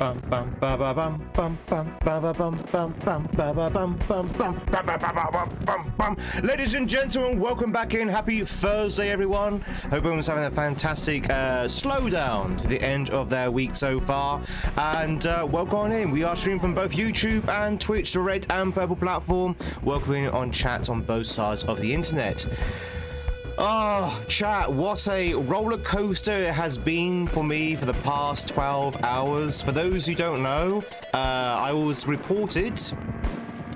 Ladies and gentlemen, welcome back in. Happy Thursday, everyone. Hope everyone's having a fantastic slowdown to the end of their week so far. And welcome on in. We are streaming from both YouTube and Twitch, the red and purple platform. Welcoming on chats on both sides of the internet. Oh, chat, what a roller coaster it has been for me for the past 12 hours. For those who don't know, I was reported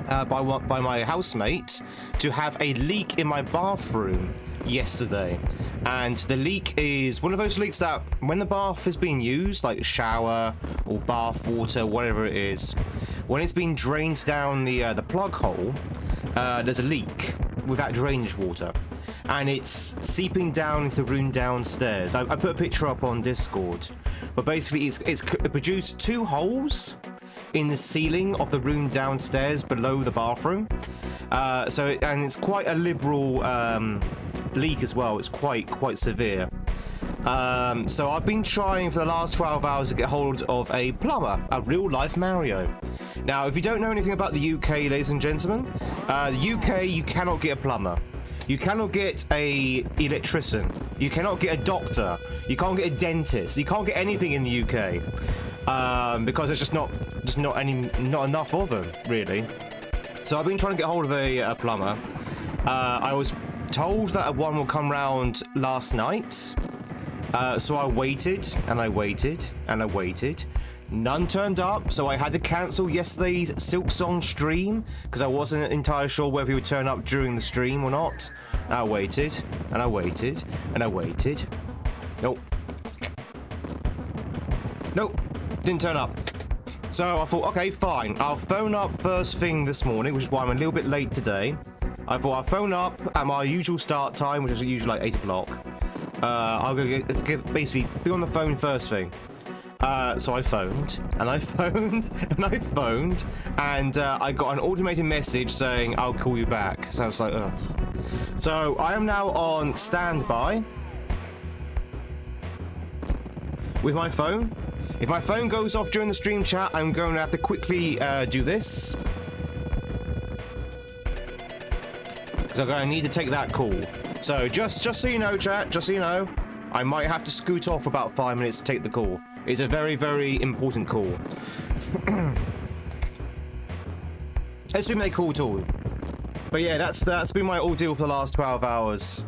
by my housemate to have a leak in my bathroom yesterday. And the leak is one of those leaks that when the bath is being used, like shower or bath water, whatever it is, when it's being drained down the plug hole, there's a leak with that drainage water. And it's seeping down into the room downstairs. I put a picture up on Discord, but basically it produced two holes in the ceiling of the room downstairs below the bathroom. And it's quite a liberal leak as well. It's quite severe. So I've been trying for the last 12 hours to get hold of a plumber, a real life Mario. Now, if you don't know anything about the UK, ladies and gentlemen, the UK, you cannot get a plumber. You cannot get a electrician. You cannot get a doctor. You can't get a dentist. You can't get anything in the UK because there's just not enough of them, really. So I've been trying to get hold of a plumber. I was told that one will come round last night. So I waited and I waited and I waited. None turned up, so I had to cancel yesterday's Silksong stream because I wasn't entirely sure whether he would turn up during the stream or not. I waited and I waited and I waited. Nope. Nope. Didn't turn up. So I thought, okay, fine. I'll phone up first thing this morning, which is why I'm a little bit late today. I thought I'll phone up at my usual start time, which is usually like 8 o'clock. I'll go basically be on the phone first thing. So I phoned, and I phoned, and I phoned, and I got an automated message saying, I'll call you back. So I was like, ugh. So I am now on standby with my phone. If my phone goes off during the stream chat, I'm going to have to quickly do this. Because I'm going to need to take that call. So just so you know, chat, just so you know, I might have to scoot off for about 5 minutes to take the call. It's a very, very important call. Assume they call at all. But yeah, that's been my ordeal for the last 12 hours.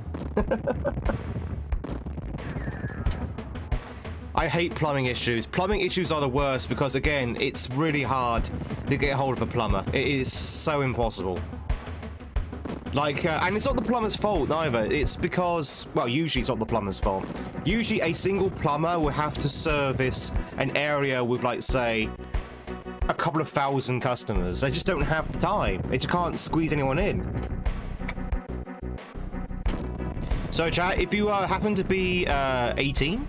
I hate plumbing issues. Plumbing issues are the worst because, again, it's really hard to get hold of a plumber. It is so impossible. Like, and it's not the plumber's fault neither. It's because, well, usually it's not the plumber's fault. Usually a single plumber will have to service an area with, like, say, a couple of thousand customers. They just don't have the time. They just can't squeeze anyone in. So, chat, if you happen to be 18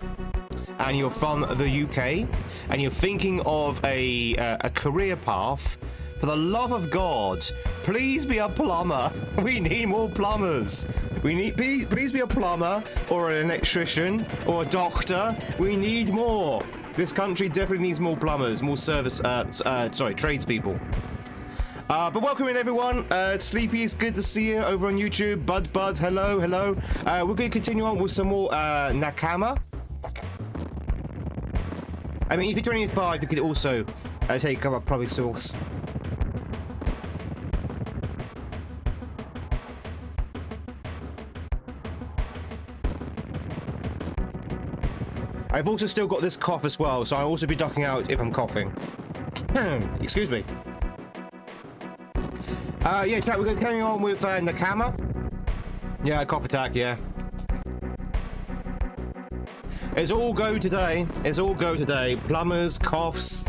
and you're from the UK and you're thinking of a career path, for the love of God, please be a plumber. We need more plumbers. We need, please be a plumber or an electrician or a doctor. We need more. This country definitely needs more plumbers, more tradespeople. But welcome in, everyone. Sleepy, it's good to see you over on YouTube. Bud, hello. We're going to continue on with some more Nakama. I mean, if you're 25, you could also take a public source. I've also still got this cough as well, so I'll also be ducking out if I'm coughing. Excuse me. Yeah, chat, we're going to carry on with Nakama. Yeah, cough attack, yeah. It's all go today. It's all go today. Plumbers, coughs,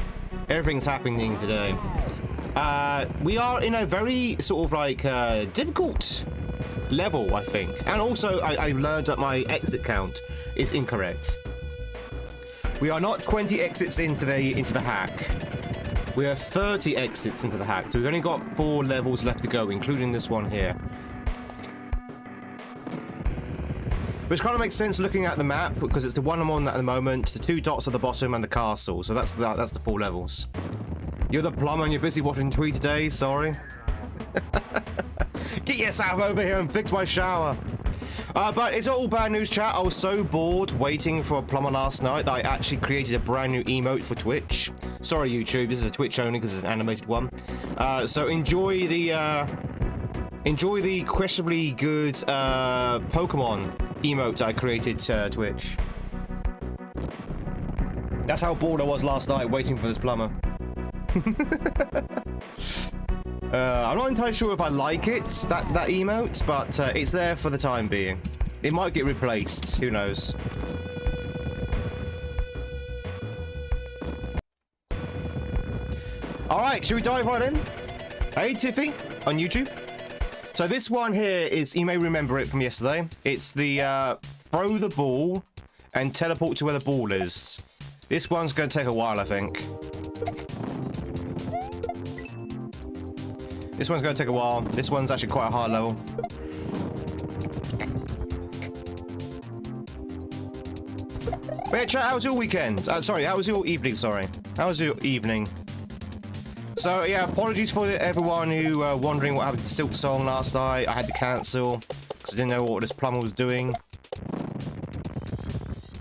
everything's happening today. We are in a very sort of like difficult level, I think. And also, I learned that my exit count is incorrect. We are not 20 exits into the hack. We are 30 exits into the hack, so we've only got 4 levels left to go, including this one here. Which kind of makes sense looking at the map, because it's the one I'm on at the moment, the 2 dots at the bottom, and the castle. So that's the 4 levels. You're the plumber and you're busy watching Tweed today, sorry. Get yourself over here and fix my shower. But it's all bad news, chat. I was so bored waiting for a plumber last night that I actually created a brand new emote for Twitch. Sorry, YouTube, this is a Twitch only because it's an animated one. So enjoy the questionably good Pokemon emote I created Twitch. That's how bored I was last night waiting for this plumber. I'm not entirely sure if I like it, that emote, but it's there for the time being. It might get replaced, who knows. Alright, should we dive right in? Hey Tiffy, on YouTube. So this one here is, you may remember it from yesterday, it's the throw the ball and teleport to where the ball is. This one's going to take a while, I think. This one's going to take a while. This one's actually quite a high level. But yeah, chat, how was your weekend? Sorry, how was your evening? Sorry. How was your evening? So, yeah, apologies for everyone who wondering what happened to Silk Song last night. I had to cancel because I didn't know what this plumber was doing.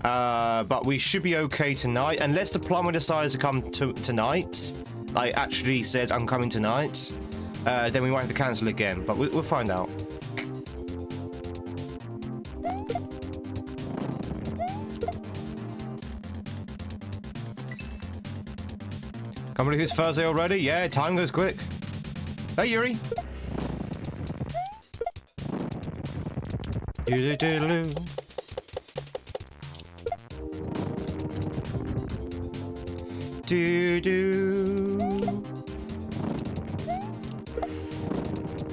But we should be okay tonight. Unless the plumber decides to come tonight. Like, actually says, I'm coming tonight. Then we might have to cancel again, but we'll find out. Can't believe it's Thursday already. Yeah, time goes quick. Hey, Yuri. Do-do-do-do. Do-do.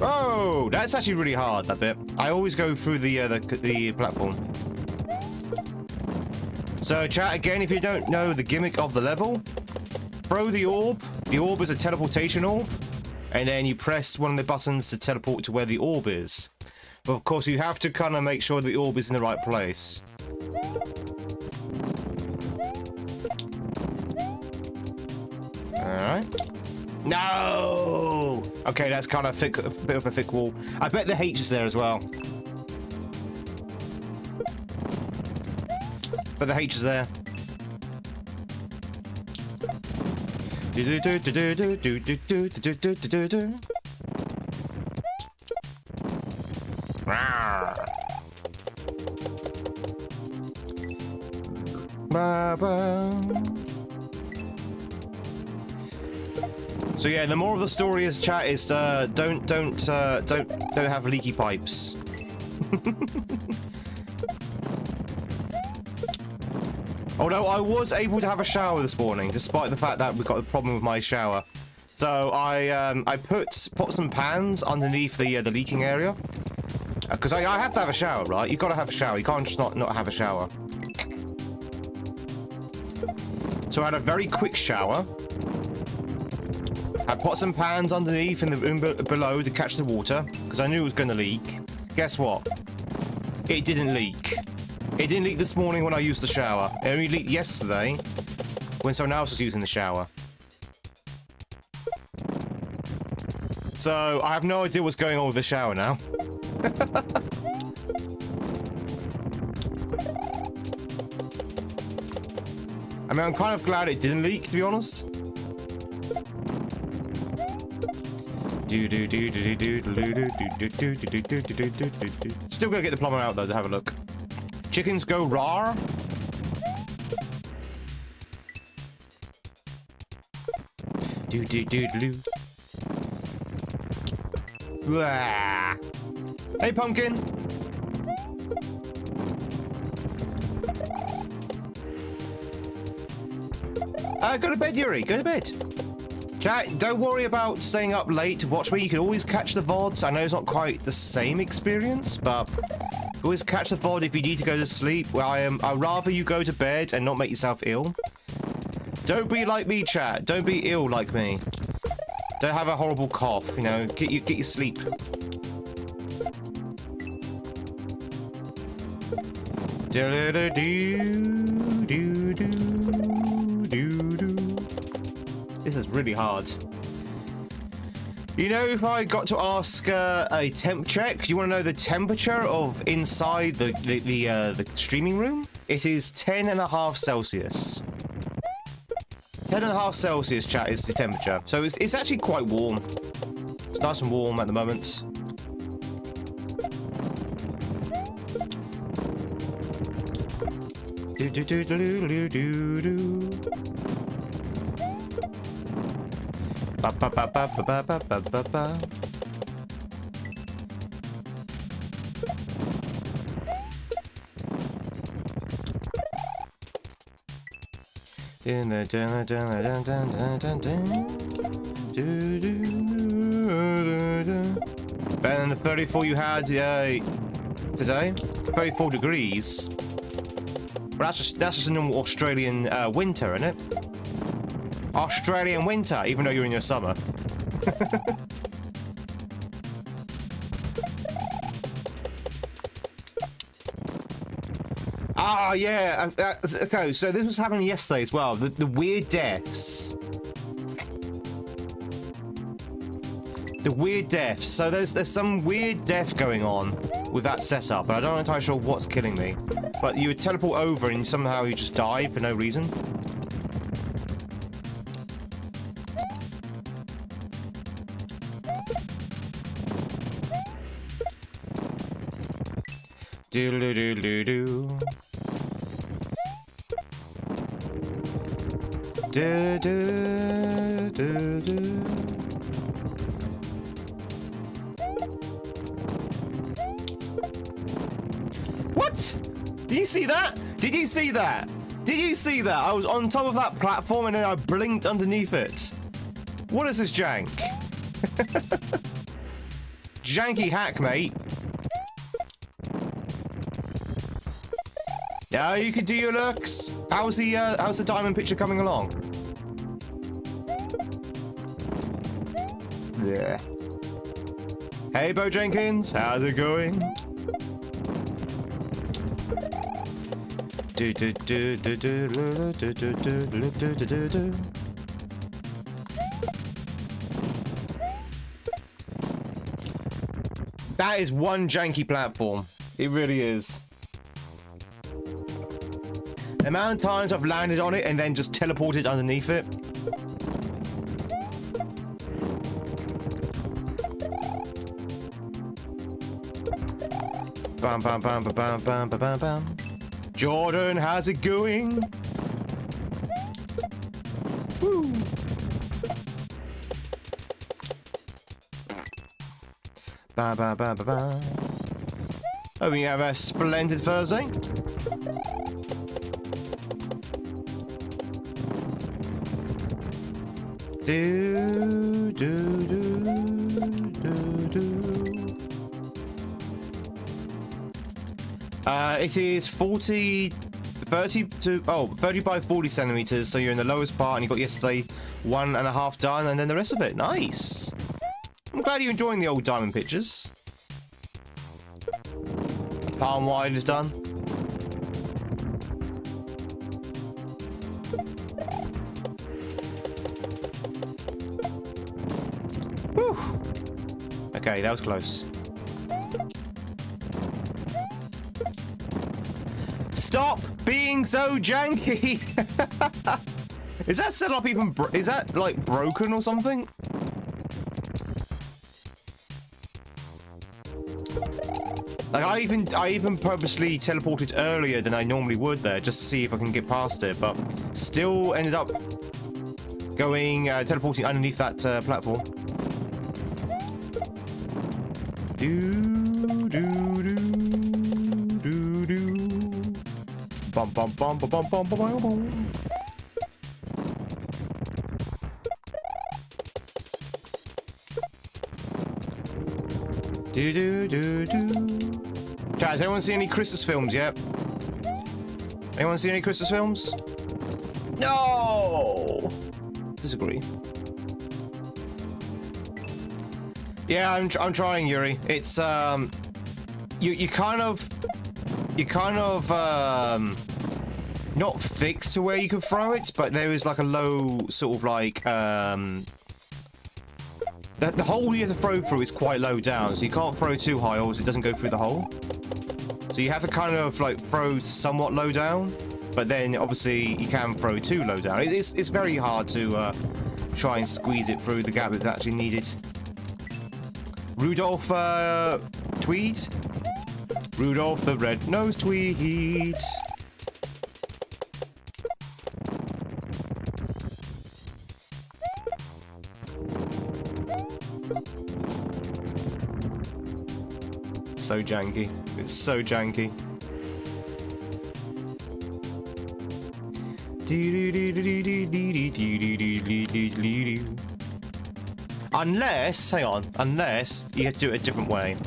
Oh, that's actually really hard, that bit. I always go through the platform. So, chat, again, if you don't know the gimmick of the level, throw the orb. The orb is a teleportation orb. And then you press one of the buttons to teleport to where the orb is. But, of course, you have to kind of make sure the orb is in the right place. Alright. No! Okay, that's kind of thick, a bit of a thick wall. I bet the H is there as well. But the H is there. So yeah, the moral of the story is, chat, is don't have leaky pipes. Although I was able to have a shower this morning, despite the fact that we've got a problem with my shower. So I put some pans underneath the leaking area, because I have to have a shower, right? You've got to have a shower. You can't just not have a shower. So I had a very quick shower. I put some pans underneath in the room below to catch the water, because I knew it was going to leak. Guess what? It didn't leak. It didn't leak this morning when I used the shower. It only leaked yesterday when someone else was using the shower. So I have no idea what's going on with the shower now. I mean, I'm kind of glad it didn't leak, to be honest. Still gotta get the plumber out though to have a look. Chickens go rawr. Hey, pumpkin. Go to bed, Yuri. Go to bed. Chat, don't worry about staying up late to watch me. You can always catch the VODs. I know it's not quite the same experience, but you always catch the VOD if you need to go to sleep. Well, I'd rather you go to bed and not make yourself ill. Don't be like me, chat. Don't be ill like me. Don't have a horrible cough, you know. Get your sleep. This is really hard. You know, if I got to ask a temp check, do you want to know the temperature of inside the streaming room? It is 10.5 Celsius. 10.5 Celsius, chat, is the temperature. So it's actually quite warm. It's nice and warm at the moment. Do do do do do do do. Ba ba ba ba ba ba ba ba ba. Better than the 34 you had today. 34 degrees. But that's just a normal Australian winter, isn't it? Australian winter, even though you're in your summer. Ah, yeah. Okay, so this was happening yesterday as well. The weird deaths. The weird deaths. So there's some weird death going on with that setup, but I'm not entirely sure what's killing me. But you would teleport over and somehow you just die for no reason. Do-do-do-do-do. Do-do-do-do. What? Did you see that? Did you see that? Did you see that? I was on top of that platform and then I blinked underneath it. What is this jank? Janky hack, mate. Yeah, you could do your looks. How's the diamond picture coming along? Yeah. Hey, Bo Jenkins, how's it going? Do do do do do do do do do do do do. That is one janky platform. It really is. The amount of times I've landed on it and then just teleported underneath it. Bam bam bam bam bam bam bam bam. Jordan, how's it going? Woo. Ba ba ba ba ba. Oh, we have a splendid Thursday. Do do do do do. It is 30 by 40 centimeters. So you're in the lowest part, and you got yesterday 1.5 done, and then the rest of it. Nice. I'm glad you're enjoying the old diamond pictures. Palm wide is done. Whew. Okay, that was close. Stop being so janky! Is that setup even is that like broken or something? Like I even purposely teleported earlier than I normally would there just to see if I can get past it, but still ended up going teleporting underneath that platform. Do do do do do. Bum bum bum bum bum bum bum bum. Do do do do. Chat, has anyone seen any Christmas films yet? Anyone seen any Christmas films? No. Disagree. Yeah, I'm trying, Yuri. It's you kind of you kind of not fixed to where you can throw it, but there is like a low sort of like the hole you have to throw through is quite low down, so you can't throw too high or else it doesn't go through the hole. So you have to kind of like throw somewhat low down, but then obviously you can throw too low down. It's very hard to try and squeeze it through the gap that's actually needed. Rudolph Tweed? Rudolph the red-nosed Tweed. So janky. It's so janky. Unless, hang on, unless you have to do it a different way.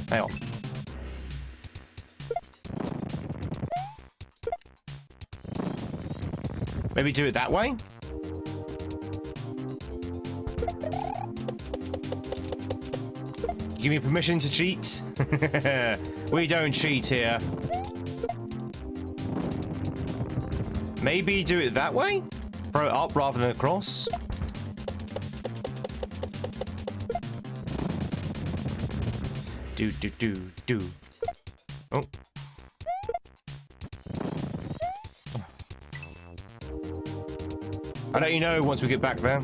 Hang on. Maybe do it that way? Give me permission to cheat? We don't cheat here. Maybe do it that way? Throw it up rather than across? Do. Oh. I'll let you know once we get back there.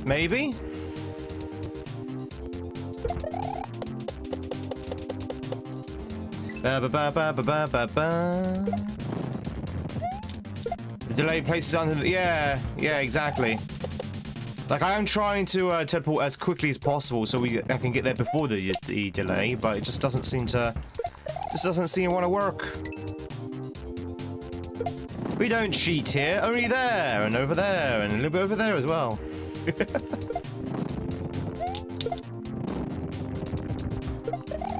Maybe? The delay places under the... Yeah, exactly. Like, I am trying to teleport as quickly as possible so I can get there before the delay, but it just doesn't seem to... to want to work. We don't cheat here, only there, and over there, and a little bit over there as well.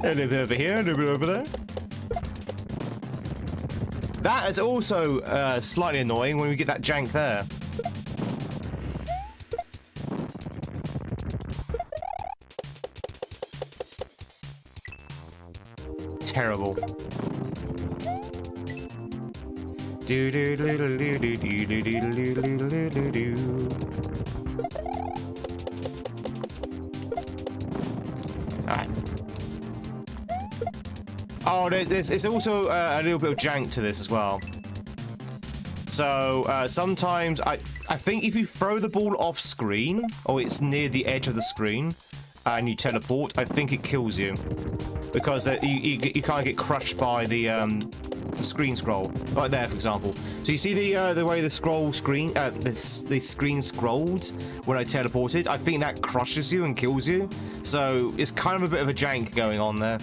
A little bit over here, a little bit over there. That is also slightly annoying when we get that jank there. Terrible. Do do do do do do do do do do do do. Alright. Oh, it's also a little bit of jank to this as well. So sometimes I think if you throw the ball off screen or it's near the edge of the screen and you teleport, I think it kills you because you can't get crushed by the screen scroll right there, for example. So you see the way the screen scrolled when I teleported. I think that crushes you and kills you. So it's kind of a bit of a jank going on there.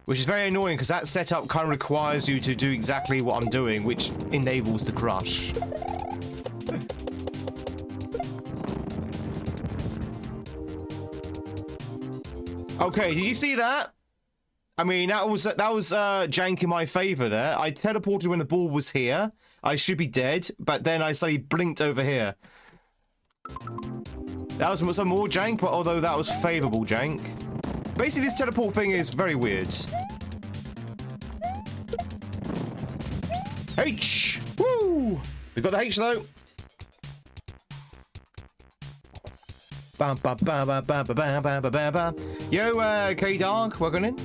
Which is very annoying because that setup kind of requires you to do exactly what I'm doing, which enables the crush. Okay, did you see that? I mean, that was jank in my favor there. I teleported when the ball was here. I should be dead, but then I suddenly blinked over here. That was some more jank, but although that was favorable jank. Basically, this teleport thing is very weird. H! Woo! We got the H though. Yo, K-Dark, welcome in.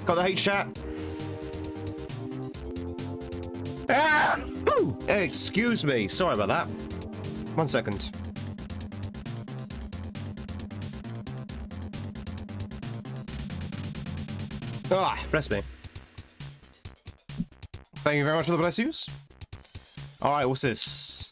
Got the H chat. Ah! Excuse me, sorry about that. 1 second. Ah, bless me. Thank you very much for the bless yous. Alright, what's this?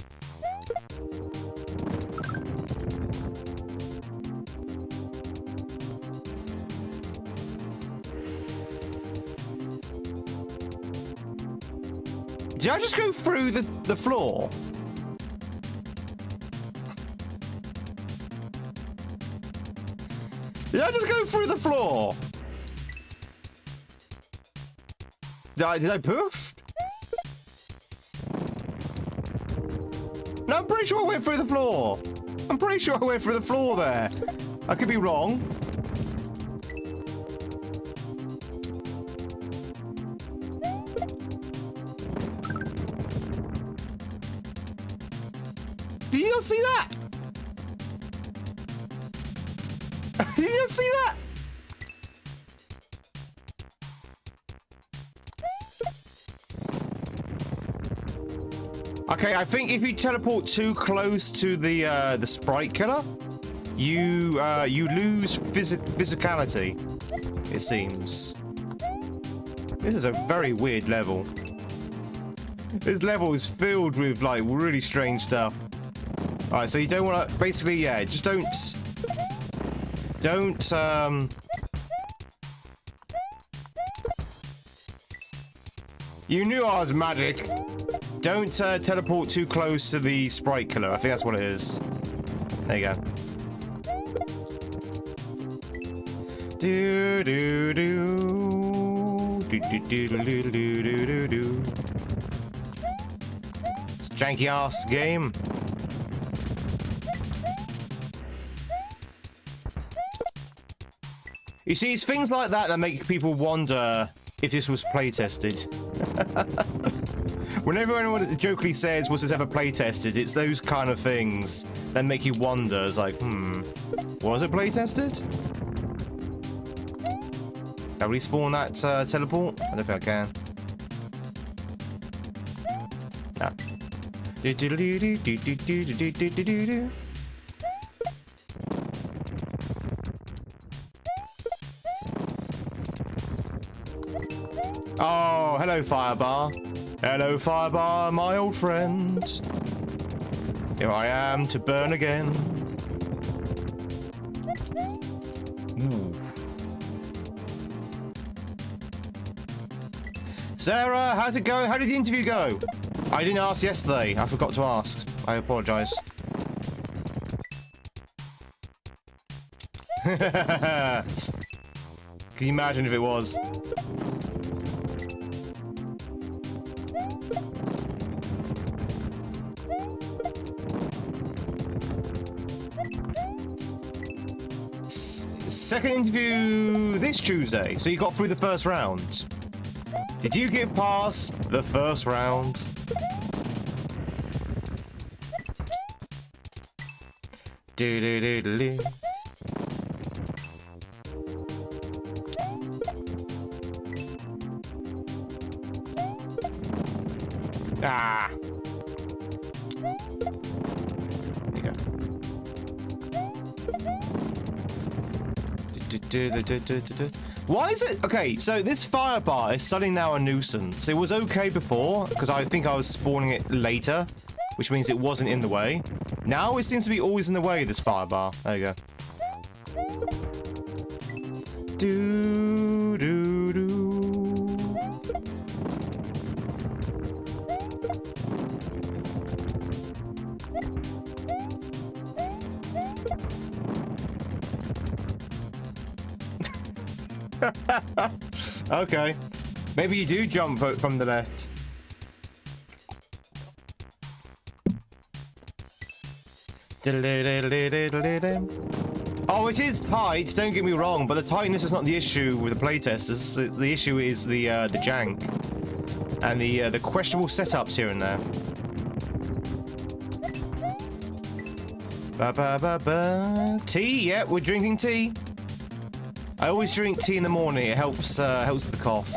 Did I just go through the floor? Did I just go through the floor? Did I poof? No, I'm pretty sure I went through the floor. I'm pretty sure I went through the floor there. I could be wrong. Did you not see that? Did you not see that? Okay, I think if you teleport too close to the sprite killer, you lose physicality. It seems. This is a very weird level. This level is filled with like really strange stuff. All right, so you don't want to basically, yeah, just don't. You knew I was magic. Don't teleport too close to the sprite killer. I think that's what it is. There you go. Do do do do do do do do do do. Janky ass game. You see, it's things like that that make people wonder if this was playtested. Whenever anyone jokingly says, was this ever playtested, it's those kind of things that make you wonder. It's like, was it playtested? Can I respawn that teleport? I don't think I can. No. Do do do do do do do do do do do do. Oh, hello, Firebar. Hello, Firebar, my old friend. Here I am to burn again. Ooh. Sarah, how's it going? How did the interview go? I didn't ask yesterday. I forgot to ask. I apologize. Can you imagine if it was? Second interview this Tuesday, so you got through the first round. Did you get past the first round? Do do do do do. Ah. There you go. Why is it okay? So this firebar is suddenly now a nuisance. It was okay before because I think I was spawning it later, which means it wasn't in the way. Now it seems to be always in the way. This firebar. There you go. Do do do. Okay. Maybe you do jump from the left. Oh, it is tight, don't get me wrong, but the tightness is not the issue with the playtesters. The issue is the jank and the questionable setups here and there. Ba ba ba ba. Tea, yeah, we're drinking tea. I always drink tea in the morning. It helps with the cough.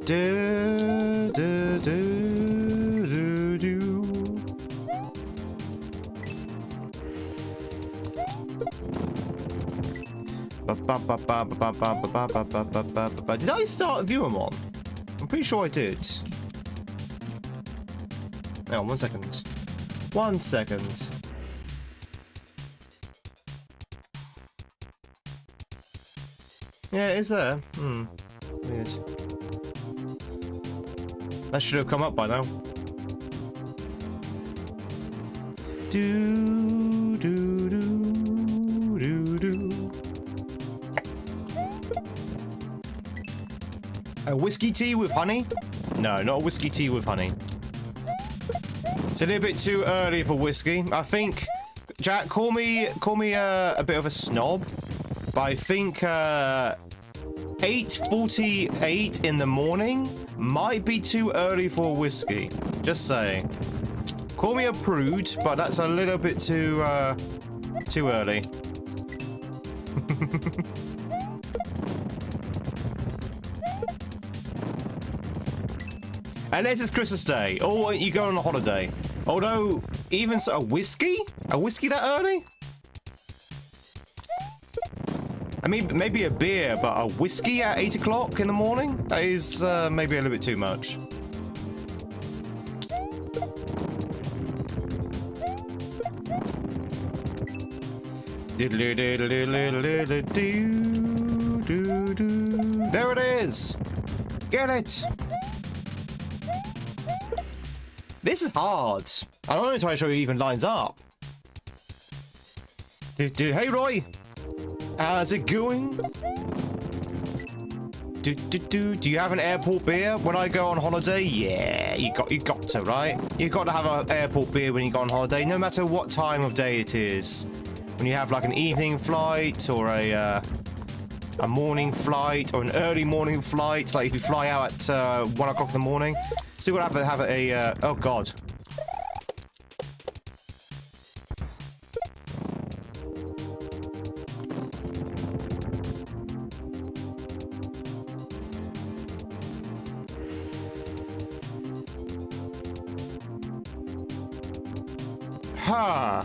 Do do do do do. Did I start a viewer mod? I'm pretty sure I did. Hang on, 1 second. 1 second. Yeah, it is there. Weird. That should have come up by now. Do do do. A whiskey tea with honey? No, not a whiskey tea with honey. It's a little bit too early for whiskey. I think, Jack, call me a bit of a snob, but I think 8:48 in the morning might be too early for whiskey. Just saying. Call me a prude, but that's a little bit too early. Unless it's Christmas Day, or you go on a holiday. Although, even so, a whiskey? A whiskey that early? I mean, maybe a beer, but a whiskey at 8 o'clock in the morning? That is maybe a little bit too much. There it is! Get it! This is hard. I'm not entirely sure it even lines up. Hey Roy! How's it going? Do you have an airport beer when I go on holiday? Yeah, you got to, right? You got to have an airport beer when you go on holiday, no matter what time of day it is. When you have like an evening flight or a morning flight or an early morning flight, like if you fly out at 1 o'clock in the morning, still gotta have a oh god. Huh.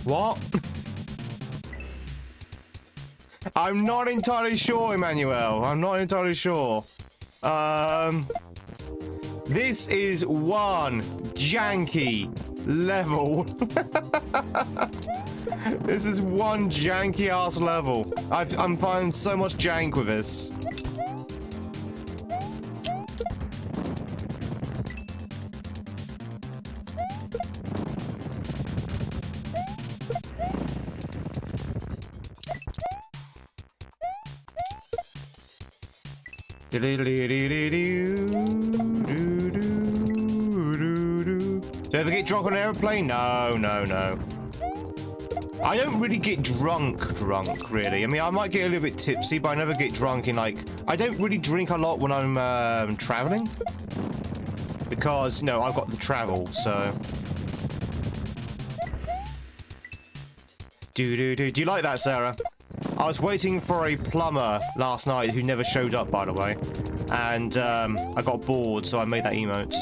What? I'm not entirely sure, Emmanuel. I'm not entirely sure. This is one janky level. This is one janky ass level. I'm finding so much jank with this. Do you ever get drunk on an airplane? No, no, no. I don't really get drunk, really. I mean, I might get a little bit tipsy, but I never get drunk in, like... I don't really drink a lot when I'm traveling. Because, you know, I've got to travel, so... Do you like that, Sarah? I was waiting for a plumber last night who never showed up, by the way. And I got bored, so I made that emote.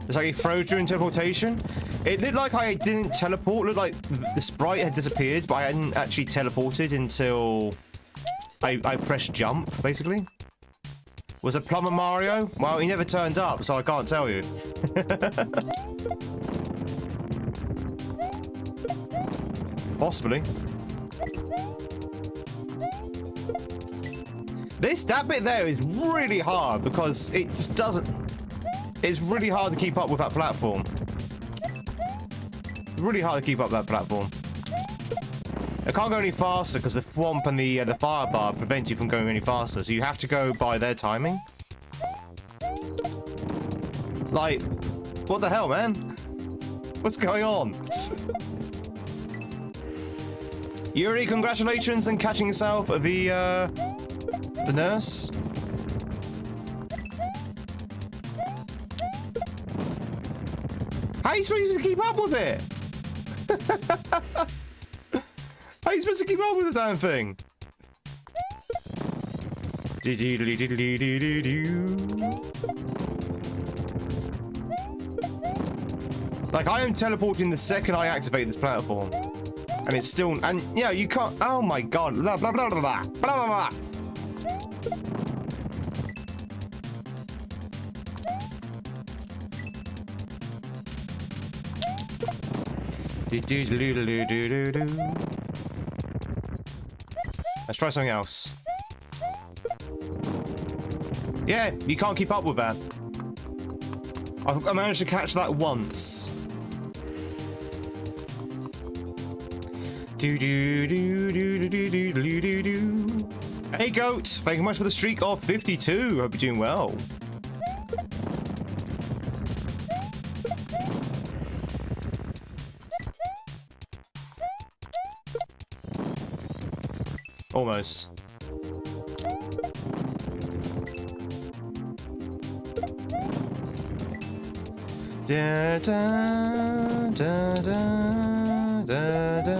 It's like it froze during teleportation. It looked like I didn't teleport. It looked like the sprite had disappeared, but I hadn't actually teleported until I pressed jump, basically. Was it Plumber Mario? Well, he never turned up, so I can't tell you. Possibly. That bit there is really hard because it just doesn't... It's really hard to keep up with that platform. It's really hard to keep up that platform. I can't go any faster because the thwomp and the fire bar prevent you from going any faster, so you have to go by their timing. Like, what the hell, man? What's going on? Yuri, congratulations on catching yourself the nurse. How are you supposed to keep up with it? How are you supposed to keep up with the damn thing? Like, I am teleporting the second I activate this platform. And it's still... And, yeah, you can't... Oh, my God. Blah, blah, blah, blah, blah, blah, blah, blah. Let's try something else. Yeah, you can't keep up with that. I managed to catch that once. Hey Goat, thank you much for the streak of 52. Hope you're doing well. Almost. Da, da, da, da, da, da.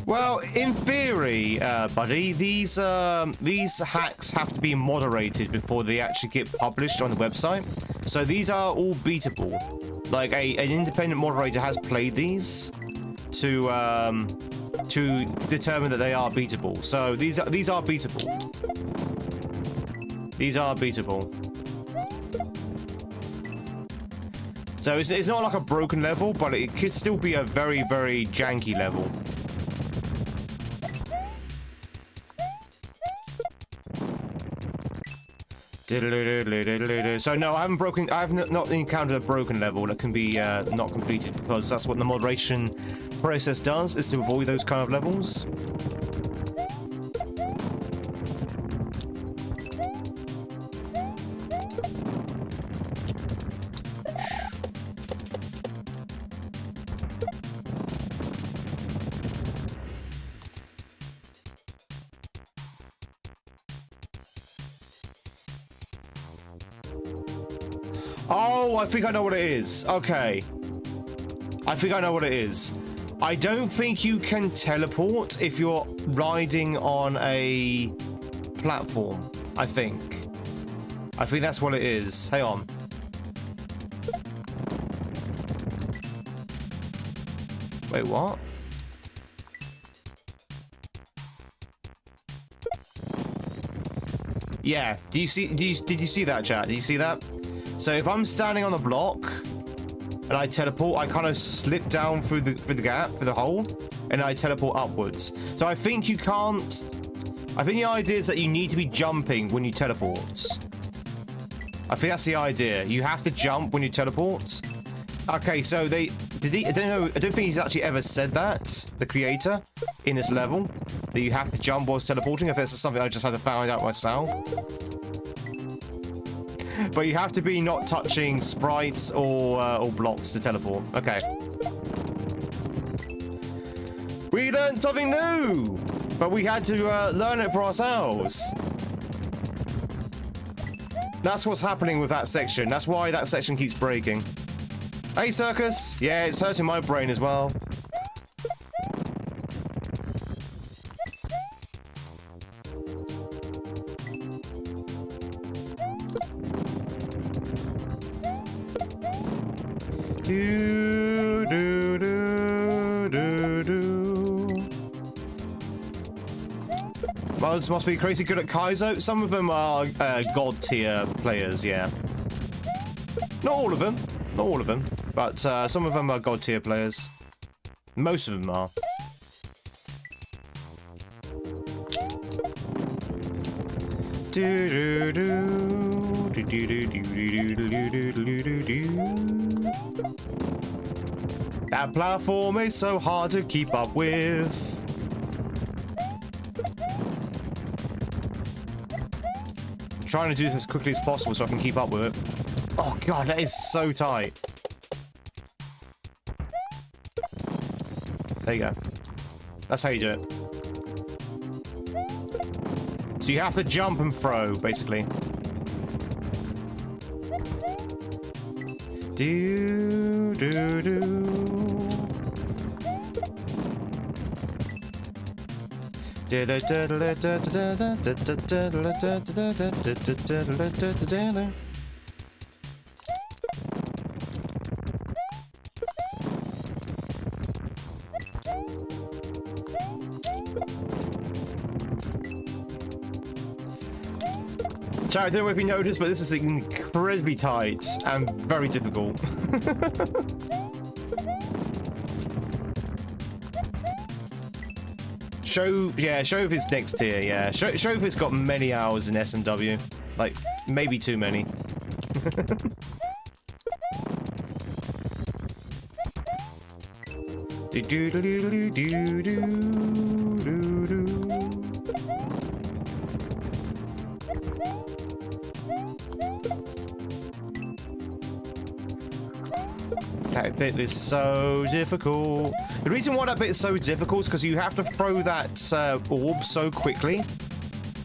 Well, in theory, buddy, these hacks have to be moderated before they actually get published on the website. So these are all beatable. Like an independent moderator has played these to determine that they are beatable. So these are beatable. These are beatable. So it's not like a broken level, but it could still be a very, very janky level. So no, I have not encountered a broken level that can be not completed, because that's what the moderation process does, is to avoid those kind of levels. Oh, I think I know what it is. Okay. I think I know what it is. I don't think you can teleport if you're riding on a platform, I think. I think that's what it is. Hang on. Wait, what? Yeah. Did you see that, chat? Did you see that? So if I'm standing on a block and I teleport, I kind of slip down through the gap, through the hole, and I teleport upwards. So I think you can't. I think the idea is that you need to be jumping when you teleport. I think that's the idea. You have to jump when you teleport. Okay, so I don't know. I don't think he's actually ever said that, the creator, in this level, that you have to jump whilst teleporting. If this is something I just had to find out myself. But you have to be not touching sprites or blocks to teleport. Okay. We learned something new, but we had to learn it for ourselves. That's what's happening with that section. That's why that section keeps breaking. Hey, Circus. Yeah, it's hurting my brain as well. Mods must be crazy good at Kaizo. Some of them are god tier players, yeah. Not all of them. Not all of them. But some of them are god tier players. Most of them are. That platform is so hard to keep up with. I'm trying to do this as quickly as possible so I can keep up with it. Oh god, that is so tight. There you go. That's how you do it. So you have to jump and throw, basically. Do, do, do. Sorry, I don't know if you noticed, but this is incredibly tight and very difficult. Shove is next tier, yeah. Shove has got many hours in SMW. Like, maybe too many. That bit is so difficult. The reason why that bit is so difficult is because you have to throw that orb so quickly.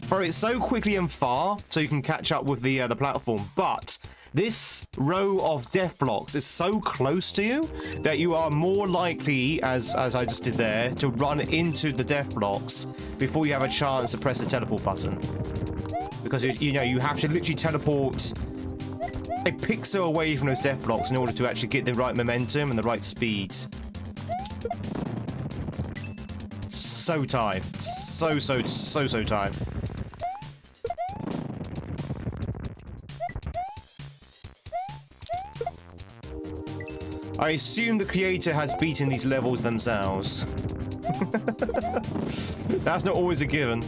Throw it so quickly and far so you can catch up with the platform. But this row of death blocks is so close to you that you are more likely, as I just did there, to run into the death blocks before you have a chance to press the teleport button. Because, you know, you have to literally teleport a pixel away from those death blocks in order to actually get the right momentum and the right speed. So tight. So tight. I assume the creator has beaten these levels themselves. That's not always a given.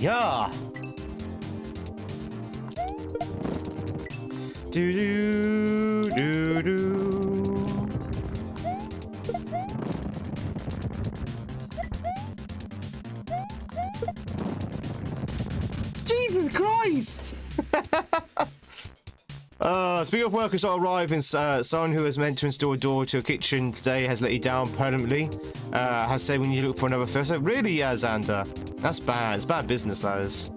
Yeah. Jesus Christ! Speaking of workers not arriving, someone who was meant to install a door to a kitchen today has let you down permanently. Has said we need to look for another person. Really, Xander? That's bad. It's bad business, that is.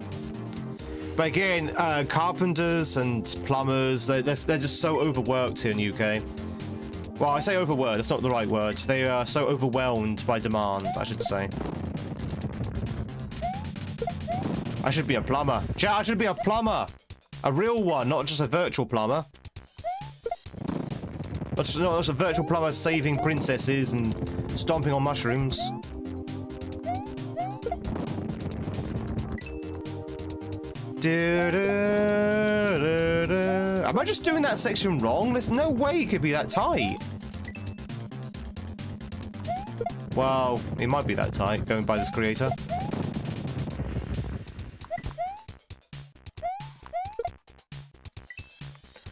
But again, carpenters and plumbers, they're just so overworked here in the UK. Well, I say overworked, that's not the right word. They are so overwhelmed by demand, I should say. I should be a plumber. Chat, I should be a plumber. A real one, not just a virtual plumber. Not just a virtual plumber saving princesses and stomping on mushrooms. Am I just doing that section wrong? There's no way it could be that tight. Well, it might be that tight, going by this creator.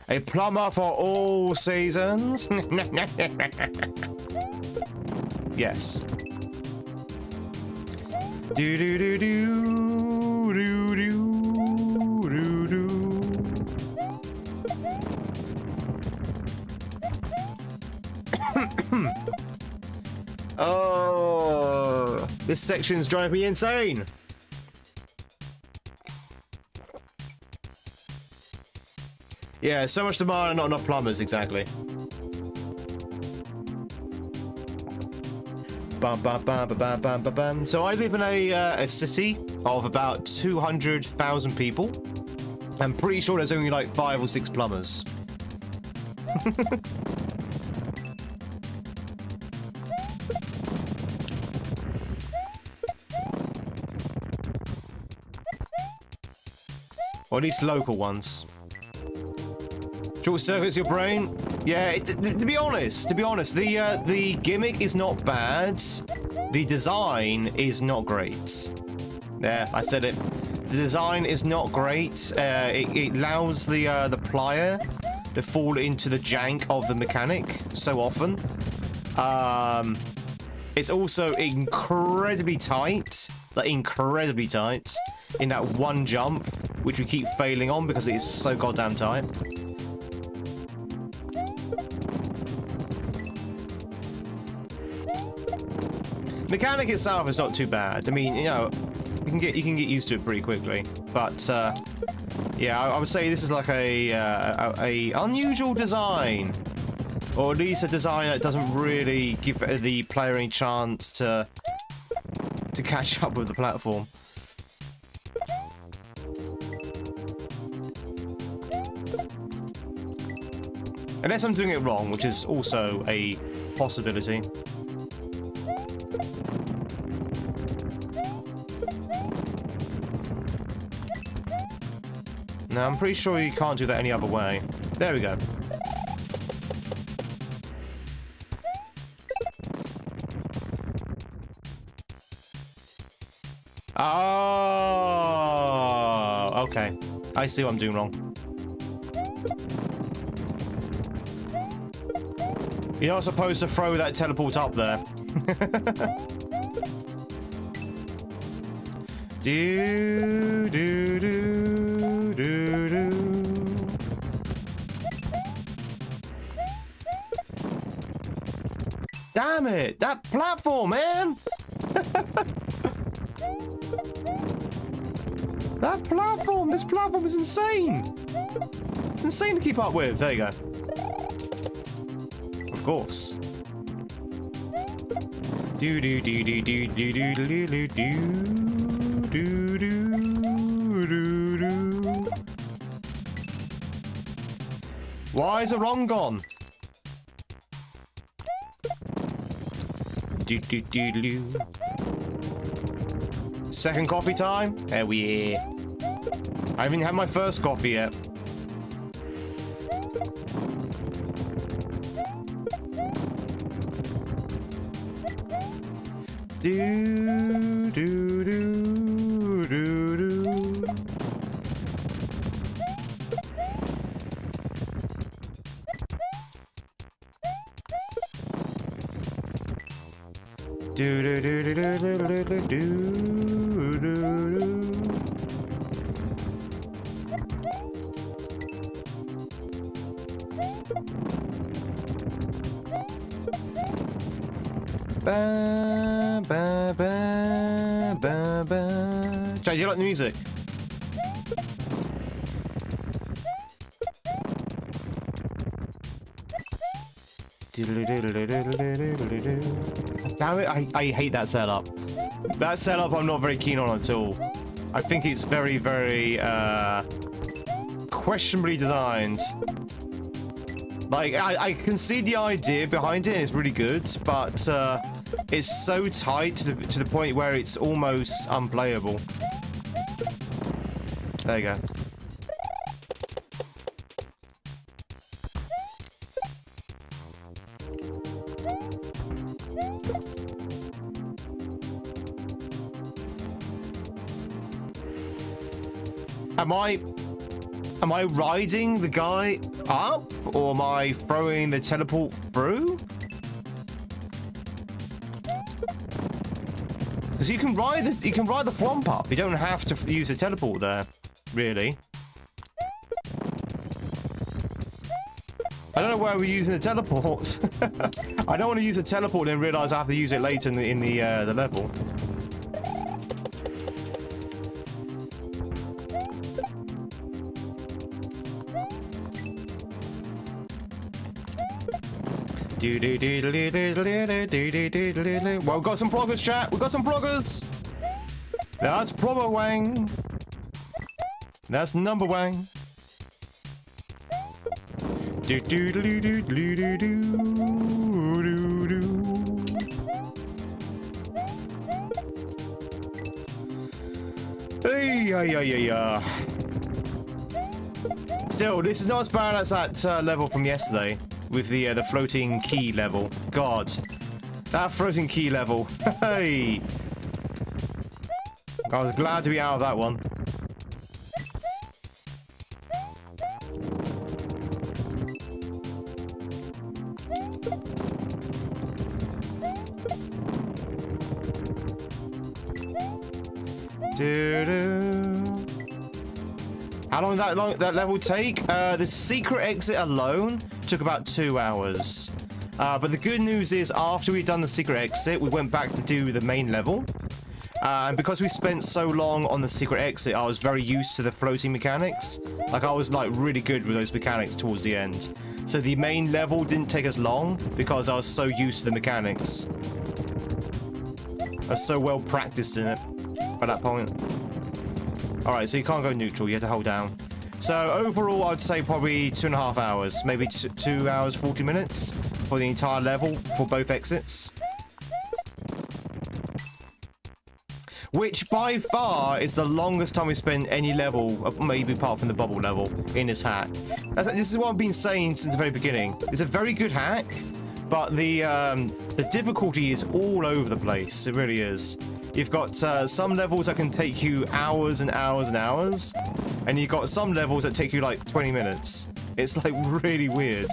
A plumber for all seasons. Yes. Do do do do do do do do. Oh, this section's driving me insane. Yeah, so much demand and not enough plumbers, exactly. Bum, bum, bum, bum, bum, bum, bum, bum. So I live in a city of about 200,000 people. I'm pretty sure there's only like 5 or 6 plumbers. Or at least local ones. Short circuits your brain. Yeah, to be honest, the gimmick is not bad. The design is not great. Yeah, I said it. The design is not great. It allows the player to fall into the jank of the mechanic so often. It's also incredibly tight, like incredibly tight, in that one jump, which we keep failing on because it is so goddamn tight. Mechanic itself is not too bad. I mean, you know, you can get used to it pretty quickly. But yeah, I would say this is like a unusual design, or at least a design that doesn't really give the player any chance to catch up with the platform. Unless I'm doing it wrong, which is also a possibility. No, I'm pretty sure you can't do that any other way. There we go. Oh, okay. I see what I'm doing wrong. You're not supposed to throw that teleport up there. Do, do, do, do, do. Damn it! That platform, man! That platform! This platform is insane! It's insane to keep up with. There you go. Of course. Do do do do do do do do do do do do do. Why is the ROM gone? Do do do do. Second coffee time? Hell yeah. I haven't had my first coffee yet. Do do do do do. Do do do do do do do do do. Ba ba ba ba ba. Jay, you like the music? Damn it, I hate that setup. That setup I'm not very keen on at all. I think it's very, very questionably designed. Like, I can see the idea behind it, and it's really good, but it's so tight to the point where it's almost unplayable. There you go. Am I riding the guy up, or am I throwing the teleport through? Because you can ride the thwomp up. You don't have to use the teleport there, really. I don't know why we're using the teleport. I don't want to use a teleport and realize I have to use it later in the level. Well, we've got some progress, chat. We've got some progress. That's proper wang. That's number wang. Do do do do do do do do. Hey, yeah. Still, this is not as bad as that level from yesterday. With the floating key level. God. That floating key level. Hey! I was glad to be out of that one. How long did that level take? The secret exit alone took about 2 hours. But the good news is, after we'd done the secret exit, we went back to do the main level. And because we spent so long on the secret exit, I was very used to the floating mechanics. Like, I was like really good with those mechanics towards the end. So the main level didn't take as long because I was so used to the mechanics. I was so well practiced in it by that point. Alright, so you can't go neutral, you have to hold down. So overall, I'd say probably 2.5 hours, maybe 2 hours 40 minutes for the entire level for both exits. Which by far is the longest time we spent any level, maybe apart from the bubble level, in this hack. This is what I've been saying since the very beginning. It's a very good hack, but the difficulty is all over the place. It really is. You've got some levels that can take you hours and hours and hours, and you've got some levels that take you like 20 minutes. It's like really weird.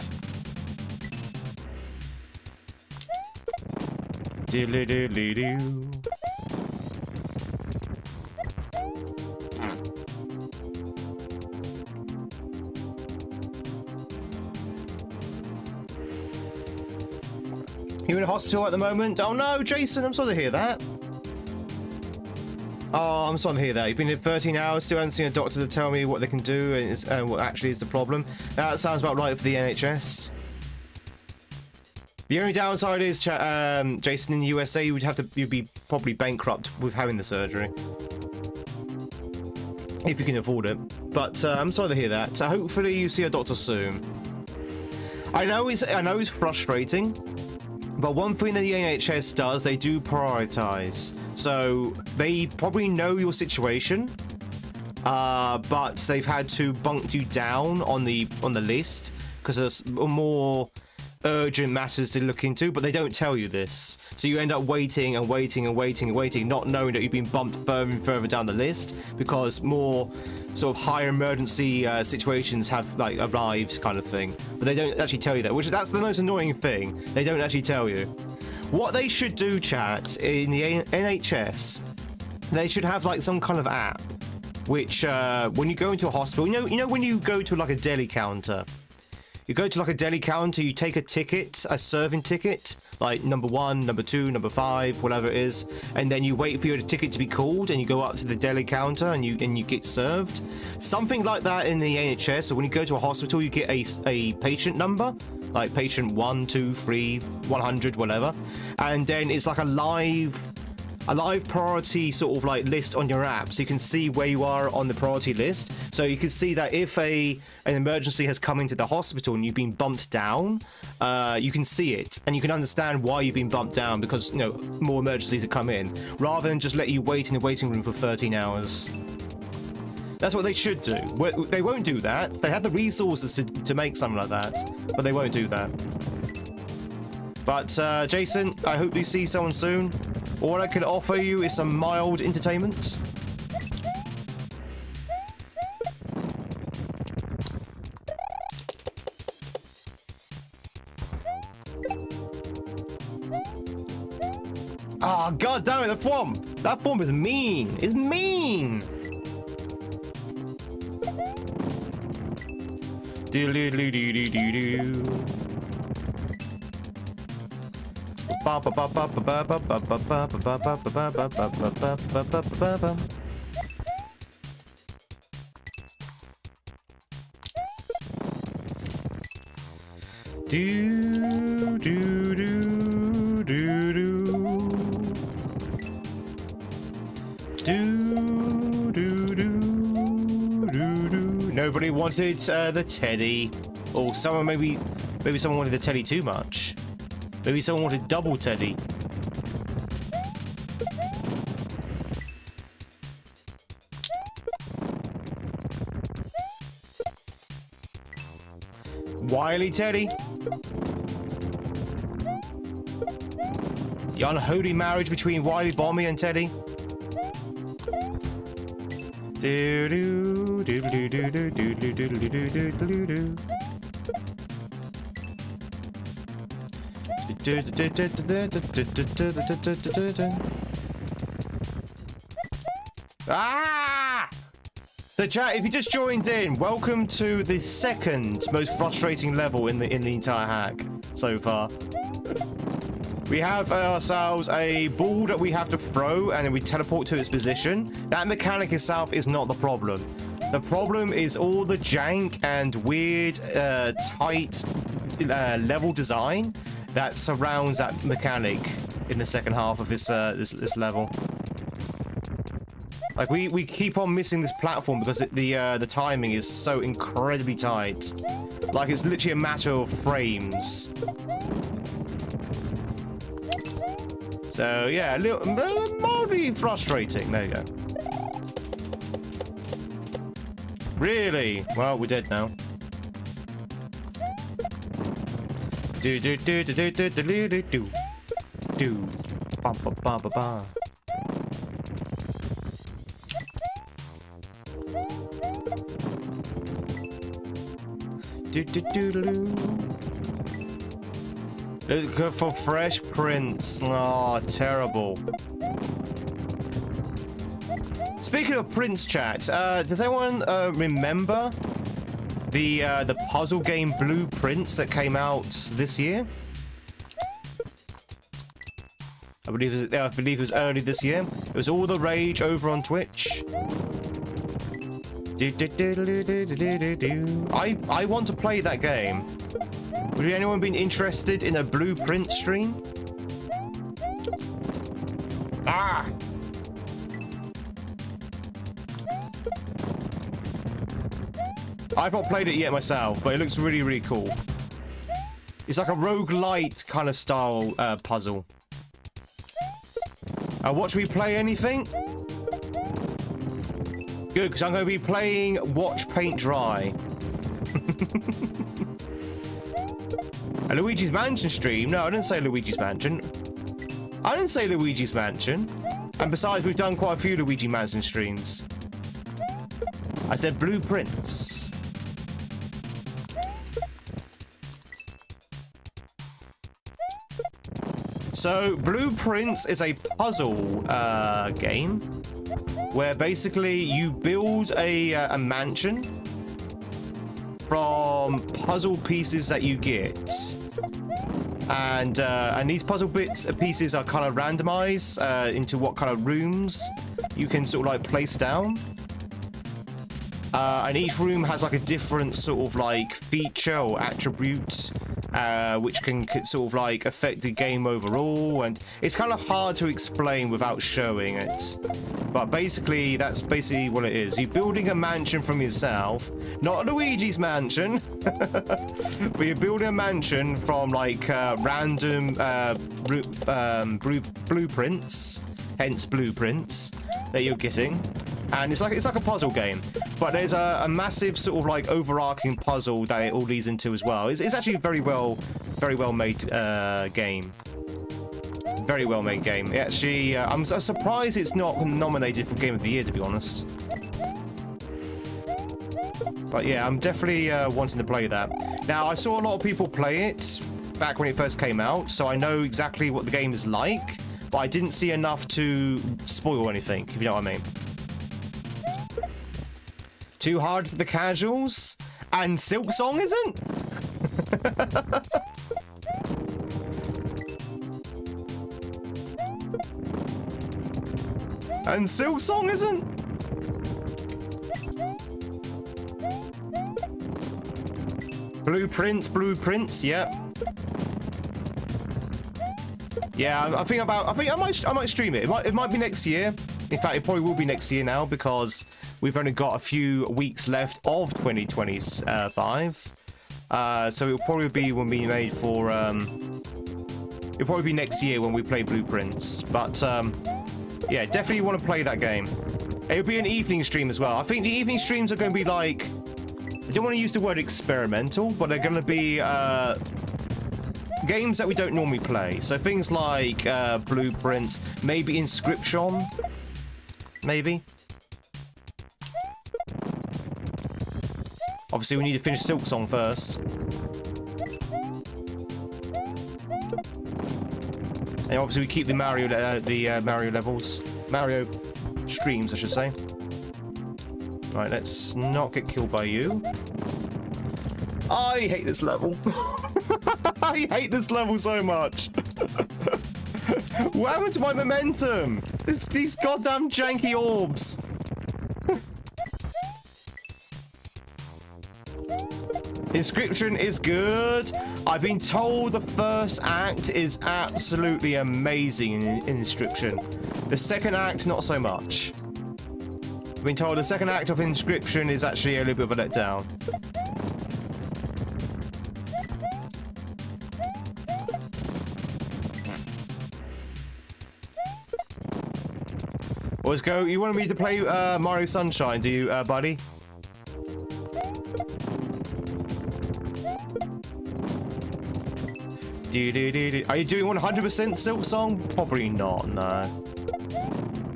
Diddly-diddly-doo. You're in a hospital at the moment? Oh no, Jason, I'm sorry to hear that. Oh, I'm sorry to hear that. You've been here 13 hours, still haven't seen a doctor to tell me what they can do and what actually is the problem. That sounds about right for the NHS. The only downside is, Jason, in the USA, you'd be probably bankrupt with having the surgery. If you can afford it. But I'm sorry to hear that. So hopefully you see a doctor soon. I know it's frustrating. But one thing that the NHS does, they do prioritize. So they probably know your situation, but they've had to bunk you down on the list because there's more urgent matters to look into, but they don't tell you this. So you end up waiting and waiting and waiting and waiting, not knowing that you've been bumped further and further down the list because more sort of higher emergency situations have like arrived, kind of thing. But they don't actually tell you that, that's the most annoying thing. They don't actually tell you. What they should do, chat, in the NHS, they should have like some kind of app, which when you go into a hospital, you know when you go to like a deli counter. You go to like a deli counter, you take a ticket, a serving ticket, like number 1, number 2, number 5, whatever it is, and then you wait for your ticket to be called, and you go up to the deli counter and you get served. Something like that in the NHS. So when you go to a hospital, you get a patient number, like patient 1, 2, 3, 100, whatever, and then it's like a live priority sort of like list on your app, so you can see where you are on the priority list. So you can see that if an emergency has come into the hospital and you've been bumped down, you can see it and you can understand why you've been bumped down, because more emergencies have come in, rather than just let you wait in the waiting room for 13 hours. That's what they should do. They won't do that. They have the resources to make something like that, but they won't do that. But Jason, I hope you see someone soon. All I can offer you is some mild entertainment. Ah, god damn it, the thwomp! That thwomp is mean! It's mean! Do-do-do-do-do-do-do. Nobody wanted the teddy, or someone maybe someone wanted the teddy too much. Maybe someone wanted double teddy. Wily Teddy. The unholy marriage between Wily Bommy and Teddy. Do do do do do do do do do do do do do. Ah! So chat, if you just joined in, welcome to the second most frustrating level in the entire hack so far. We have ourselves a ball that we have to throw, and then we teleport to its position. That mechanic itself is not the problem. The problem is all the jank and weird, tight level design that surrounds that mechanic in the second half of this level. Like, we keep on missing this platform because the timing is so incredibly tight. Like, it's literally a matter of frames. So, yeah, a little mildly frustrating. There you go. Really? Well, we're dead now. Do do do do do do do do do do ba ba ba ba ba. Do do do do. Look for fresh prints. Oh, terrible. Speaking of prints, chat, does anyone remember the puzzle game Blueprints that came out this year? I believe it was early this year. It was all the rage over on Twitch. I want to play that game. Would anyone be interested in a Blueprint stream? Ah! I've not played it yet myself, but it looks really, really cool. It's like a roguelite kind of style puzzle. Watch me play anything? Good, because I'm going to be playing Watch Paint Dry. A Luigi's Mansion stream? No, I didn't say Luigi's Mansion. I didn't say Luigi's Mansion. And besides, we've done quite a few Luigi Mansion streams. I said Blueprints. So, Blueprints is a puzzle game where basically you build a mansion from puzzle pieces that you get. And these puzzle pieces are kind of randomized into what kind of rooms you can sort of like place down. And each room has like a different sort of like feature or attribute which can sort of like affect the game overall, and it's kind of hard to explain without showing it. But basically, that's basically what it is. You're building a mansion from yourself, not Luigi's Mansion, but you're building a mansion from like random blueprints, hence blueprints that you're getting. And it's like a puzzle game, but there's a massive sort of like overarching puzzle that it all leads into as well. It's actually a very well made game. Very well made game. It actually, I'm surprised it's not nominated for Game of the Year, to be honest. But yeah, I'm definitely wanting to play that. Now, I saw a lot of people play it back when it first came out, so I know exactly what the game is like, but I didn't see enough to spoil anything, if you know what I mean. Too hard for the casuals, and Silk Song isn't? And Silk Song isn't? Blueprints, yep. Yeah, I might stream it. It might be next year. In fact, it probably will be next year now, because we've only got a few weeks left of 2025. So it'll probably be when we made for it'll probably be next year when we play Blueprints. But yeah, definitely want to play that game. It'll be an evening stream as well. I think the evening streams are going to be like, I don't want to use the word experimental, but they're going to be games that we don't normally play. So things like Blueprints, maybe Inscription, maybe. Obviously, we need to finish Silk Song first. And obviously, we keep the Mario levels, Mario streams, I should say. Right, let's not get killed by you. I hate this level. I hate this level so much. What happened to my momentum? These goddamn janky orbs. Inscription is good. I've been told the first act is absolutely amazing in Inscription. The second act, not so much. I've been told the second act of Inscription is actually a little bit of a letdown. Let's go. You wanted me to play Mario Sunshine, do you, buddy? Are you doing 100% Silk Song? Probably not, no.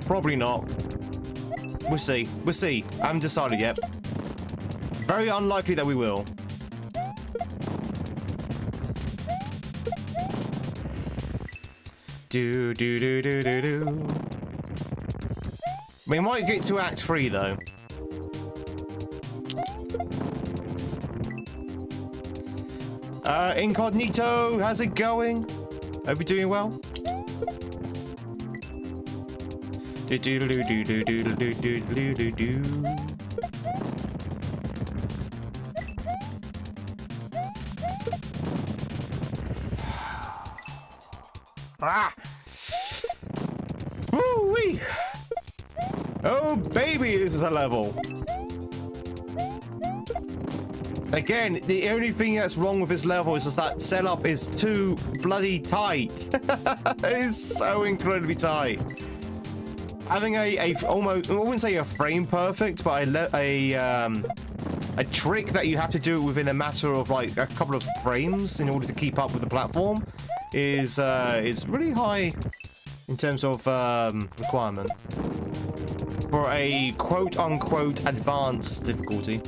Probably not. We'll see. We'll see. I haven't decided yet. Very unlikely that we will. Do. We might get to Act 3, though. Incognito, how's it going? Hope you're doing well. Ah! Woo-wee! Oh, baby, this is a level. Again, the only thing that's wrong with this level is just that setup is too bloody tight. It is so incredibly tight. Having a almost, I wouldn't say a frame perfect, but a trick that you have to do within a matter of like a couple of frames in order to keep up with the platform is really high in terms of requirement for a quote-unquote advanced difficulty.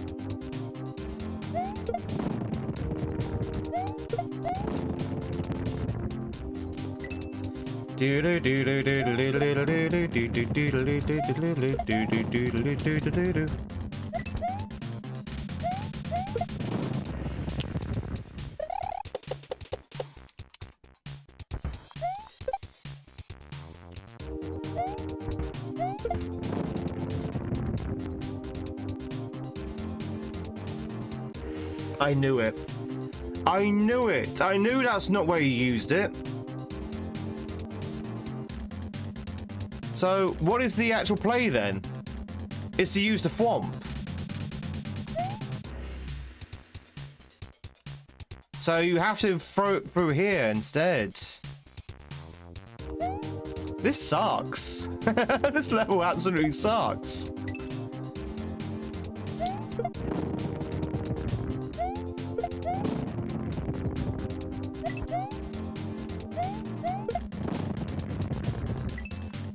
I knew it. I knew it. I knew that's not where you used it. So, what is the actual play then? It's to use the thwomp. So you have to throw it through here instead. This sucks. This level absolutely sucks.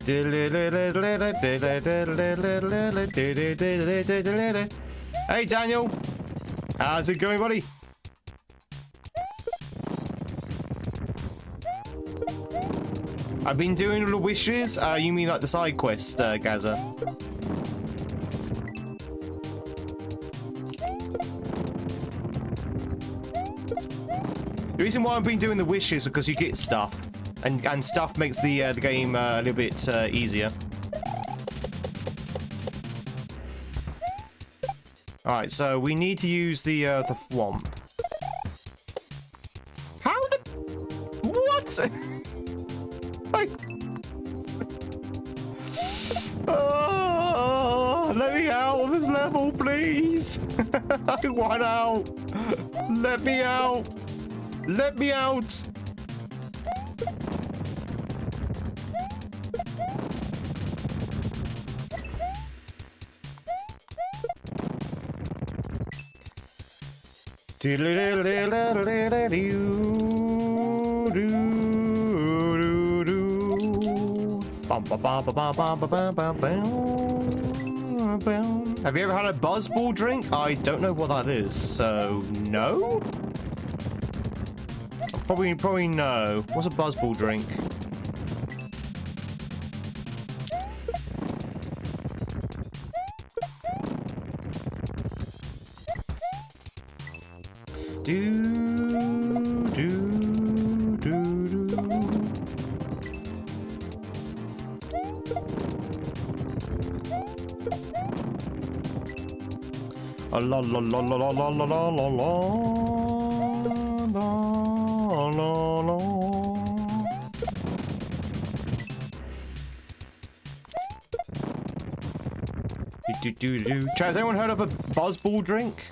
Hey Daniel, how's it going, buddy? I've been doing all the wishes. You mean like the side quest, Gaza? The reason why I've been doing the wishes is because you get stuff. And stuff makes the game a little bit easier. All right, so we need to use the thwomp. How the what? Oh, let me out of this level, please. I want out. Let me out. Let me out. Have you ever had a buzzball drink? I don't know what that is, so no? Probably no. What's a buzzball drink? La la la la la la la la la la la. Chat, has anyone heard of a buzzball drink?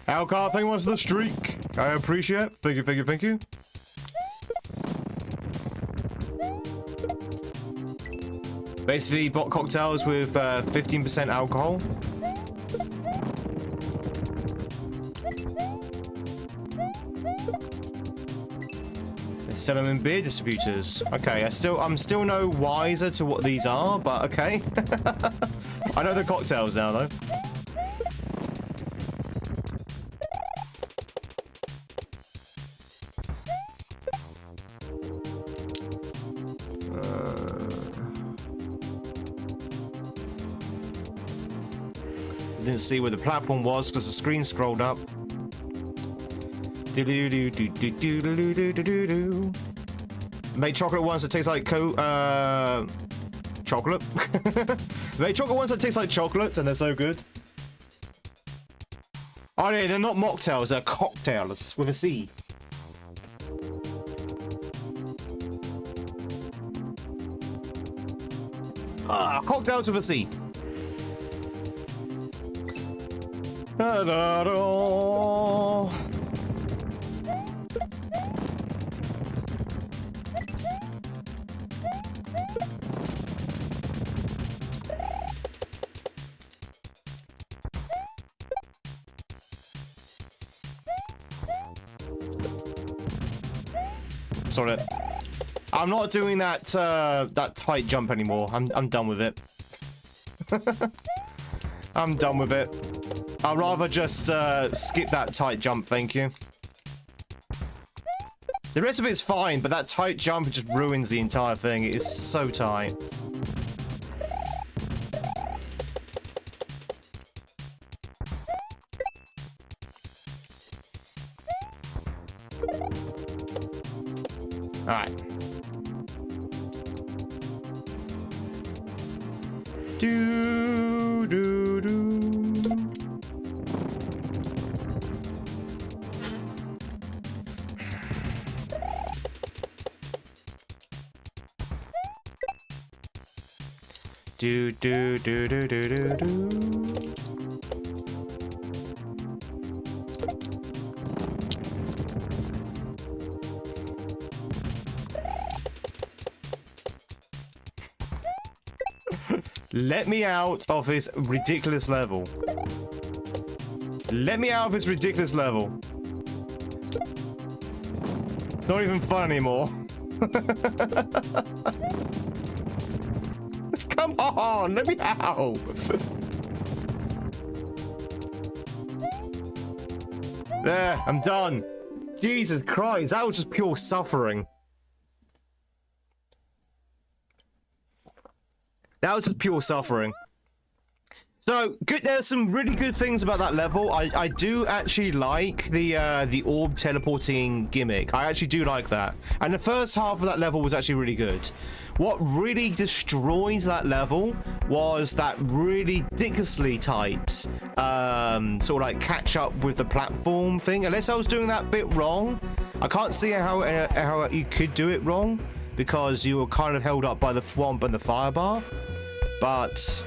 Alcar, thank you much for the streak. I appreciate it. Thank you, thank you, thank you. Basically, bought cocktails with 15% alcohol. They sell them in beer distributors. Okay, I'm still no wiser to what these are, but okay. I know the cocktails now, though. Didn't see where the platform was because the screen scrolled up. Make chocolate ones that taste like chocolate. Make chocolate ones that taste like chocolate, and they're so good. Oh yeah, they're not mocktails, they're cocktails with a C. Cocktails with a C. Sorry, I'm not doing that that tight jump anymore. I'm done with it. I'm done with it. I'd rather just skip that tight jump, thank you. The rest of it's fine, but that tight jump just ruins the entire thing. It is so tight. Alright. Do do do. Do do do do do do do. Let me out of this ridiculous level. Let me out of this ridiculous level. It's not even fun anymore. Come on, let me out. There, I'm done. Jesus Christ, that was just pure suffering. That was just pure suffering. So, good. There's some really good things about that level. I do actually like the orb teleporting gimmick. I actually do like that. And the first half of that level was actually really good. What really destroys that level was that really ridiculously tight sort of like catch up with the platform thing. Unless I was doing that bit wrong, I can't see how you could do it wrong because you were kind of held up by the thwomp and the fire bar. But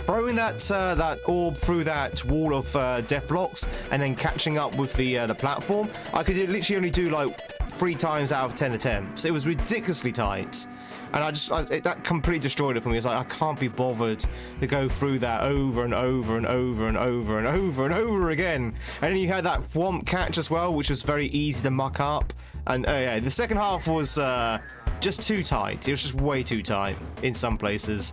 throwing that orb through that wall of death blocks and then catching up with the platform, I could literally only do like 3 times out of 10 attempts. It was ridiculously tight, and that completely destroyed it for me. It's like I can't be bothered to go through that over and over and over and over and over and over again. And then you had that thwomp catch as well, which was very easy to muck up. And yeah, the second half was just too tight. It was just way too tight in some places.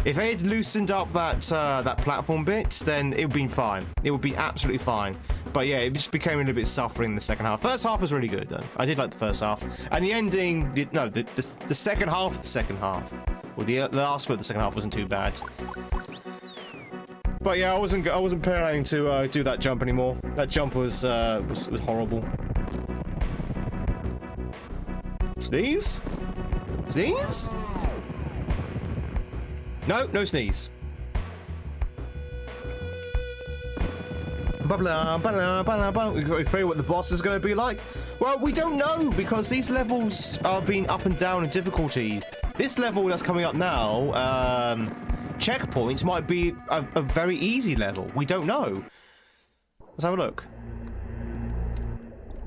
If they had loosened up that that platform bit, then it would be fine. It would be absolutely fine. But yeah, it just became a little bit suffering in the second half. First half was really good though. I did like the first half, and the ending. The second half of the second half, or the last bit of the second half wasn't too bad. But yeah, I wasn't planning to do that jump anymore. That jump was horrible. Sneeze? Sneeze? No, no sneeze. We've got to figure what the boss is going to be like. Well, we don't know because these levels are being up and down in difficulty. This level that's coming up now, checkpoints might be a very easy level. We don't know. Let's have a look.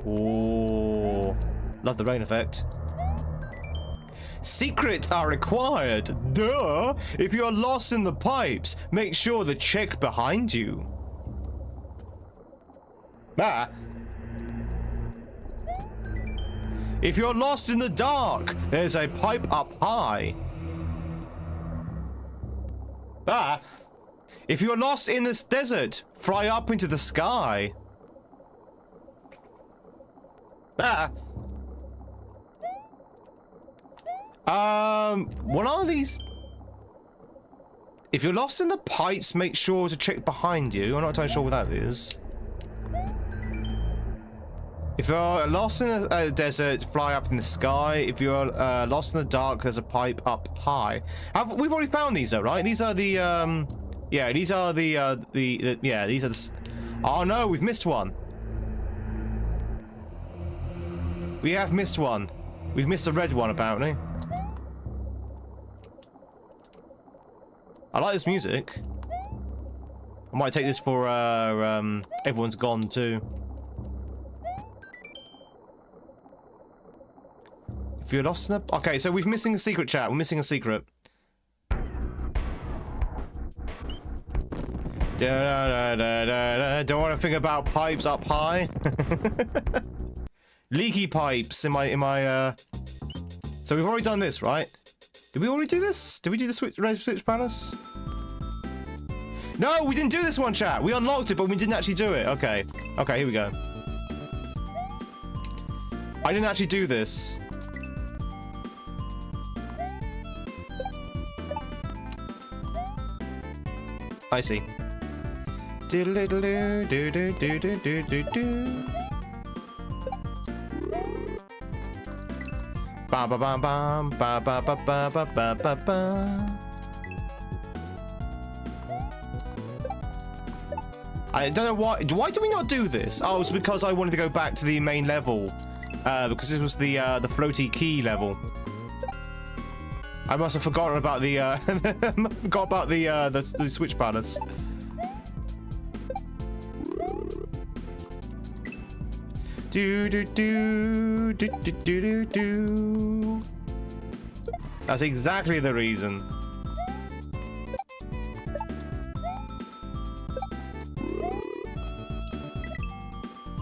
Oh, love the rain effect. Secrets are required. Duh. If you're lost in the pipes, make sure to check behind you. Ah. If you're lost in the dark, there's a pipe up high. Ah. If you're lost in this desert, fly up into the sky. Ah. What are these? If you're lost in the pipes, make sure to check behind you. I'm not entirely sure what that is. If you're lost in a desert, fly up in the sky. If you're lost in the dark, there's a pipe up high. We've already found these though, right? These are the, yeah, these are the yeah, these are the... Oh no, we've missed one. We have missed one. We've missed the red one, apparently. I like this music. I might take this for, Everyone's Gone too. If you're lost in the... Okay, so we're missing a secret, chat. We're missing a secret. Don't want to think about pipes up high. Leaky pipes in my So we've already done this, right? Did we already do this? Did we do the switch palace? No, we didn't do this one, chat. We unlocked it, but we didn't actually do it. Okay. Okay, here we go. I didn't actually do this. I see. Ba ba ba ba ba ba ba ba ba ba ba ba. I don't know why. Why do we not do this? Oh, it's because I wanted to go back to the main level, because this was the floaty key level. I must have forgotten about the forgot about the switch palace. Do do do do do do do do. That's exactly the reason.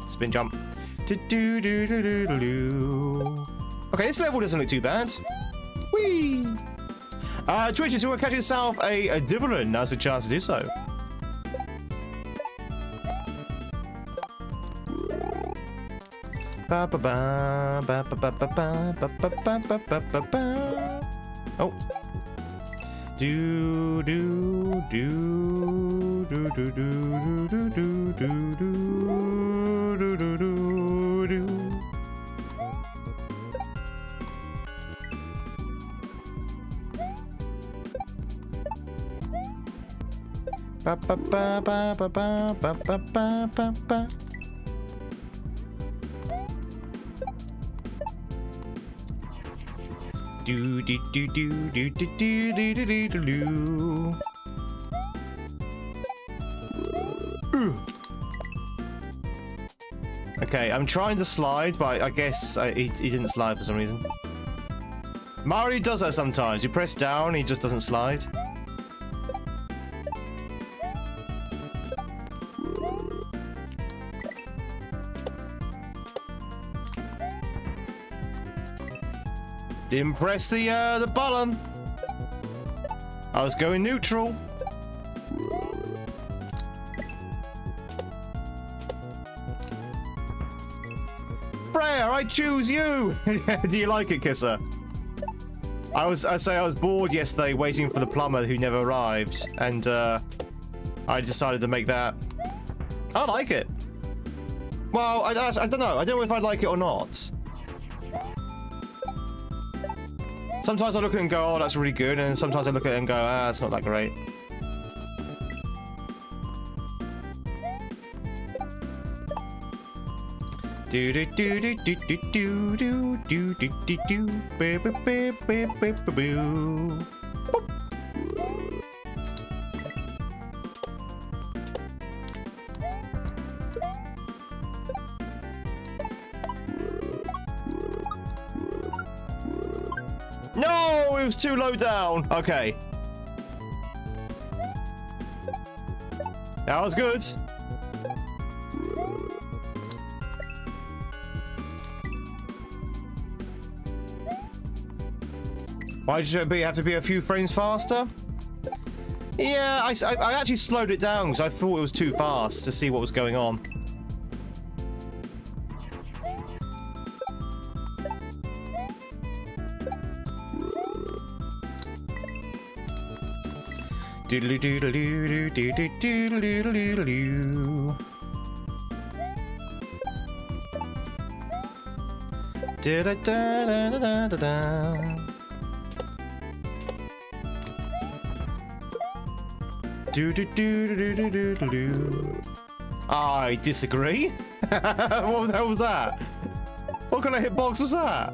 Spin jump. Do do do do do do do. Okay, this level doesn't look too bad. Whee! Twitch, if you want to catch yourself a dividend, now's a chance to do so. Ba ba ba ba ba ba ba ba ba ba ba ba ba ba. Oh. Do do do do do do do do do do do do do do. Ba ba ba ba ba ba ba ba ba ba ba. Do do do do do do do do do do do. Okay, I'm trying to slide, but I guess he didn't slide for some reason. Mario does that sometimes. You press down, he just doesn't slide. Didn't press the button. I was going neutral. Freya, I choose you. Do you like it, Kisser? I was bored yesterday waiting for the plumber who never arrived, and I decided to make that. I like it. Well, I don't know. I don't know if I like it or not. Sometimes I look at it and go, oh, that's really good, and sometimes I look at it and go, ah, it's not that great. Do do do do do do do do do do do do boo boo boo boo boo boo boo. No, it was too low down. Okay. That was good. Why did you have to be a few frames faster? Yeah, I actually slowed it down because I thought it was too fast to see what was going on. Doodly doodly doo doo doo doo doo doo doo. Da da da da da da. Do do do do do do do do. I disagree. What the hell was that? What kind of hitbox was that?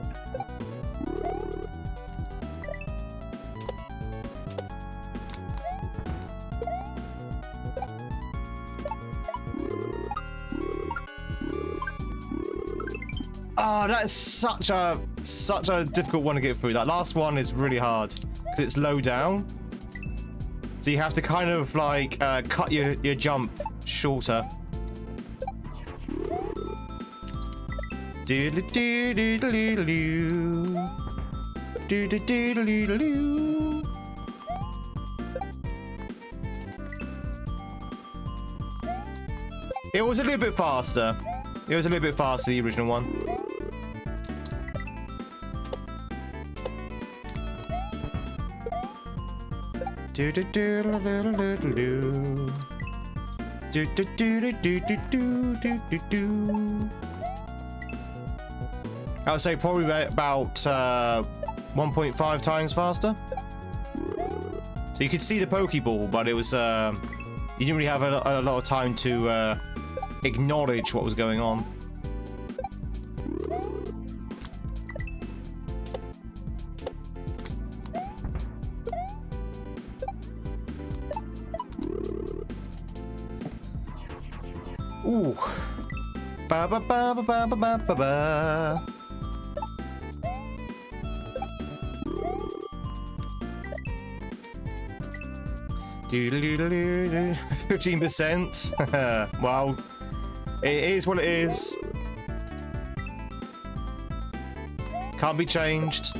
Oh, that is such a difficult one to get through. That last one is really hard because it's low down. So you have to kind of like cut your jump shorter. Doodly doodly doodly doodly doodly doodly. It was a little bit faster. It was a little bit faster, the original one. Do do do do do do do do do do do do do do do. I would say probably about 1.5 times faster. So you could see the Pokeball, but it was you didn't really have a lot of time to acknowledge what was going on. Ooh. Ba ba ba ba ba ba ba ba. Doodle 15%. Well, it is what it is. Can't be changed.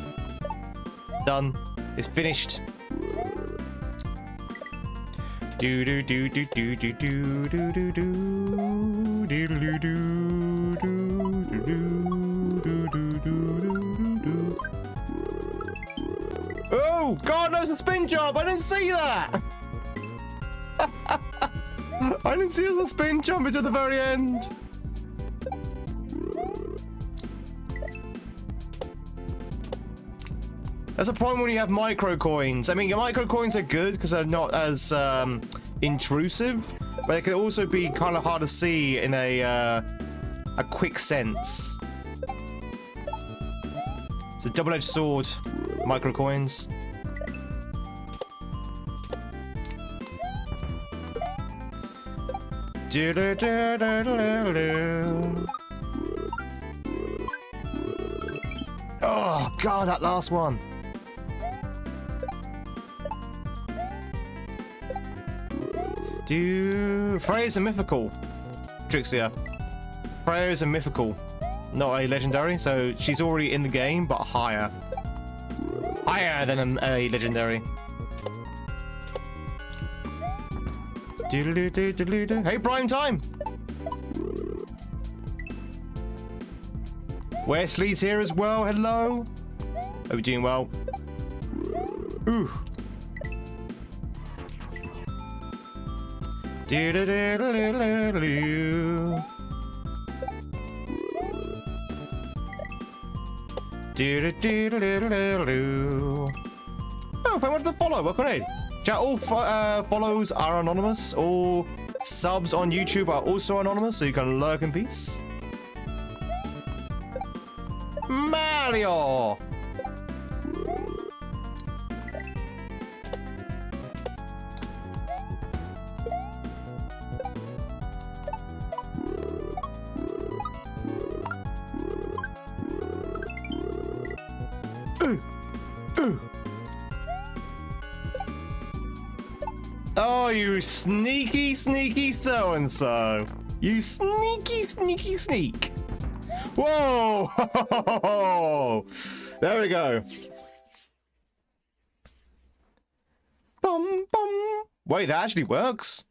Done. It's finished. Do do do do do do do do do do do do do do. Oh God, there's a spin jump! I didn't see that. I didn't see a spin jump until the very end. That's a problem when you have micro coins. I mean, your micro coins are good because they're not as intrusive, but they can also be kind of hard to see in a quick sense. It's a double-edged sword, micro coins. Oh God, that last one. Freya is a mythical, Trixia. Freya is a mythical, not a legendary, so she's already in the game, but higher. Higher than a legendary. Hey, prime time! Wesley's here as well, hello! Are we doing well? Ooh. Oh, if I wanted to follow, welcome in. Chat, all follows are anonymous. All subs on YouTube are also anonymous, so you can lurk in peace. Mario! Oh, you sneaky, sneaky so-and-so. You sneaky, sneaky sneak. Whoa! There we go. Bum, bum. Wait, that actually works.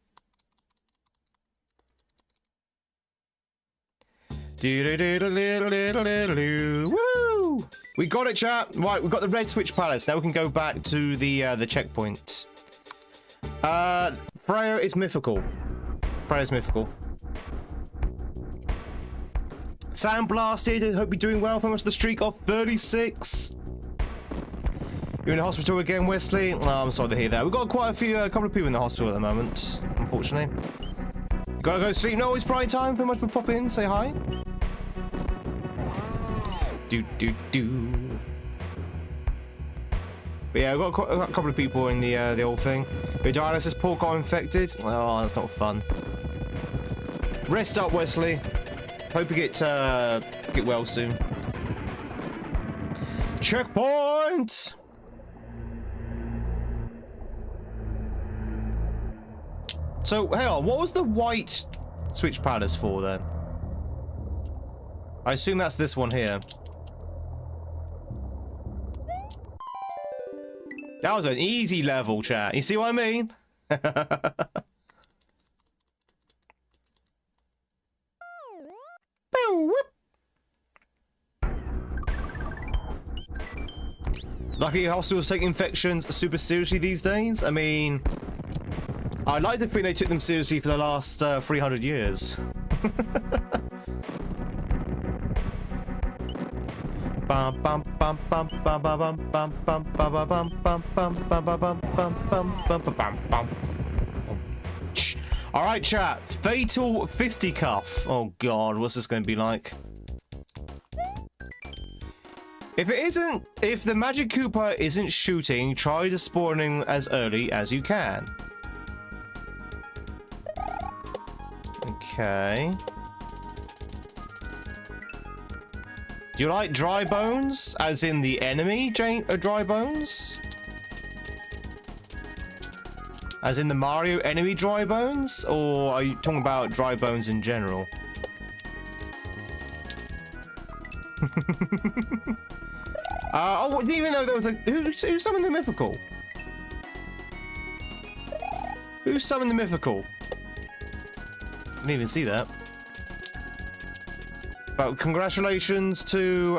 Woo! We got it, chat. Right, we've got the red switch palace. Now we can go back to the checkpoint. Freya is mythical. Freya's mythical. Sound blasted. I hope you're doing well. How much the streak of 36? You're in the hospital again, Wesley? Oh, I'm sorry to hear that. We've got quite a couple of people in the hospital at the moment, unfortunately. You gotta go to sleep. No, it's prime time. Very much for popping in. Say hi. Do. But yeah, we've got a couple of people in the old thing. Your dialysis port got infected. Oh, that's not fun. Rest up, Wesley. Hope you get well soon. Checkpoint. So, hang on. What was the white switch palace for then? I assume that's this one here. That was an easy level, chat. You see what I mean? Lucky hospitals take infections super seriously these days. I mean, I'd like to think they took them seriously for the last 300 years. All right, chat. Fatal fisticuff. Oh God, what's this going to be like? If the Magic Koopa isn't shooting, try to spawn him as early as you can. Okay. Do you like dry bones, as in the enemy dry bones? As in the Mario enemy dry bones? Or are you talking about dry bones in general? Oh, I didn't even know there was a... Who summoned the mythical? Who summoned the mythical? Didn't even see that. But congratulations to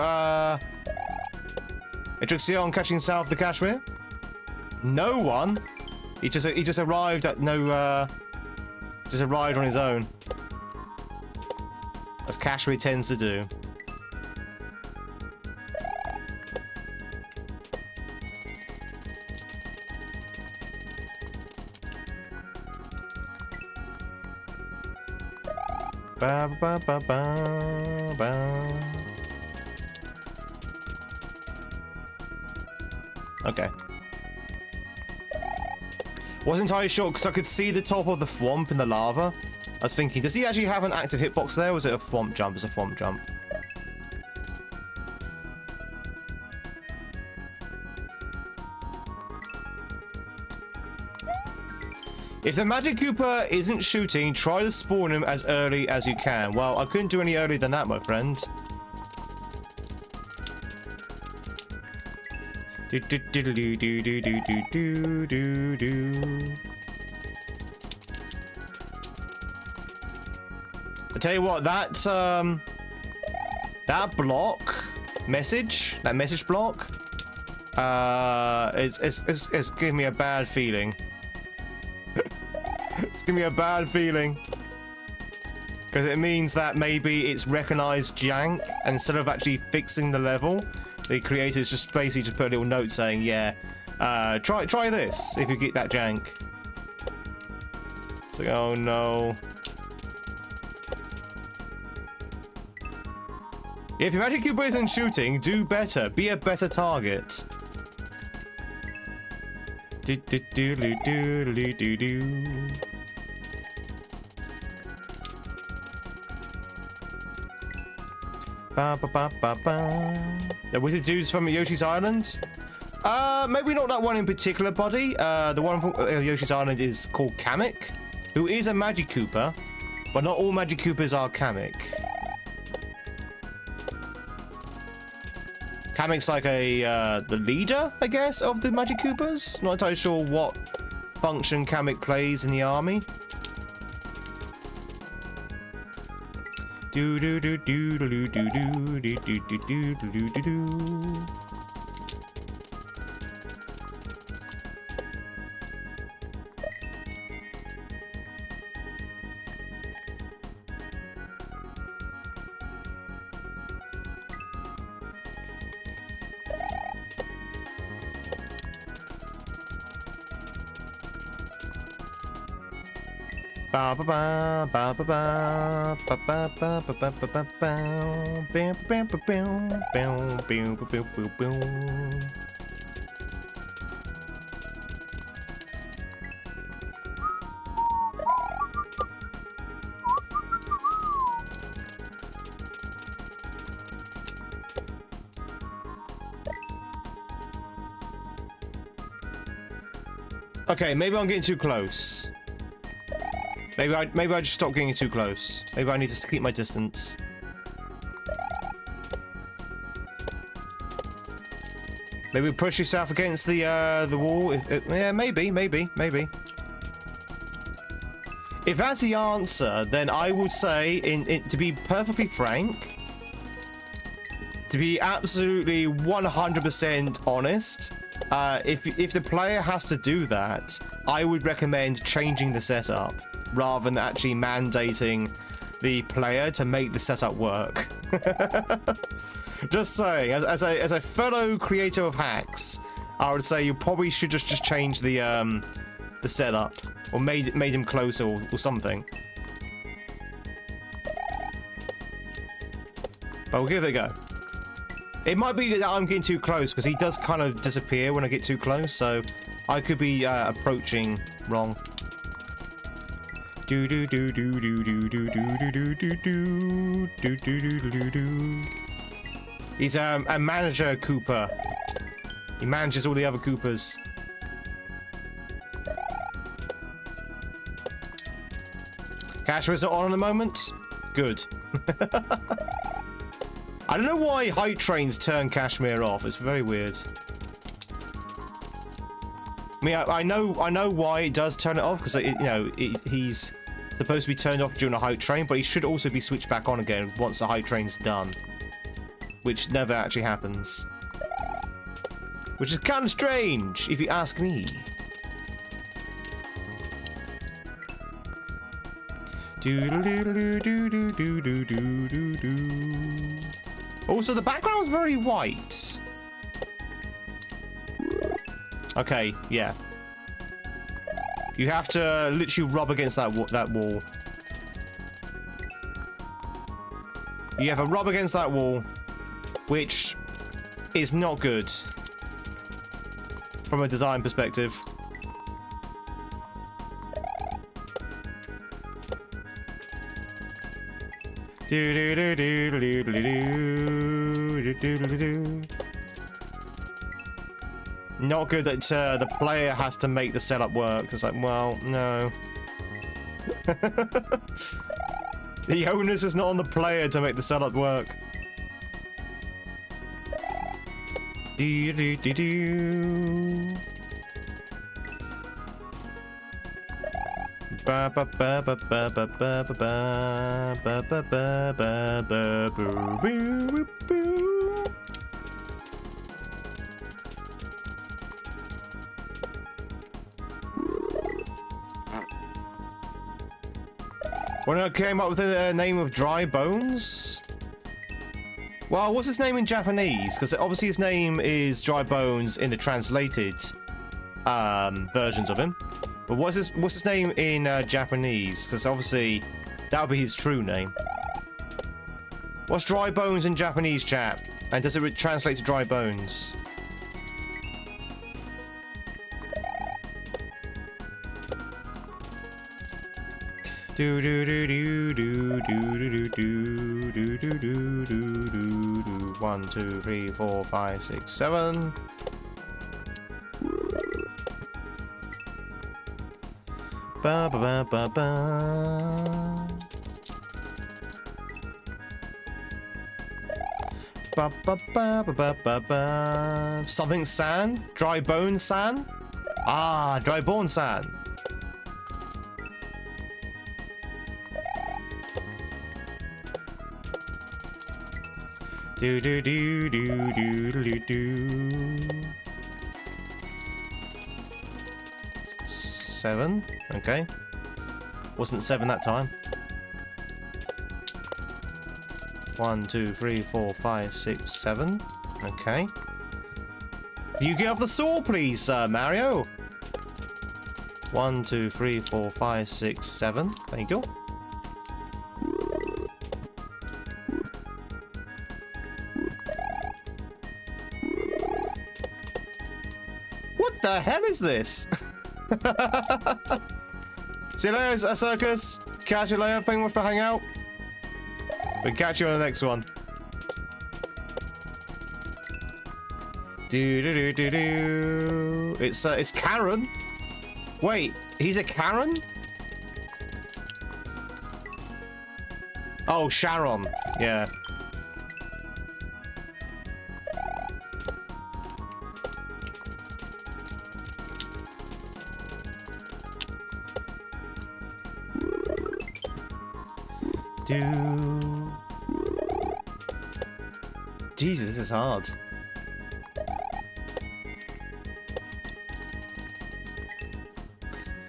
Atrixia on catching south the Kashmir. No one. He just arrived at just arrived on his own. As Kashmir tends to do. Ba, ba, ba, ba, ba. Okay. Wasn't entirely sure because I could see the top of the thwomp in the lava. I was thinking, does he actually have an active hitbox there, or was it a thwomp jump? It's a thwomp jump. If the Magic Koopa isn't shooting, try to spawn him as early as you can. Well, I couldn't do any earlier than that, my friend. Do do do do do do do do do do. I tell you what, that block message, that message block, is giving me a bad feeling. It's giving me a bad feeling. Because it means that maybe it's recognized jank, and instead of actually fixing the level, The creators just basically just put a little note saying, yeah, try this if you get that jank. It's like, oh no. If your magic Koopa isn't shooting, do better. Be a better target. Do do do do do do do do. Ba ba ba ba ba. The wizard dudes from Yoshi's Island? Maybe not that one in particular, buddy. The one from Yoshi's Island is called Kamek, who is a Magic Koopa, but not all Magic Koopas are Kamek. Kamek's like the leader, I guess, of the Magic Koopas. Not entirely sure what function Kamek plays in the army. Do do do do do do do do do do do do do do. Ba ba ba ba ba ba ba ba ba ba ba ba ba ba bam bam bam bam bam bam bam bam. Okay, maybe I'm getting too close. Maybe I just stop getting too close. Maybe I need to keep my distance. Maybe push yourself against the wall. Yeah, maybe. If that's the answer, then I would say, to be perfectly frank, to be absolutely 100% honest, if the player has to do that, I would recommend changing the setup, rather than actually mandating the player to make the setup work. Just saying, as a fellow creator of hacks, I would say you probably should just change the setup, or made him closer or something. But we'll give it a go. It might be that I'm getting too close, because he does kind of disappear when I get too close, so I could be approaching wrong. Do do do do do do do do do do do do do do do. He's a manager Koopa. He manages all the other Koopas. Cashmere's not on at the moment. Good. I don't know why hype trains turn Kashmere off. It's very weird. I mean, I know why it does turn it off, because he's supposed to be turned off during a hype train, but he should also be switched back on again once the hype train's done, which never actually happens, which is kind of strange if you ask me. Also, the background's very white. Okay, yeah. You have to literally rub against that wall. You have to rub against that wall, which is not good from a design perspective. Not good that the player has to make the setup work. It's like, well, no. The onus is not on the player to make the setup work. Do do do do. Ba ba ba ba ba ba ba ba ba ba ba ba ba boo boo boo. When I came up with the name of Dry Bones, Well, what's his name in Japanese? Because obviously his name is Dry Bones in the translated versions of him. But what's his name in Japanese? Because obviously that would be his true name. What's Dry Bones in Japanese, chat? And does it translate to Dry Bones? Do do do do do do do do do do do do do do. 1, 2, 3, 4, 5, 6, 7. Ba ba ba ba ba. Ba ba ba ba ba ba ba. Something san? Dry bone san? Ah, dry bone san. Do do do do do do do. 7. Okay. Wasn't 7 that time. 1, 2, 3, 4, 5, 6, 7. Okay. You get off the saw, please, Mario. 1, 2, 3, 4, 5, 6, 7. There you go. What the hell is this? See you later, Circus. Catch you later. Thank you much for hanging out. We'll catch you on the next one. Do do do do do. It's Karen. Wait, he's a Karen? Oh, Sharon. Yeah. Jesus, this is hard.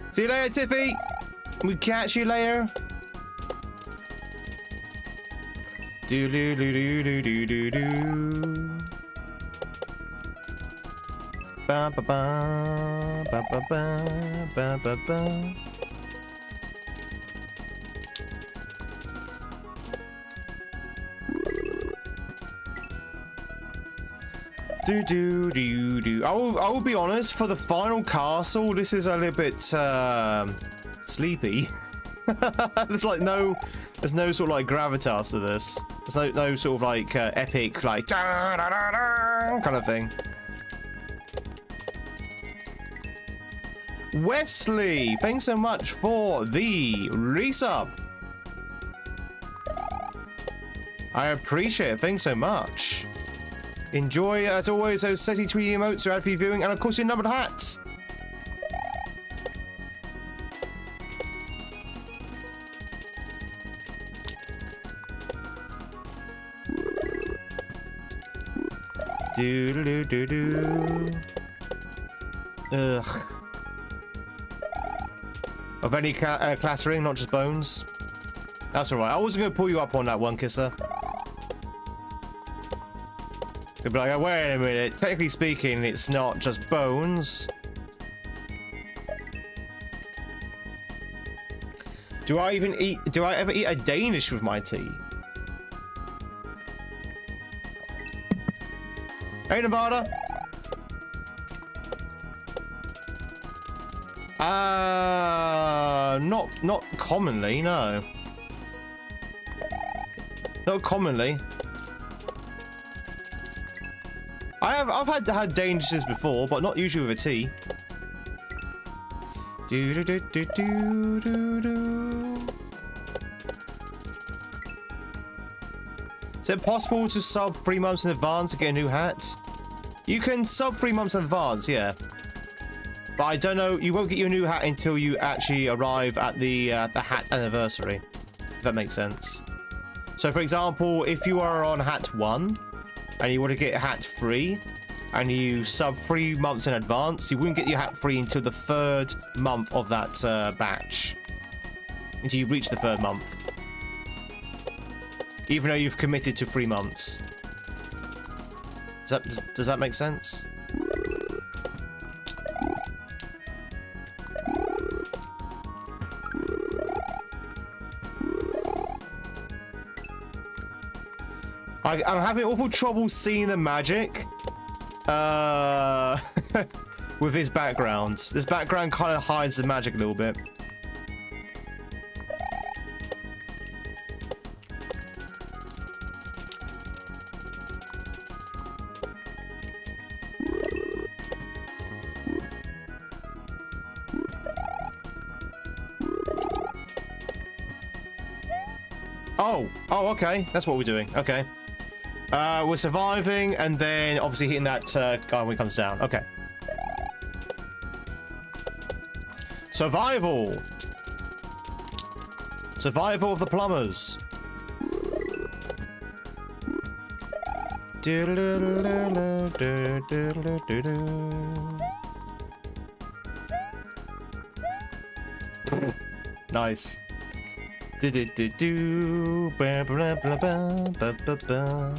See you later, Tiffy. We'll catch you later. Do do do do do do do do. Ba ba ba ba ba ba ba ba ba. Do do do do. I will be honest. For the final castle, this is a little bit sleepy. There's no sort of like gravitas to this. There's no sort of like epic like da, da, da, da, kind of thing. Wesley, thanks so much for the resub. I appreciate it. Thanks so much. Enjoy, as always, those SETI Tweedy emotes are out for you viewing, and of course your numbered hats. Do do do do. Ugh. Of any clattering, not just bones. That's alright. I wasn't going to pull you up on that one, Kisser. You'd be like, wait a minute. Technically speaking, it's not just bones. Do I ever eat a Danish with my tea? Hey, Nevada. Not commonly, no. Not commonly. I've had Danishes before, but not usually with a tea. Do do do do do do do. Is it possible to sub 3 months in advance to get a new hat? You can sub 3 months in advance, yeah. But I don't know, you won't get your new hat until you actually arrive at the hat anniversary. If that makes sense. So for example, if you are on hat 1 and you want to get hat 3 and you sub 3 months in advance, you wouldn't get your hat 3 until the 3rd month of that batch. Until you reach the 3rd month. Even though you've committed to 3 months. Does that make sense? I'm having awful trouble seeing the magic with his background. This background kind of hides the magic a little bit. Oh, okay. That's what we're doing. Okay. We're surviving, and then obviously hitting that guy when he comes down. Okay. Survival. Survival of the plumbers. Nice. Ba blah blah ba ba ba ba.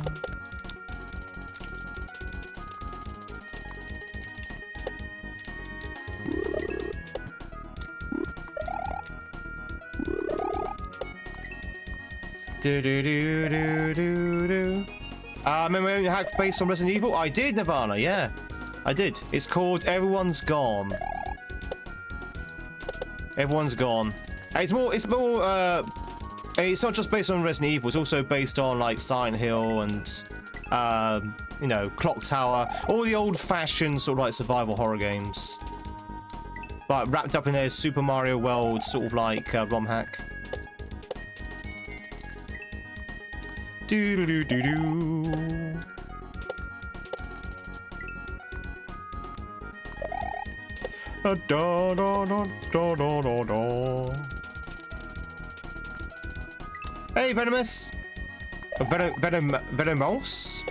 Remember when you hacked based on Resident Evil? I did, Nirvana, yeah. I did. It's called Everyone's Gone. Everyone's Gone. It's not just based on Resident Evil, it's also based on like Silent Hill and you know, Clock Tower, all the old-fashioned sort of like survival horror games. But wrapped up in their Super Mario World sort of like ROM hack. Do-do-do-do-do. Da da da da da da da. Hey, Venomous. Venomous.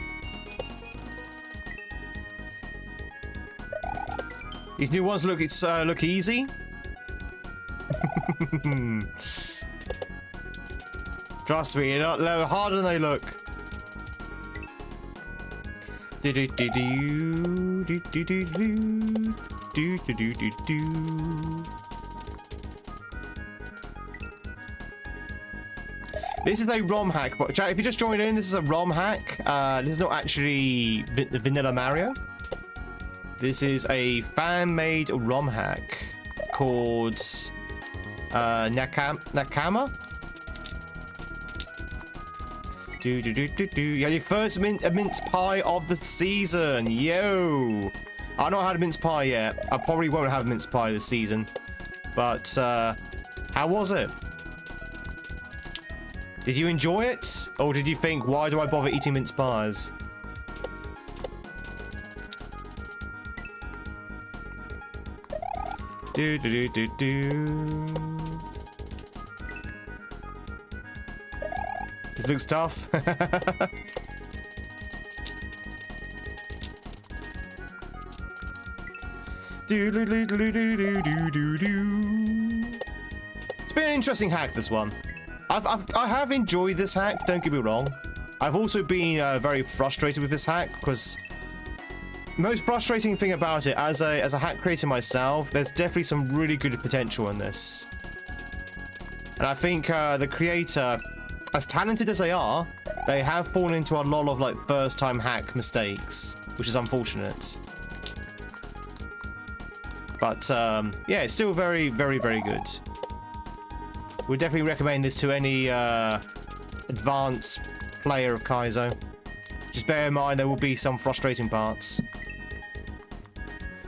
These new ones look easy. Trust me, they're harder than they look. This is a ROM hack, but chat, if you just joined in, this is a ROM hack. This is not actually Vanilla Mario. This is a fan-made ROM hack called Nakama. Yeah, your first mince pie of the season. Yo! I've not had a mince pie yet. I probably won't have a mince pie this season. But, how was it? Did you enjoy it? Or did you think, why do I bother eating mince pies? This looks tough. It's been an interesting hack, this one. I have enjoyed this hack, don't get me wrong. I've also been very frustrated with this hack, because most frustrating thing about it, as a hack creator myself, there's definitely some really good potential in this. And I think the creator, as talented as they are, they have fallen into a lot of like first-time hack mistakes, which is unfortunate. But yeah, it's still very, very, very good. We'd definitely recommend this to any advanced player of Kaizo. Just bear in mind there will be some frustrating parts.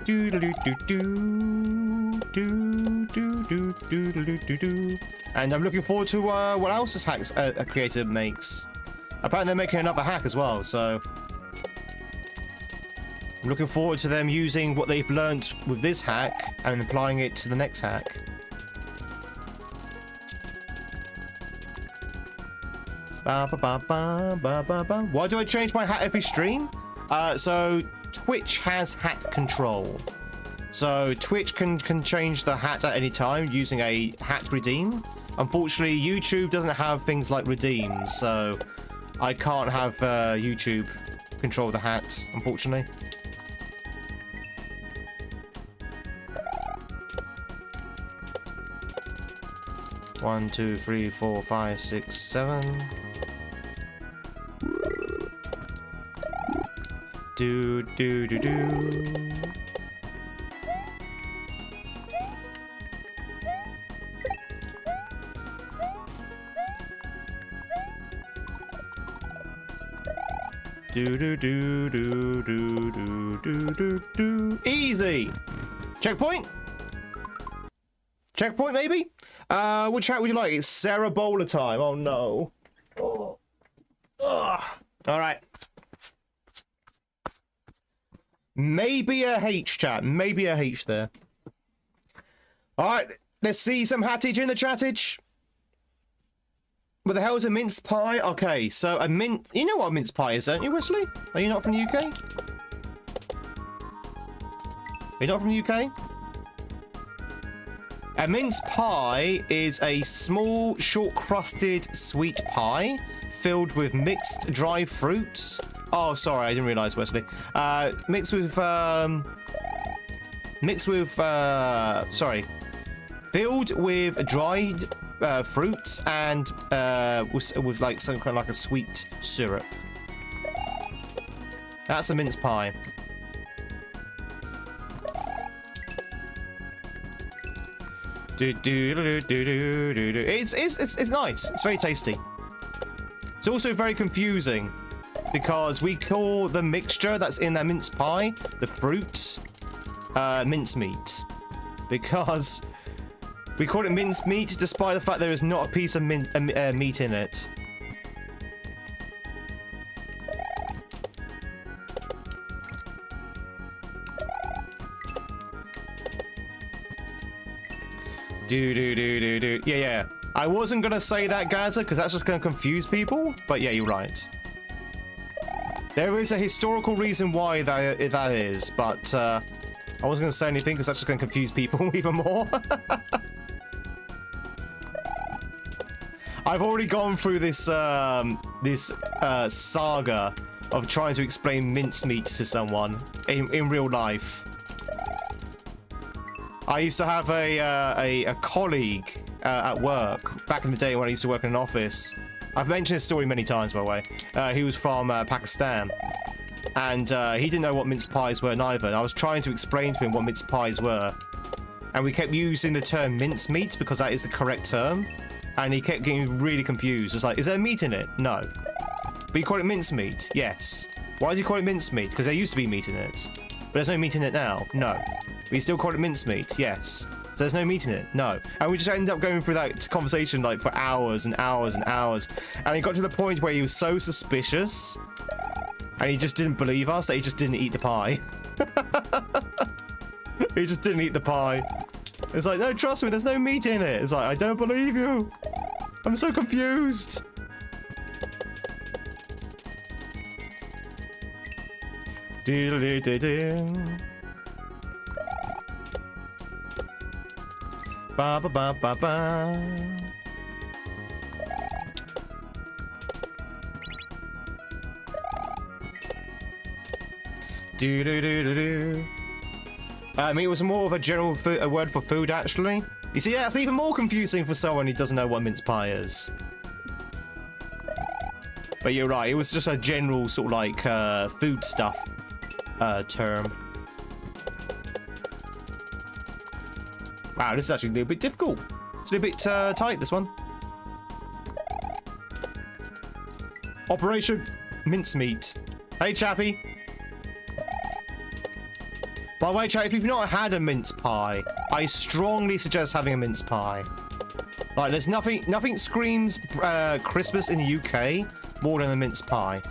And I'm looking forward to what else this hack creator makes. Apparently they're making another hack as well, so I'm looking forward to them using what they've learnt with this hack and applying it to the next hack. Why do I change my hat every stream? So Twitch has hat control. So Twitch can change the hat at any time using a hat redeem. Unfortunately, YouTube doesn't have things like redeem, so I can't have YouTube control of the hat, unfortunately. One, two, three, four, five, six, seven. Do do do do. Do do do do do do do do do. Easy. Checkpoint. Checkpoint, maybe. Which hat would you like? It's Sarah Bowler time. Oh no. Oh. Ugh. All right. Maybe a H, chat. Maybe a H there. All right. Let's see some hattage in the chattage. What the hell is a mince pie? Okay, so a mint... You know what a mince pie is, don't you, Wesley? Are you not from the UK? Are you not from the UK? A mince pie is a small, short-crusted sweet pie filled with mixed dry fruits. Oh, sorry, I didn't realise, Wesley. Mixed with... sorry. Filled with dried... fruits and with like some kind of like a sweet syrup. That's a mince pie. It's nice. It's very tasty. It's also very confusing because we call the mixture that's in that mince pie, the fruit, mincemeat, because we call it minced meat despite the fact there is not a piece of meat in it. Do. Yeah. I wasn't gonna say that, Gaza, because that's just gonna confuse people. But yeah, you're right. There is a historical reason why that is, but I wasn't gonna say anything because that's just gonna confuse people even more. I've already gone through this saga of trying to explain mincemeat to someone in real life. I used to have a colleague at work back in the day when I used to work in an office. I've mentioned this story many times, by the way. He was from Pakistan, and he didn't know what mince pies were neither. And I was trying to explain to him what mince pies were, and we kept using the term mincemeat because that is the correct term. And he kept getting really confused. It's like, is there meat in it? No. But you call it mincemeat? Yes. Why do you call it mincemeat? Because there used to be meat in it. But there's no meat in it now? No. But you still call it mincemeat? Yes. So there's no meat in it? No. And we just ended up going through that conversation like for hours and hours and hours. And it got to the point where he was so suspicious. And he just didn't believe us that he just didn't eat the pie. He just didn't eat the pie. It's like, no, trust me, there's no meat in it. It's like, I don't believe you. I'm so confused. Ba ba ba ba ba. I mean, it was more of a general a word for food, actually. You see, that's even more confusing for someone who doesn't know what mince pie is. But you're right, it was just a general sort of like food stuff term. Wow, this is actually a little bit difficult. It's a little bit tight, this one. Operation Mincemeat. Hey, chappy. By the way, chat, if you've not had a mince pie, I strongly suggest having a mince pie. Like, there's nothing screams Christmas in the UK more than a mince pie.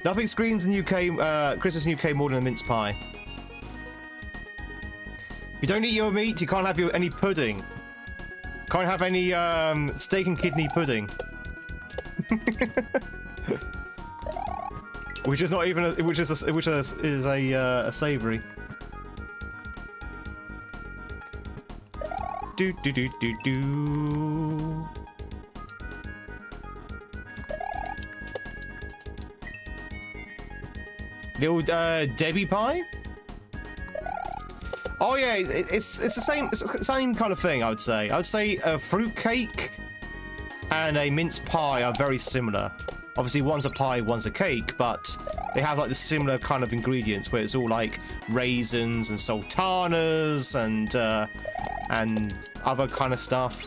Nothing screams in UK Christmas in the UK more than a mince pie. If you don't eat your meat, you can't have any pudding. Can't have any steak and kidney pudding. Which is not even a, which is a savoury. Do do do do do. Little Debbie pie? Oh yeah, it's the same kind of thing. I would say a fruit cake and a mince pie are very similar. Obviously, one's a pie, one's a cake, but they have like the similar kind of ingredients where it's all like raisins and sultanas and other kind of stuff.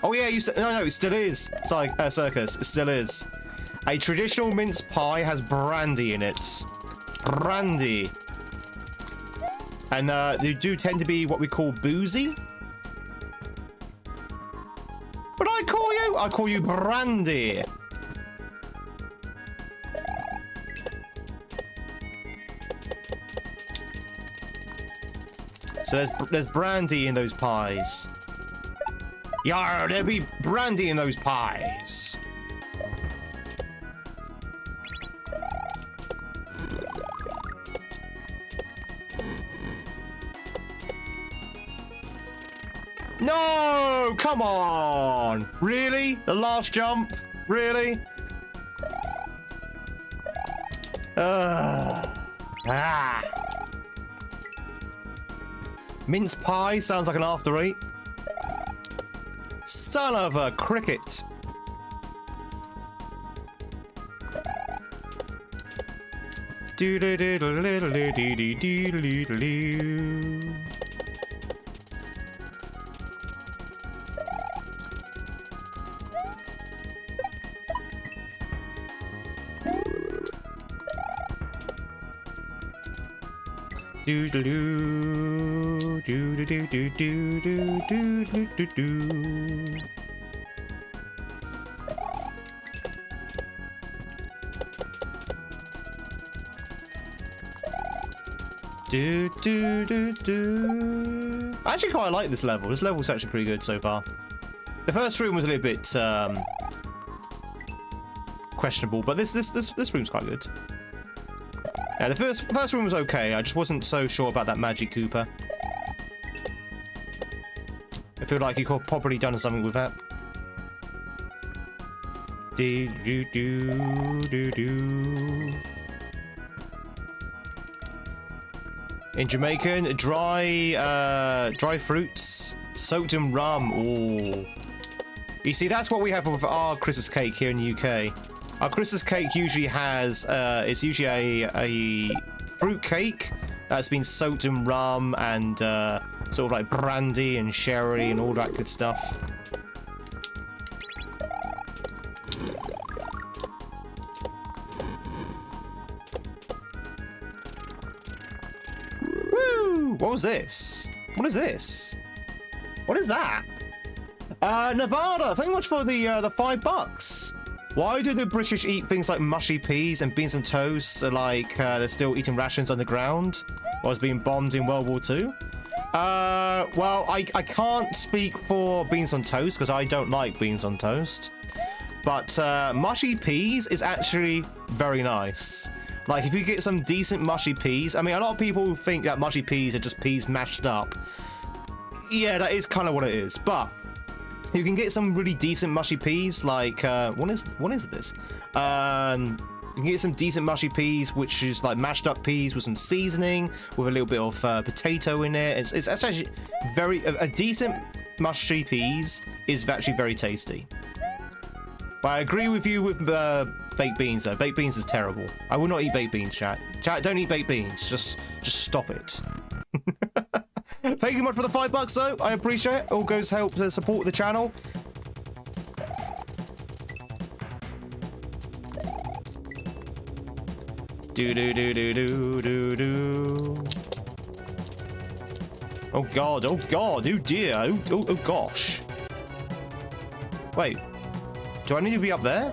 Oh yeah, no, it still is. It's like a circus. It still is. A traditional mince pie has brandy in it. Brandy. And they do tend to be what we call boozy. What do I call you? I call you brandy. So there's brandy in those pies. Yar, there'll be brandy in those pies. No, come on. Really? The last jump? Really? Mince pie sounds like an after eight. Son of a cricket. Do do do do do do do do do do. Do do do do do do do do do do do. Do do do do. I actually quite like this level. This level's actually pretty good so far. The first room was a little bit questionable, but this room's quite good. Yeah, the first room was okay. I just wasn't so sure about that Magic Cooper. I feel like you could have probably done something with that. Do do do do do. In Jamaican, dry fruits soaked in rum. Ooh. You see, that's what we have with our Christmas cake here in the UK. Our Christmas cake usually has, it's usually a fruit cake that's been soaked in rum and sort of like brandy and sherry and all that good stuff. Woo! What was this? What is this? What is that? Nevada, thank you much for the $5. Why do the British eat things like mushy peas and beans and toast like they're still eating rations on the ground while it's being bombed in World War II? Well, I can't speak for beans on toast because I don't like beans on toast. But mushy peas is actually very nice. Like, if you get some decent mushy peas, I mean, a lot of people think that mushy peas are just peas mashed up. Yeah, that is kind of what it is, but you can get some really decent mushy peas, like, what is this? You can get some decent mushy peas, which is like mashed up peas with some seasoning, with a little bit of potato in it. It's actually a decent mushy peas is actually very tasty. But I agree with you with baked beans, though. Baked beans is terrible. I will not eat baked beans, chat. Chat, don't eat baked beans. Just stop it. Thank you much for the $5, though. I appreciate it. All goes help to support the channel. Do do do do do do do. Oh god! Oh god! Oh dear! Oh gosh! Wait, do I need to be up there?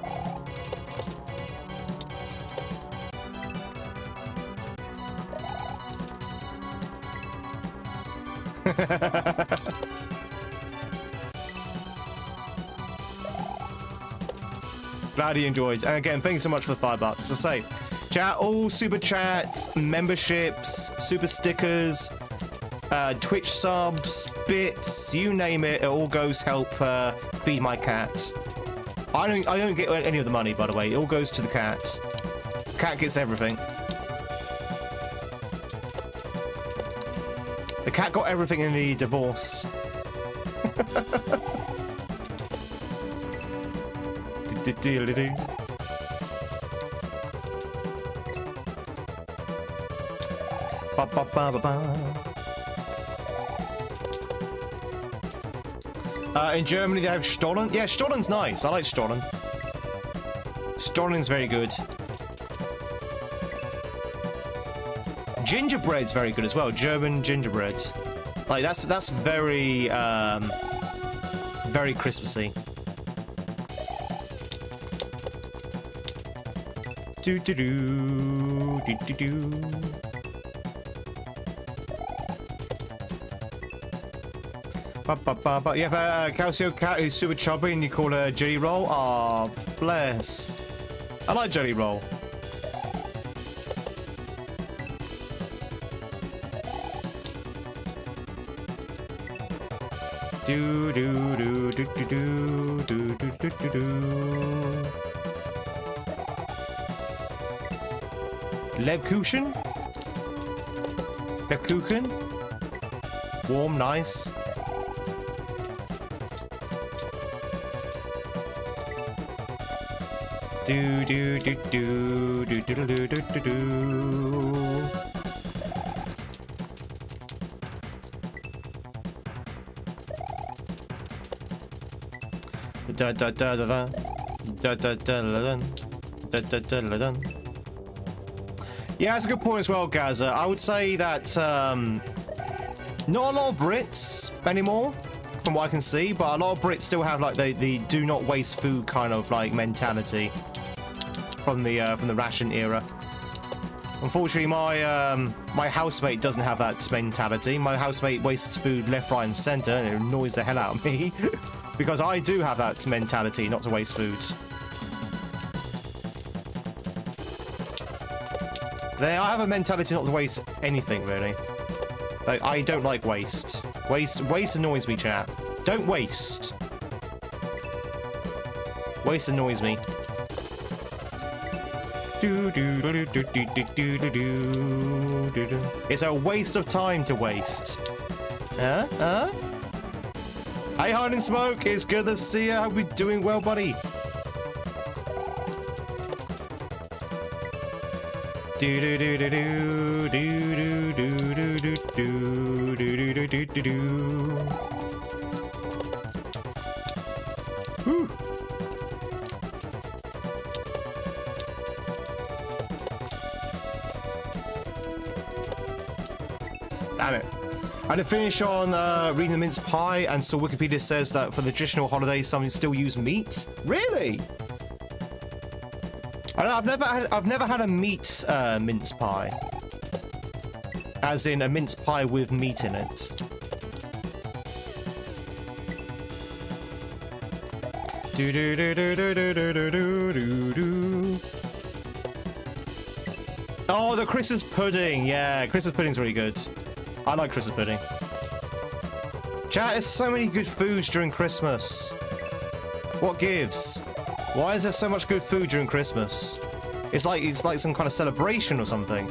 Glad you enjoyed. And again, thank you so much for the $5. As I say, chat, all super chats, memberships, super stickers, Twitch subs, bits, you name it, it all goes help feed my cat. I don't get any of the money, by the way. It all goes to the cat. Cat gets everything. The cat got everything in the divorce. In Germany, they have Stollen. Yeah, Stollen's nice. I like Stollen. Stollen's very good. Gingerbread's very good as well. German gingerbread. Like that's very very Christmassy. Do do do do do do. You have a Calcio cat who's super chubby and you call her Jelly Roll? Aw, bless. I like Jelly Roll. Do do do do do do do do do do do. Lebkuchen? Lebkuchen? Warm, nice. Do do do do do do do do do do. Da da da da da da da da da da da da. Yeah, that's a good point as well, Gaza. I would say that not a lot of Brits anymore, from what I can see, but a lot of Brits still have like the do not waste food kind of like mentality from the ration era. Unfortunately, my housemate doesn't have that mentality. My housemate wastes food left, right, and centre, and it annoys the hell out of me because I do have that mentality not to waste food. I have a mentality not to waste anything, really. Like, I don't like waste. Waste annoys me, chat. Don't waste. Waste annoys me. It's a waste of time to waste. Huh? Huh? Hey, Hide and Smoke. It's good to see you. Hope you're doing well, buddy. Do do do do do do do do do do do do do do do. Woo. Damn it. And to finish on reading the mince pie, and so Wikipedia says that for the traditional holidays, some still use meat. Really? I've never had a meat mince pie, as in a mince pie with meat in it. Do do do do do do do do do do. Oh, the Christmas pudding. Yeah, Christmas pudding's really good. I like Christmas pudding. Chat, there's so many good foods during Christmas. What gives? Why is there so much good food during Christmas? It's like some kind of celebration or something.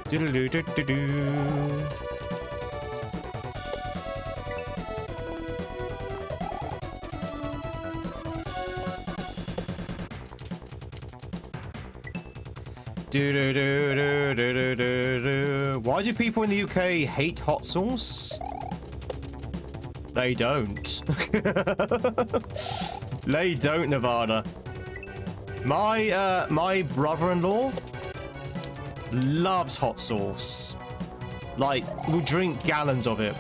Do-do-do-do-do-do. Do-do-do-do-do-do-do. Why do people in the UK hate hot sauce? They don't. They don't, Nevada. My brother-in-law loves hot sauce. Like, will drink gallons of it.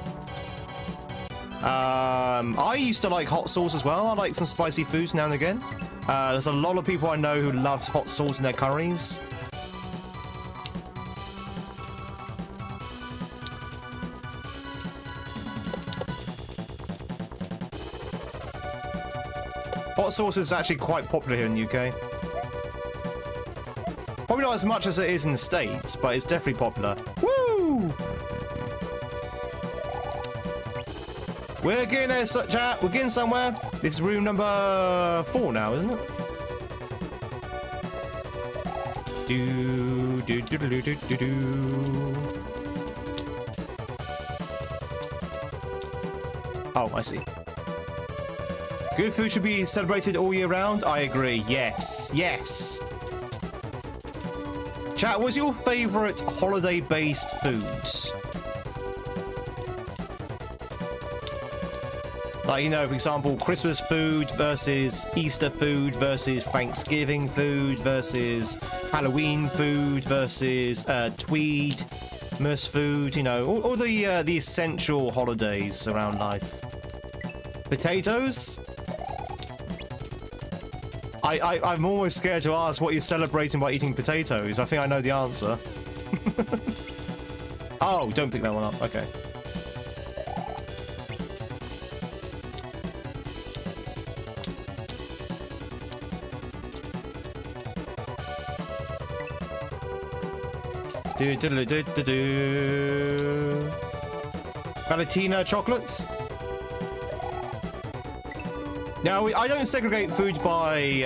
I used to like hot sauce as well. I like some spicy foods now and again. There's a lot of people I know who love hot sauce in their curries. Hot sauce is actually quite popular here in the UK. Probably not as much as it is in the States, but it's definitely popular. Woo! We're getting there, chat. We're getting somewhere. This is room number 4 now, isn't it? Do do do do do do do. Oh, I see. Good food should be celebrated all year round. I agree. Yes. Yes. Chat, what's your favorite holiday-based foods? Like, you know, for example, Christmas food versus Easter food versus Thanksgiving food versus Halloween food versus Tweed, food, you know, all the essential holidays around life. Potatoes? I'm almost scared to ask what you're celebrating by eating potatoes. I think I know the answer. Oh, don't pick that one up. Okay. Valentina chocolates. Now, I don't segregate food by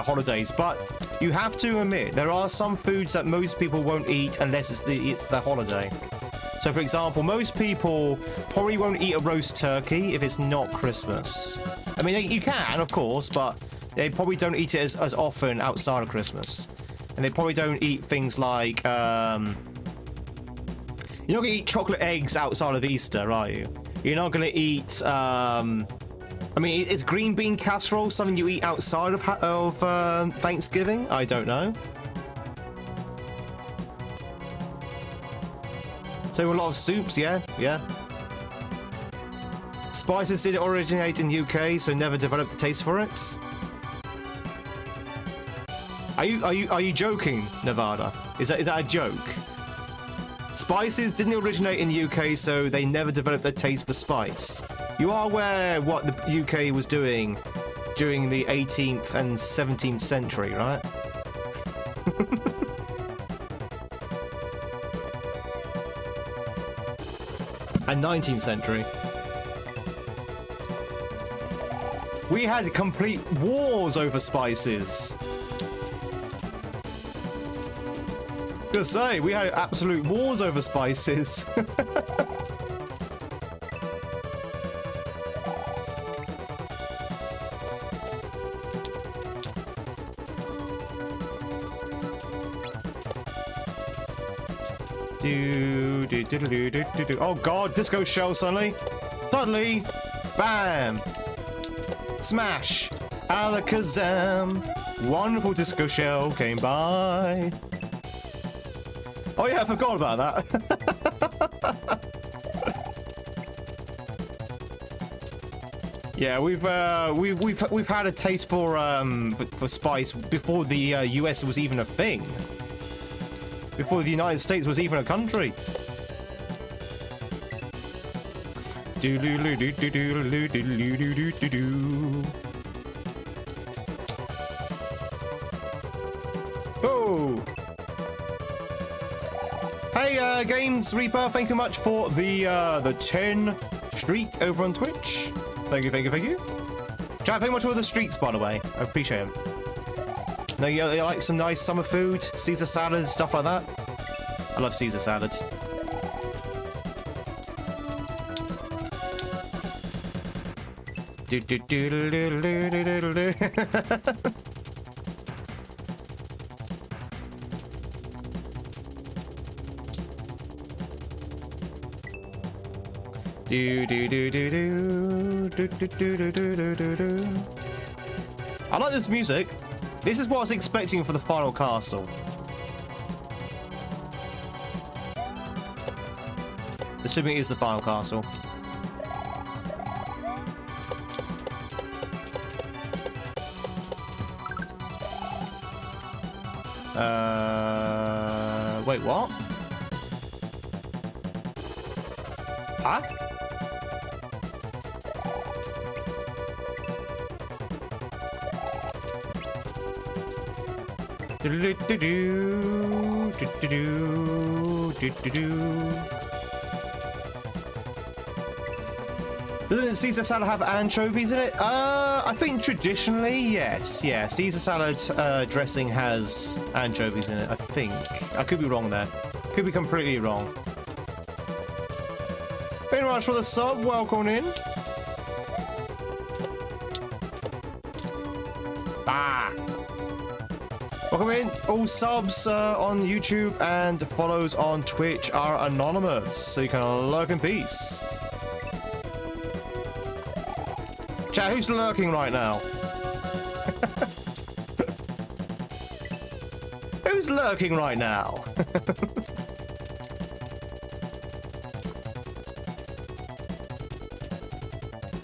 holidays, but you have to admit there are some foods that most people won't eat unless it's the holiday. So, for example, most people probably won't eat a roast turkey if it's not Christmas. I mean, you can, of course, but they probably don't eat it as often outside of Christmas. And they probably don't eat things like, you're not going to eat chocolate eggs outside of Easter, are you? You're not going to eat, I mean, is green bean casserole something you eat outside of Thanksgiving? I don't know. So a lot of soups, yeah. Spices didn't originate in the UK, so never developed a taste for it. Are you joking, Nevada? Is that a joke? Spices didn't originate in the UK, so they never developed a taste for spice. You are aware what the UK was doing during the 18th and 17th century, right? And 19th century. We had complete wars over spices. Gonna say, we had absolute wars over spices. Oh god, disco shell suddenly. Suddenly, bam. Smash. Alakazam. Wonderful disco shell came by. Oh yeah, I forgot about that. Yeah, we've had a taste for spice before the US was even a thing. Before the United States was even a country. Oh. Hey, Games Reaper, thank you much for the 10 streak over on Twitch. Thank you. Chat, thank you much for the streaks, by the way. I appreciate them. No, you like some nice summer food, Caesar salad, stuff like that. I love Caesar salad. I like this music. This is what I was expecting for the final castle. Assuming it is the final castle. Wait, what? Huh? Doesn't Caesar salad have anchovies in it? I think traditionally, yes. Yeah, Caesar salad dressing has anchovies in it, I think. I could be wrong there. Could be completely wrong. Thank you very much for the sub. Welcome in. Ah. Welcome in. All subs on YouTube and follows on Twitch are anonymous, so you can lurk in peace. Chat, who's lurking right now? Who's lurking right now?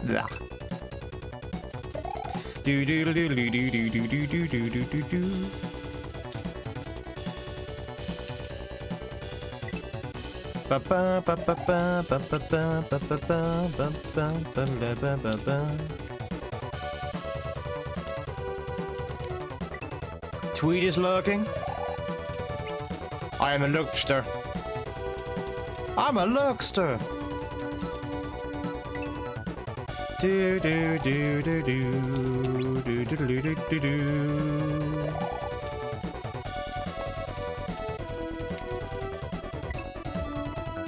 Yeah. Do do do do do do do do do do do do do. Ba ba ba ba ba ba ba ba ba ba ba ba ba ba ba. Tweed is lurking. I am a lurkster. I'm a lurkster. Do do do do do do do do do do do.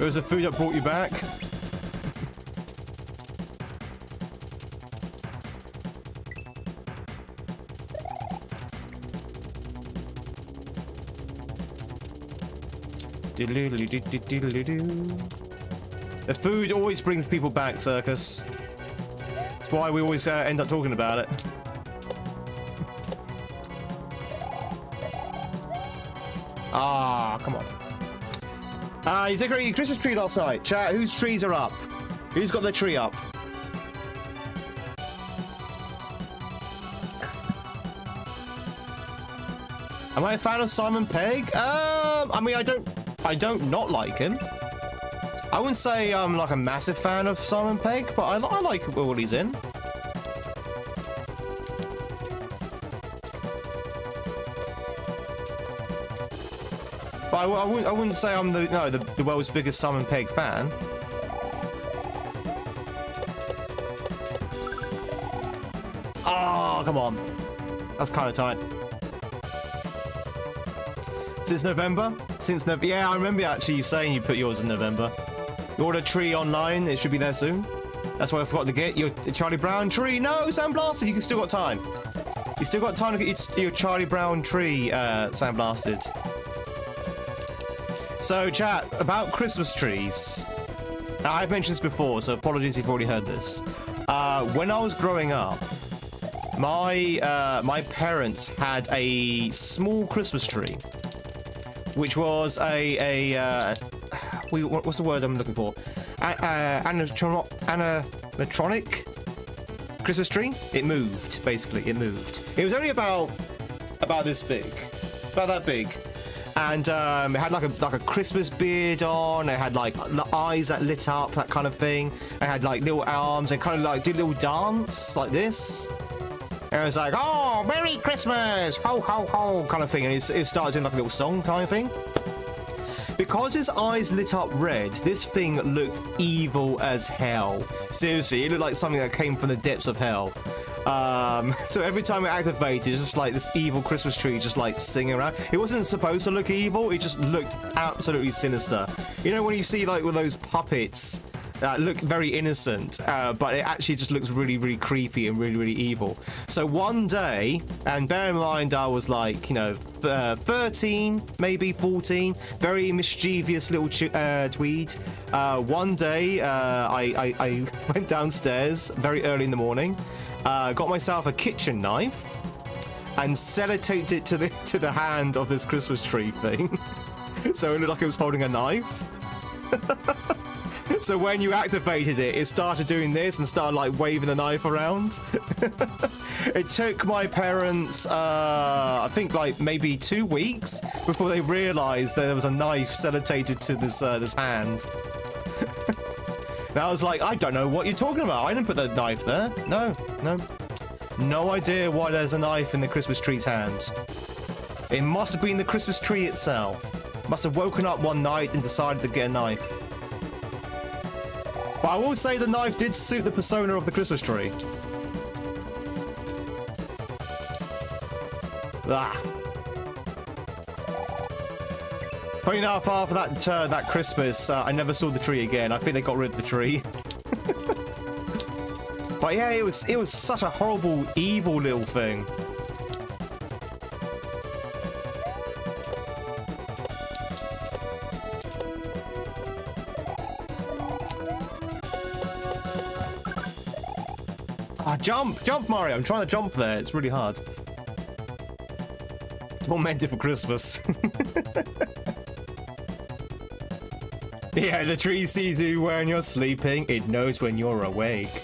It was the food that brought you back. The food always brings people back, Circus. That's why we always end up talking about it. Ah, come on. You decorated your Christmas tree last night. Chat, whose trees are up? Who's got their tree up? Am I a fan of Simon Pegg? I mean, I don't not like him. I wouldn't say I'm like a massive fan of Simon Pegg, but I like what he's in. But I wouldn't say I'm the world's biggest Simon Pegg fan. Oh, come on. That's kind of tight. Since November? Yeah, I remember actually you saying you put yours in November. You ordered a tree online, it should be there soon. That's why I forgot to get your Charlie Brown tree. No, sandblasted, you can still got time. You still got time to get your Charlie Brown tree sandblasted. So, chat, about Christmas trees. I've mentioned this before, so apologies if you've already heard this. When I was growing up, my parents had a small Christmas tree, which was what's the word I'm looking for? Animatronic Christmas tree. It moved, basically. It moved. It was only about this big, about that big. And it had like a Christmas beard on. It had like eyes that lit up, that kind of thing. It had like little arms and kind of like did a little dance like this. And it was like, oh, Merry Christmas, ho ho ho, kind of thing. And it started doing like a little song kind of thing. Because his eyes lit up red, this thing looked evil as hell. Seriously, it looked like something that came from the depths of hell. So every time it activated, it's just like this evil Christmas tree just like singing around. It wasn't supposed to look evil, it just looked absolutely sinister. You know when you see like with those puppets that look very innocent, but it actually just looks really, really creepy and really, really evil. So one day, and bear in mind I was like, 13, maybe 14, very mischievous little Tweed. One day, I went downstairs very early in the morning, got myself a kitchen knife, and sellotaped it to the hand of this Christmas tree thing. So it looked like it was holding a knife. So when you activated it, it started doing this and started like waving the knife around. It took my parents, I think like maybe 2 weeks before they realized that there was a knife sellotated to this hand. And I was like, I don't know what you're talking about. I didn't put the knife there. No idea why there's a knife in the Christmas tree's hand. It must have been the Christmas tree itself. Must have woken up one night and decided to get a knife. But I will say the knife did suit the persona of the Christmas tree. Ah. Funny enough, after that Christmas, I never saw the tree again. I think they got rid of the tree. But yeah, it was such a horrible, evil little thing. Ah, jump, Mario! I'm trying to jump there. It's really hard. It's not meant it for Christmas. Yeah, the tree sees you when you're sleeping. It knows when you're awake.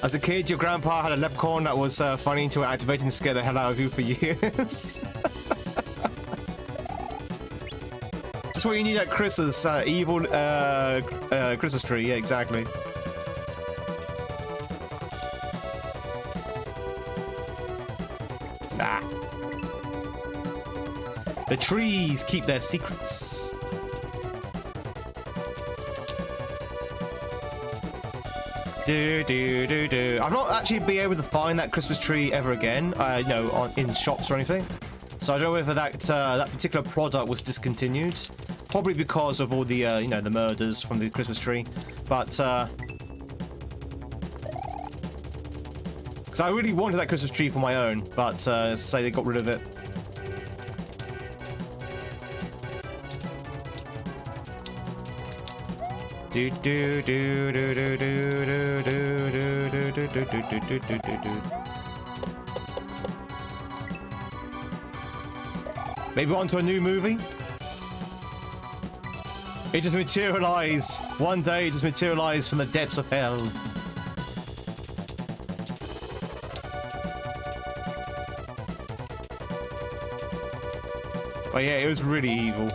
As a kid, your grandpa had a leprechaun that was funny until it activated and scared the hell out of you for years. That's what you need at Christmas, evil Christmas tree. Yeah, exactly. Ah. The trees keep their secrets. I've not actually been able to find that Christmas tree ever again, you know, in shops or anything. So I don't know whether that particular product was discontinued, probably because of all the you know, the murders from the Christmas tree. But because I really wanted that Christmas tree for my own, but as I say, they got rid of it. Maybe on to a new movie? It just materialized. One day it just materialized from the depths of hell. But yeah, it was really evil.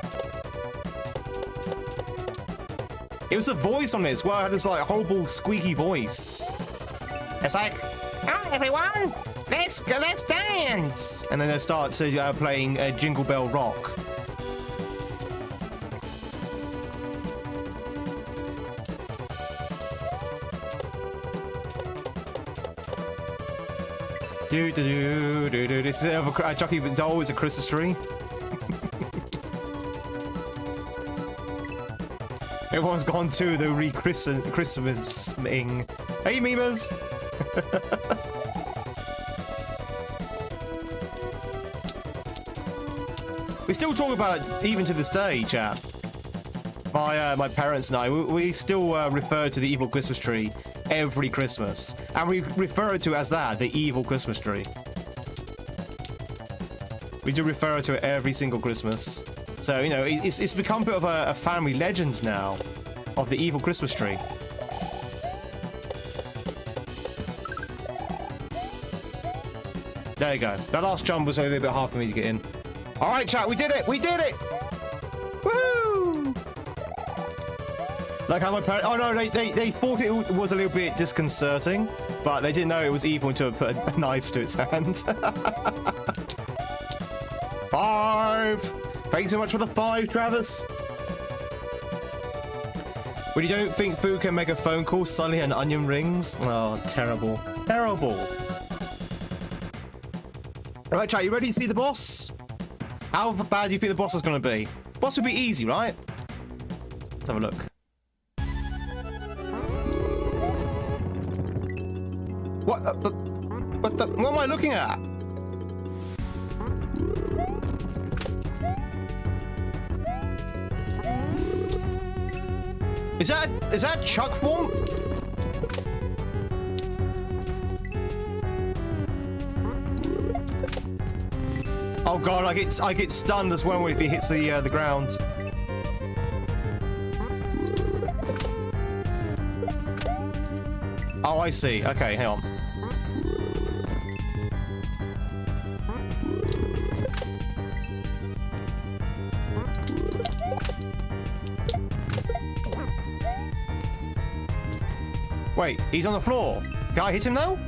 It was the voice on it as well. It had this like horrible squeaky voice. It's like, "Oh, everyone, let's dance!" And then they start playing Jingle Bell Rock. This is a Chucky doll is a Christmas tree. Everyone's gone to the Christmasing. Hey, memers! We still talk about it even to this day, chap. My parents and I, we still refer to the evil Christmas tree every Christmas. And we refer to it as that, the evil Christmas tree. We do refer to it every single Christmas. So, you know, it's become a bit of a family legend now of the evil Christmas tree. There you go. That last jump was a little bit hard for me to get in. All right, chat, we did it! We did it! Woohoo! Like how my parents... Oh, no, they thought it was a little bit disconcerting, but they didn't know it was evil until I put a knife to its hand. 5! Thanks so much for the 5, Travis. When you don't think food can make a phone call, suddenly an onion rings. Oh, terrible. Terrible. Alright, chat, you ready to see the boss? How bad do you think the boss is going to be? Boss would be easy, right? Let's have a look. What am I looking at? Is that Chuck form? Oh god, I get stunned as well if he hits the ground. Oh, I see. Okay, hang on. Wait, he's on the floor. Can I hit him now?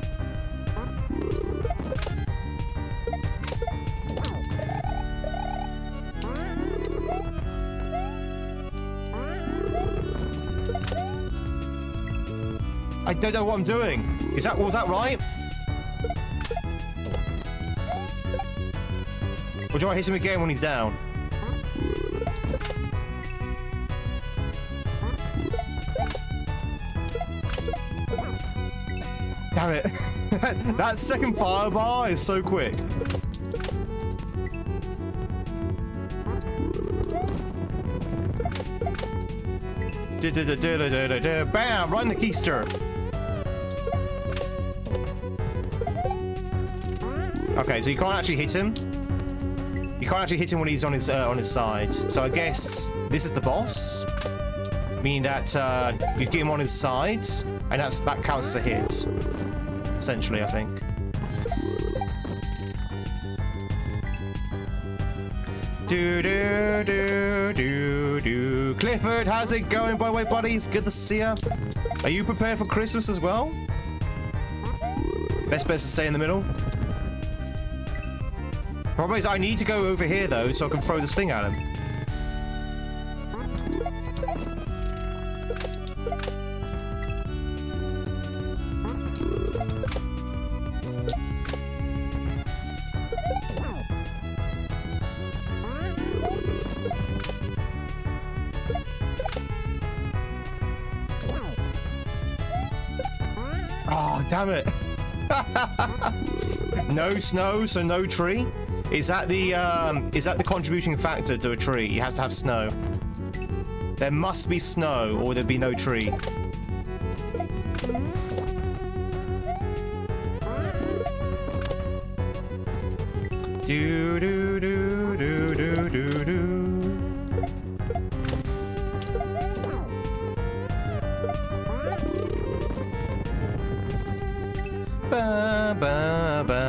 I don't know what I'm doing. Was that right? Or do I hit him again when he's down? Damn it. That second fire bar is so quick. Bam! Right in the keister. Okay, so you can't actually hit him. You can't actually hit him when he's on his side. So I guess this is the boss, meaning that you get him on his side, and that counts as a hit. Essentially, I think. Clifford, how's it going, by the way, buddies? Good to see ya. Are you prepared for Christmas as well? Best bet is to stay in the middle. Problem is, I need to go over here though, so I can throw this thing at him. Oh, damn it. No snow, so no tree. Is that the contributing factor to a tree? It has to have snow. There must be snow, or there'd be no tree. Do do do do do do do. Ba ba ba.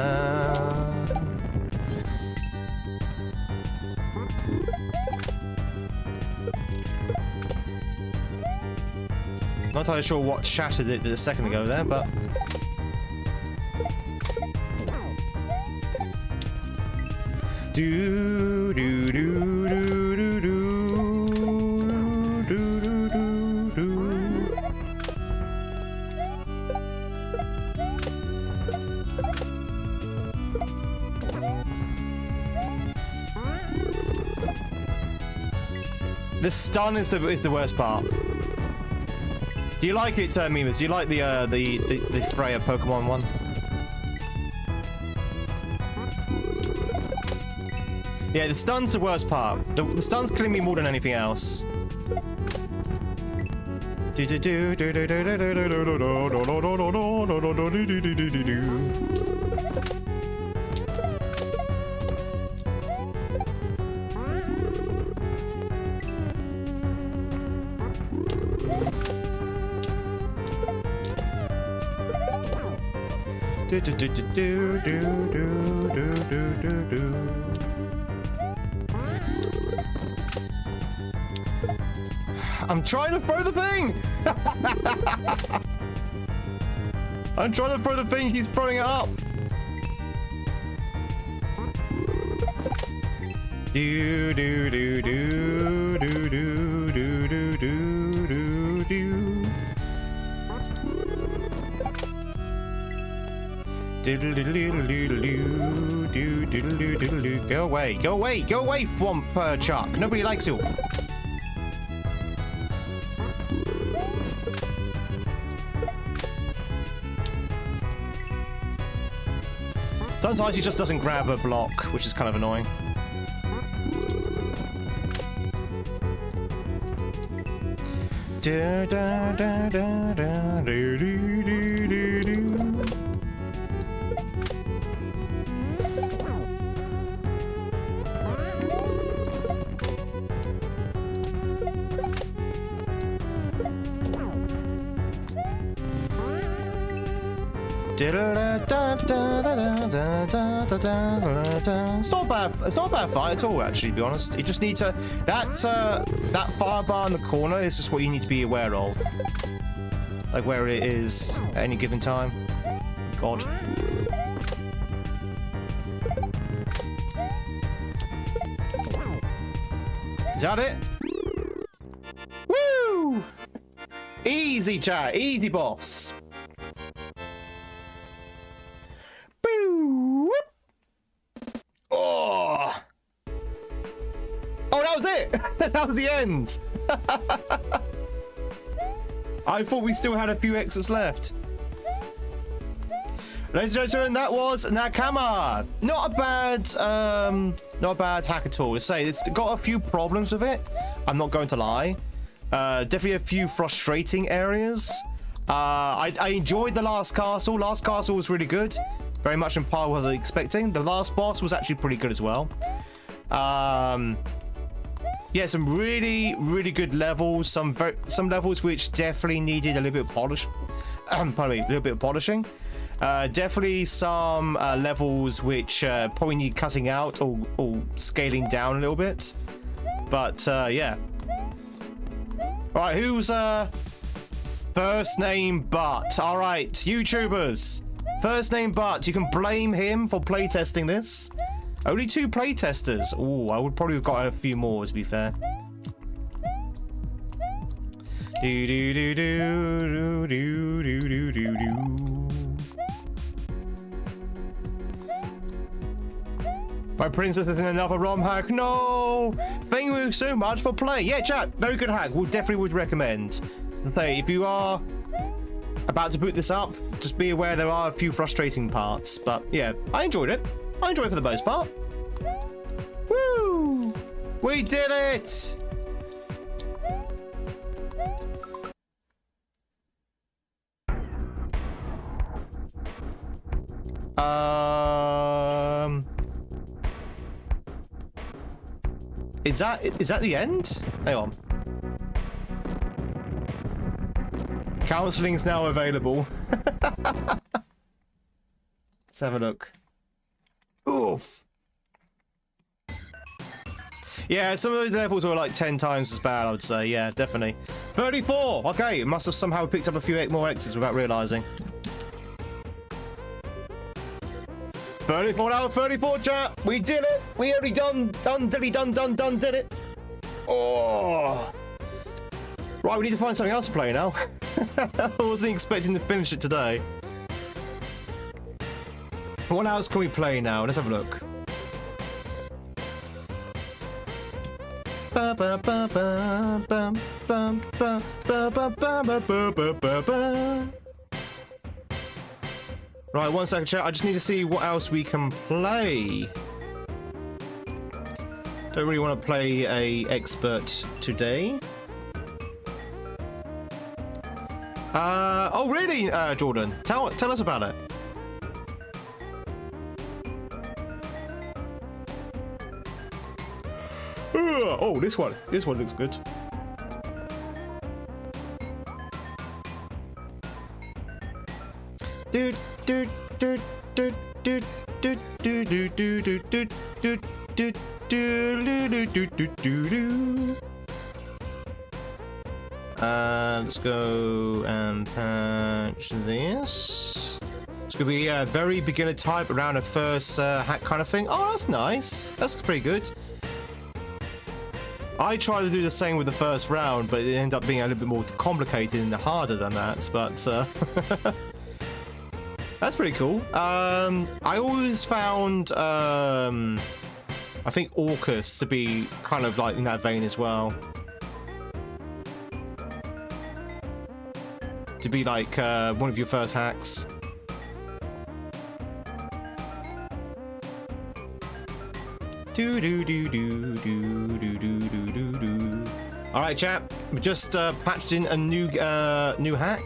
Not entirely sure what shattered it a second ago there, but... Do do do do do do do do do. The stun is the worst part. Do you like it, Mimas? Do you like the Freya Pokemon one? Yeah, the stun's the worst part. The stun's killing me more than anything else. I'm trying to throw the thing! I'm trying to throw the thing, he's throwing it up! Do do do do do do do do do do do. Go away, go away, go away, Thwomp Chuck. Nobody likes you. Sometimes he just doesn't grab a block, which is kind of annoying. Da, da, da, da, da, do, do, do, do, do. It's not a bad fight at all, actually, to be honest. You just need to... That fire bar in the corner is just what you need to be aware of. Like where it is at any given time. God. Is that it? Woo! Easy, chat. Easy, boss. that was the end. I thought we still had a few exits left. Ladies and gentlemen, that was Nakama. Not a bad hack at all. To say it's got a few problems with it. I'm not going to lie. Definitely a few frustrating areas. I enjoyed the last castle. Last castle was really good. Very much in par with what I was expecting. The last boss was actually pretty good as well. Yeah, some really, really good levels. Some levels which definitely needed a little bit of polish. Pardon me, a little bit of polishing. Definitely some levels which probably need cutting out or scaling down a little bit. But yeah. All right, who's first name But? All right, YouTubers. First name But. You can blame him for playtesting this. Only 2 playtesters. Oh, I would probably have got a few more, to be fair. Do do do do do do do do do. My princess is in another ROM hack. No! Thank you so much for playing. Yeah, chat. Very good hack. We definitely would recommend. So say, if you are about to boot this up, just be aware there are a few frustrating parts. But yeah, I enjoyed it. I enjoyed it for the most part. Woo! We did it! Is that the end? Hang on. Counseling's now available. Let's have a look. Oof. Yeah, some of those levels were like 10 times as bad, I would say. Yeah, definitely. 34! Okay, it must have somehow picked up a few more X's without realising. 34 out of 34, chat! We did it! We only done, did it! Oh! Right, we need to find something else to play now. I wasn't expecting to finish it today. What else can we play now? Let's have a look. Right, 1 second, chat. I just need to see what else we can play. Don't really want to play a expert today. Oh really, Jordan? Tell us about it. Oh, this one looks good. Dude. Let's go and patch this. It's gonna be a very beginner type around a first hack kind of thing. Oh, that's nice. That's pretty good. I tried to do the same with the first round, but it ended up being a little bit more complicated and harder than that. But that's pretty cool. I always found I think Orcus to be kind of like in that vein as well. To be like one of your first hacks. Do do do do do do do do do do. All right, chap. We just patched in a new hack.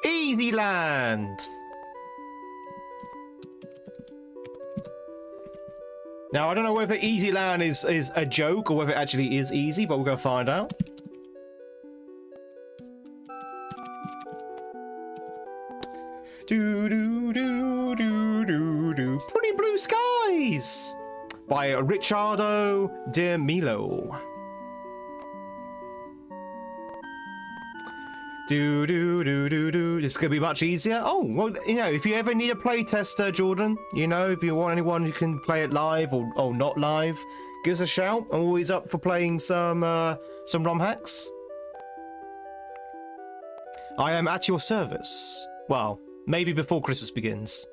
Easy land. Now I don't know whether easy land is a joke or whether it actually is easy, but we're gonna find out. Do do do do do do. Pretty Blue Skies by Ricciardo de Milo. Do do do do do. This is gonna be much easier. Oh well, you know, if you ever need a play tester, Jordan, you know, if you want anyone who can play it live or not live, give us a shout. I'm always up for playing some ROM hacks. I am at your service. Well, maybe before Christmas begins.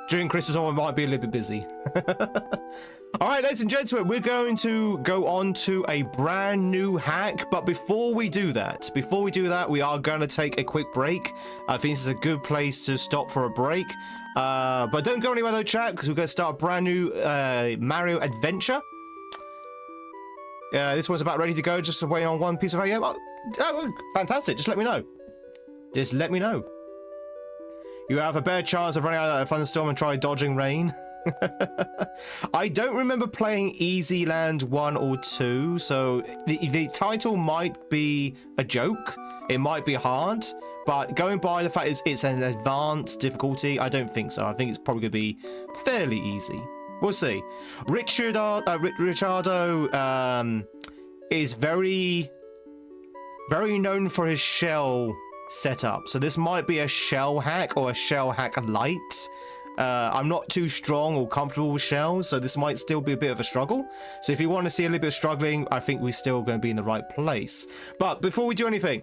During Christmas, I might be a little bit busy. All right, ladies and gentlemen, we're going to go on to a brand new hack. But before we do that, we are going to take a quick break. I think this is a good place to stop for a break. But don't go anywhere though, chat, because we're going to start a brand new Mario adventure. This one's about ready to go. Just waiting on one piece of audio. Oh, fantastic! Just let me know. Just let me know. You have a better chance of running out of a thunderstorm and try dodging rain. I don't remember playing Easy Land 1 or 2, so the title might be a joke. It might be hard, but going by the fact it's an advanced difficulty, I don't think so. I think it's probably going to be fairly easy. We'll see. Ricciardo is very known for his shell setup, so this might be a shell hack or a shell hack light. I'm not too strong or comfortable with shells, so this might still be a bit of a struggle. So if you want to see a little bit of struggling, I think we're still going to be in the right place. But before we do anything,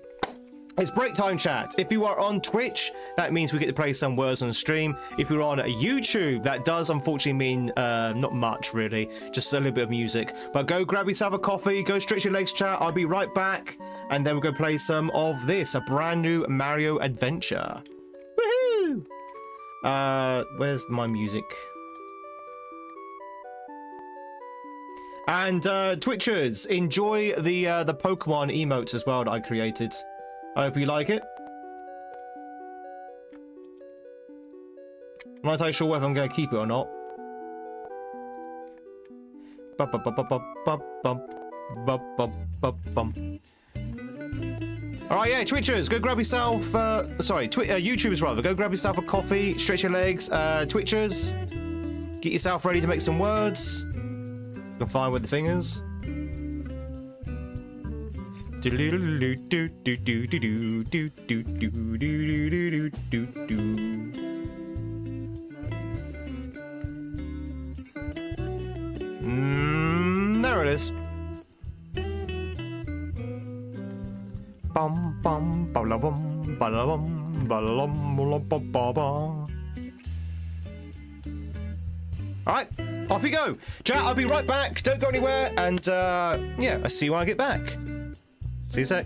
it's break time, chat. If you are on Twitch, that means we get to play some words on stream. If you're on YouTube, that does unfortunately mean not much really, just a little bit of music. But go grab yourself a coffee, go stretch your legs, chat. I'll be right back, and then we're going to play some of this, a brand new Mario adventure. Woohoo! Where's my music? And Twitchers, enjoy the Pokemon emotes as well that I created. I hope you like it. I'm not entirely sure whether I'm going to keep it or not. Alright, yeah, Twitchers, go grab yourself, YouTubers rather, go grab yourself a coffee, stretch your legs, Twitchers, get yourself ready to make some words. You can find where the thing is. There it is. Bum bum ba bum ba bum ba bum. Alright, off we go. Chat, I'll be right back. Don't go anywhere, and yeah, I'll see you when I get back. See you sec.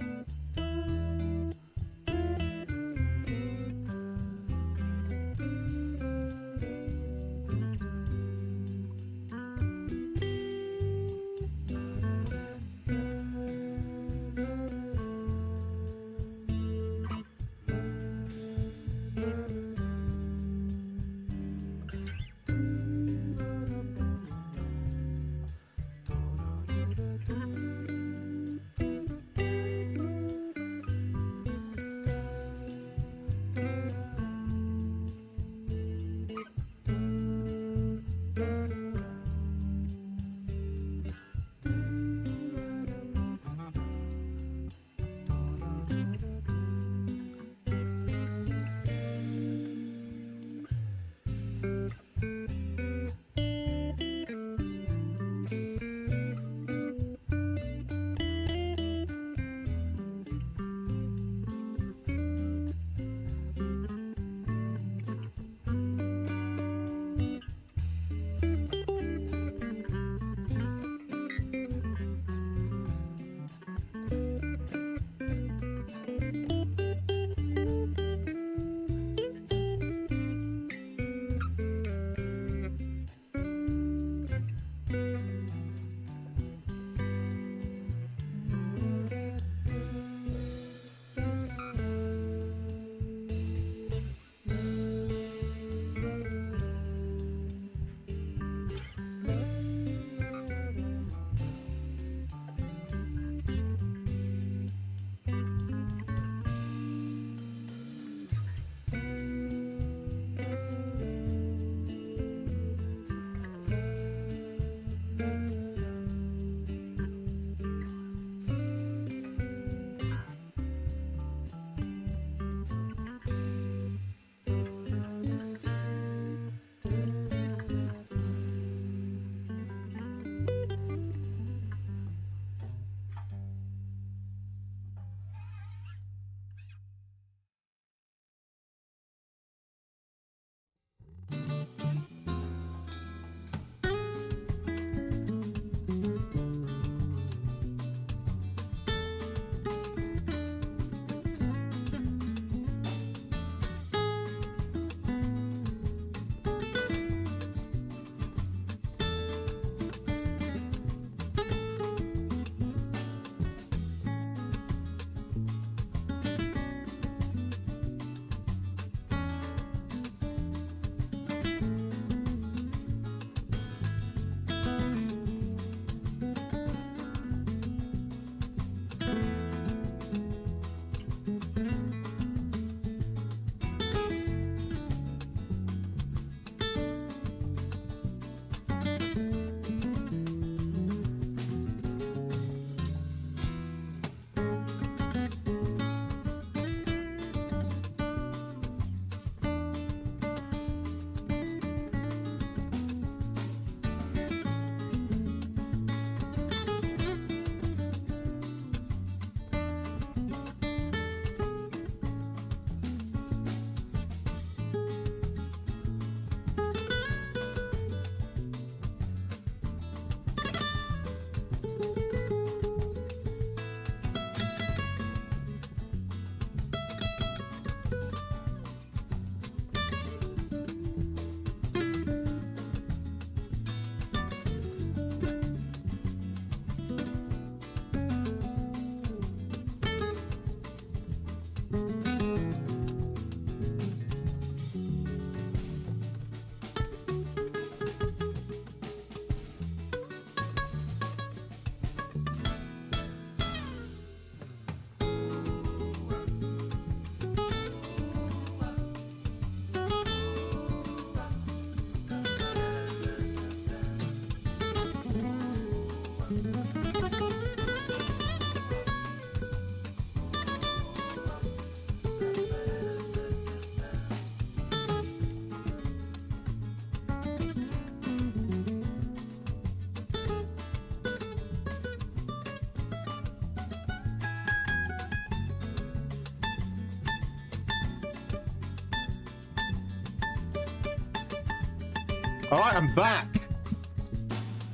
All right, I'm back.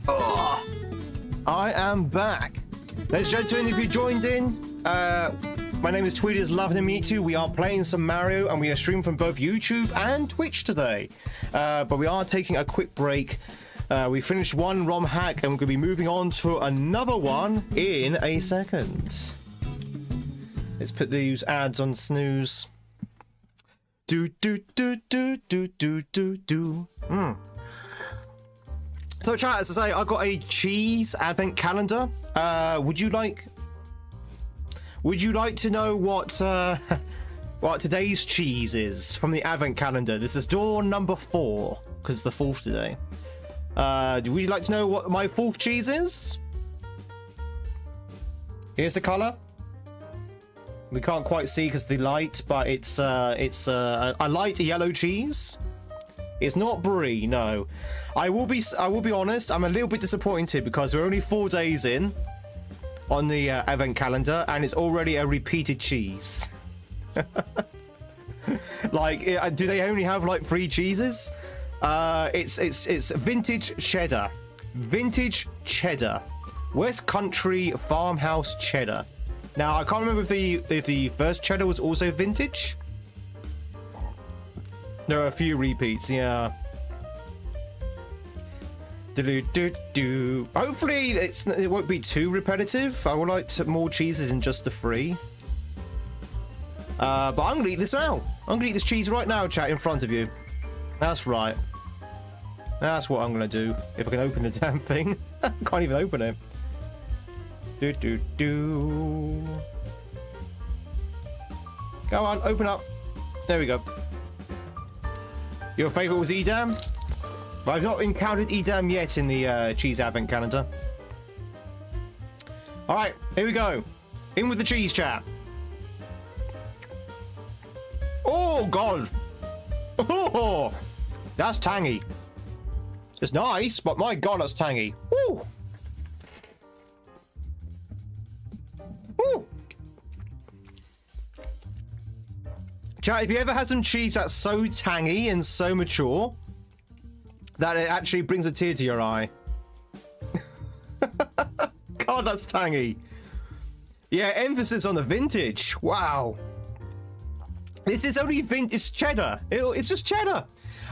Oh, I am back. Ladies and gentlemen, if you joined in, my name is Tweed. It's lovely to meet you. We are playing some Mario, and we are streaming from both YouTube and Twitch today. But we are taking a quick break. We finished one ROM hack, and we're going to be moving on to another one in a second. Let's put these ads on snooze. Do do do do do do do do. So, chat, as I say, I've got a cheese advent calendar. Would you like to know what what today's cheese is from the advent calendar? This is door number 4 because it's the 4th today. Would you like to know what my 4th cheese is? Here's the color. We can't quite see because of the light, but it's a light yellow cheese. It's not brie, no. I will be honest. I'm a little bit disappointed because we're only 4 days in on the advent calendar, and it's already a repeated cheese. Like, do they only have like 3 cheeses? It's vintage cheddar, West Country farmhouse cheddar. Now I can't remember if the first cheddar was also vintage. There are a few repeats, yeah. Hopefully it won't be too repetitive. I would like more cheeses than just the 3. But I'm gonna eat this now. I'm gonna eat this cheese right now, chat, in front of you. That's right. That's what I'm gonna do. If I can open the damn thing. I can't even open it. Go on, open up. There we go. Your favourite was Edam? I've not encountered Edam yet in the cheese advent calendar. Alright, here we go. In with the cheese, chat. Oh, God. Oh, that's tangy. It's nice, but my God, that's tangy. Woo! Woo! Chat, if you ever had some cheese that's so tangy and so mature that it actually brings a tear to your eye. God, that's tangy. Yeah, emphasis on the vintage. Wow. This is only it's cheddar. It's just cheddar.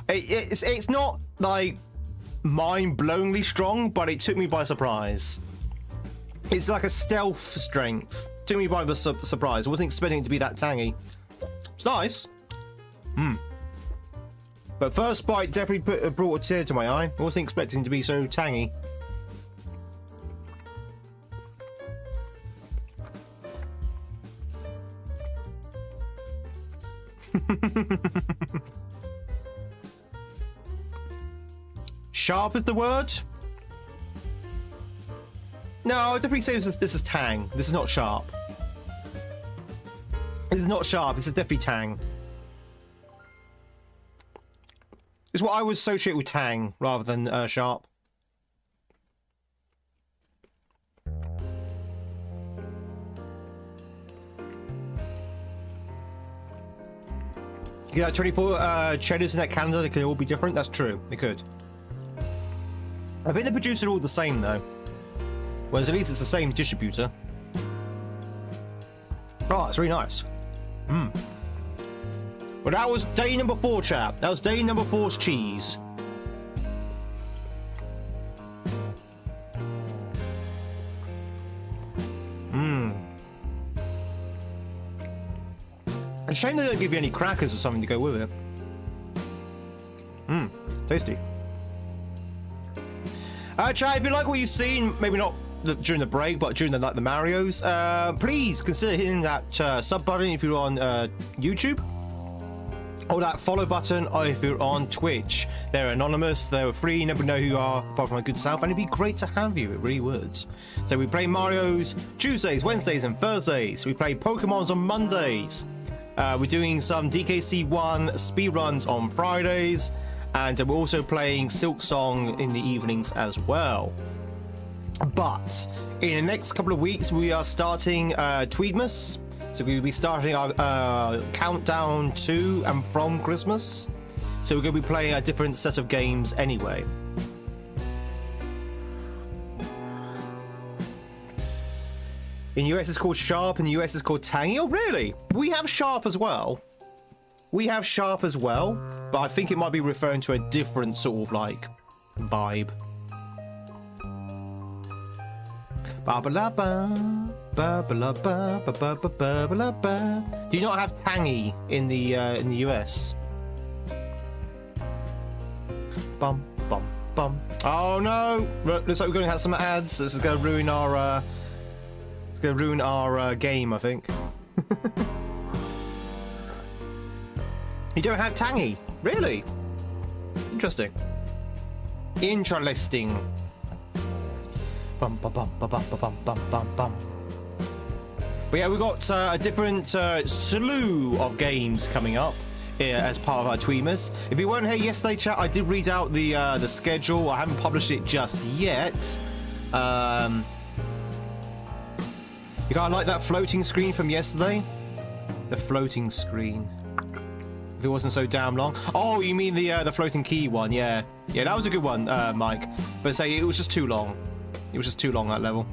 It's not like mind-blowingly strong, but it took me by surprise. It's like a stealth strength. Took me by surprise. I wasn't expecting it to be that tangy. It's nice. But first bite definitely brought a tear to my eye. I wasn't expecting it to be so tangy. Sharp is the word? No, I would definitely say this is tang. This is not sharp. This is not sharp. This is definitely tang. It's what I would associate with tang rather than sharp. You got 24 cheddars in that calendar. They could all be different. That's true. They could. I think they produce it all the same though. Whereas at least it's the same distributor. Oh, it's really nice. Well, that was day number 4, chap. That was day number 4's cheese. It's a shame they don't give you any crackers or something to go with it. Tasty. Chat, if you like what you've seen, maybe not during the break, but during the Marios, please consider hitting that sub button if you're on YouTube. Or that follow button if you're on Twitch. They're anonymous, they're free, you never know who you are, apart from my good self, and it'd be great to have you, it really would. So we play Mario's Tuesdays, Wednesdays, and Thursdays. We play Pokemons on Mondays. We're doing some DKC1 speedruns on Fridays, and we're also playing Silk Song in the evenings as well. But in the next couple of weeks, we are starting Tweedmas. So we'll be starting our countdown to and from Christmas. So we're going to be playing a different set of games anyway. In US it's called Sharp, in the US it's called Tangy. Oh, really? We have Sharp as well. We have Sharp as well, but I think it might be referring to a different sort of, like, vibe. Ba-ba-la-ba, ba-ba-la-ba, ba-ba-ba-ba-la-ba. Do you not have Tangy in the US? Bum, bum, bum. Oh no! Looks like we're going to have some ads. This is going to ruin our game, I think. You don't have Tangy? Really? Interesting. Interesting. Bum, bum, bum, bum, bum, bum, bum, bum, bum. But yeah, we've got a different slew of games coming up here as part of our Tweemers. If you weren't here yesterday, chat, I did read out the schedule. I haven't published it just yet. You gotta like that floating screen from yesterday? The floating screen. If it wasn't so damn long. Oh, you mean the floating key one? Yeah, yeah, that was a good one, Mike. But say it was just too long. It was just too long, that level.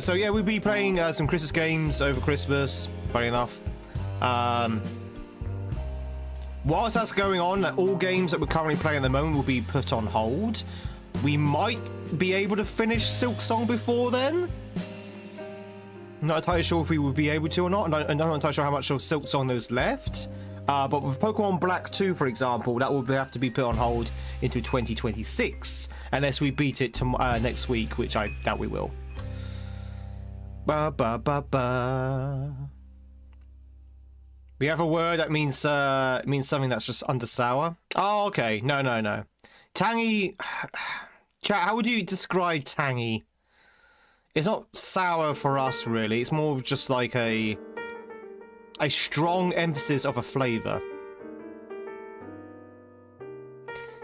So yeah, we'll be playing some Christmas games over Christmas. Funny enough. Whilst that's going on, all games that we're currently playing at the moment will be put on hold. We might be able to finish Silk Song before then. I'm not entirely sure if we would be able to or not. I'm not entirely sure how much of Silk Song there's left. But with Pokemon Black 2, for example, that will have to be put on hold into 2026. Unless we beat it next week, which I doubt we will. Ba ba ba ba. We have a word that means something that's just under sour. Oh, okay. No. Tangy. Chat, how would you describe tangy? It's not sour for us, really. It's more just like a strong emphasis of a flavor.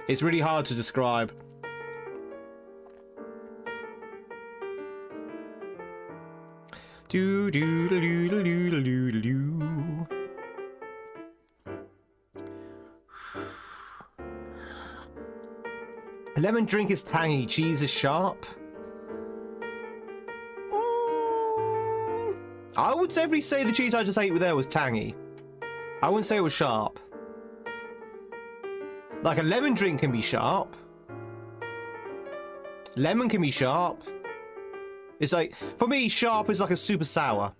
It's really hard to describe. Do do do do do do do do. Lemon drink is tangy, cheese is sharp. I would definitely say the cheese I just ate there was tangy. I wouldn't say it was sharp. Like a lemon drink can be sharp. Lemon can be sharp. It's like, for me, sharp is like a super sour.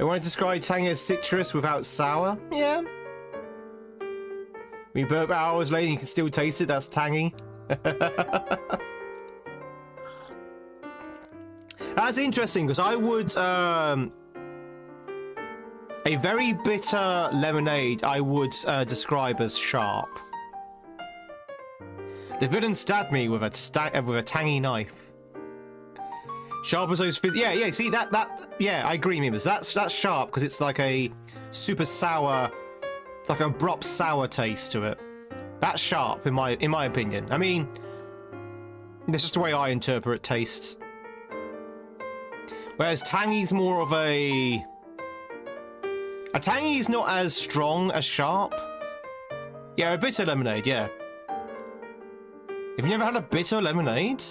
I want to describe tangy as citrus without sour. Yeah. When you burp hours later, you can still taste it. That's tangy. That's interesting because I would a very bitter lemonade I would describe as sharp. The villain stabbed me with a tangy knife. Sharp as those fizz. Yeah. See that. Yeah, I agree, Mimas. That's sharp because it's like a super sour, like an abrupt sour taste to it. That's sharp in my opinion. I mean, that's just the way I interpret taste. Whereas tangy's more of a tangy's not as strong as sharp. Yeah, a bitter lemonade. Yeah. Have you never had a bitter lemonade?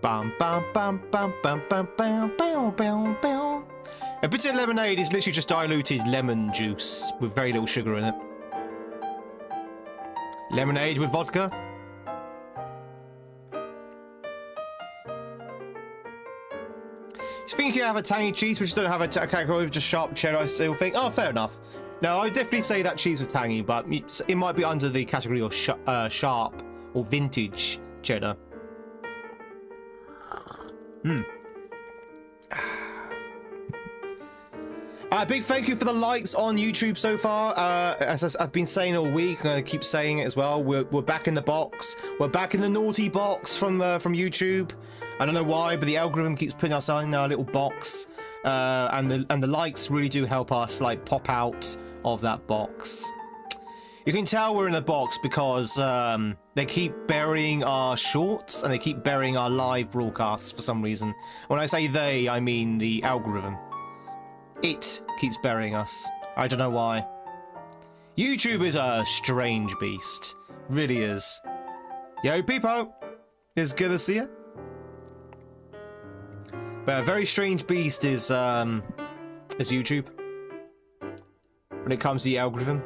Bam bam bam bam bam bam bam bam bam bam. A bitter lemonade is literally just diluted lemon juice with very little sugar in it. Lemonade with vodka. You think you have a tangy cheese, but you don't have a category with just sharp cheddar, I still think. Oh, fair enough. No, I would definitely say that cheese was tangy, but it might be under the category of sharp or vintage cheddar. Big thank you for the likes on YouTube so far. As I've been saying all week, I'm going to keep saying it as well. We're back in the box. We're back in the naughty box from YouTube. I don't know why, but the algorithm keeps putting us in our little box, and the likes really do help us like pop out of that box. You can tell we're in a box because they keep burying our shorts and they keep burying our live broadcasts for some reason. When I say they, I mean the algorithm. It keeps burying us. I don't know why. YouTube is a strange beast. Really is. Yo, Peepo! It's good to see you. But a very strange beast is YouTube. When it comes to the algorithm.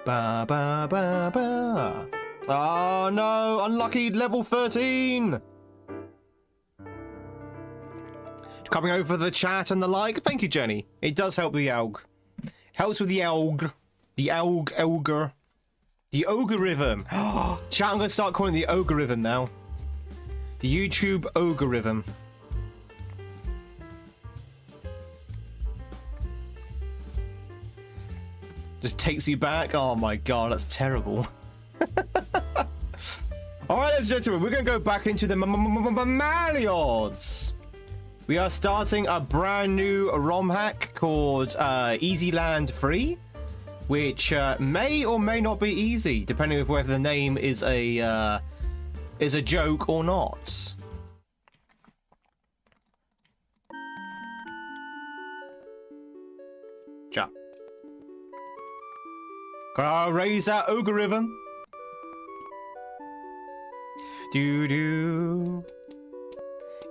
Ba ba ba ba. Oh no, unlucky level 13. Coming over the chat and the like. Thank you, Jenny. It does help the alg. Helps with the alg. The algorithm. The algorithm. Chat, I'm gonna start calling it the algorithm now. The YouTube algorithm. Just takes you back. Oh my god, that's terrible. Alright, ladies and gentlemen, we're going to go back into the Mammaliards. We are starting a brand new ROM hack called Easy Land Free, which may or may not be easy, depending on whether the name is a joke or not. Chat. Gotta raise that algorithm. Do.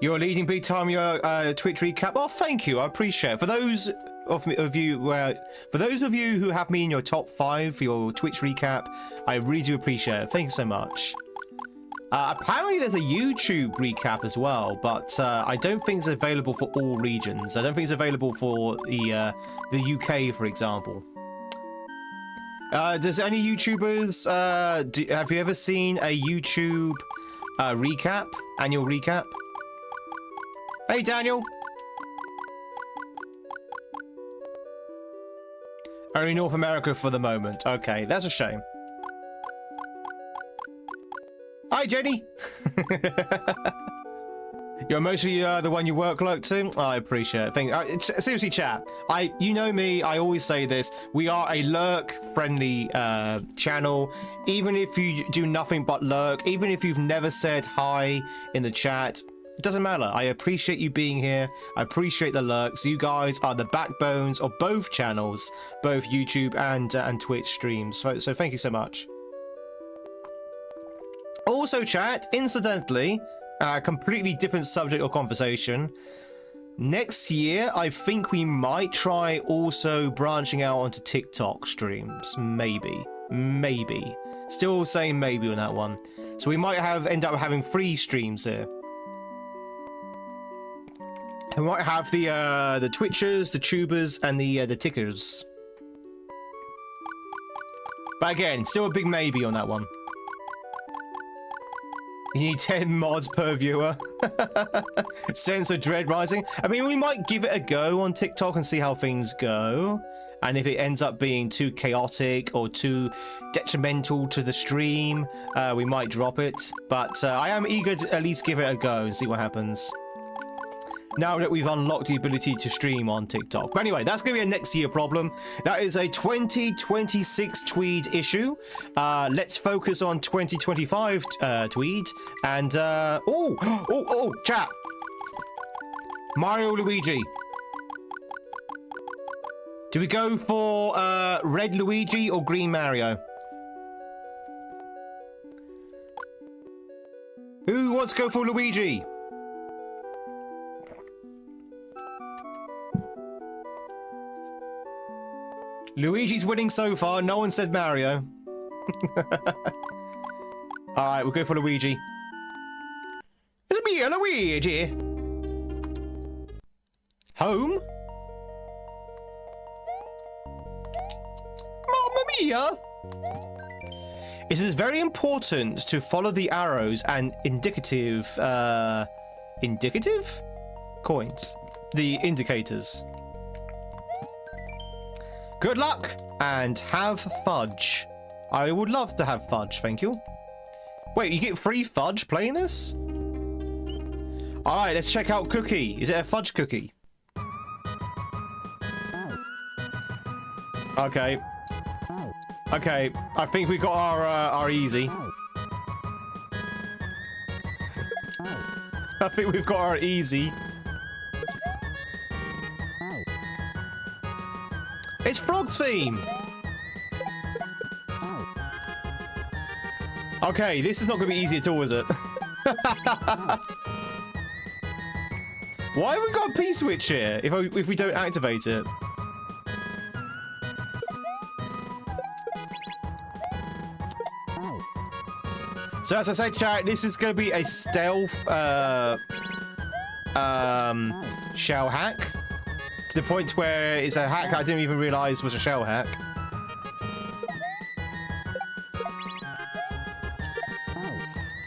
You're leading big time your Twitch recap. Oh, thank you. I appreciate it. For those of you who have me in your top 5 for your Twitch recap, I really do appreciate it. Thank you so much. Apparently there's a YouTube recap as well, but I don't think it's available for all regions. I don't think it's available for the UK, for example. Does any YouTubers have you ever seen a YouTube recap, annual recap? Hey, Daniel. Only North America for the moment. Okay, that's a shame. Hi, Jenny. You're mostly the one you work like to. I appreciate it. Seriously, chat. You know me. I always say this. We are a lurk-friendly channel. Even if you do nothing but lurk, even if you've never said hi in the chat, it doesn't matter. I appreciate you being here. I appreciate the lurks. You guys are the backbones of both channels, both YouTube and Twitch streams. So thank you so much. Also, chat, incidentally, completely different subject or conversation. Next year, I think we might try also branching out onto TikTok streams. Maybe. Still saying maybe on that one. So we might end up having 3 streams here. We might have the Twitchers, the Tubers, and the Tickers. But again, still a big maybe on that one. You need 10 mods per viewer. Sense of dread rising. I mean, we might give it a go on TikTok and see how things go. And if it ends up being too chaotic or too detrimental to the stream, we might drop it. But I am eager to at least give it a go and see what happens. Now that we've unlocked the ability to stream on TikTok. But anyway, that's going to be a next year problem. That is a 2026 Tweed issue. Let's focus on 2025 Tweed. And, chat. Mario Luigi. Do we go for red Luigi or green Mario? Who wants to go for Luigi? Luigi's winning so far. No one said Mario. Alright, we'll go for Luigi. It's me, Luigi. Home? Mamma mia! It is very important to follow the arrows and indicative coins. The indicators. Good luck and have fudge. I would love to have fudge, thank you. Wait, you get free fudge playing this? Alright, let's check out Cookie. Is it a fudge cookie? Okay. Okay, I think we got our easy. I think we've got our easy. It's Frog's theme! Okay, this is not going to be easy at all, is it? Why have we got a P-switch here if we don't activate it? So as I said, chat, this is going to be a stealth shell hack. To the point where it's a hack I didn't even realise was a shell hack.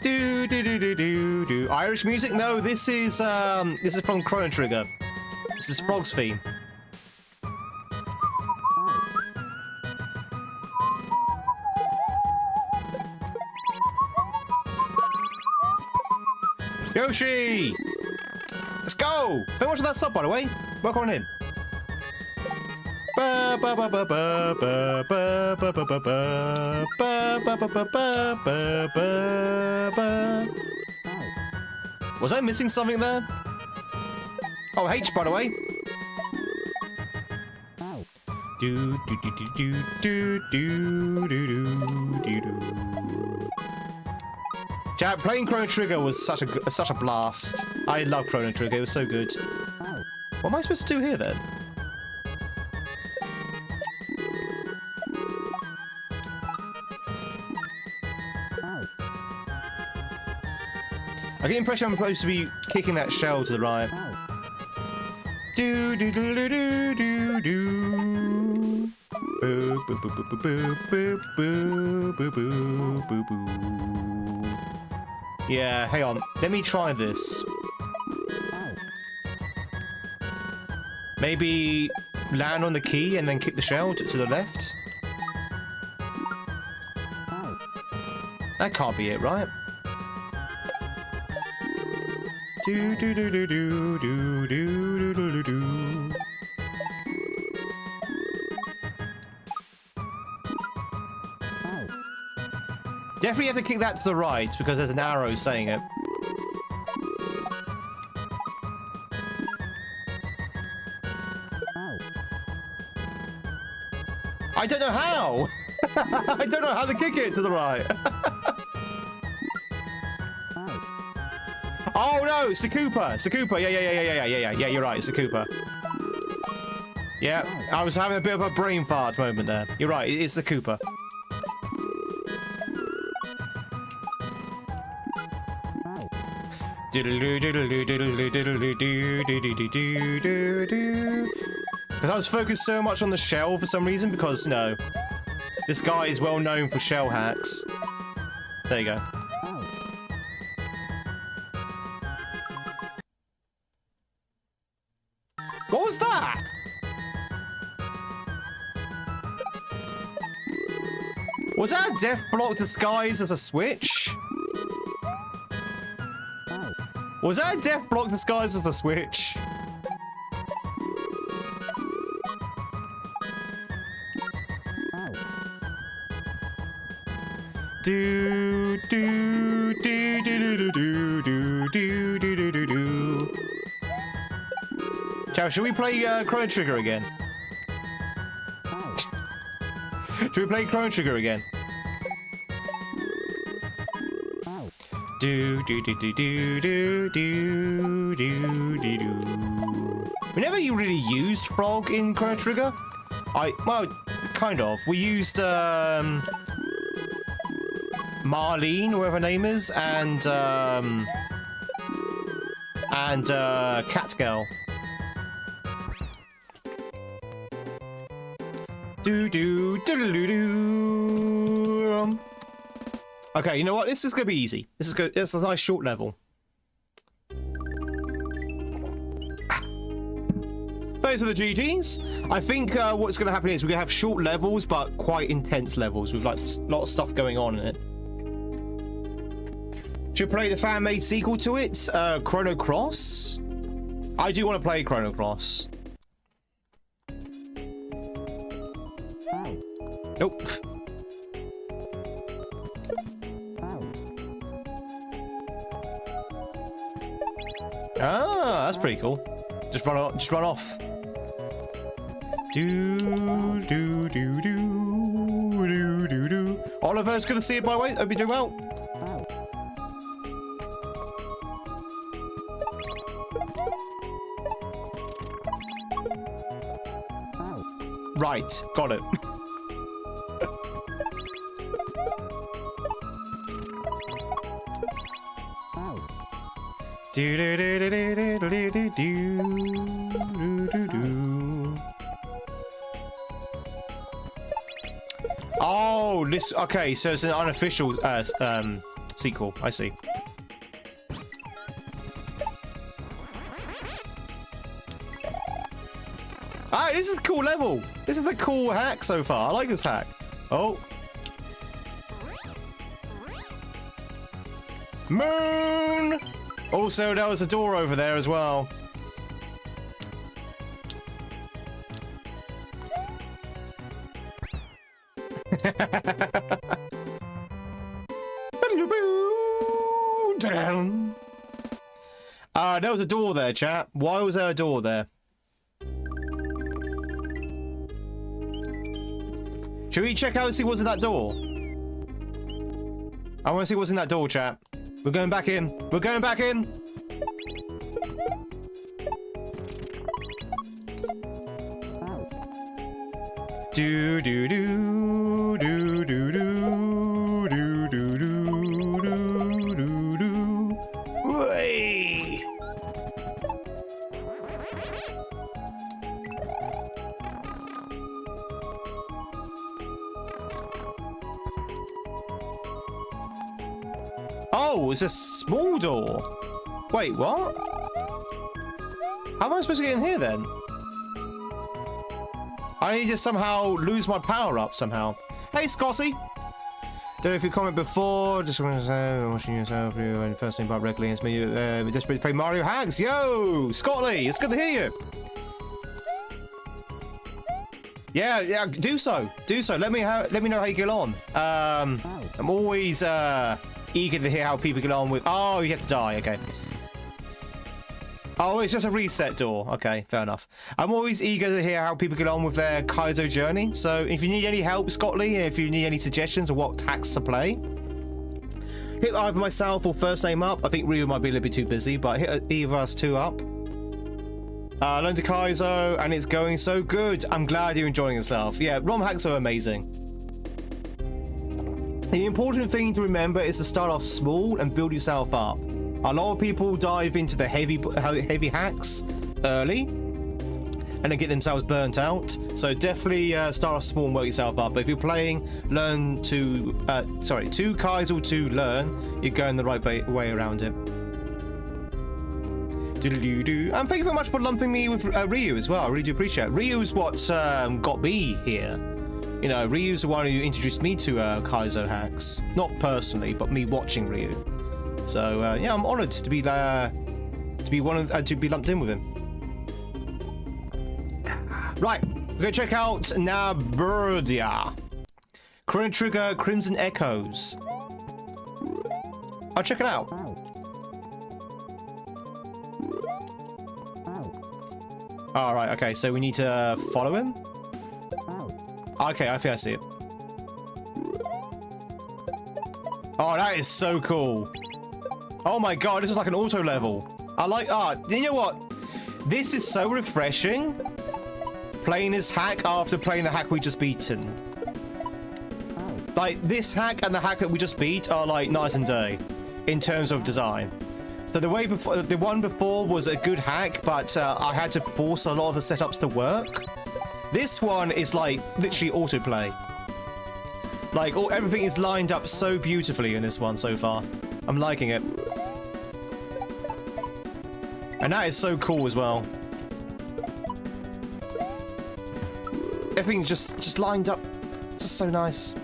Do do do do do do. Irish music? No, this is from Chrono Trigger. This is Frog's theme. Yoshi! Let's go! Thank you much for that sub, by the way. Welcome on in. Was I missing something there? Oh, H, by the way. Do do do do do do do do do do. Chat, playing Chrono Trigger was such a blast. I love Chrono Trigger. It was so good. What am I supposed to do here then? I get the impression I'm supposed to be kicking that shell to the right. Do do do do do do do. Boo boo boo boo boo boo boo boo boo boo boo. Yeah, hang on. Let me try this. Maybe land on the key and then kick the shell to the left. That can't be it, right? Do do do do do do do do do do. Definitely have to kick that to the right because there's an arrow saying it. I don't know how! I don't know how to kick it to the right. Oh no, it's the Koopa. It's the Koopa. Yeah, you're right, it's the Koopa. Yeah, I was having a bit of a brain fart moment there. You're right, it's the Koopa. Because I was focused so much on the shell for some reason, because, no. This guy is well known for shell hacks. There you go. What was that? Was that a death block disguised as a switch? Was that a death block disguised as a switch? Do do do do do do do do do do do do. Chow, should we play Chrono Trigger again? Should we play Chrono Trigger again? Do do do do do do do do do do. We never really used Frog in Chrono Trigger. Well, kind of. We used Marlene, whatever her name is, and Catgirl. Do do do do do. Okay, you know what? This is gonna be easy. This is good. It's a nice short level. Thanks for the GGs. I think what's gonna happen is we're gonna have short levels, but quite intense levels with like a lot of stuff going on in it. Should play the fan-made sequel to it, Chrono Cross. I do want to play Chrono Cross. Nope. Ah, that's pretty cool. Just run off. Just run off. Do do do do do do do. Oliver's gonna see it, by the way. Hope you do well. Right, got it. Do do do do do do do do do do do. Oh, this okay. So it's an unofficial sequel. I see. Alright, this is a cool level. This is a cool hack so far. I like this hack. Oh. Moon! Also, there was a door over there as well. There was a door there, chat. Why was there a door there? Should we check out and see what's in that door? I want to see what's in that door, chat. We're going back in. We're going back in. Do do do do do do do do do do do do. Way. Oh, it's a small door. Wait, what? How am I supposed to get in here then? I need to somehow lose my power up somehow. Hey, Scotty. Don't know if you comment before. Just want to say, watching yourself. You first name about regularly. It's me. We just play Mario Hacks. Yo, Scotty. It's good to hear you. Yeah. Do so. Do so. Let me know how you get on. I'm always eager to hear how people get on with. Oh, you have to die. Okay. Oh, it's just a reset door. Okay, fair enough. I'm always eager to hear how people get on with their Kaizo journey. So if you need any help, Scotty, if you need any suggestions of what hacks to play, hit either myself or first name up. I think Ryu might be a little bit too busy, but hit either of us two up. Learn to Kaizo, and it's going so good. I'm glad you're enjoying yourself. Yeah, ROM hacks are amazing. The important thing to remember is to start off small and build yourself up. A lot of people dive into the heavy hacks early and then get themselves burnt out. So definitely start off small and work yourself up. But if you're playing to Kaizo to learn, you're going the right way around it. And thank you very much for lumping me with Ryu as well. I really do appreciate it. Ryu's what got me here. You know, Ryu's the one who introduced me to Kaizo hacks. Not personally, but me watching Ryu. So yeah, I'm honoured to be to be lumped in with him. Right, we're gonna check out Naburdia. Chrono Trigger Crimson Echoes. I'll check it out. All right, okay, so we need to follow him. Okay, I think I see it. Oh, that is so cool. Oh my god, this is like an auto level. I like you know what? This is so refreshing. Playing this hack after playing the hack we just beaten. Like, this hack and the hack that we just beat are like night and day in terms of design. So the one before was a good hack, but I had to force a lot of the setups to work. This one is like literally autoplay. Like everything is lined up so beautifully in this one so far. I'm liking it. And that is so cool as well. Everything just lined up. It's just so nice.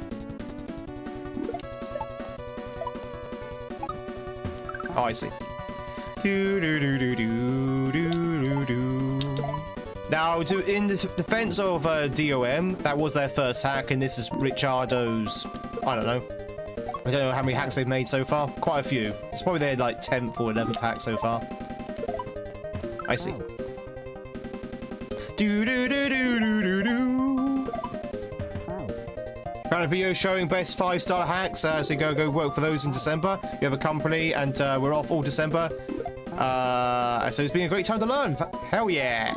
Oh, I see. Do do do do do do do do. Now, in the defense of DOM, that was their first hack, and this is Ricciardo's, I don't know how many hacks they've made so far. Quite a few. It's probably their, like, 10th or 11th hack so far. I see. Found a video showing best 5-star hacks, so go work for those in December. You have a company, and we're off all December. So it's been a great time to learn. Hell yeah.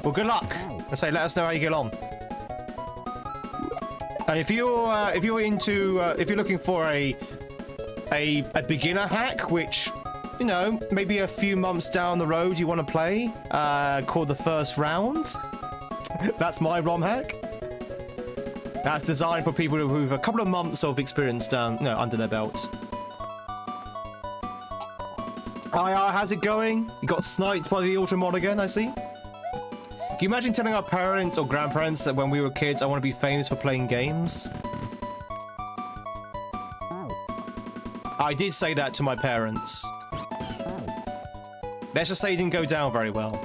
Well, good luck. I say, let us know how you get on. And if you're looking for a beginner hack, which, you know, maybe a few months down the road you want to play, called the first round. That's my ROM hack. That's designed for people with a couple of months of experience under their belt. How's it going? You got sniped by the Ultra mod again, I see. Can you imagine telling our parents or grandparents that when we were kids, I want to be famous for playing games? I did say that to my parents. Let's just say it didn't go down very well.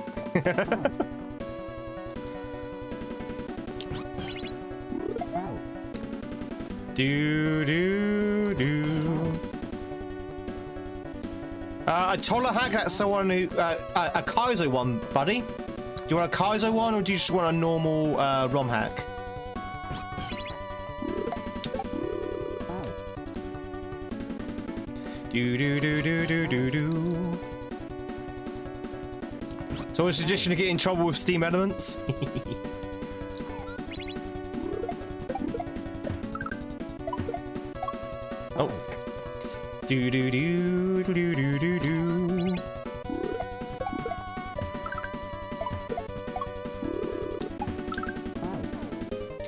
A Toller hack, that's someone who... a Kaizo one, buddy. Do you want a Kaizo one, or do you just want a normal ROM hack? So a suggestion to get in trouble with Steam Elements? Oh.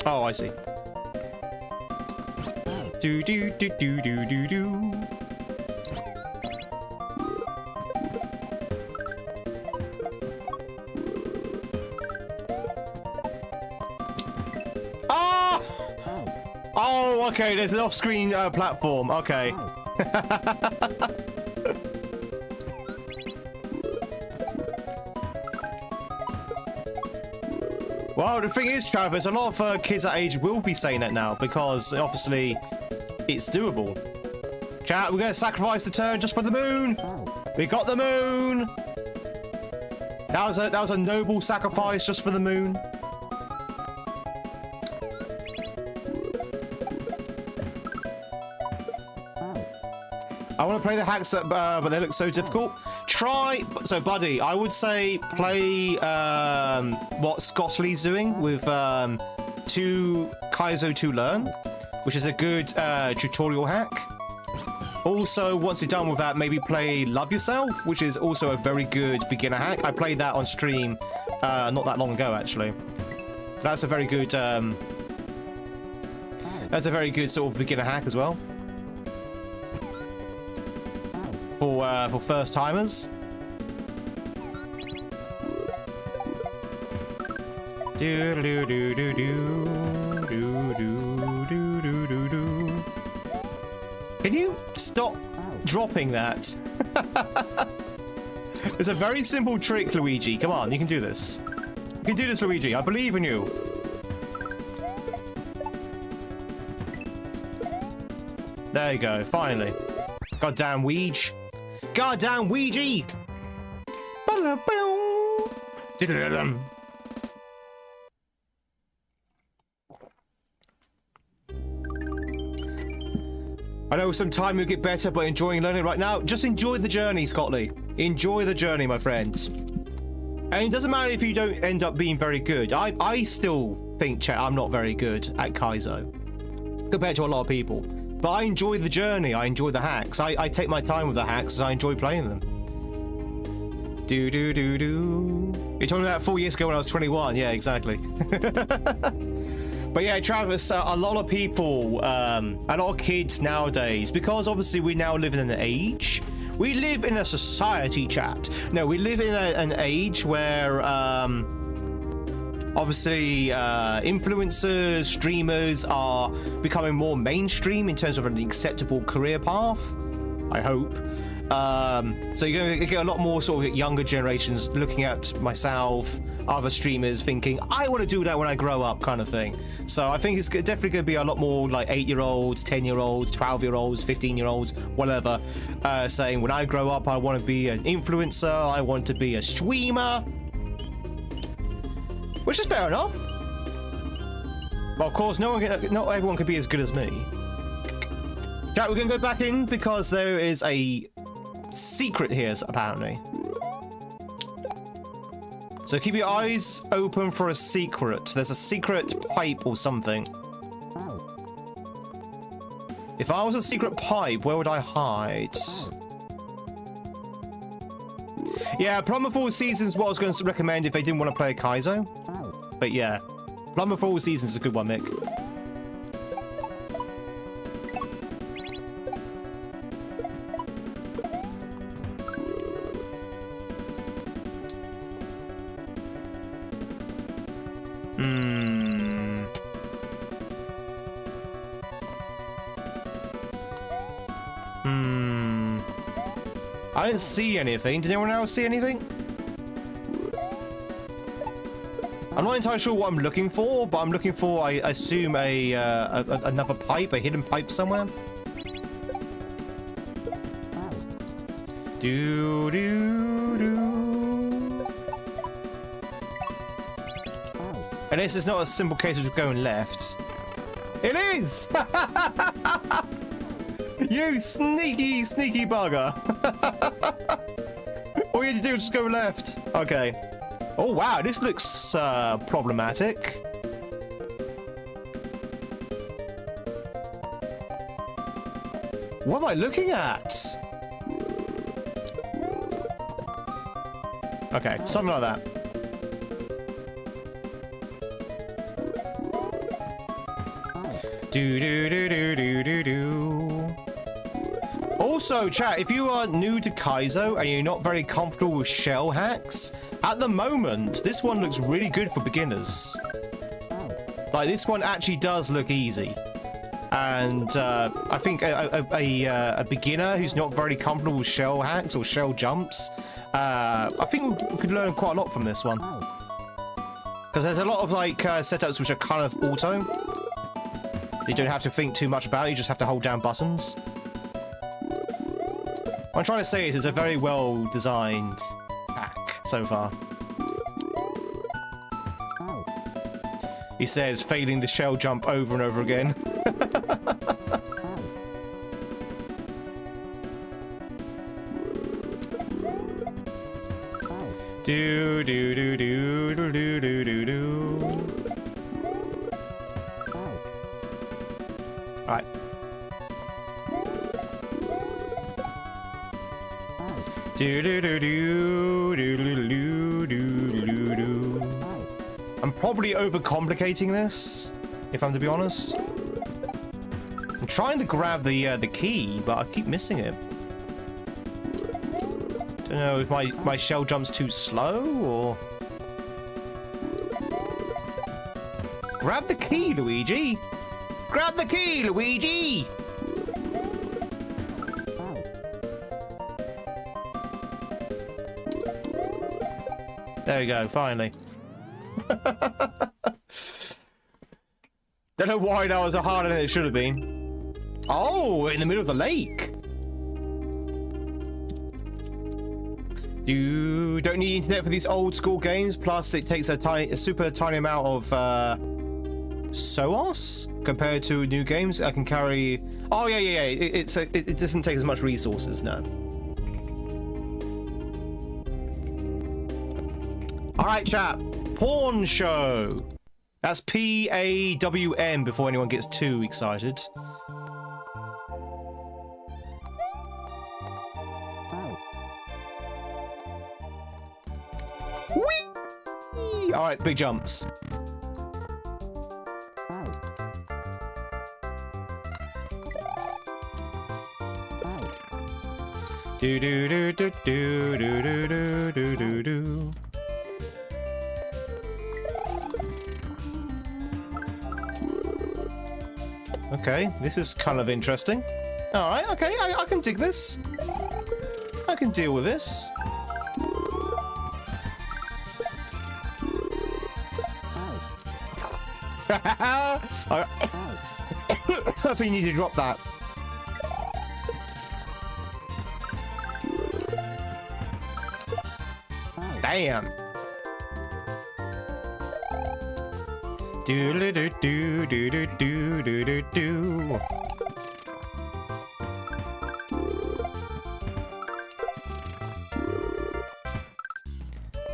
Oh, I see. Ah! Oh, okay. There's an off-screen platform. Okay. Well, the thing is, Travis, a lot of kids that age will be saying that now because obviously it's doable. Chat, we're gonna sacrifice the turn just for the moon. We got the moon. That was a noble sacrifice just for the moon. I want to play the hacks, but they look so difficult. So, buddy, I would say play what Scottly's doing with Kaizo to learn, which is a good tutorial hack. Also, once you're done with that, maybe play Love Yourself, which is also a very good beginner hack. I played that on stream not that long ago, actually. That's a very good sort of beginner hack as well. For first timers. Can you stop dropping that? It's a very simple trick, Luigi. Come on, you can do this. You can do this, Luigi. I believe in you. There you go, finally. Goddamn Ouija. Goddamn Ouija! I know some time will get better, but enjoying learning right now. Just enjoy the journey, Scotty. Enjoy the journey, my friend. And it doesn't matter if you don't end up being very good. I still think, chat, I'm not very good at Kaizo compared to a lot of people. But I enjoy the journey. I enjoy the hacks. I take my time with the hacks, and I enjoy playing them. You're talking about 4 years ago when I was 21. Yeah, exactly. But yeah, Travis, a lot of people, a lot of kids nowadays, because obviously we now live in an age. We live in a society, chat. No, we live in an age where, obviously, influencers, streamers are becoming more mainstream in terms of an acceptable career path. I hope. So you're going to get a lot more sort of younger generations looking at myself, other streamers, thinking, I want to do that when I grow up, kind of thing. So I think it's definitely going to be a lot more like 8-year-olds, 10-year-olds, 12-year-olds, 15-year-olds, whatever, saying, when I grow up, I want to be an influencer, I want to be a streamer. Which is fair enough. But of course, not everyone can be as good as me. Chat, we're going to go back in because there is a secret here, apparently. So keep your eyes open for a secret. There's a secret pipe or something. If I was a secret pipe, where would I hide? Yeah, Plumber Fall Seasons is what I was going to recommend if they didn't want to play a Kaizo. But yeah, Plumber Fall Seasons is a good one, Mick. I didn't see anything. Did anyone else see anything? I'm not entirely sure what I'm looking for, but I'm looking for, I assume, another pipe, a hidden pipe somewhere. Do do do. And this is not a simple case of going left. It is! You sneaky, sneaky bugger. All you had to do was just go left. Okay. Oh, wow. This looks problematic. What am I looking at? Okay, something like that. Do do do do do do do. Also, chat, if you are new to Kaizo and you're not very comfortable with shell hacks, at the moment, this one looks really good for beginners. Like, this one actually does look easy. And I think a beginner who's not very comfortable with shell hacks or shell jumps, I think we could learn quite a lot from this one. Because there's a lot of, like, setups which are kind of auto. You don't have to think too much about it, you just have to hold down buttons. What I'm trying to say is it's a very well designed hack so far. He says, failing the shell jump over and over again. Do do do do do do do do do. Alright. Do do do do do do do do do. I'm probably overcomplicating this, if I'm to be honest. I'm trying to grab the key, but I keep missing it. Don't know if my shell jump's too slow or. Grab the key, Luigi. Grab the key, Luigi. There we go, finally. Don't know why that was harder than it should have been. Oh, in the middle of the lake. You don't need internet for these old school games, plus it takes a super tiny amount of SOAS compared to new games. I can carry. Oh yeah. It doesn't take as much resources now. All right, chat. Porn show. That's PAWN before anyone gets too excited. Whee! All right, big jumps. Do do do do do do do do do do. Okay, this is kind of interesting. All right, okay, I can dig this. I can deal with this. I think you need to drop that. Damn. Do do do do do do do do do.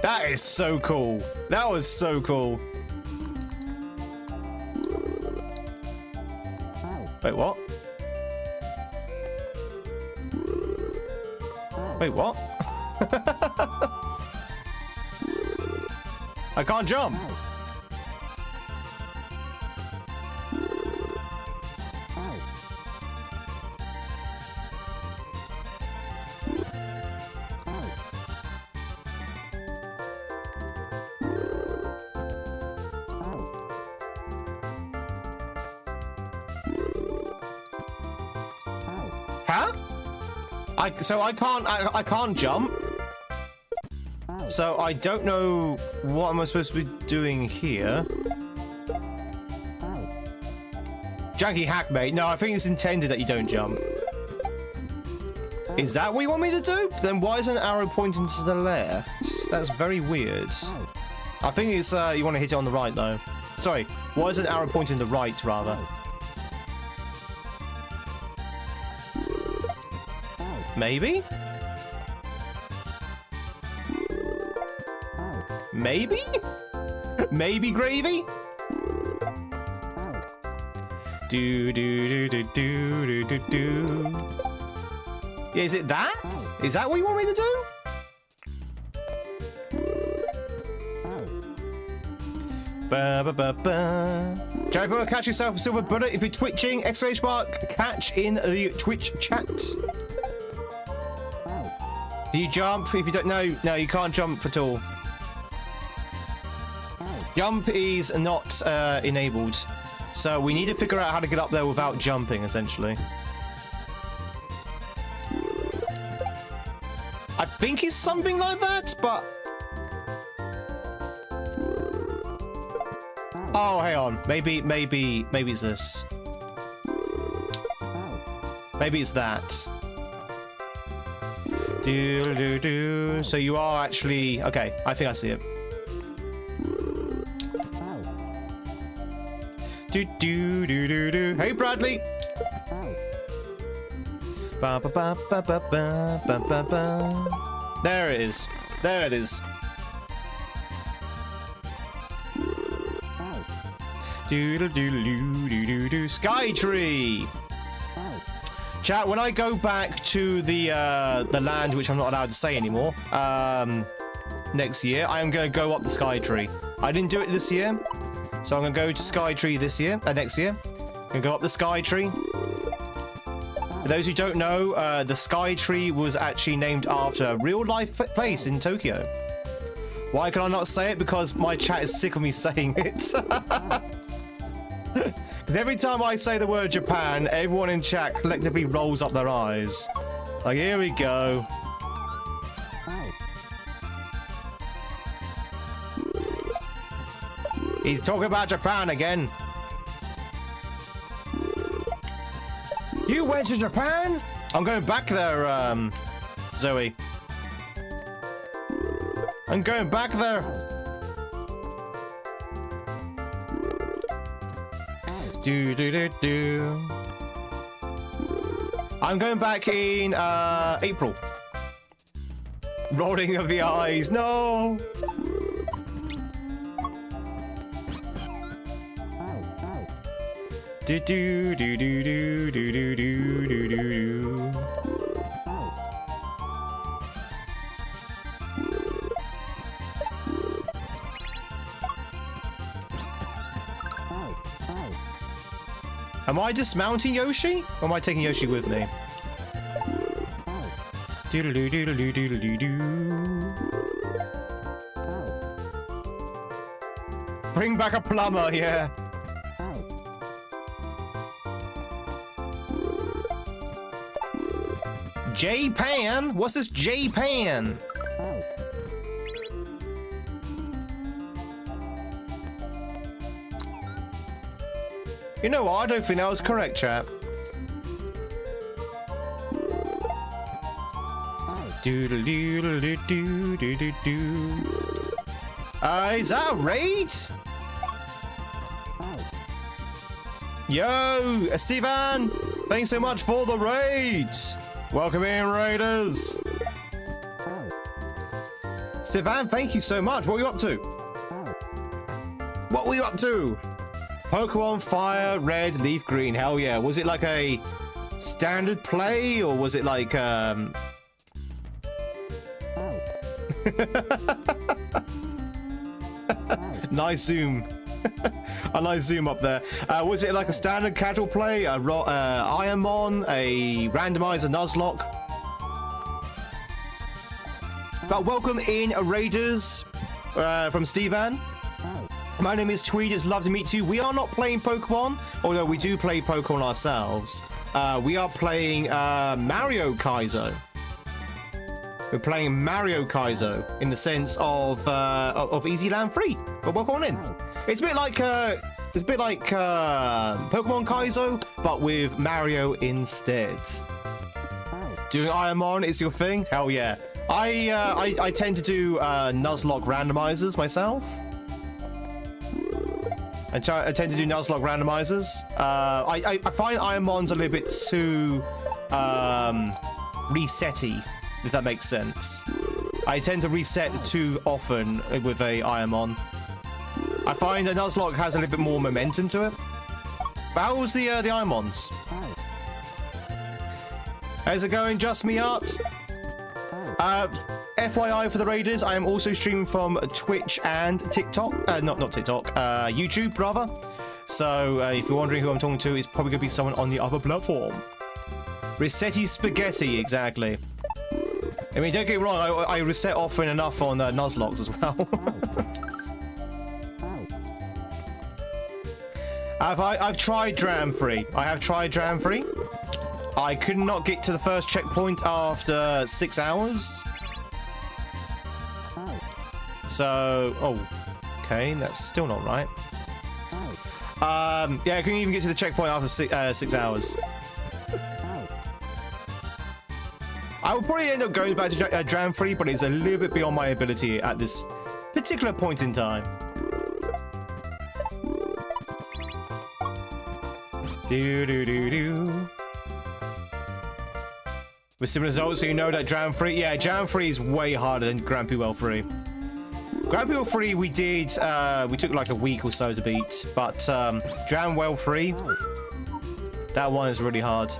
That is so cool. That was so cool. Wait, what? Wait, what? I can't jump. Huh? I can't jump. So I don't know what am I supposed to be doing here. Janky hack, mate. No, I think it's intended that you don't jump. Is that what you want me to do? Then why is an arrow pointing to the left? That's very weird. I think it's you want to hit it on the right though. Sorry, why is an arrow pointing to the right rather? Maybe? Maybe? Maybe gravy? Do do do do do do do. Is it that? Is that what you want me to do? Ba ba ba ba. Jerry, if you want to catch yourself a silver bullet, if you're twitching, exclamation mark, catch in the Twitch chat. You jump if you don't know. No, you can't jump at all. Jump is not enabled. So we need to figure out how to get up there without jumping, essentially. I think it's something like that, but... Oh, hang on. Maybe it's this. Maybe it's that. Do do do. So you are actually okay. I think I see it. Do do do do do. Hey Bradley. Ba ba ba ba ba ba ba ba ba. There it is. There it is. Do do do do do do. Sky tree. Chat, when I go back to the land, which I'm not allowed to say anymore, next year, I am going to go up the Sky Tree. I didn't do it this year, so I'm going to go to Sky Tree this year, next year. I'm going to go up the Sky Tree. For those who don't know, the Sky Tree was actually named after a real-life place in Tokyo. Why can I not say it? Because my chat is sick of me saying it. Because every time I say the word Japan, everyone in chat collectively rolls up their eyes. Like, here we go. He's talking about Japan again. You went to Japan? I'm going back there, Zoe. I'm going back there. Do do do do. I'm going back in April. Rolling of the eyes. No. Do do do do do do do do do do. Am I dismounting Yoshi? Or am I taking Yoshi with me? Bring back a plumber, yeah. Japan? What's this Japan? You know what? I don't think that was correct, chap. Is that a raid? Yo, Steven, thanks so much for the raid. Welcome in, raiders. Steven, thank you so much. What were you up to? What were you up to? Pokemon Fire, Red, Leaf Green. Hell yeah. Was it like a standard play or was it like nice zoom. A nice zoom up there. Was it like a standard casual play, a Ironmon, a randomizer Nuzlocke? But welcome in, raiders, from Steven. My name is Tweed. It's lovely to meet you. We are not playing Pokemon, although we do play Pokemon ourselves. We are playing Mario Kaizo. We're playing Mario Kaizo in the sense of Easy Land Free. But welcome on in. It's a bit like Pokemon Kaizo, but with Mario instead. Doing Ironmon is your thing? Hell yeah. I tend to do Nuzlocke randomizers myself. I tend to do Nuzlocke randomizers. I find Ironmon's a little bit too resetty, if that makes sense. I tend to reset too often with a Ironmon. I find a Nuzlocke has a little bit more momentum to it. But how was the Ironmons? How's it going, Just Me Art? FYI for the raiders, I am also streaming from Twitch and TikTok. Not TikTok, YouTube, rather. So if you're wondering who I'm talking to, it's probably going to be someone on the other platform. Resetti Spaghetti, exactly. I mean, don't get me wrong, I reset often enough on Nuzlocke as well. I've tried Dram Free. I have tried Dram Free. I could not get to the first checkpoint after 6 hours. So, okay, that's still not right. Yeah, I couldn't even get to the checkpoint after 6 hours. I will probably end up going back to Dram Free, but it's a little bit beyond my ability at this particular point in time. With similar results, so you know that Dram Free, yeah, Dram Free is way harder than Grand Puel Free. Grand Puel Free we did, we took like a week or so to beat, but Dram Well Free, that one is really hard.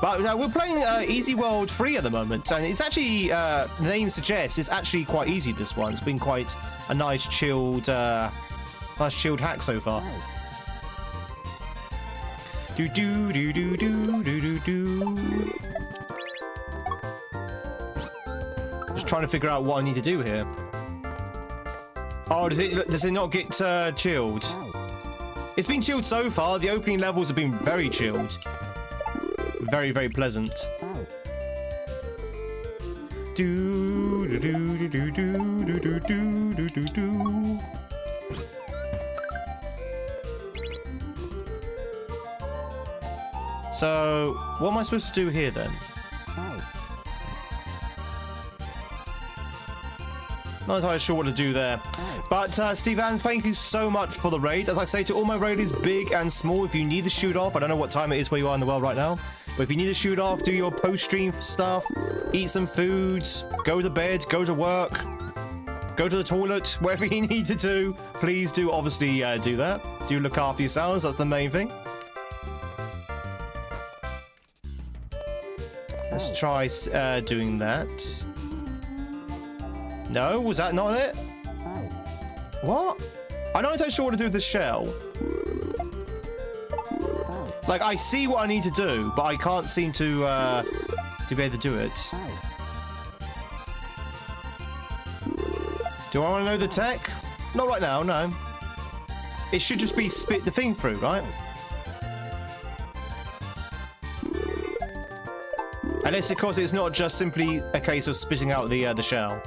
But we're playing Easy World Free at the moment, and it's actually, the name suggests, it's actually quite easy, this one. It's been quite a nice chilled hack so far. Do do do do do do do do. Just trying to figure out what I need to do here. Oh, does it not get chilled? It's been chilled so far. The opening levels have been very chilled. Very, very pleasant. Do do do do do do do do do do. So, what am I supposed to do here then? Not entirely sure what to do there. But, Steven, thank you so much for the raid. As I say to all my raiders, big and small, if you need to shoot off, I don't know what time it is where you are in the world right now, but if you need to shoot off, do your post-stream stuff, eat some food, go to bed, go to work, go to the toilet, whatever you need to do, please do obviously do that. Do look after yourselves, that's the main thing. Let's try doing that. No, was that not it? What? I'm not entirely sure what to do with this shell. Like, I see what I need to do, but I can't seem to be able to do it. Do I want to know the tech? Not right now, no. It should just be spit the thing through, right? Unless, of course, it's not just simply a case of spitting out the shell.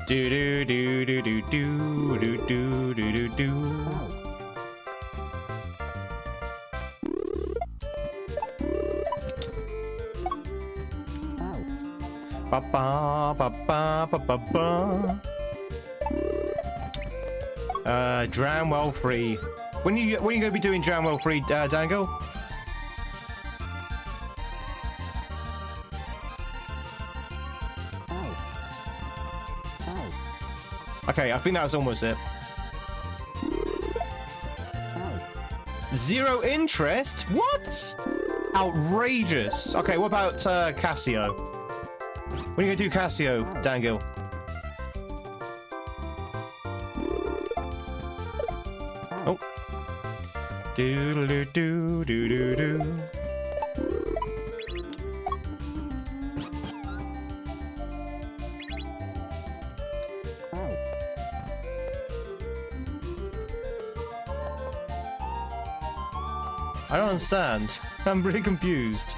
Do do do do do do do do do do do. Ba ba ba ba ba ba ba. Dramwell free. When you gonna be doing Dramwell free, Dangle? Okay, I think that was almost it. Zero interest? What? Outrageous. Okay, what about Casio? When are you gonna do Casio, Dangle? Oh. Do do do do do do. I don't understand. I'm really confused.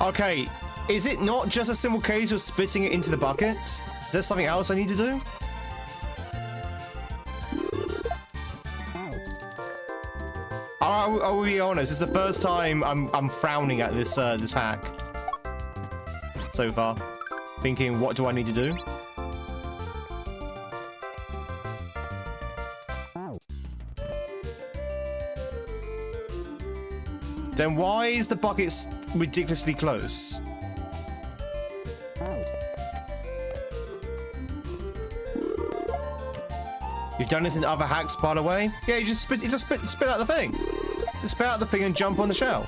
Okay, is it not just a simple case of spitting it into the bucket? Is there something else I need to do? I will be honest, it's the first time I'm frowning at this this hack so far. Thinking, what do I need to do? Then why is the bucket ridiculously close? You've done this in other hacks, by the way. Yeah, you just spit out the thing. Just spit out the thing and jump on the shell.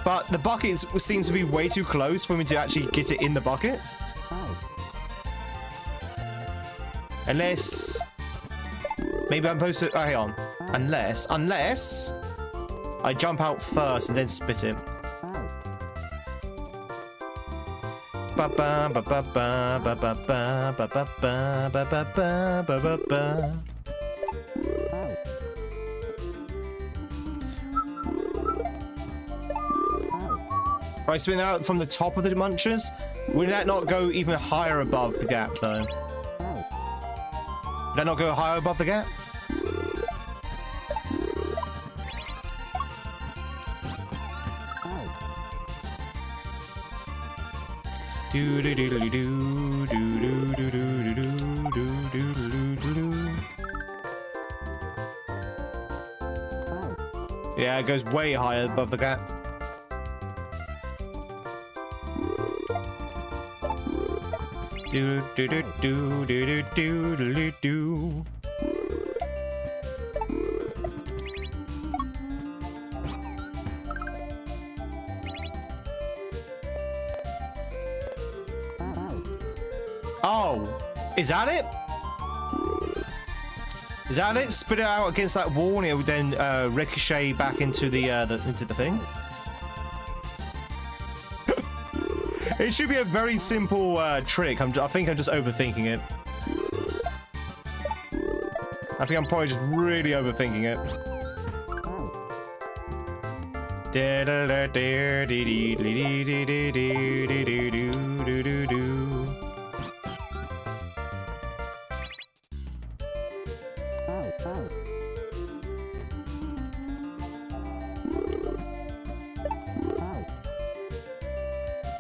But the bucket seems to be way too close for me to actually get it in the bucket. Unless maybe I'm supposed to. Oh, hang on. Unless I jump out first and then spit it. Ba ba ba ba ba ba ba ba ba ba ba ba ba ba ba. If I spin out from the top of the munchers, would that not go even higher above the gap, though? Would that not go higher above the gap? Do do do do do do do do do do do do do. Yeah, it goes way higher above the gap. Do do do do do do do do do. Oh, is that it? Is that it? Spit it out against that wall, and it would then ricochet back into the thing. It should be a very simple trick. I think I'm just overthinking it. I think I'm probably just really overthinking it.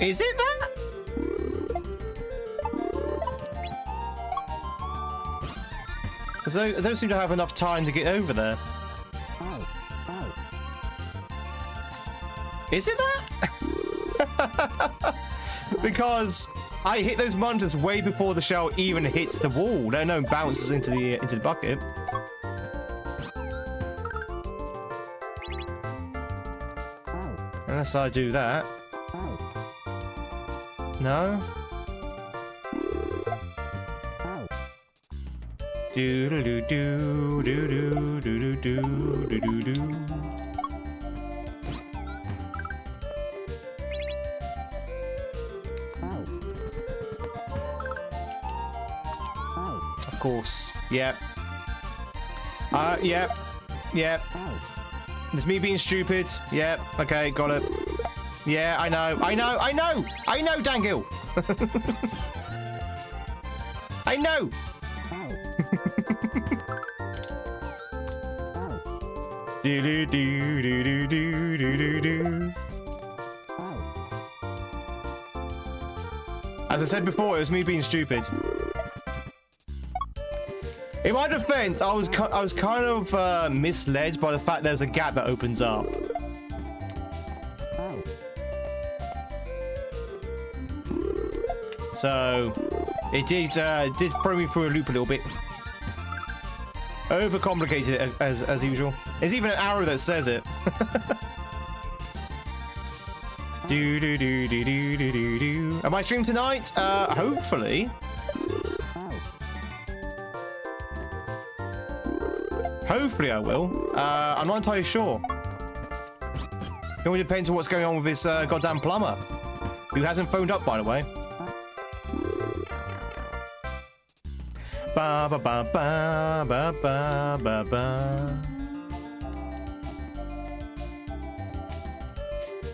Is it that? Because I don't seem to have enough time to get over there. Is it that? Because I hit those munchers way before the shell even hits the wall. No, bounces into the bucket. Unless I do that. No. Do do do do do do do do do do do. Of course. Yep. Yep. Yep. It's me being stupid. Yep. Okay, got it. Yeah, I know. I know. I know. I know, Dangill. I know. Do do do do do do do do. As I said before, it was me being stupid. In my defense, I was kind of misled by the fact there's a gap that opens up. So it did throw me through a loop a little bit. Overcomplicated as usual. There's even an arrow that says it. Do do do do do do do do. Am I streaming tonight? Hopefully. Hopefully I will. I'm not entirely sure. It all depends on what's going on with this goddamn plumber, who hasn't phoned up, by the way. Ba ba ba ba ba ba ba ba.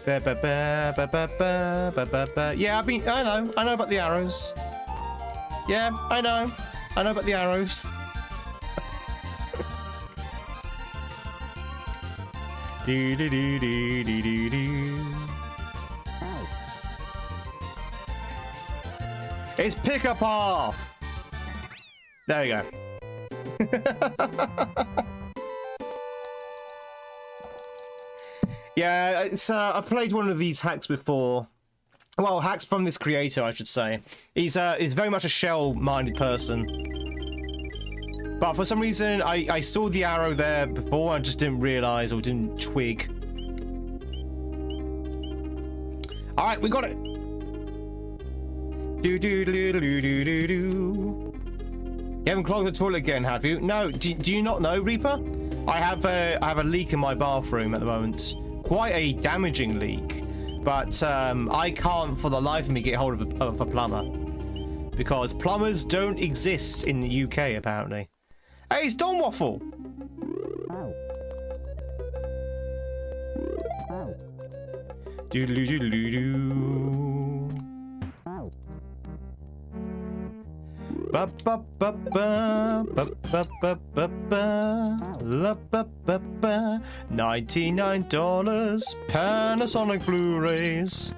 Ba ba ba ba ba ba ba ba ba. Yeah, I know about the arrows. Yeah, I know about the arrows. Do do do do do do do. It's pickup off. There we go. Yeah, it's I played one of these hacks before. Well, hacks from this creator, I should say. He's very much a shell-minded person. But for some reason, I saw the arrow there before, I just didn't realise or didn't twig. All right, we got it. Do do do do do do do. You haven't clogged the toilet again, have you? No. Do you not know, Reaper? I have a leak in my bathroom at the moment. Quite a damaging leak, but I can't for the life of me get hold of a plumber because plumbers don't exist in the UK apparently. Hey, it's Don Waffle. Doodle doodle doo. Ba ba ba ba ba ba ba ba ba la ba ba ba. $99 Panasonic Blu-rays.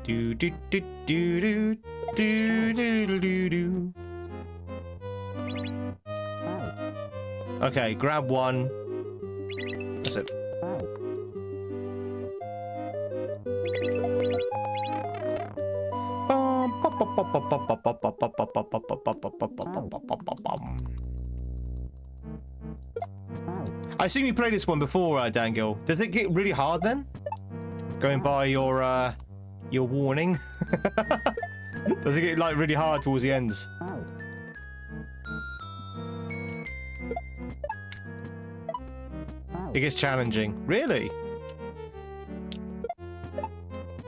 Do do do do do do do do do. Okay, grab one. That's it. I assume you played this one before, Dangill. Does it get really hard then? Going by your warning? Does it get like really hard towards the end? It gets challenging. Really?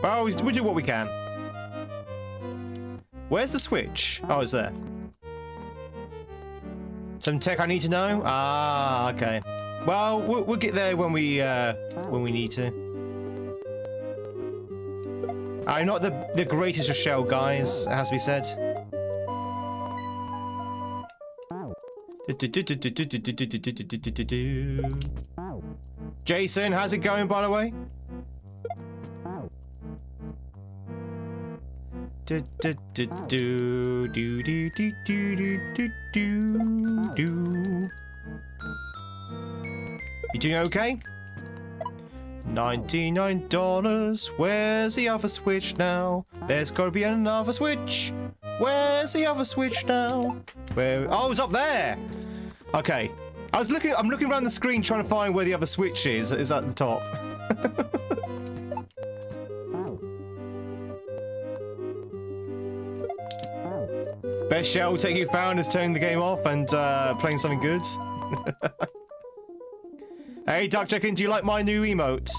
Well, we do what we can. Where's the switch? Oh, it's there. Some tech I need to know? Ah, okay. Well, we'll get there when we need to. I'm not the greatest of shell guys, it has to be said. Jason, how's it going, by the way? Do do do do do do do do do do do. You doing okay? $99. Where's the other switch now? There's got to be another switch. Where's the other switch now? Where? Oh, it's up there. Okay. I'm looking around the screen trying to find where the other switch is. Is at the top. Best shell take you found is turning the game off and playing something good. Hey, Duck Chicken, do you like my new emote?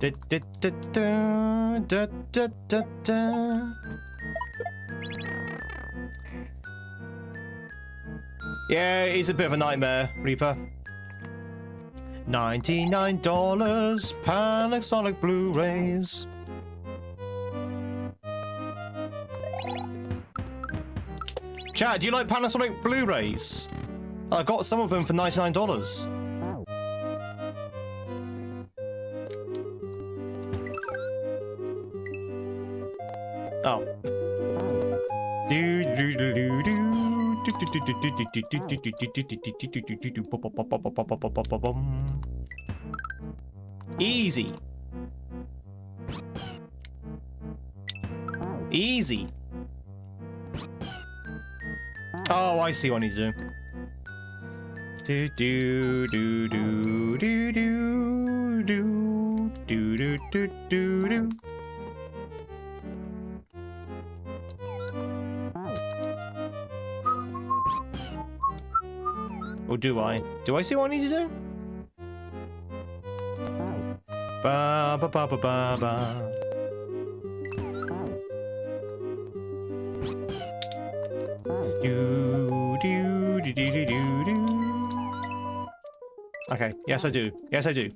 Da, da, da, da, da, da, da, da. Yeah, it's a bit of a nightmare, Reaper. $99 Panasonic Blu-rays. Chat, do you like Panasonic Blu-rays? I got some of them for $99. Oh. Easy. Easy. Oh, I see what I need to do. Do do do do do do do do do do do. Or do I? Do I see what I need to do? Ba ba ba ba ba ba. Do do do do do do do. Okay. Yes, I do. Yes, I do.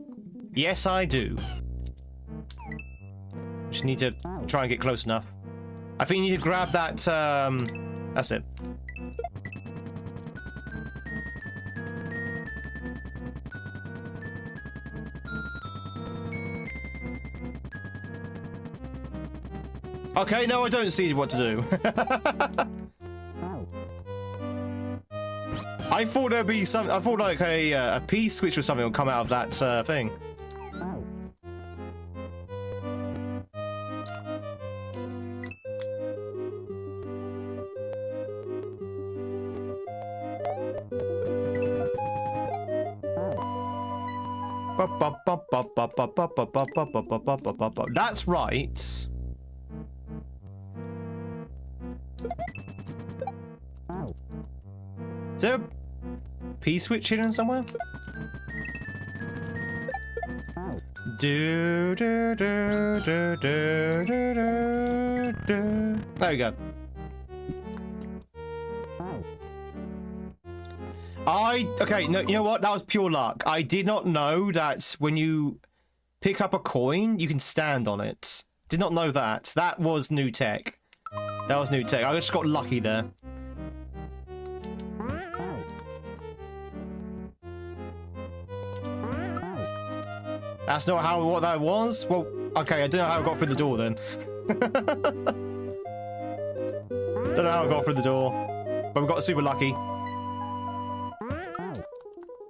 Yes, I do. Just need to try and get close enough. I think you need to grab that. That's it. Okay, no, I don't see what to do. I thought there'd be some. I thought like a P switch or something would come out of that thing. That's right. Is there a P switch hidden somewhere? Do do do do do do do do. There we go. Okay, no, you know what? That was pure luck. I did not know that when you pick up a coin, you can stand on it. Did not know that. That was new tech. That was new tech. I just got lucky there. That's not what that was? Well, okay, I don't know how I got through the door then. Don't know how I got through the door. But we got super lucky.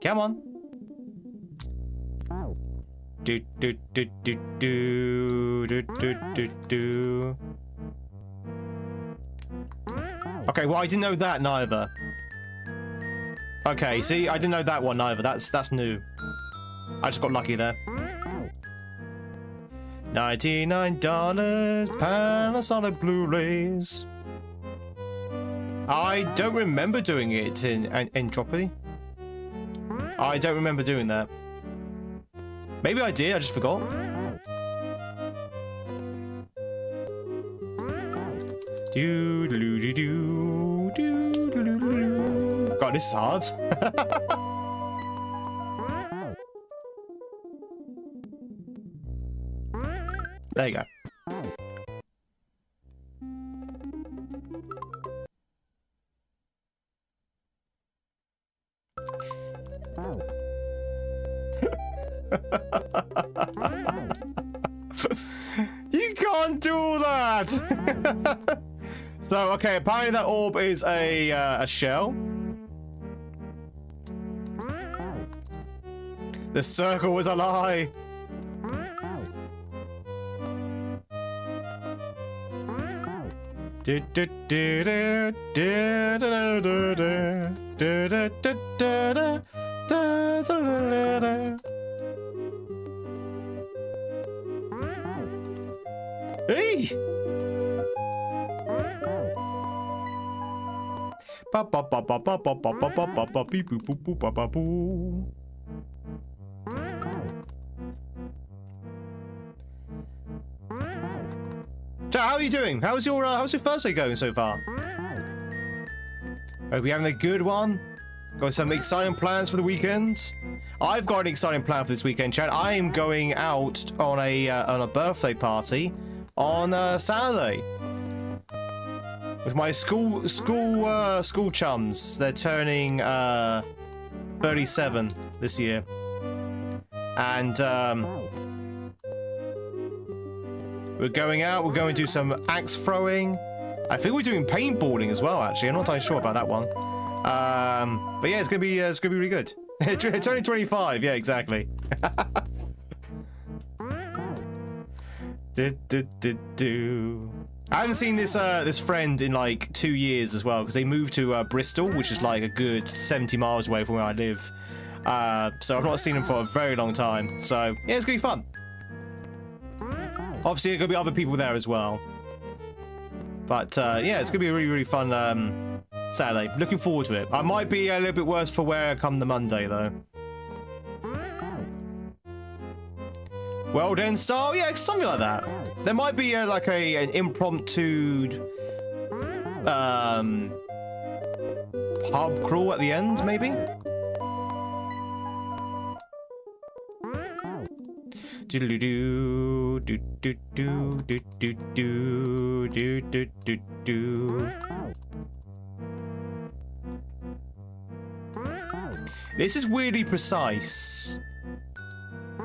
Come on. Do do do do do do do do do. Okay, well I didn't know that neither. Okay, see, I didn't know that one either. That's new. I just got lucky there. $99 Panasonic Blu-rays. I don't remember doing it in Entropy. I don't remember doing that. Maybe I did, I just forgot. Do do do do do do do. God, this is hard. There you go. You can't do that. So, okay, apparently that orb is a shell. The circle was a lie. Do do do do do do do do do do do. Hey! Ba ba ba ba ba ba ba ba ba ba beep boop boop boop ba ba boo. Chat, how are you doing? how's your Thursday going so far? Hope you're having a good one. Got some exciting plans for the weekend? I've got an exciting plan for this weekend, chat. I am going out on a birthday party on Saturday with my school chums. They're turning 37 this year, and we're going out. We're going to do some axe throwing. I think we're doing paintballing as well. Actually, I'm not entirely sure about that one. But yeah, it's gonna be really good. It's only 25. Yeah, exactly. I haven't seen this friend in like 2 years as well, because they moved to Bristol, which is like a good 70 miles away from where I live. So I've not seen him for a very long time. So yeah, it's gonna be fun. Obviously, there's gonna be other people there as well. But yeah, it's gonna be a really fun Saturday. Looking forward to it. I might be a little bit worse for wear come the Monday though. Well then, Star, yeah, something like that. There might be like an impromptu pub crawl at the end, maybe. This is weirdly precise.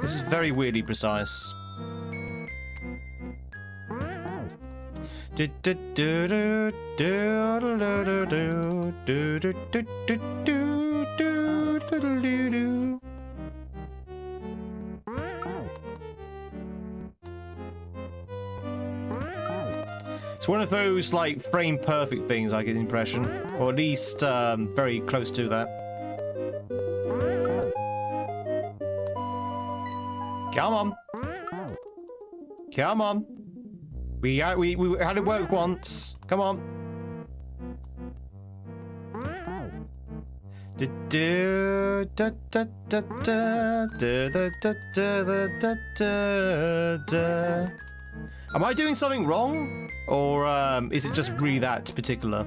This is very weirdly precise. It's one of those like frame perfect things, I get the impression, or at least very close to that. Come on. Come on. We had it work once. Come on. Am I doing something wrong? Or is it just really that particular?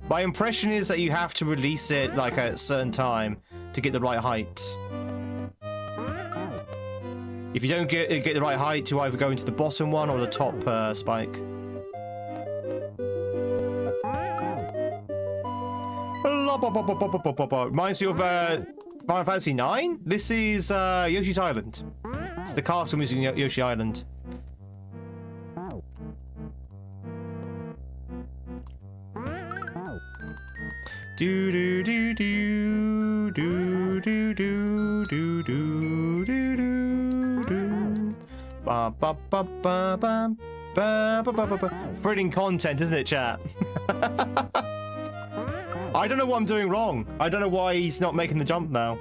My impression is that you have to release it like at a certain time to get the right height. If you don't get the right height, to either go into the bottom one or the top spike. Reminds you of Final Fantasy 9? This is Yoshi's Island. It's the castle music in Yoshi Island. Do do do do do do do do do do do. Ba ba ba ba ba ba ba ba ba. Thrilling content, isn't it, chat? I don't know what I'm doing wrong. I don't know why he's not making the jump now.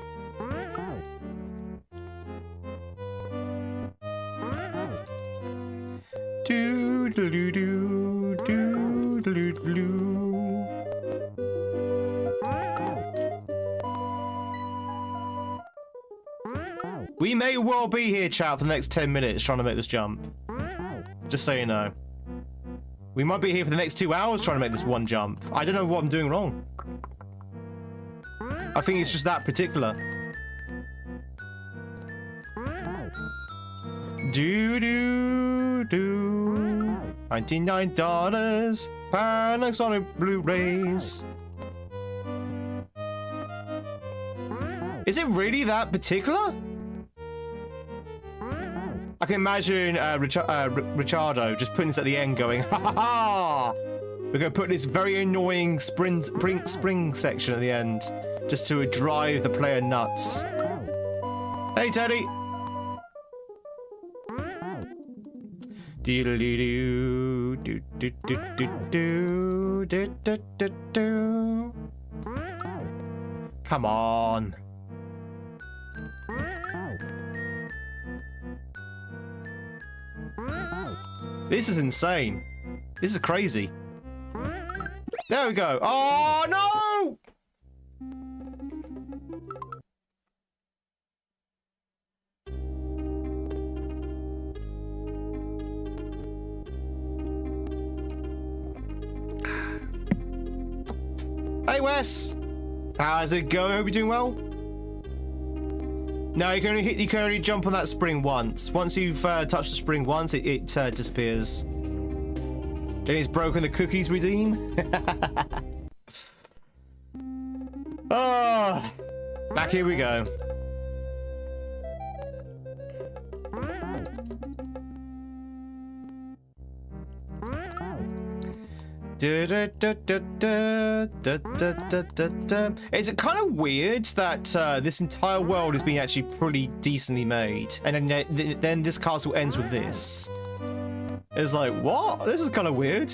Do do do do do do do. We may well be here, chat, for the next 10 minutes trying to make this jump. Just so you know. We might be here for the next 2 hours trying to make this one jump. I don't know what I'm doing wrong. I think it's just that particular. Do do do. $99. Panasonic Blu-rays. Is it really that particular? I can imagine Richardo just putting this at the end going, ha ha ha! We're going to put this very annoying spring section at the end just to drive the player nuts. Hey, Teddy! Come on. This is insane. This is crazy. There we go. Oh, no! Wes. How's it going? Hope you're doing well. No, you can only jump on that spring once. Once you've touched the spring once, it disappears. Jenny's broken the cookies redeem. Oh, back here we go. Is it kind of weird that this entire world is being actually pretty decently made, and then this castle ends with this? It's like, what? This is kind of weird.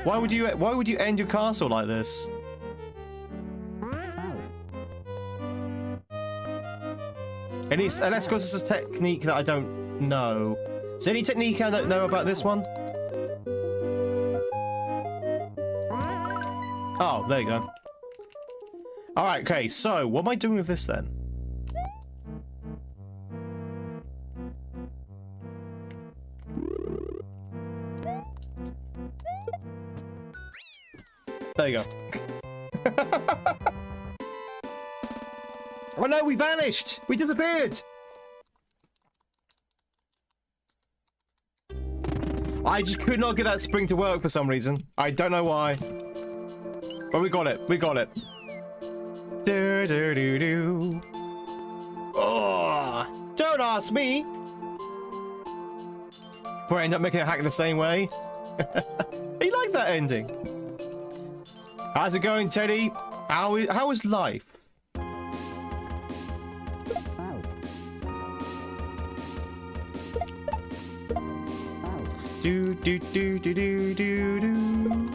Why would you end your castle like this? Unless because it's a technique that I don't know. Is there any technique I don't know about this one? Oh, there you go. Alright, okay, so what am I doing with this then? There you go. Oh no, we vanished! We disappeared! I just could not get that spring to work for some reason. I don't know why. But we got it. We got it. Do do do do. Oh, don't ask me. Before I end up making a hack the same way. You like that ending? How's it going, Teddy? How is life? Do do do do do do do.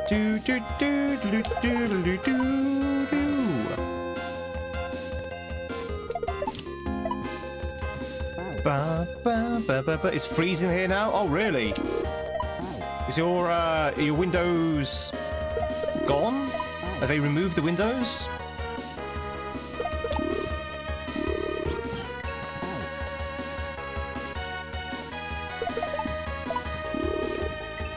Do do do do do do do do. Ba ba ba ba ba. It's freezing here now. Oh really? Is your windows gone? Have they removed the windows?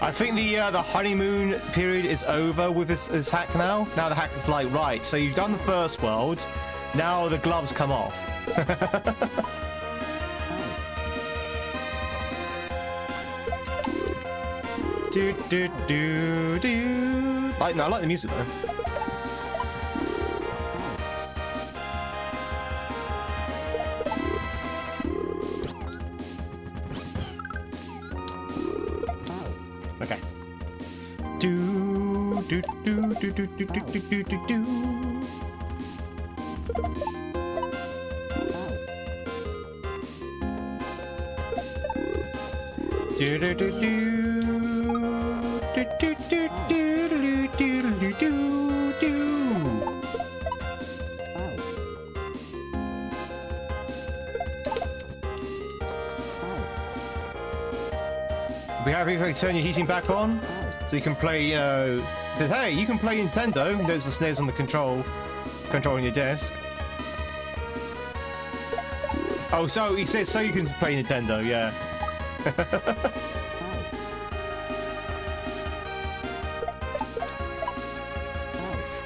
I think the honeymoon period is over with this hack now. Now the hack is like, right, so you've done the first world, now the gloves come off. Do do do do. I like the music though. Okay. Do do do do do do do do do do. Do do do do. Do do do do do do do do. We have if I turn your heating back on, so you can play. You know, says, hey, you can play Nintendo. There's the snares on the controlling your desk. Oh, so he says so you can play Nintendo. Yeah.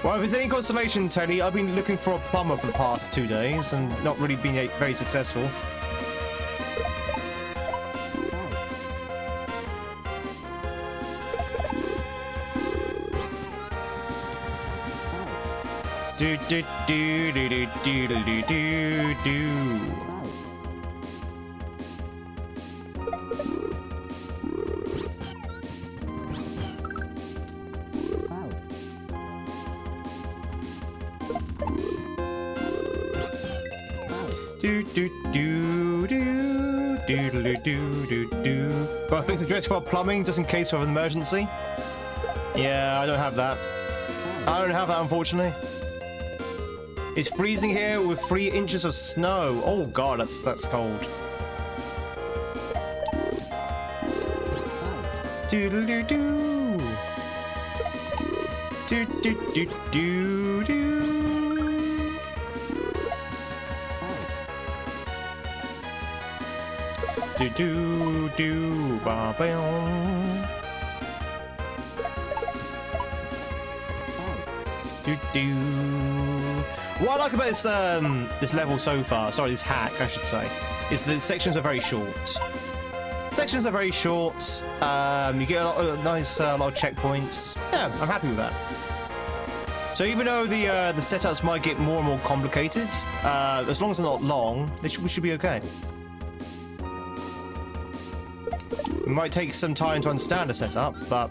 Well, if there's any consolation, Teddy, I've been looking for a plumber for the past 2 days and not really been very successful. Do do do do do do do do do. Do do do do do do do do do. Got things to direct for plumbing just in case of an emergency. Yeah, I don't have that. I don't have that, unfortunately. It's freezing here with 3 inches of snow. Oh god, that's cold. Doodle doo doo. Do do do do do. do do do ba bam. Do do. What I like about this this level so far, sorry, this hack I should say, is that the sections are very short. Sections are very short. You get a lot of nice, lot of checkpoints. Yeah, I'm happy with that. So even though the setups might get more and more complicated, as long as they're not long, we should be okay. It might take some time to understand a setup, but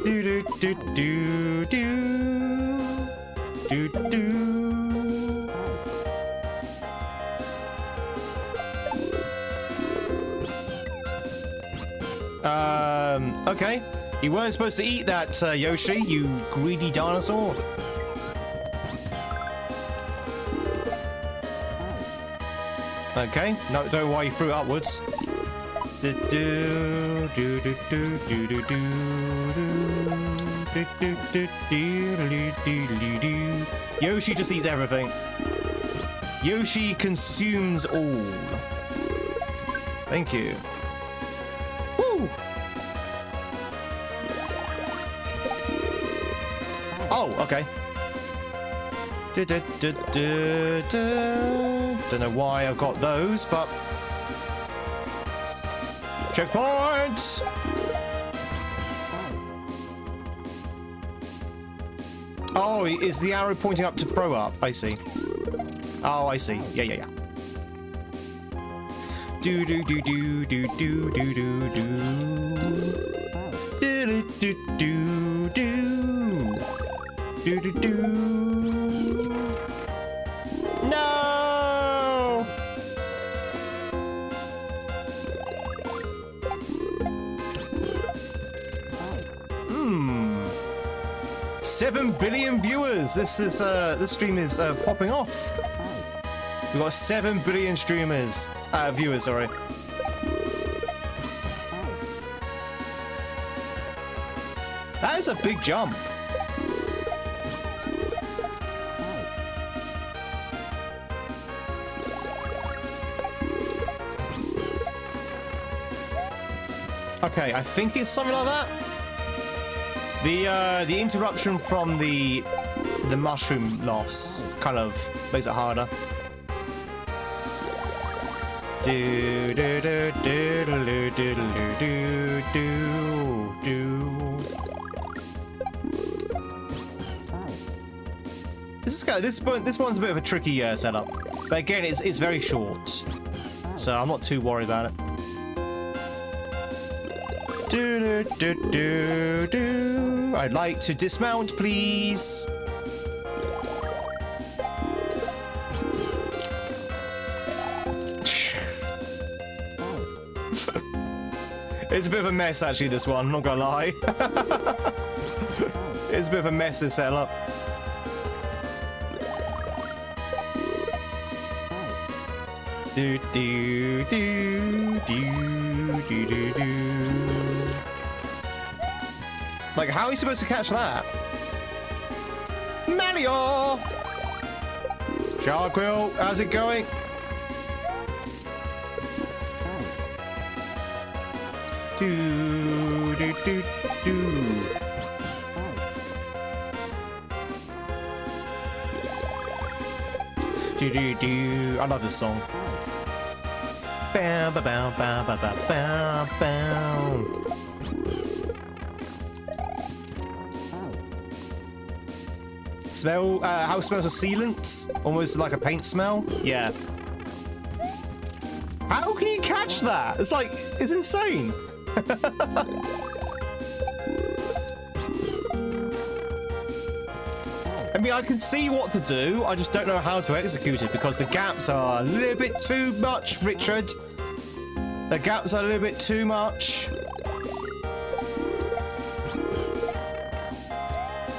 do do do do do do do. Okay. You weren't supposed to eat that, Yoshi, you greedy dinosaur. Okay. No, don't know why you threw it upwards. Do do do do do do do do do. Yoshi just eats everything. Yoshi consumes all. Thank you. Woo! Oh, okay. Don't know why I've got those, but checkpoints! Oh, is the arrow pointing up to throw up? I see. Oh, I see. Yeah, yeah, yeah. Do do do do do do do do do do do do do do do do. No! 7 billion viewers. This stream is popping off. We've got 7 billion streamers, viewers, sorry. That is a big jump. Okay, I think it's something like that. The interruption from the mushroom loss kind of makes it harder. Do do do do do do do do do. This one's a bit of a tricky setup, but again, it's very short, so I'm not too worried about it. Do, do, do, do, do. I'd like to dismount, please. It's a bit of a mess, actually, this one. I'm not gonna lie. It's a bit of a mess, this setup. Do, do, do, do, do, do, do. Like, how are you supposed to catch that? Mario! Sharkquill, how's it going? Do, do, do, do. Do, do, do. I love this song. Bow, bow, bow, bow, bow, bow, bow. Smell, how it smells of sealant? Almost like a paint smell? Yeah. How can you catch that? It's like, it's insane. I mean, I can see what to do, I just don't know how to execute it because the gaps are a little bit too much, Richard. The gaps are a little bit too much.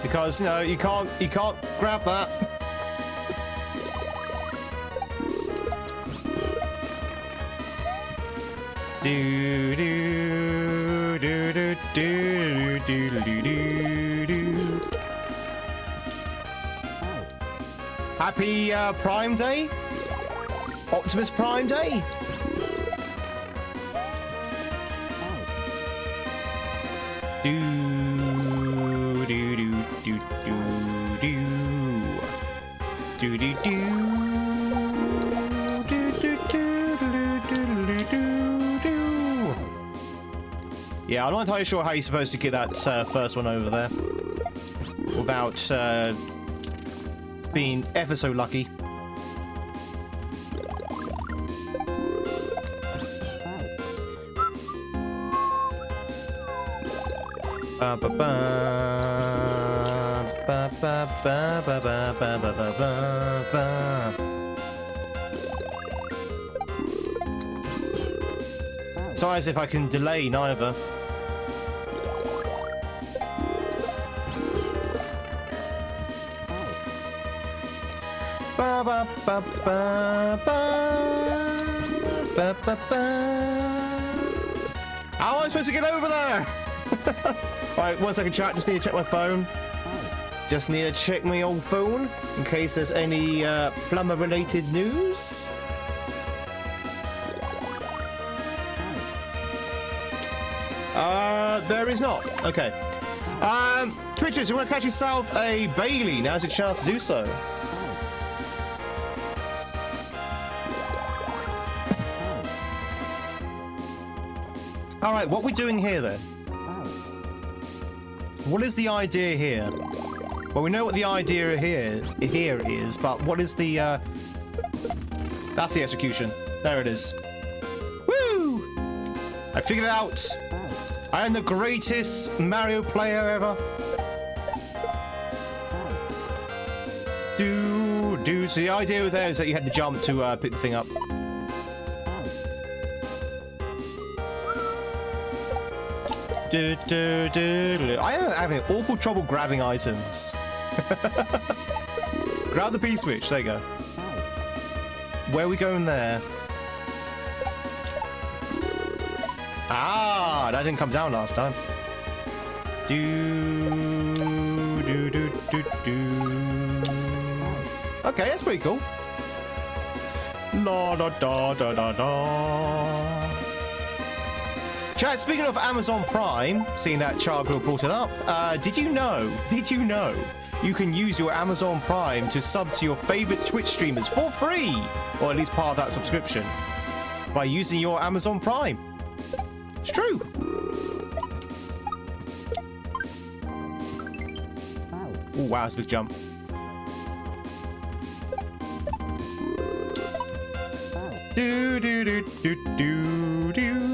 Because, you know, you can't grab that. Do do do do do do do do do. Happy Prime Day. Optimus Prime Day. Do do do do do do do do do do do do do. Yeah, I'm not entirely sure how you're supposed to get that first one over there without being ever so lucky. Ba ba ba ba ba ba ba ba ba ba ba ba. It's not as if I can delay neither. Ba ba ba ba ba ba ba ba. How am I supposed to get over there? Alright, 1 second, chat. Just need to check my phone. Just need to check my old phone in case there's any plumber-related news. There is not. Okay. Twitchers, you want to catch yourself a Bailey? Now's your chance to do so. Alright, what we're doing here then? What is the idea here? Well, we know what the idea here is, but what is the that's the execution. There it is. Woo! I figured it out. I am the greatest Mario player ever. So the idea there is that you had to jump to pick the thing up. I am having awful trouble grabbing items. Grab the P switch. There you go. Where are we going there? Ah, that didn't come down last time. Okay, that's pretty cool. La da da da da da. Chat, speaking of Amazon Prime, seeing that Child Girl brought it up, did you know you can use your Amazon Prime to sub to your favorite Twitch streamers for free, or at least part of that subscription, by using your Amazon Prime? It's true. Oh wow, that's a big jump. Do do do do do do.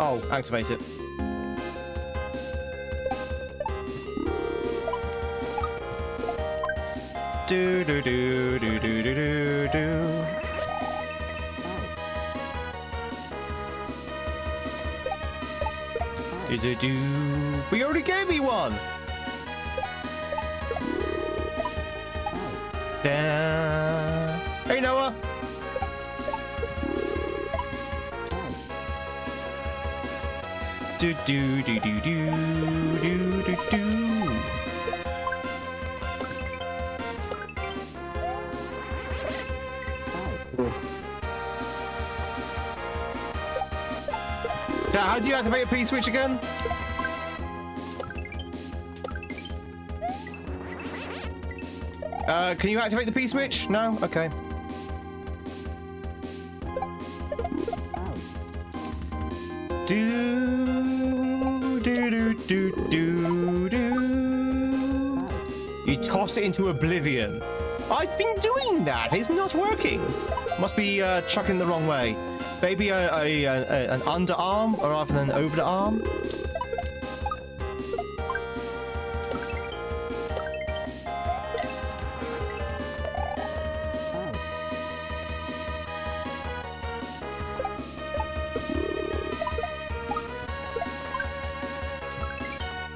Oh, activate it. Do do do do do do do do. Do do do. But you already gave me one. Down. Hey Noah. Do do do do do do do do. So how do you activate a P switch again? Can you activate the P switch? No? Okay. Do do do do do do. You toss it into oblivion. I've been doing that. It's not working. Must be chucking the wrong way. Maybe an underarm rather than over the arm.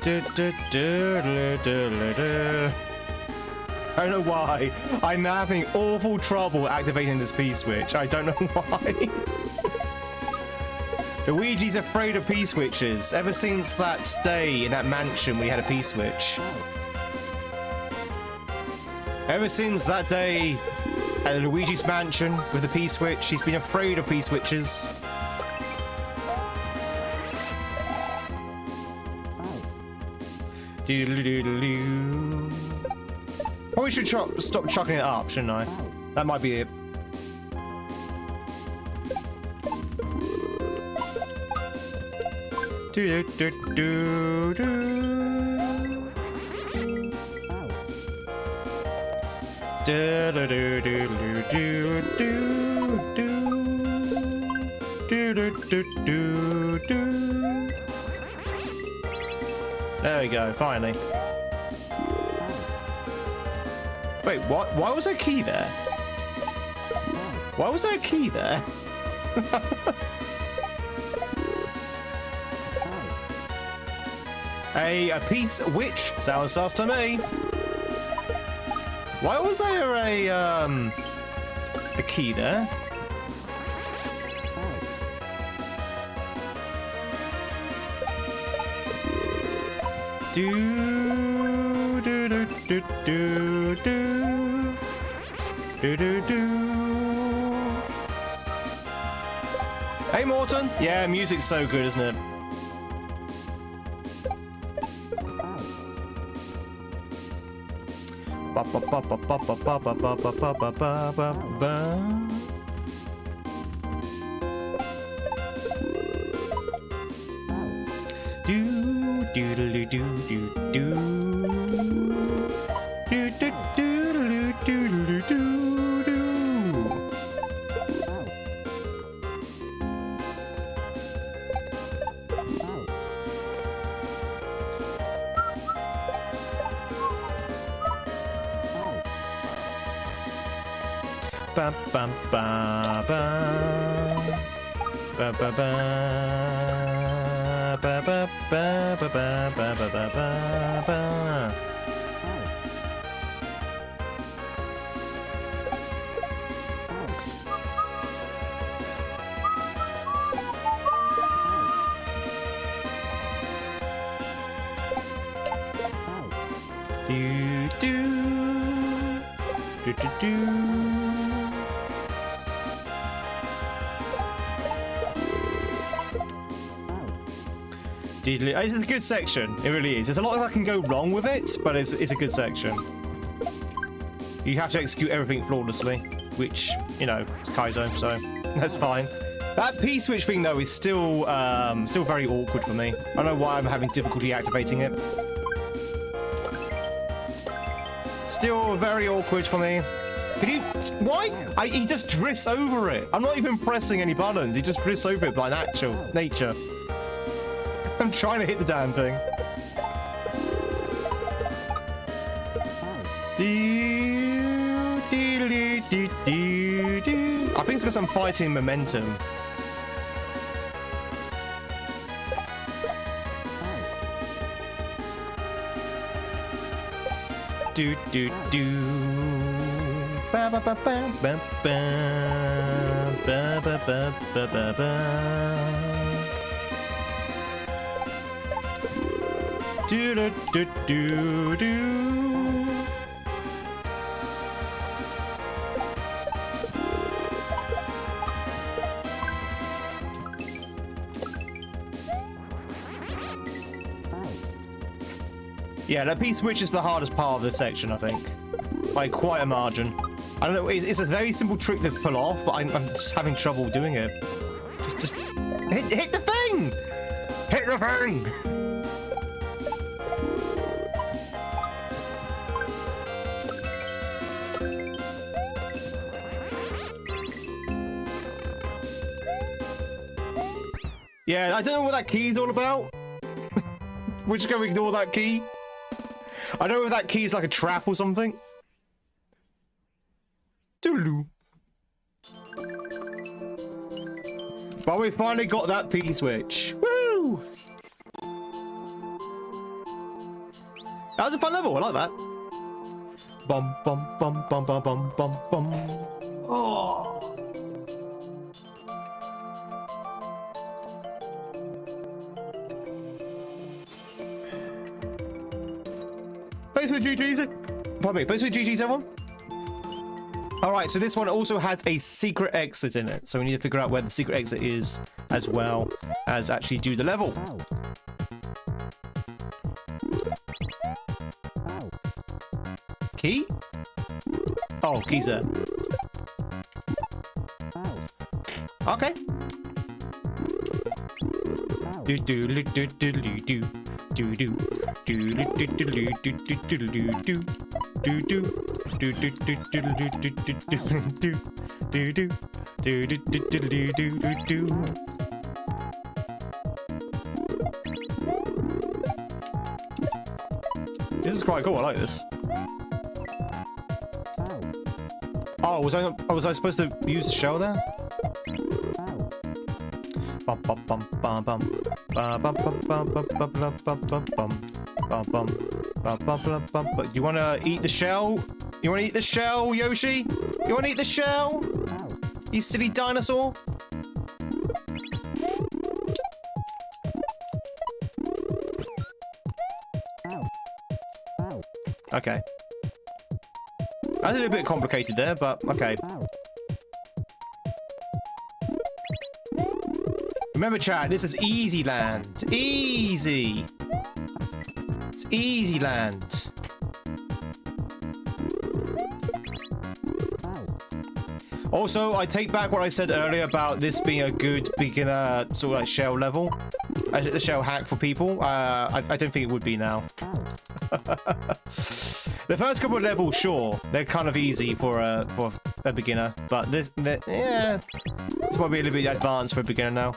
I don't know why. I'm having awful trouble activating this P switch. I don't know why. Luigi's afraid of P-switches. Ever since that stay in that mansion, we had a P-switch. Ever since that day at Luigi's mansion with the P-switch, he's been afraid of P-switches. Doodle-doodle-doo. Probably should stop chucking it up, shouldn't I? That might be it. There we go, finally. Wait, what? Why was there a key there? Why was there a key there? A piece which sounds sus to me. Why was there a key there? Do do do do do do do do do. Hey Morton, yeah, music's so good, isn't it? Ba ba ba ba ba ba ba ba ba ba ba ba ba ba. Do do do do do do do do do do do do. Ba ba ba ba ba ba ba. Ba ba ba ba ba ba ba ba ba ba. Do do do do do. It's a good section. It really is. There's a lot that can go wrong with it, but it's a good section. You have to execute everything flawlessly, which, you know, it's Kaizo, so that's fine. That P-switch thing, though, is still very awkward for me. I don't know why I'm having difficulty activating it. Still very awkward for me. Can you... Why? He just drifts over it. I'm not even pressing any buttons. He just drifts over it by nature. I'm trying to hit the damn thing. I think it's got some fighting momentum. Do do do. Ba ba ba ba ba ba ba ba ba ba ba ba. Do do do do do. Yeah, that P-switch is the hardest part of this section, I think, by quite a margin. I don't know, it's a very simple trick to pull off, but I'm just having trouble doing it. Just hit the thing! Hit the thing! Yeah, I don't know what that key's all about. We're just gonna ignore that key. I don't know if that key's like a trap or something. Doodaloo. But we finally got that P-switch. Woo! That was a fun level, I like that. Bum bum bum bum bum bum bum bum. Oh. thanks for the GGs. Pardon me, thanks for the GGs, everyone. Alright, so this one also has a secret exit in it. So we need to figure out where the secret exit is, as well as actually do the level. Key? Oh, key's there. Okay. Do do do do do do do do do do do do do do do do do. This is quite cool. I like this. Oh, was I supposed to use the shell there? Bum bum bum bum bum bum bum bum bum bum bum bum bum bum bum bum bum. But you wanna eat the shell? You wanna eat the shell, Yoshi? You wanna eat the shell? You silly dinosaur? Okay. That's a little bit complicated there, but okay. Remember, chat, this is easy land. Easy. It's easy land. Also, I take back what I said earlier about this being a good beginner sort of like shell level. As the shell hack for people. I don't think it would be now. The first couple of levels, sure, they're kind of easy for a beginner, but this might be a little bit advanced for a beginner now.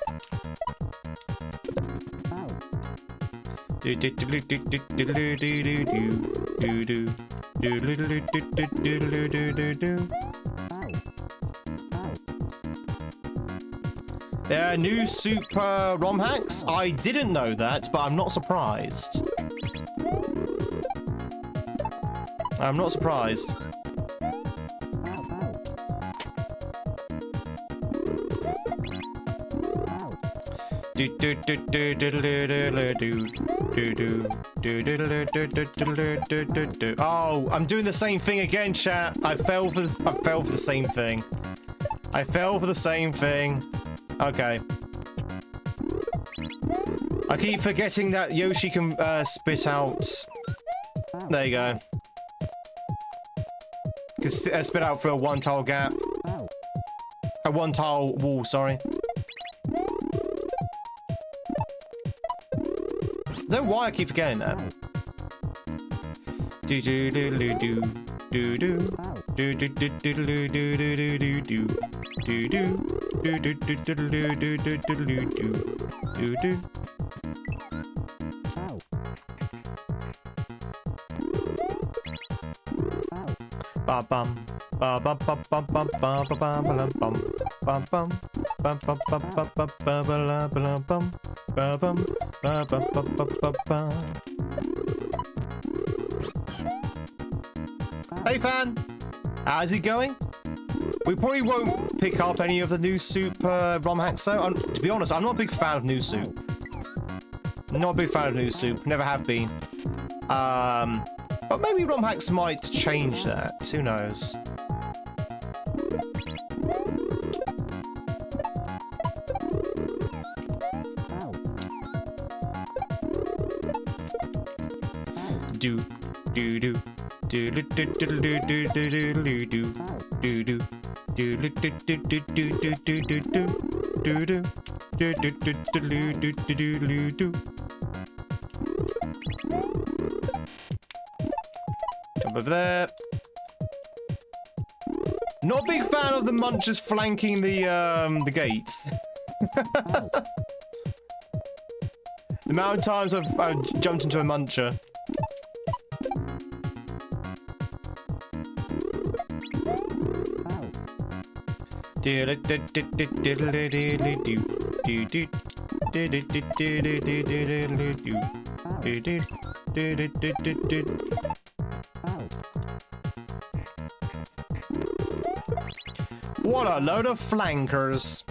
There are new super ROM hacks. I didn't know that, but I'm not surprised. I'm not surprised. Oh, I'm doing the same thing again, chat. I fell for the same thing. I fell for the same thing. Okay. I keep forgetting that Yoshi can spit out. There you go. Can spit out through a one-tile gap. A one-tile wall, sorry. I don't know why I keep forgetting that. Do do do do do do do do do do do do do do do do do do do. Ba bum ba bum bum bum bum bum bum bum bum bum bum bum bum bum bum bum bum bum bum. Hey fan, how's it going? We probably won't pick up any of the new super ROM hacks though. To be honest, I'm not a big fan of new soup. Not a big fan of new soup. Never have been. But maybe ROM hacks might change that. Who knows? Do do do do do do do do do do do do do do do do do do. Jump over there. Not a big fan of the munchers flanking the gates. The amount of times I've jumped into a muncher. What a load of flankers.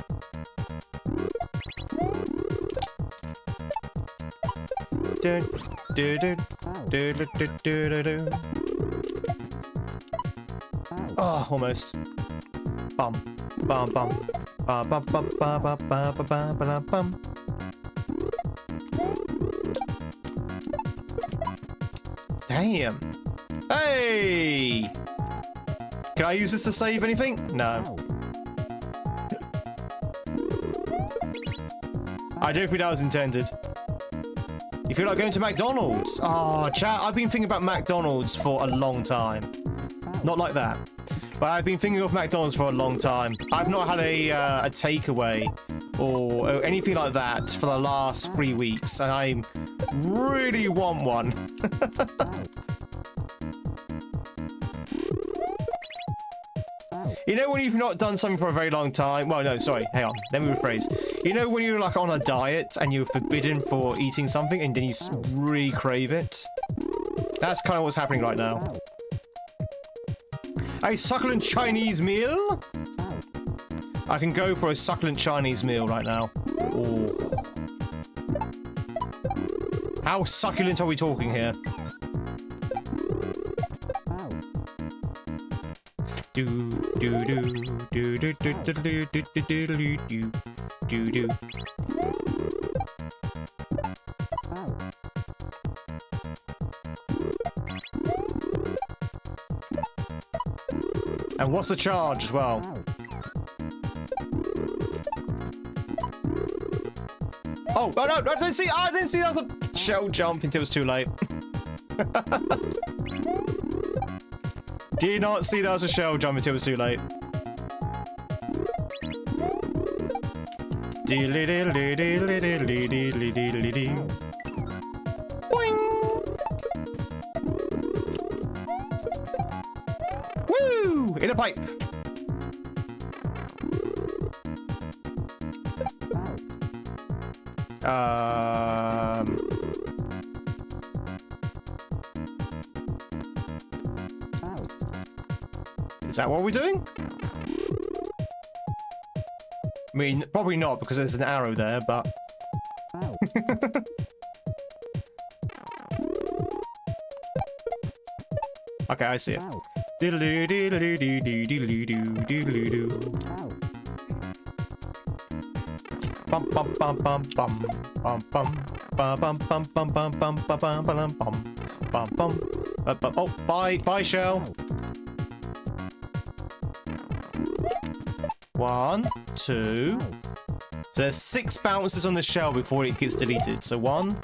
Do, do, do, do, do, do. Oh, almost. Bum, bum, bum. Ba ba ba ba ba ba ba ba ba bum. Damn. Hey! Can I use this to save anything? No. I don't think that was intended. You feel like going to McDonald's? Oh, chat, I've been thinking about McDonald's for a long time. Not like that. But I've been thinking of McDonald's for a long time. I've not had a takeaway or anything like that for the last 3 weeks, and I really want one. You know when you've not done something for a very long time? Well, no, sorry, hang on, let me rephrase. You know when you're like on a diet and you're forbidden for eating something and then you really crave it? That's kind of what's happening right now. A succulent Chinese meal? I can go for a succulent Chinese meal right now. Oh. How succulent are we talking here? Do do do do do do do do do do do do do. And what's the charge as well? Oh, no, I didn't see that was a shell jump until it was too late. Did not see that was a shell jump until it was too late. Boing! Woo! In a pipe. Is that what we're doing? I mean, probably not because there's an arrow there, but... Okay, I see it. Diddle-doo, diddle-doo, diddle-doo, diddle-doo. Bum bum bum bum bum bum bum bum bum bum bum bum bum bum bum bum bum. Oh, bye, shell. 1, 2. So there's 6 bounces on the shell before it gets deleted. So 1,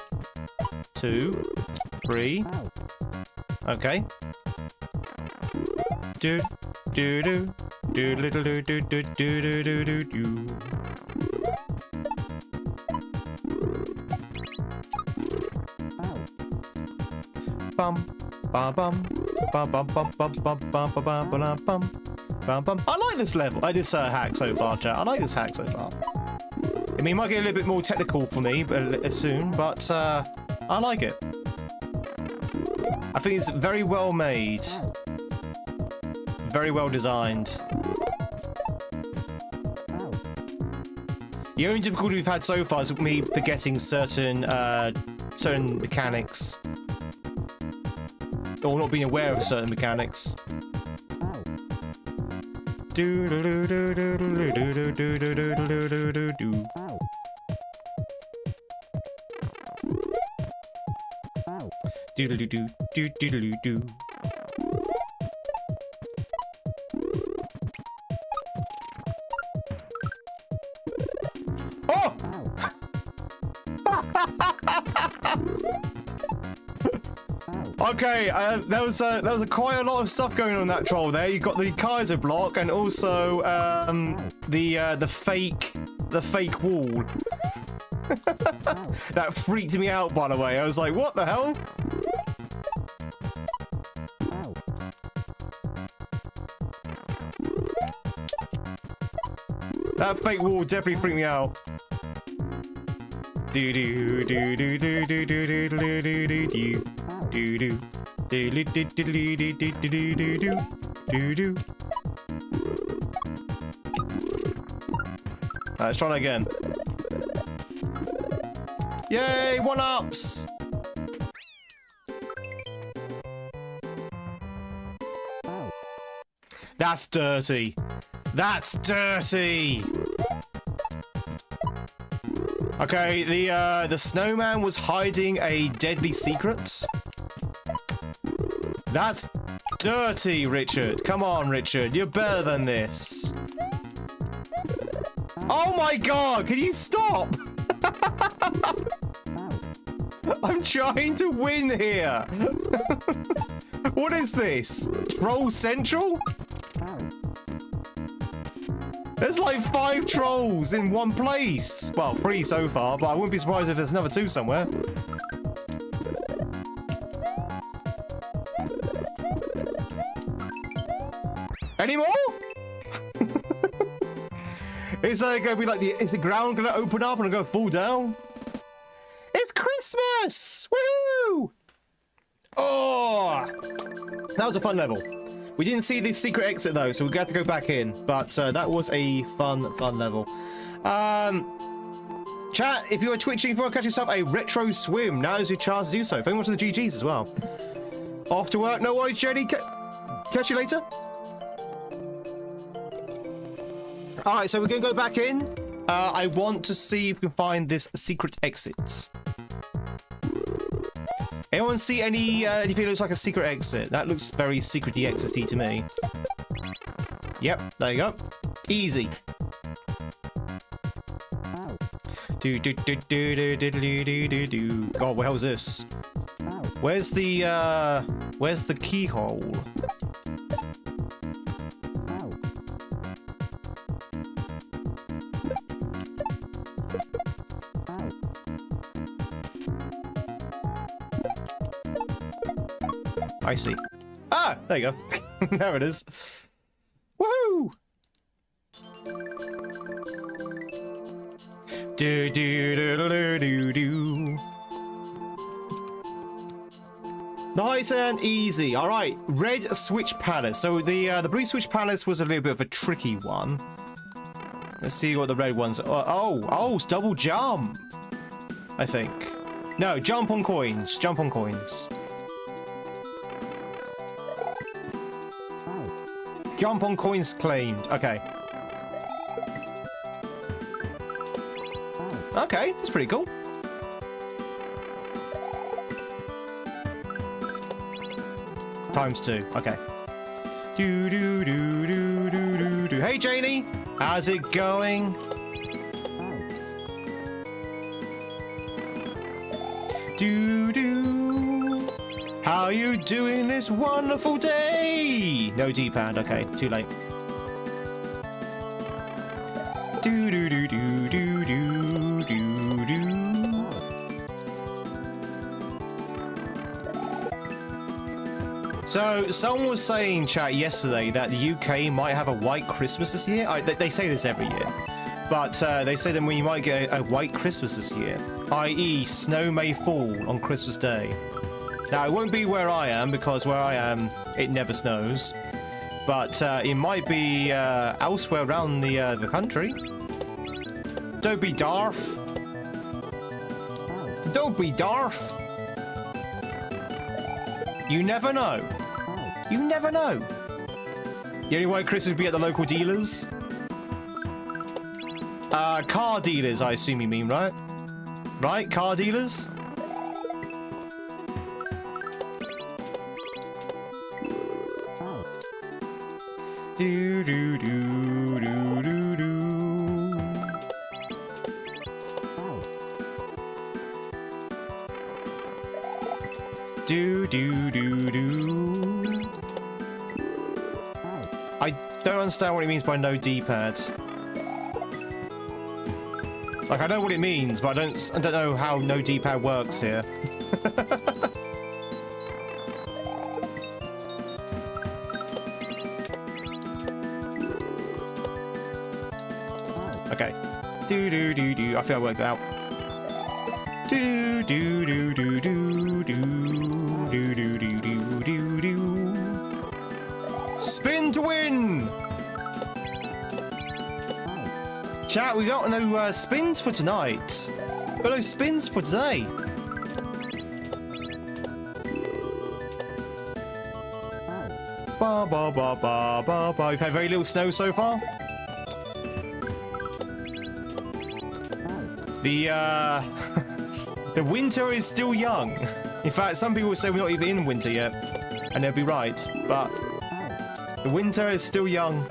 2, 3. Okay. Do do do do little do do do do do do do. Bum bum bum bum bum bum bum bum bum bum bum bum. I like this level, this hack so far, chat. I like this hack so far. I mean, it might get a little bit more technical for me soon, but I like it. I think it's very well made. Very well designed. The only difficulty we've had so far is me forgetting certain mechanics. Or not being aware of certain mechanics. Do do do do do do do do do do do do do. Do do do do do do do. Oh! Okay, there was quite a lot of stuff going on in that troll there. You got the Kaizo block and also the fake wall. That freaked me out, by the way. I was like, what the hell? That fake wall definitely freaked me out. Do do do do do do do do do do do do. Do do do do do do do do do do do do. Let's try that again. Yay, 1-ups! That's dirty. That's dirty. Okay, the snowman was hiding a deadly secret. That's dirty, Richard. Come on, Richard. You're better than this. Oh my god, can you stop? I'm trying to win here. What is this? Troll Central? There's like 5 trolls in one place. Well, 3 so far, but I wouldn't be surprised if there's another 2 somewhere. Any more? Is that gonna be like is the ground gonna open up and I'm gonna fall down? It's Christmas! Woohoo! Oh, that was a fun level. We didn't see the secret exit though, so we got to go back in. But that was a fun level. Chat, if you are twitching, if you want to catch yourself a retro swim, now is your chance to do so. Thank you to the GGs as well. Off to work, no worries, Jenny. Catch you later. All right, so we're gonna go back in. I want to see if we can find this secret exit. Anyone see anything that looks like a secret exit? That looks very secret-y exit-y to me. Yep, there you go. Easy. God, where was this? Where's the keyhole? I see. Ah, there you go. There it is. Woohoo! Do do do do do do. Nice and easy. All right, red switch palace. So the blue switch palace was a little bit of a tricky one. Let's see what the red ones. Oh, it's double jump. I think. No, jump on coins. Jump on coins. Jump on coins claimed. Okay. Okay, that's pretty cool. ×2. Okay. Do do do do do do do. Hey Janie, how's it going? Do do. How you doing this wonderful day? No D-pad. Okay, too late. Do do do do do do do do. So someone was saying, chat, yesterday that the UK might have a white Christmas this year. They say this every year, but they say that we might get a white Christmas this year, i.e., snow may fall on Christmas Day. Now, it won't be where I am, because where I am, it never snows. But it might be elsewhere around the country. Don't be Darth. Don't be Darth. You never know. You never know. The only way Christmas would be at the local dealers. Car dealers, I assume you mean, right? Right? Car dealers? Do do do do do do. Do do do do. I don't understand what it means by no D-pad. Like, I know what it means, but I don't know how no D-pad works here. Okay. Do do do do. I feel I worked it out. Do do do do do do do do do do do do. Spin to win. Chat, we got no spins for tonight. Got no spins for today. Ba ba ba ba ba ba. We've had very little snow so far. The winter is still young. In fact, some people say we're not even in winter yet, and they'll be right. But the winter is still young.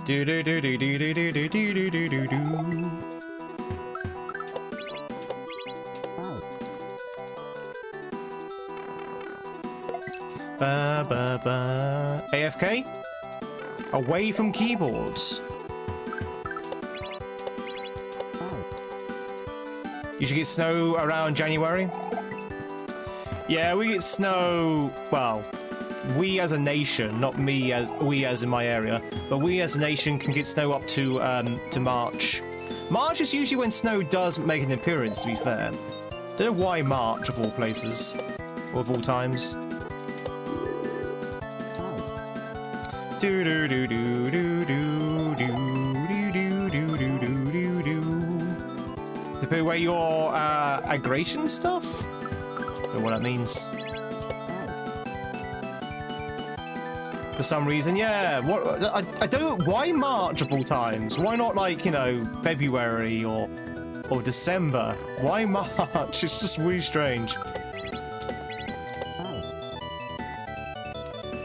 Do do do do do do do do do do do do. Ba ba ba. AFK? Away from keyboards. You should get snow around January. Yeah, we get snow. Well, we as a nation, not me as we as in my area, but we as a nation can get snow up to March. March is usually when snow does make an appearance. To be fair, don't know why March of all places, or of all times. Do do do do do do do do do do do do. To put away your aggression stuff. Don't know what that means. For some reason, yeah. What I don't. Why March of all times? Why not like, you know, February or December? Why March? It's just really strange.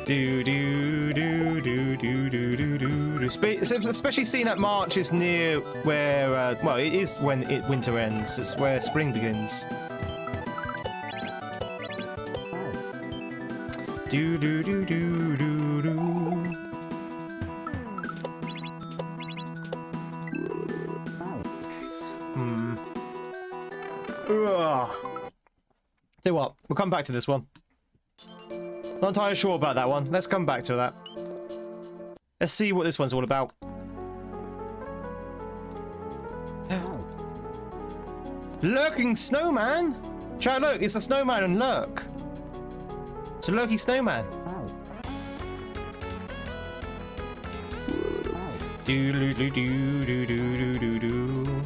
Do do do do do do do do. Especially seeing that March is near where, well, it is when winter ends. It's where spring begins. Do do do do do do. Tell you what, we'll come back to this one. Not entirely sure about that one. Let's come back to that. Let's see what this one's all about. Lurking snowman? Chat, look, it's a snowman and lurk. It's a lurky snowman. Do do do do do do do do.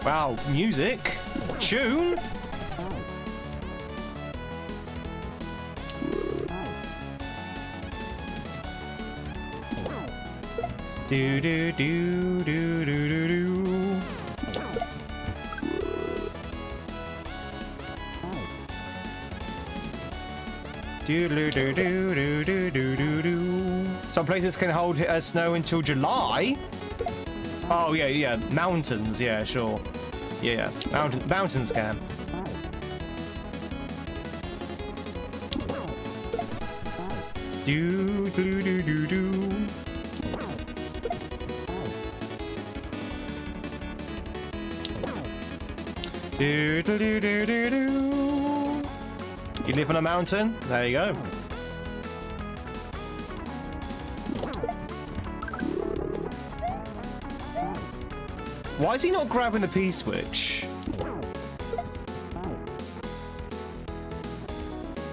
Wow, music, tune. Do do do do do do do. Do do do do do do do do. Some places can hold snow until July. Oh yeah, yeah, mountains, yeah, sure. Yeah, mountains can. Do do do do do. Do do do do do do. You live on a mountain? There you go. Why is he not grabbing the P-switch?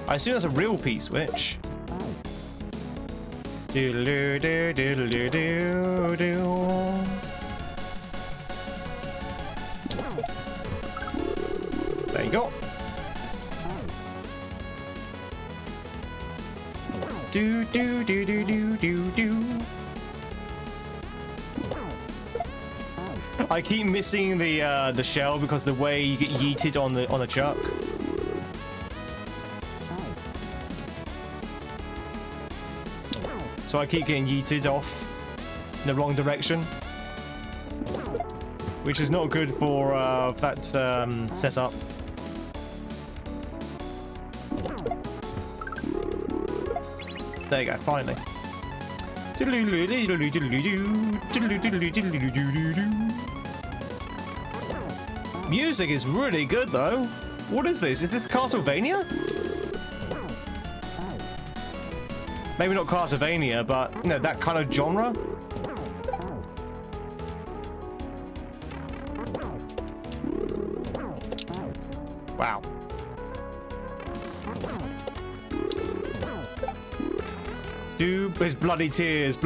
I assume that's a real P-switch. Diddle do diddle do do do. There you go. Do do do do do do do. I keep missing the shell because the way you get yeeted on the chuck. So I keep getting yeeted off in the wrong direction, which is not good for that setup. There you go, finally. Music is really good though. What is this? Is this Castlevania? Maybe not Castlevania, but you know, that kind of genre. Wow. There's bloody tears,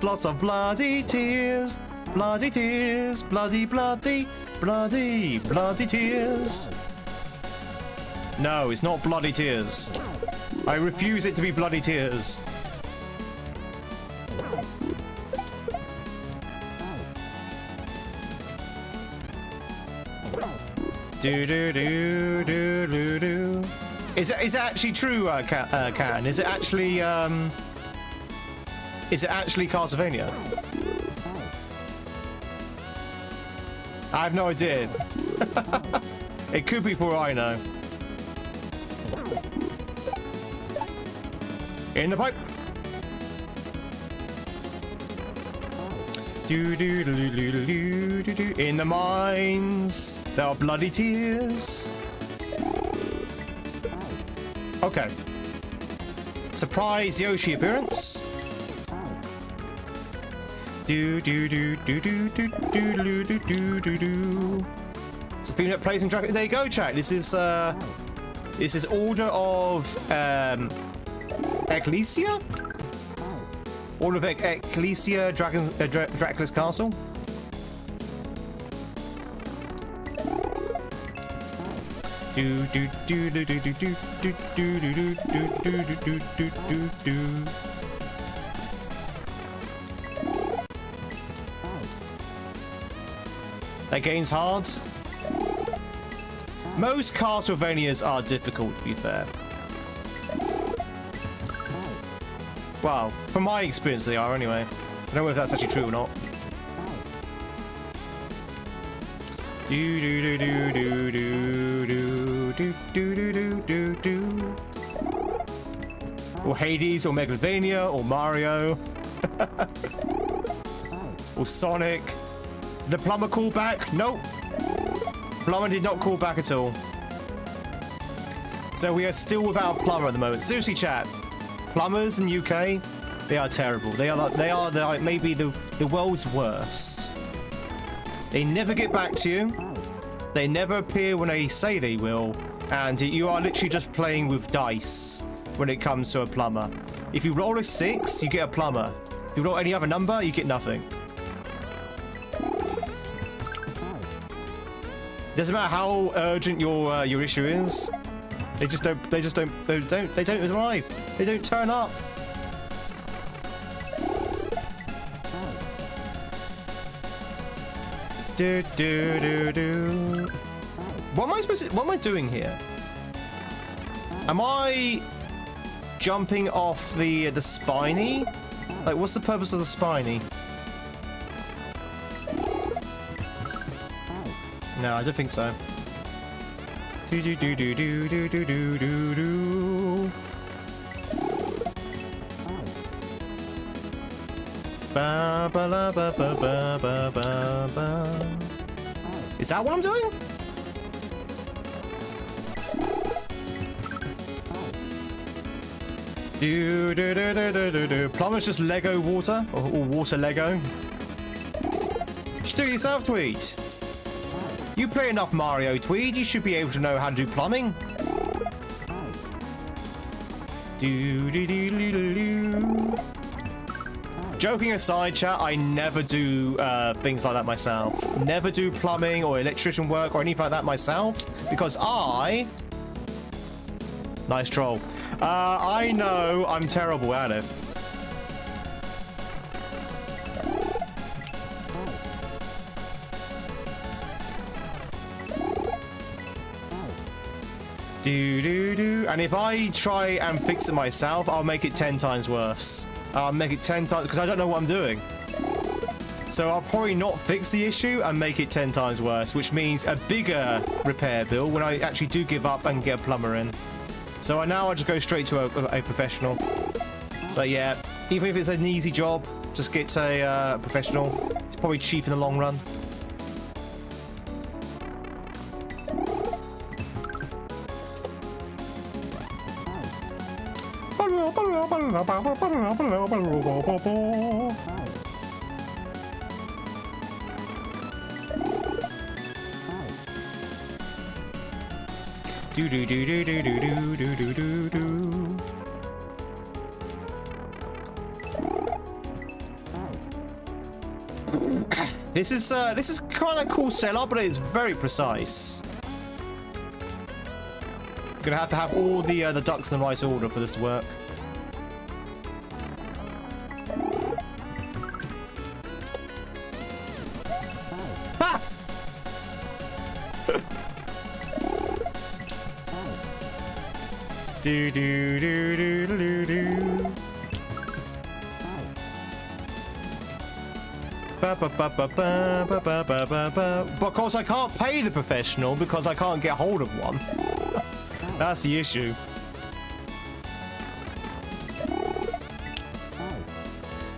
lots of bloody tears, bloody tears, bloody tears. No, it's not bloody tears. I refuse it to be bloody tears. Do do do do do do. Is it actually true, Can? Is it actually Castlevania? I have no idea. It could be for all I know. In the pipe. Do do do do do do do. In the mines, there are bloody tears. Okay. Surprise Yoshi appearance. Do do do do do do do do do do do. It's a thing that plays in Dragon. There you go, chat. This is Order of Ecclesia. Order of Ecclesia, Dracula's Castle. Do do do do do do do do do do do do do do do. That game's hard. Most Castlevanias are difficult, to be fair. Well, from my experience, they are anyway. I don't know if that's actually true or not. Do do do do do do do do do do do do. Or Hades, or Megalovania, or Mario, or Sonic. The plumber callback? Nope. Plumber did not call back at all. So we are still without a plumber at the moment. Seriously, chat. Plumbers in UK, they are terrible. They are like maybe the world's worst. They never get back to you. They never appear when they say they will, and you are literally just playing with dice when it comes to a plumber. If you roll a 6, you get a plumber. If you roll any other number, you get nothing. Doesn't matter how urgent your issue is. They don't arrive. They don't turn up. Do do do do. What am I doing here? Am I jumping off the spiny? Like, what's the purpose of the spiny? No, I don't think so. Do do do do do do do do do do. Ba ba la ba ba ba ba ba ba. Is that what I'm doing? Do do do do do do do. Plumber's just Lego water or water Lego. You should do it yourself, Tweed. You play enough Mario, Tweed. You should be able to know how to do plumbing. Do do do do do do. Joking aside, chat, I never do things like that myself. Never do plumbing or electrician work or anything like that myself because nice troll. I know I'm terrible at it. Do do do. And if I try and fix it myself, I'll make it 10 times worse. I'll make it 10 times because I don't know what I'm doing. So I'll probably not fix the issue and make it 10 times worse, which means a bigger repair bill when I actually do give up and get a plumber in. So now I just go straight to a professional. So yeah, even if it's an easy job, just get a professional. It's probably cheap in the long run. Do do do do do do do do do do. This is kind of cool setup, but it's very precise. Gonna have to have all the ducks in the right order for this to work. Ha! Do do do do do do. Because I can't pay the professional because I can't get hold of one. That's the issue.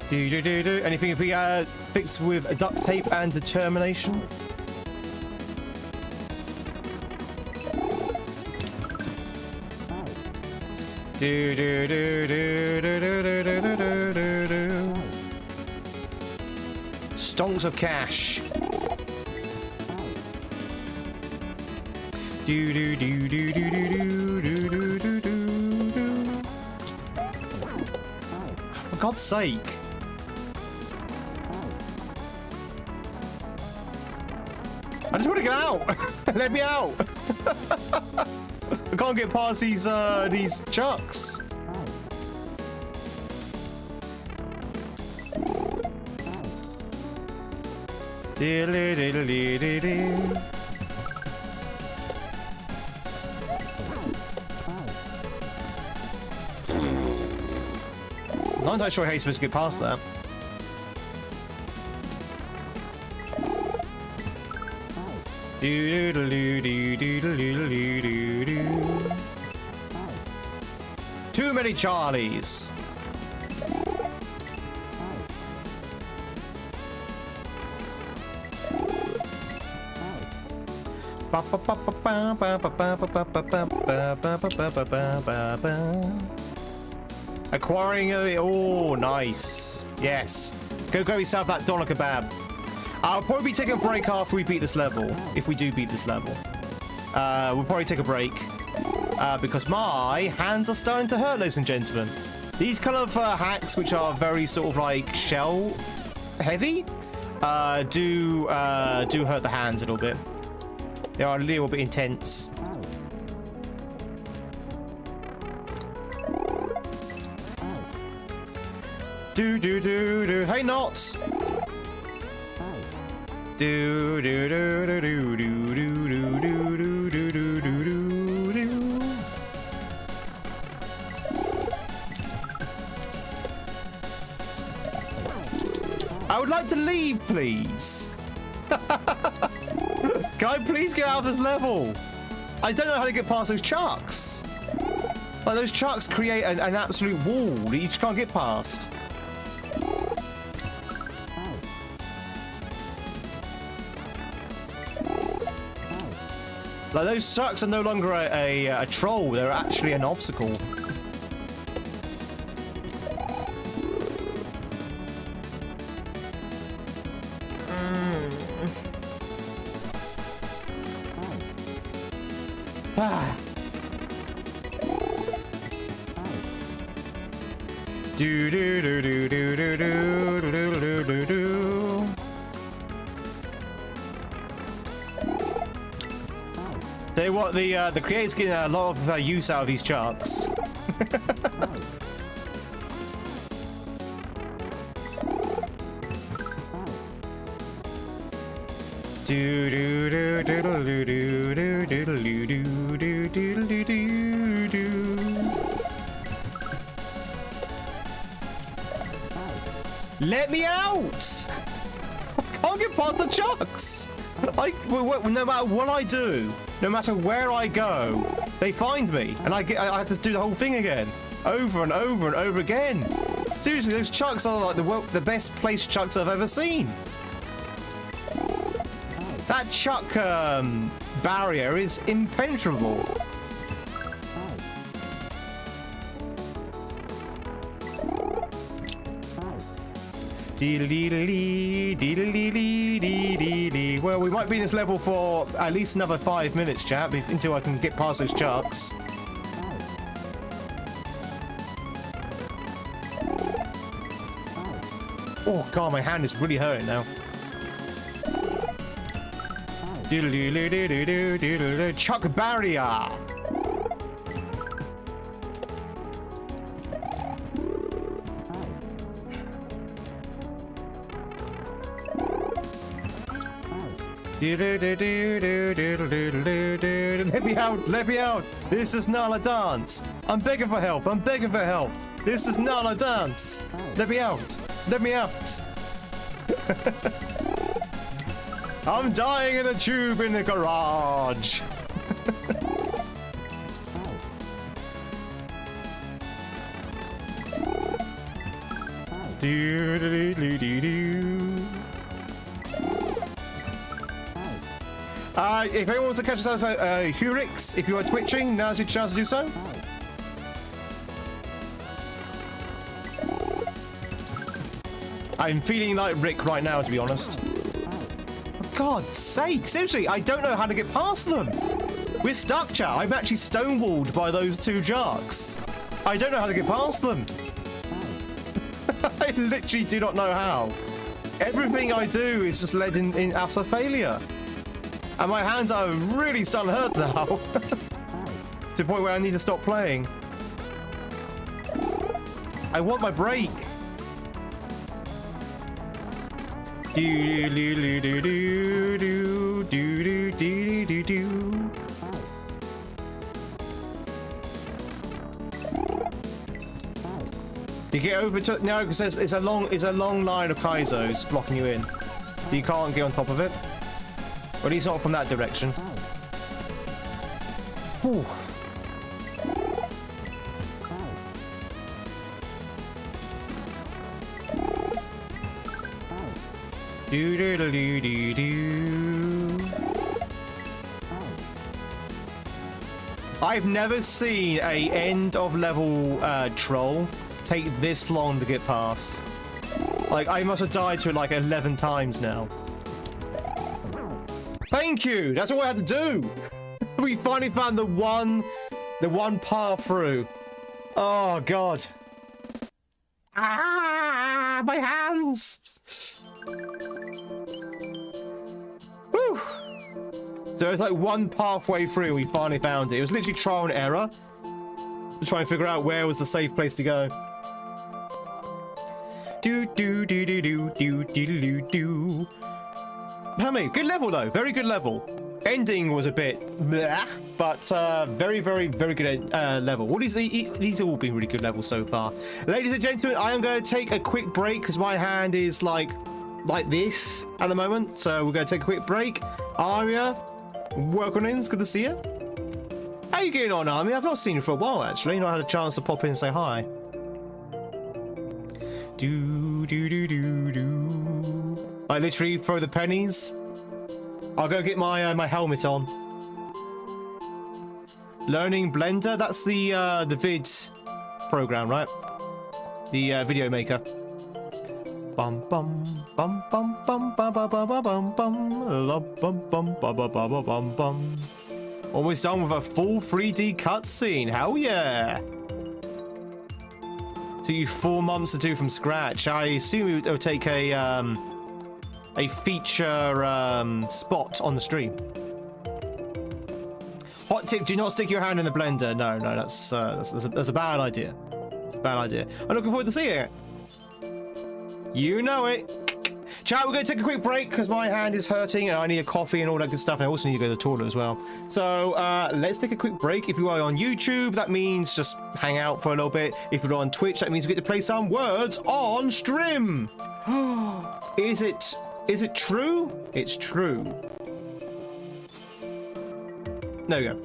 Do do do do. Anything be fixed with duct tape and determination? Do do do do do do do do do do. Stonks of cash. Do do do do do do do do do do. For God's sake. I just want to get out. Let me out. I can't get past these chucks. Diddly diddly diddly. I'm not entirely sure how you're supposed to get past that. Do do do do do do do do do. Too many Charlies. Acquiring a... Oh, nice. Yes. Go yourself that doner kebab. I'll probably be taking a break after we beat this level. If we do beat this level. We'll probably take a break. Because my hands are starting to hurt, ladies and gentlemen. These kind of hacks, which are very sort of like shell heavy, do hurt the hands a little bit. They are a little bit intense. Do do do do. Hey, Knots. Do do do do do do do do do do do do do. I would like to leave, please. Can I please get out of this level? I don't know how to get past those chucks. Like, those chucks create an absolute wall that you just can't get past. Like, those chucks are no longer a troll, they're actually an obstacle. Do do do do do do do do do do. Tell you what, the creators getting a lot of use out of these chucks. Do do do do do do do do do do do do do do. Let me out! I can't get past the chucks. No matter what I do, no matter where I go, they find me, and I have to do the whole thing again, over and over and over again. Seriously, those chucks are like the best placed chucks I've ever seen. That chuck barrier is impenetrable. Well, we might be in this level for at least another 5 minutes, chap, until I can get past those chucks. Oh god, my hand is really hurting now. Chuck barrier. Let me out, let me out. This is not a dance. I'm begging for help, I'm begging for help. This is not a dance. Let me out, let me out. I'm dying in a tube in the garage. If anyone wants to catch us up, Hurix, if you are twitching, now's your chance to do so. I'm feeling like Rick right now, to be honest. For God's sake, seriously, I don't know how to get past them. We're stuck, chat. I'm actually stonewalled by those two sharks. I don't know how to get past them. I literally do not know how. Everything I do is just led in utter failure. And my hands are really starting to hurt now. To the point where I need to stop playing. I want my break. You get over to no, because it's a long line of Kaizos blocking you in. You can't get on top of it. Or at least not from that direction. Whew. I've never seen a end of level troll take this long to get past. Like, I must have died to it like 11 times now. Thank you! That's all I had to do! We finally found the one path through. Oh, God. Ah, my hands! Whew! So it's like one pathway through, we finally found it. It was literally trial and error to try and figure out where was the safe place to go. Do. Hammy, good level though, very good level. Ending was a bit bleh, but very good level. All these have all been really good levels so far. Ladies and gentlemen, I am going to take a quick break because my hand is like this at the moment. So we're going to take a quick break. Arya, welcome in. It's good to see you. How you getting on, Army? I've not seen you for a while actually. Not had a chance to pop in and say hi. I literally throw the pennies. I'll go get my helmet on. Learning Blender. That's the vid program, right? The video maker. Bum bum bum bum bum bum bum bum bum bum bum bum bum. Almost done with a full 3D cutscene. Hell yeah! Took you 4 months to do from scratch. I assume it will take a feature spot on the stream. Hot tip: do not stick your hand in the blender. No, that's a bad idea. It's a bad idea. I'm looking forward to seeing it. You know it. Chat, we're going to take a quick break because my hand is hurting and I need a coffee and all that good stuff. I also need to go to the toilet as well. So let's take a quick break. If you are on YouTube, that means just hang out for a little bit. If you're on Twitch, that means we get to play some words on stream. Is it true? It's true. There we go.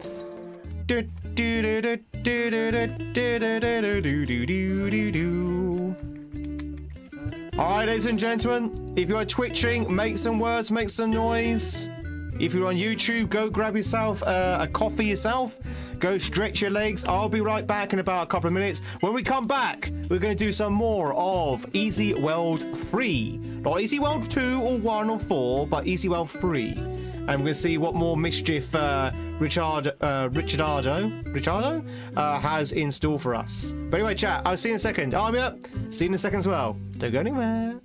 Alright, ladies and gentlemen, if you are twitching, make some words, make some noise. If you're on YouTube, go grab yourself a coffee yourself. Go stretch your legs. I'll be right back in about a couple of minutes. When we come back, we're going to do some more of Easy World 3. Not Easy World 2 or 1 or 4, but Easy World 3. And we're going to see what more mischief Richardo has in store for us. But anyway, chat, I'll see you in a second. I'm here. See you in a second as well. Don't go anywhere.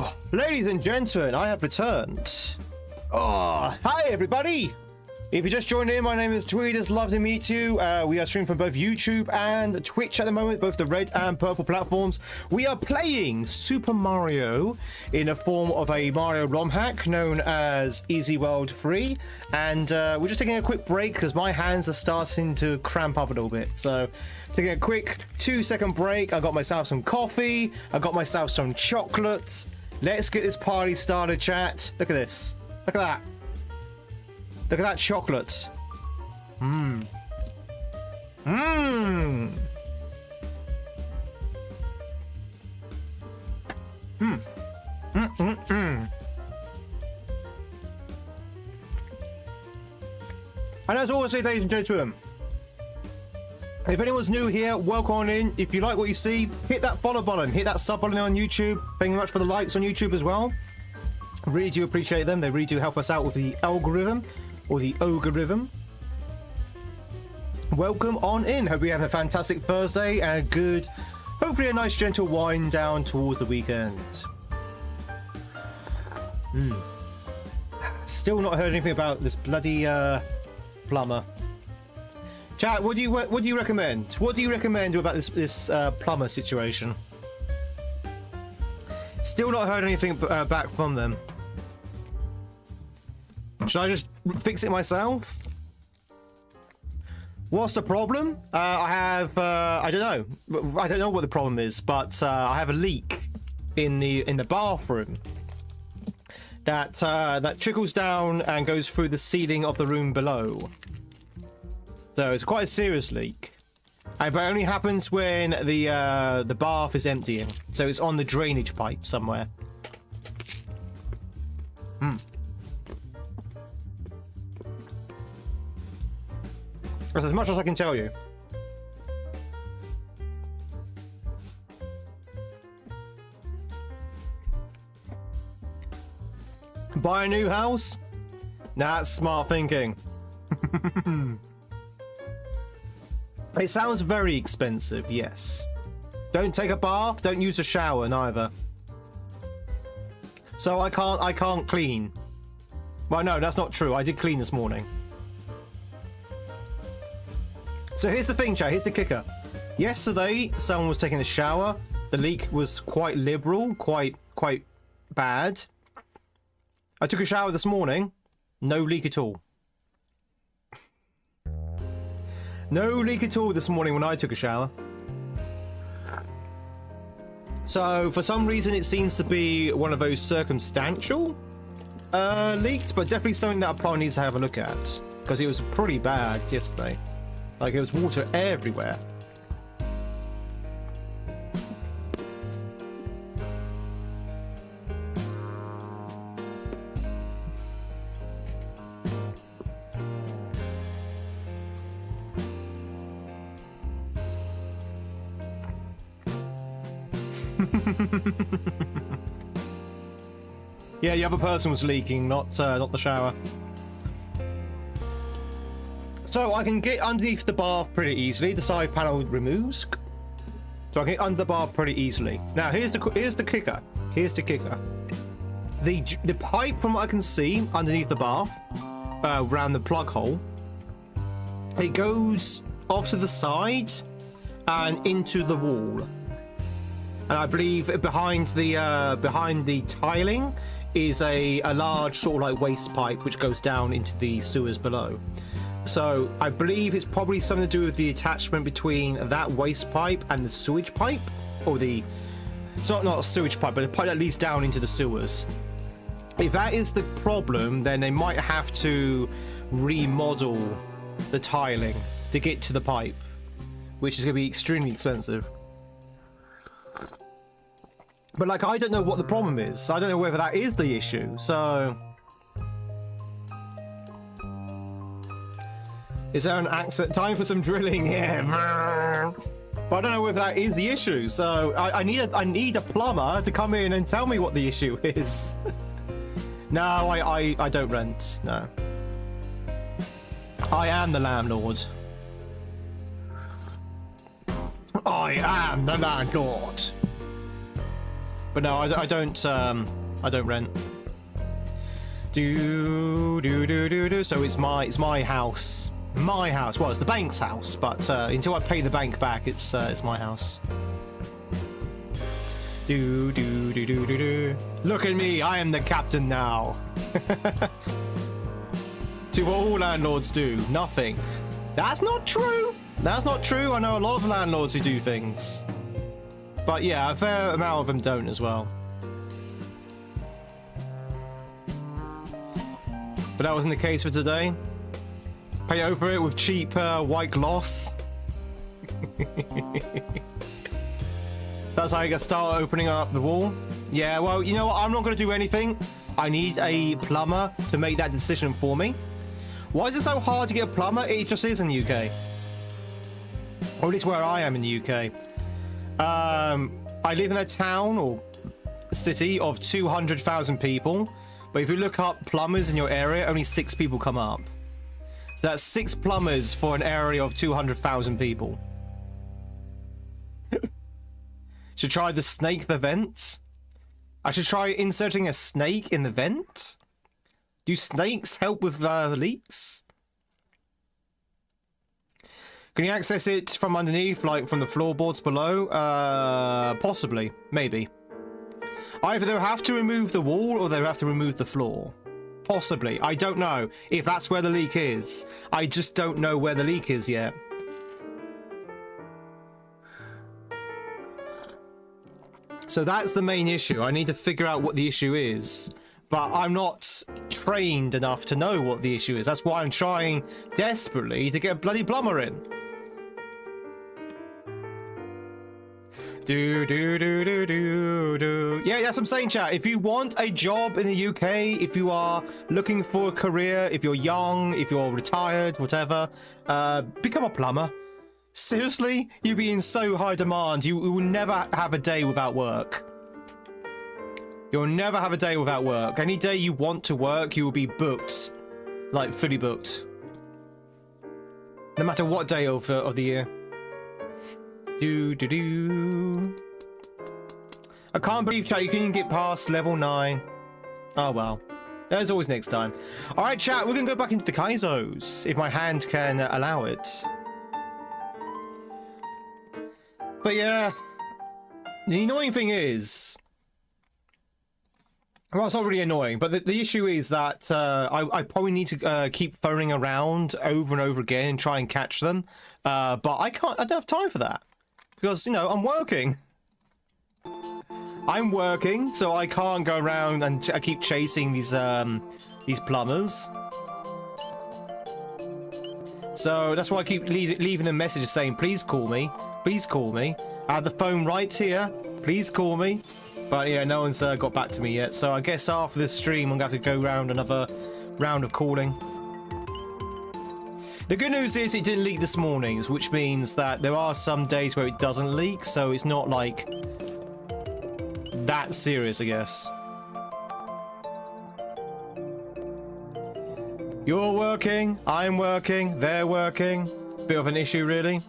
Oh, ladies and gentlemen, I have returned. Oh, hi everybody. If you just joined in, my name is Tweed. It's love to meet you. We are streaming from both YouTube and Twitch at the moment, both the red and purple platforms. We are playing Super Mario in a form of a Mario ROM hack known as Easy World Free. And we're just taking a quick break because my hands are starting to cramp up a little bit. So taking a quick 2-second break. I got myself some coffee. I got myself some chocolate. Let's get this party started, chat. Look at this. Look at that. Look at that chocolate. Mmm. Mmm. Mmm. Mmm. And as always, ladies and gentlemen, if anyone's new here, welcome on in. If you like what you see, hit that follow button, hit that sub button on YouTube. Thank you very much for the likes on YouTube as well. Really do appreciate them. They really do help us out with the algorithm. Or the algorithm. Welcome on in. Hope you have a fantastic Thursday and a good, hopefully a nice gentle wind down towards the weekend. Still not heard anything about this bloody plumber. Chat, what do you recommend? What do you recommend about this plumber situation? Still not heard anything back from them. Should I just fix it myself? What's the problem? I have I don't know what the problem is, but I have a leak in the bathroom that trickles down and goes through the ceiling of the room below. So it's quite a serious leak. But it only happens when the bath is emptying. So it's on the drainage pipe somewhere. That's as much as I can tell you. Buy a new house? Nah, that's smart thinking. It sounds very expensive, yes. Don't take a bath, don't use a shower neither. So I can't clean. Well, no, that's not true. I did clean this morning. So here's the thing, chat. Here's the kicker. Yesterday, someone was taking a shower. The leak was quite liberal, quite bad. I took a shower this morning. No leak at all. No leak at all this morning when I took a shower. So for some reason, it seems to be one of those circumstantial leaks, but definitely something that I probably need to have a look at because it was pretty bad yesterday. Like, there was water everywhere. Yeah, the other person was leaking, not the shower. So I can get underneath the bath pretty easily. The side panel removes, so I can get under the bath pretty easily. Now here's the kicker. Here's the kicker. The pipe, from what I can see underneath the bath, around the plug hole, it goes off to the side and into the wall. And I believe behind the tiling is a large sort of like waste pipe which goes down into the sewers below. So I believe it's probably something to do with the attachment between that waste pipe and the sewage pipe, or it's not a sewage pipe, but the pipe that leads down into the sewers. If that is the problem, then they might have to remodel the tiling to get to the pipe, which is going to be extremely expensive. But like, I don't know what the problem is. I don't know whether that is the issue. So is there an accident? Time for some drilling here. But I don't know whether that is the issue. So I need a plumber to come in and tell me what the issue is. No, I don't rent. No. I am the landlord. I am the landlord. But no, I don't I don't rent. So it's my house. My house. Well, it's the bank's house, but until I pay the bank back, it's my house. Look at me, I am the captain now. To what all landlords do, nothing. That's not true. That's not true. I know a lot of landlords who do things. But yeah, a fair amount of them don't as well. But that wasn't the case for today. Pay over it with cheap white gloss. That's how you get start opening up the wall. Yeah, well, you know what? I'm not going to do anything. I need a plumber to make that decision for me. Why is it so hard to get a plumber? It just is in the UK. Or at least where I am in the UK. I live in a town or city of 200,000 people. But if you look up plumbers in your area, only 6 people come up. So that's 6 plumbers for an area of 200,000 people. Should try the snake the vent. I should try inserting a snake in the vent. Do snakes help with leaks? Can you access it from underneath, like from the floorboards below? Possibly. Maybe. Either they'll have to remove the wall or they'll have to remove the floor. Possibly. I don't know if that's where the leak is. I just don't know where the leak is yet. So that's the main issue. I need to figure out what the issue is. But I'm not trained enough to know what the issue is. That's why I'm trying desperately to get a bloody plumber in. Yeah, that's what I'm saying, chat. If you want a job in the UK, if you are looking for a career, if you're young, if you're retired, whatever, become a plumber. Seriously, you'll be in so high demand, you will never have a day without work. You'll never have a day without work. Any day you want to work, you will be booked. Like, fully booked. No matter what day of the year. I can't believe, chat, you couldn't get past level 9. Oh well. There's always next time. Alright, chat, we're gonna go back into the Kaizos, if my hand can allow it. But yeah, the annoying thing is, well, it's not really annoying, but the issue is that I probably need to keep phoning around over and over again and try and catch them. But I don't have time for that because, you know, I'm working. I'm working, so I can't go around and I keep chasing these plumbers. So that's why I keep leaving them messages saying, please call me. Please call me. I have the phone right here. Please call me. But yeah, no one's got back to me yet. So I guess after this stream, I'm going to have to go around another round of calling. The good news is it didn't leak this morning, which means that there are some days where it doesn't leak. So it's not like that serious, I guess. You're working, I'm working, they're working. Bit of an issue, really.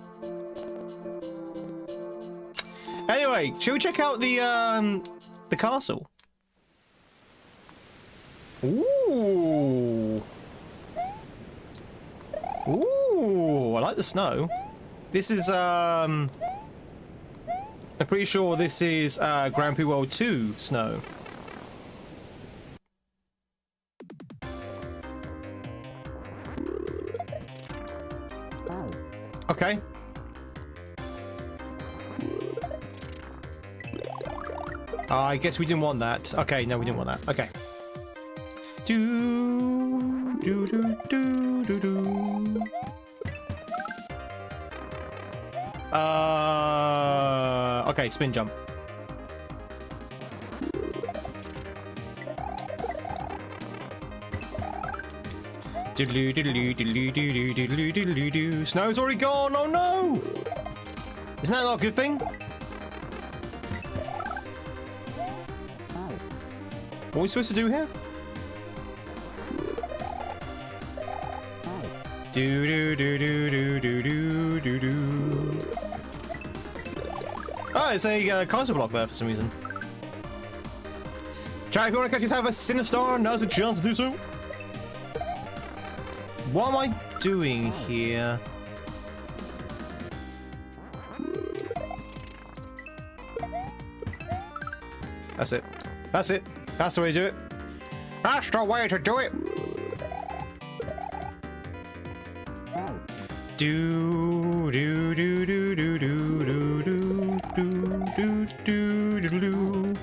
Anyway, shall we check out the castle? Ooh. Ooh, I like the snow. This is, I'm pretty sure this is, Grand Prix World 2 snow. Okay. I guess we didn't want that. Okay, no, we didn't want that. Okay. Okay, spin jump. Snow's already gone. Oh no! Isn't that not a good thing? What are we supposed to do here? Oh, it's a Kaizo block there for some reason. Chat, if you want to catch yourself a Sinistar, now's a chance to do so. What am I doing here? That's it. That's it. That's the way to do it. That's the way to do it. Do do do do do do do do do do do do.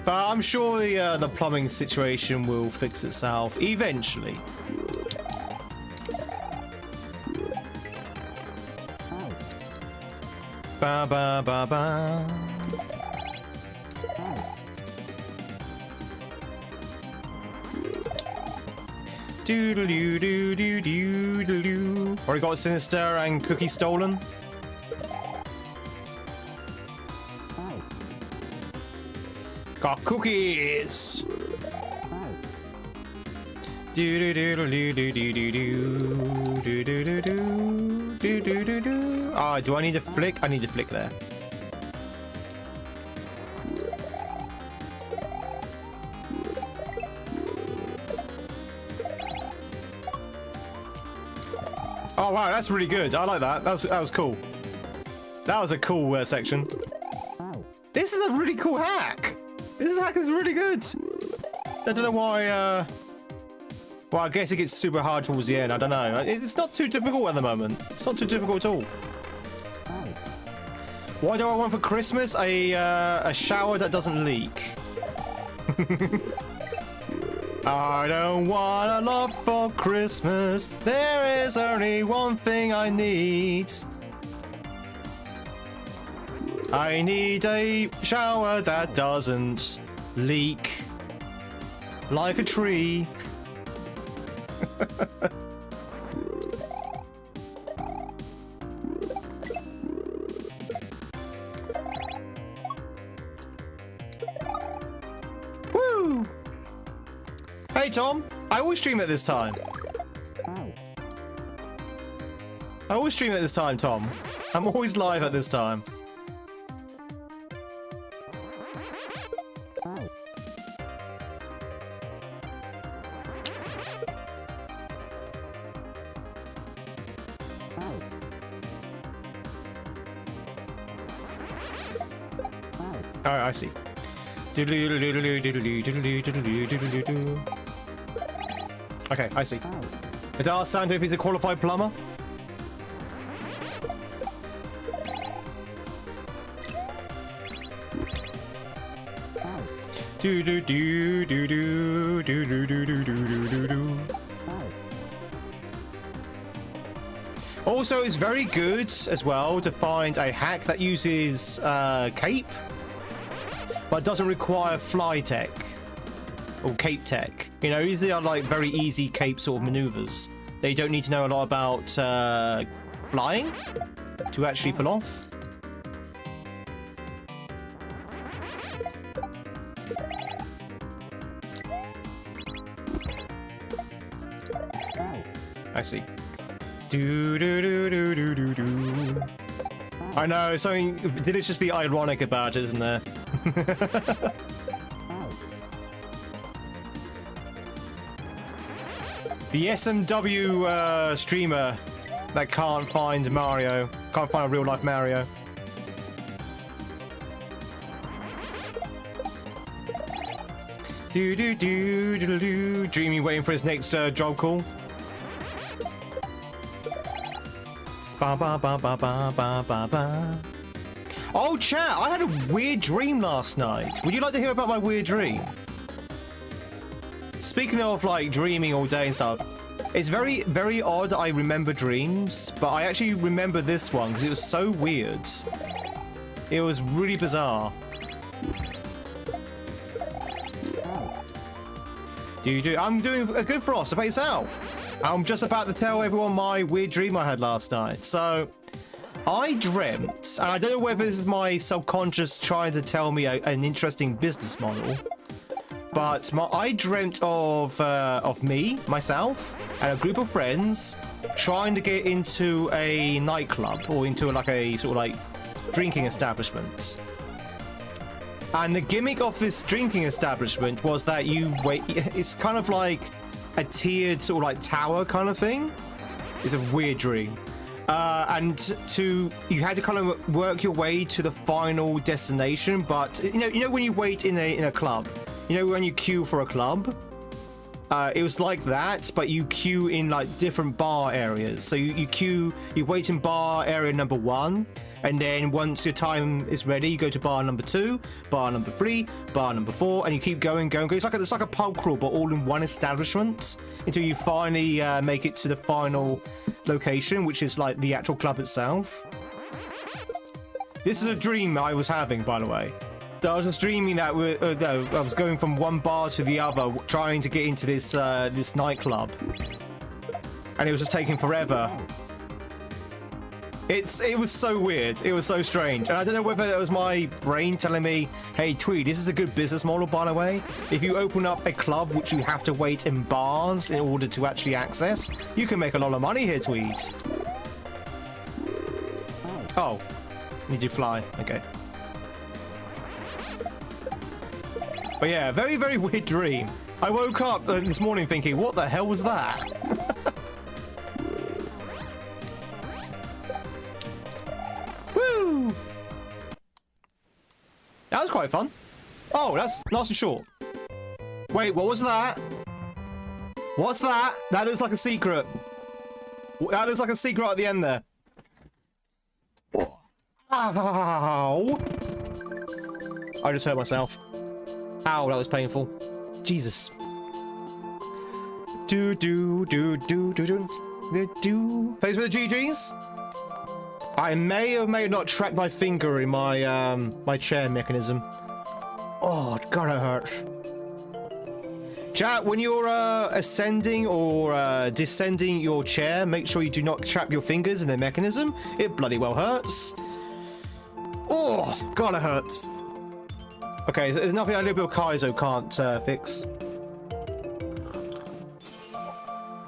But I'm sure the plumbing situation will fix itself eventually. Ba ba ba ba. Doodle doo doo doo doo doo doo. Already got Sinister and Cookie stolen. Got cookies. Do do do do do do do do do do do do do do do. Ah, do I need a flick? I need a flick there. Oh wow, that's really good. I like that. That was cool. That was a cool section. This is a really cool hack. This hack is really good. I don't know why. Well, I guess it gets super hard towards the end. I don't know. It's not too difficult at the moment. It's not too difficult at all. Why do I want for Christmas a shower that doesn't leak? I don't want a lot for Christmas. There is only one thing I need. I need a shower that doesn't leak like a tree. Woo! Hey Tom, I always stream at this time. I always stream at this time, Tom. I'm always live at this time. Oh, I see. Okay, I see. It asks Santa if he's a qualified plumber. Do do do do do do do do do do do do. Also, it's very good as well to find a hack that uses cape, but doesn't require fly tech or cape tech. You know, these are like very easy cape sort of maneuvers. They don't need to know a lot about flying to actually pull off. I see. Do do do do do do do. I know, something deliciously ironic about it, isn't there? The SMW streamer that can't find Mario, can't find a real life Mario. Do do do do do. Dreamy waiting for his next job call. Ba ba ba ba ba ba ba ba. Oh chat, I had a weird dream last night. Would you like to hear about my weird dream? Speaking of like dreaming all day and stuff, it's very, very odd I remember dreams, but I actually remember this one because it was so weird. It was really bizarre. I'm doing a good frost about yourself. I'm just about to tell everyone my weird dream I had last night. So, I dreamt, and I don't know whether this is my subconscious trying to tell me an interesting business model, but I dreamt of me, myself, and a group of friends trying to get into a nightclub or into like a sort of like drinking establishment. And the gimmick of this drinking establishment was that you wait. It's kind of like a tiered sort of like tower kind of thing. It's a weird dream. And you had to kind of work your way to the final destination. But you know when you wait in a club, you know when you queue for a club, it was like that, but you queue in like different bar areas. So you wait in bar area number 1. And then once your time is ready, you go to bar number 2, bar number 3, bar number 4, and you keep going. It's like a pub crawl, but all in one establishment until you finally make it to the final location, which is like the actual club itself. This is a dream I was having, by the way. So I was just dreaming that I was going from one bar to the other, trying to get into this this nightclub, and it was just taking forever. It was so weird. It was so strange. And I don't know whether it was my brain telling me, hey, Tweed, this is a good business model, by the way. If you open up a club which you have to wait in bars in order to actually access, you can make a lot of money here, Tweed. Oh, need to fly. Okay. But yeah, very, very weird dream. I woke up this morning thinking, what the hell was that? That was quite fun. Oh, that's nice and short. Wait, what was that? What's that? That looks like a secret. That looks like a secret at the end there. Ow! I just hurt myself. Ow, that was painful. Jesus. Do. Face with the GGs. I may or may not track my finger in my my chair mechanism. Oh, God, it hurts. Chat, when you're ascending or descending your chair, make sure you do not trap your fingers in the mechanism. It bloody well hurts. Oh, God, it hurts. Okay, so there's nothing a little bit of Kaizo can't fix.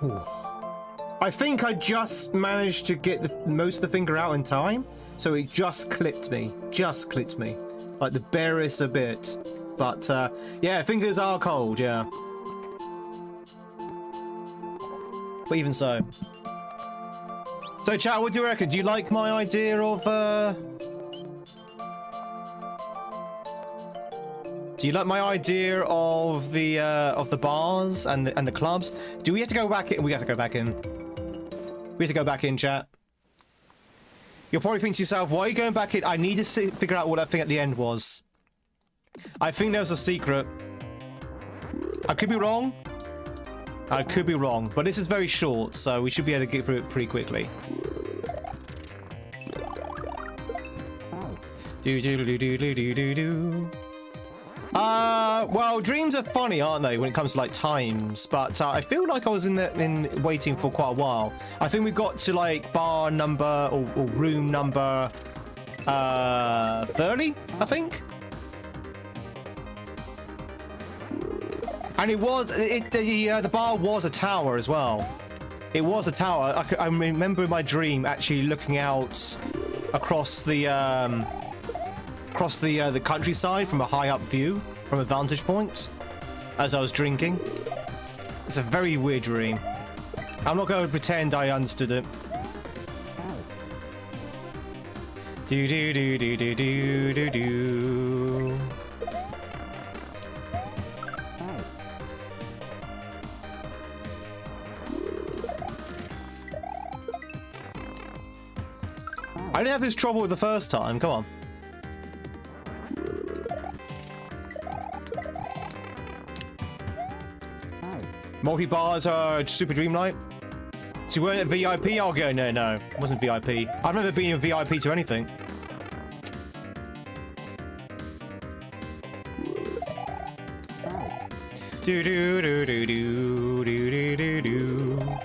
Ooh. I think I just managed to get most of the finger out in time, so it just clipped me. Just clipped me. Like the barest a bit. But, yeah, fingers are cold, yeah. But even so. So, chat, what do you reckon? Do you like my idea of, Do you like my idea of the bars and the clubs? Do we have to go back in? We have to go back in. We have to go back in, chat. You'll probably think to yourself, why are you going back in? I need to figure out what that thing at the end was. I think there was a secret. I could be wrong. I could be wrong, but this is very short, so we should be able to get through it pretty quickly. Well, dreams are funny, aren't they, when it comes to like times? But I feel like I was in waiting for quite a while. I think we got to like bar number or room number 30, I think. And the bar was a tower as well. It was a tower. I remember in my dream actually looking out across the countryside from a high up view, from a vantage point, as I was drinking. It's a very weird dream. I'm not going to pretend I understood it. Do do do do do do do do. I didn't have this trouble with the first time. Come on. Multi-bars are super dreamlight. So you weren't a VIP? I'll go, no, it wasn't VIP. I've never been a VIP to anything. Do do do do do do do do do.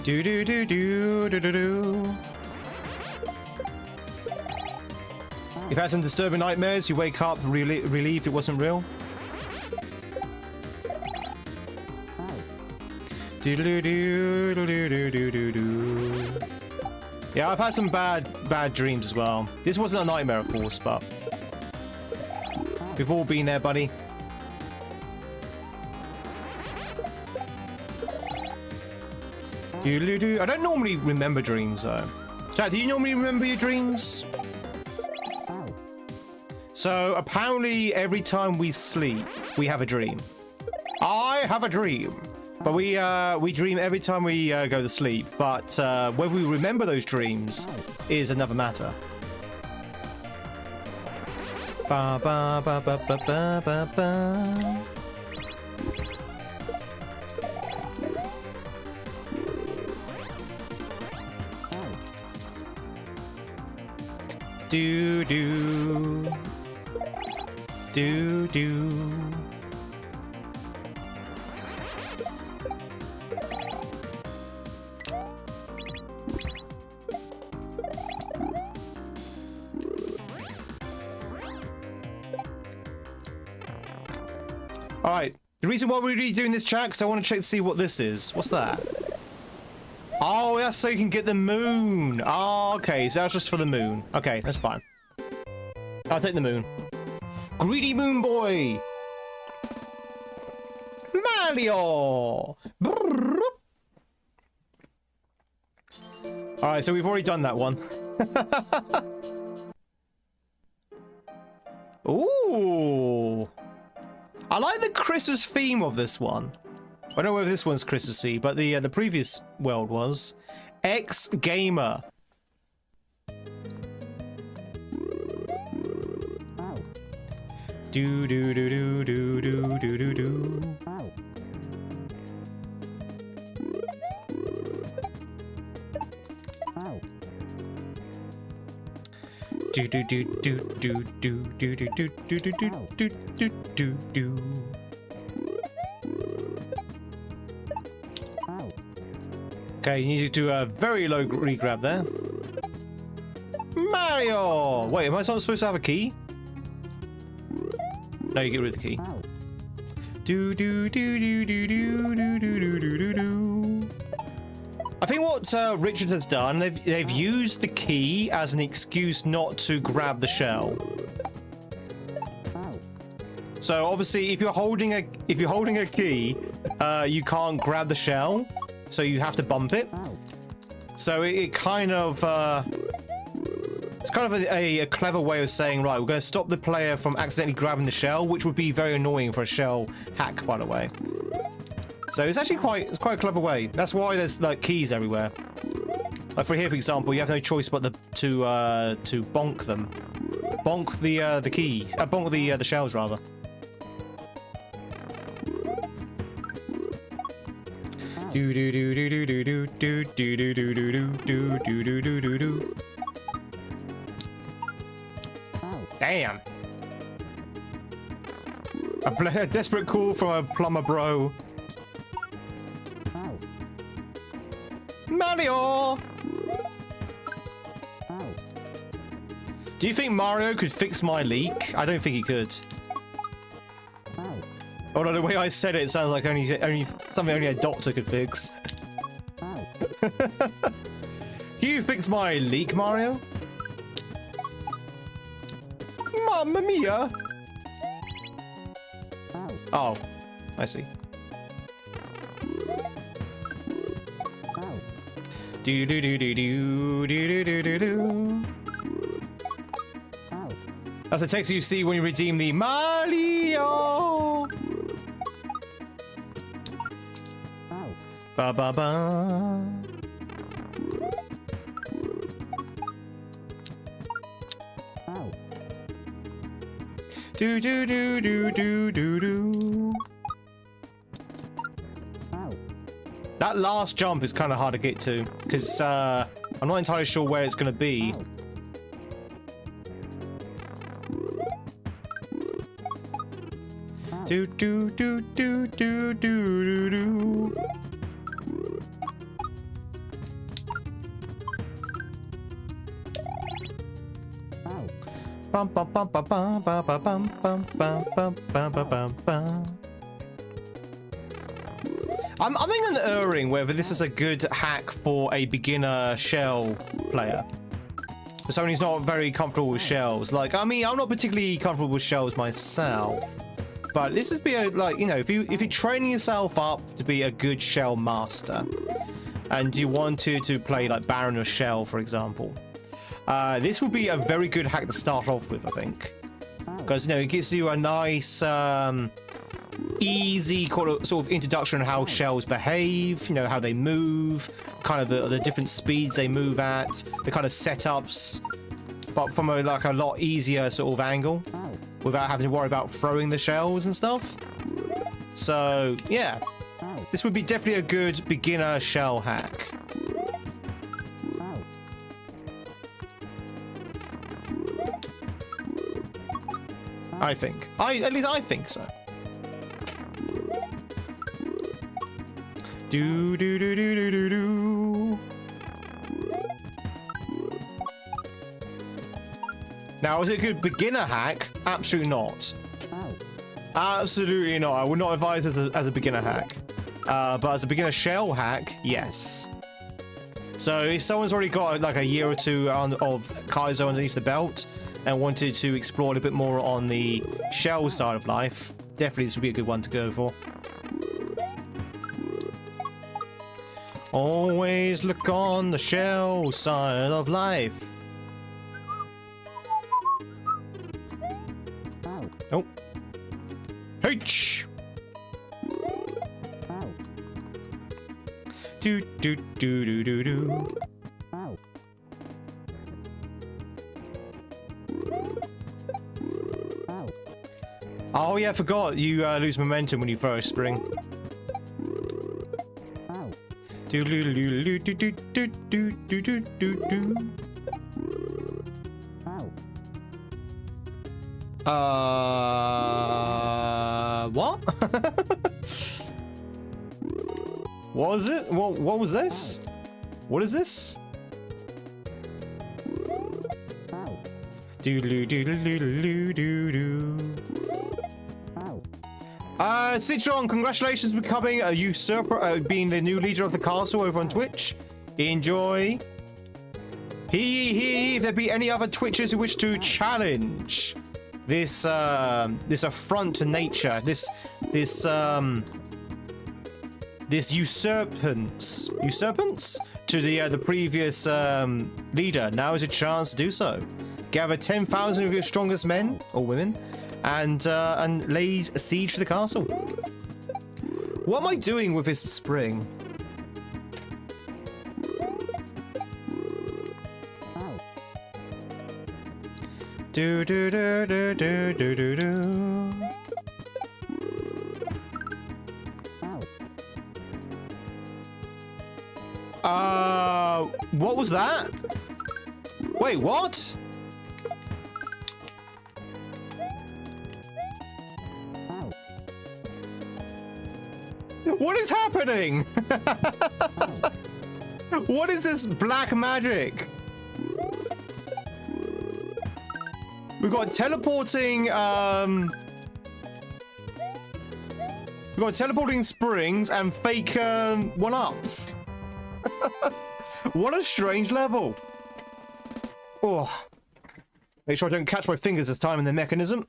Do do do do do do do. You've had some disturbing nightmares, you wake up relieved it wasn't real. Yeah, I've had some bad dreams as well. This wasn't a nightmare, of course, but we've all been there, buddy. I don't normally remember dreams, though. Chat, do you normally remember your dreams? So, apparently, every time we sleep, we have a dream. I have a dream. But we dream every time we go to sleep. But whether we remember those dreams is another matter. Ba ba ba ba ba ba ba ba. Do do do do. All right. The reason why we're really doing this chat because I want to check to see what this is. What's that? Oh, that's so you can get the moon. Oh, okay. So that's just for the moon. Okay, that's fine. I'll take the moon. Greedy moon boy. Mario. All right, so we've already done that one. Ooh. I like the Christmas theme of this one. I don't know whether this one's Christmassy, but the previous world was X Gamer. Do do do do do do do do do. Do do do do do do do do do do do do do do. Okay, you need to do a very low regrab there. Mario! Wait, am I not supposed to have a key? No, you get rid of the key. Do do do do do do do do do do do. I think what Richard has done, they've used the key as an excuse not to grab the shell. So obviously, if you're holding a key, you can't grab the shell, so you have to bump it. So it kind of it's kind of a clever way of saying, right, we're going to stop the player from accidentally grabbing the shell, which would be very annoying for a shell hack, by the way. So it's actually quite a clever way. That's why there's like keys everywhere. Like for here, for example, you have no choice but to bonk them, bonk the keys, bonk the shells rather. Do do do do do do do do do do do do do do do do do. Damn. A desperate call from a plumber bro. Mario! Do you think Mario could fix my leak? I don't think he could. Although the way I said it sounds like only something only a doctor could fix. Can you fix my leak, Mario? Mamma mia! Oh, I see. Do do do do do do do do do. That's the text you see when you redeem the Mario. Ba ba ba. Do do do do do do do. That last jump is kind of hard to get to because I'm not entirely sure where it's going to be. Do do do do do do do. Bum, bum, bum, bum, bum, bum, bum, bum, bum, bum, bum, bum, bum, bum. I'm umming and erring whether this is a good hack for a beginner shell player. For someone who's not very comfortable with shells. Like, I mean, I'm not particularly comfortable with shells myself. But this would be a, like, you know, if you're training yourself up to be a good shell master, and you wanted to play like Baron or Shell, for example, this would be a very good hack to start off with, I think. Because, you know, it gives you a nice, easy sort of introduction on how shells behave, you know, how they move, kind of the different speeds they move at, the kind of setups, but from a lot easier sort of angle, without having to worry about throwing the shells and stuff. So, yeah, this would be definitely a good beginner shell hack. I think. At least I think so. Do do do do do do do. Now, is it a good beginner hack? Absolutely not. Absolutely not. I would not advise it as a beginner hack. But as a beginner shell hack, yes. So if someone's already got like a year or two of Kaizo underneath the belt and wanted to explore a little bit more on the shell side of life, definitely this would be a good one to go for. Always look on the shell side of life. Oh. H. Do do do do do do. Oh yeah, I forgot. You lose momentum when you throw a spring. Do do do do do do do do do do do. What? What was it? What was this? What is this? Do do do do do do do. Citron, congratulations on becoming a usurper, being the new leader of the castle over on Twitch. Enjoy. If there be any other Twitchers who wish to challenge this this affront to nature, this usurpance to the previous leader, now is a chance to do so. Gather 10,000 of your strongest men or women, and lay siege to the castle. What am I doing with this spring? Do do do do do do do do. What was that? Wait, what? What is happening? What is this black magic? We've got teleporting, we've got teleporting springs and fake, one-ups. What a strange level. Oh. Make sure I don't catch my fingers this time in the mechanism.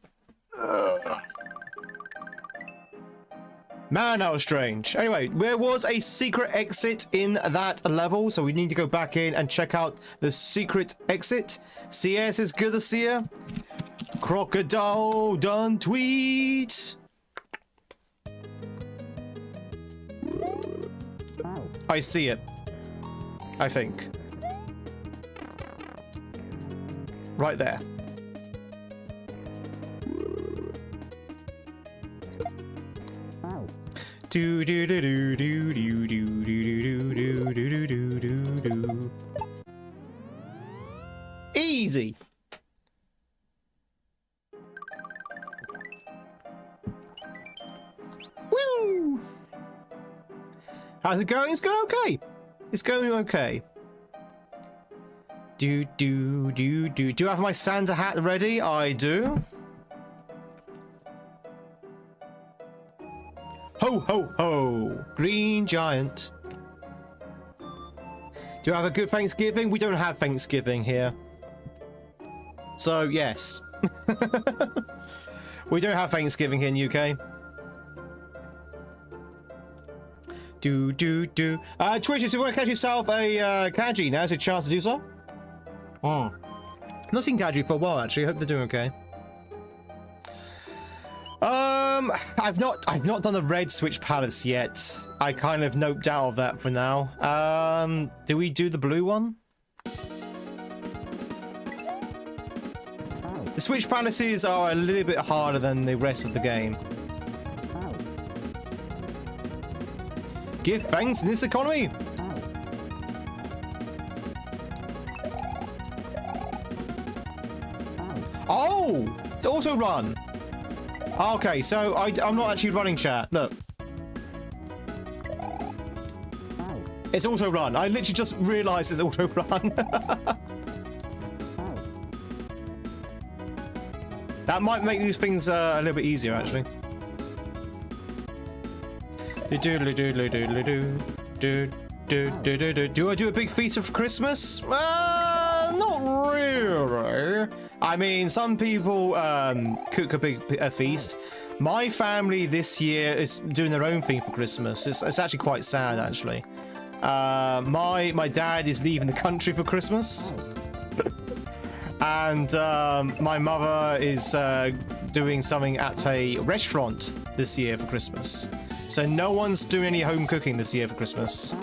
Man, that was strange. Anyway, there was a secret exit in that level, so we need to go back in and check out the secret exit. CS is good to see ya. Crocodile done tweed. I see it. I think. Right there. Do do do do do do do do do do do do do. Easy. Woo! How's it going? It's going okay. It's going okay. Do you have my Santa hat ready? I do. Ho ho ho! Green giant. Do you have a good Thanksgiving? We don't have Thanksgiving here. So yes. We don't have Thanksgiving here in UK. Twitch, if you want to catch yourself a Kaji, now's your chance to do so. Oh. Not seen Kaji for a while actually. Hope they're doing okay. I've not done the red switch palace yet. I kind of noped out of that for now. Do we do the blue one? The switch palaces are a little bit harder than the rest of the game. Give thanks in this economy. Oh, it's auto run. Okay, so I'm not actually running chat. Look. It's auto run. I literally just realized it's auto run. That might make these things a little bit easier, actually. Do I do a big feast for Christmas? Not really. I mean, some people cook a feast. My family this year is doing their own thing for Christmas. It's actually quite sad, actually. My dad is leaving the country for Christmas. And my mother is doing something at a restaurant this year for Christmas. So no one's doing any home cooking this year for Christmas.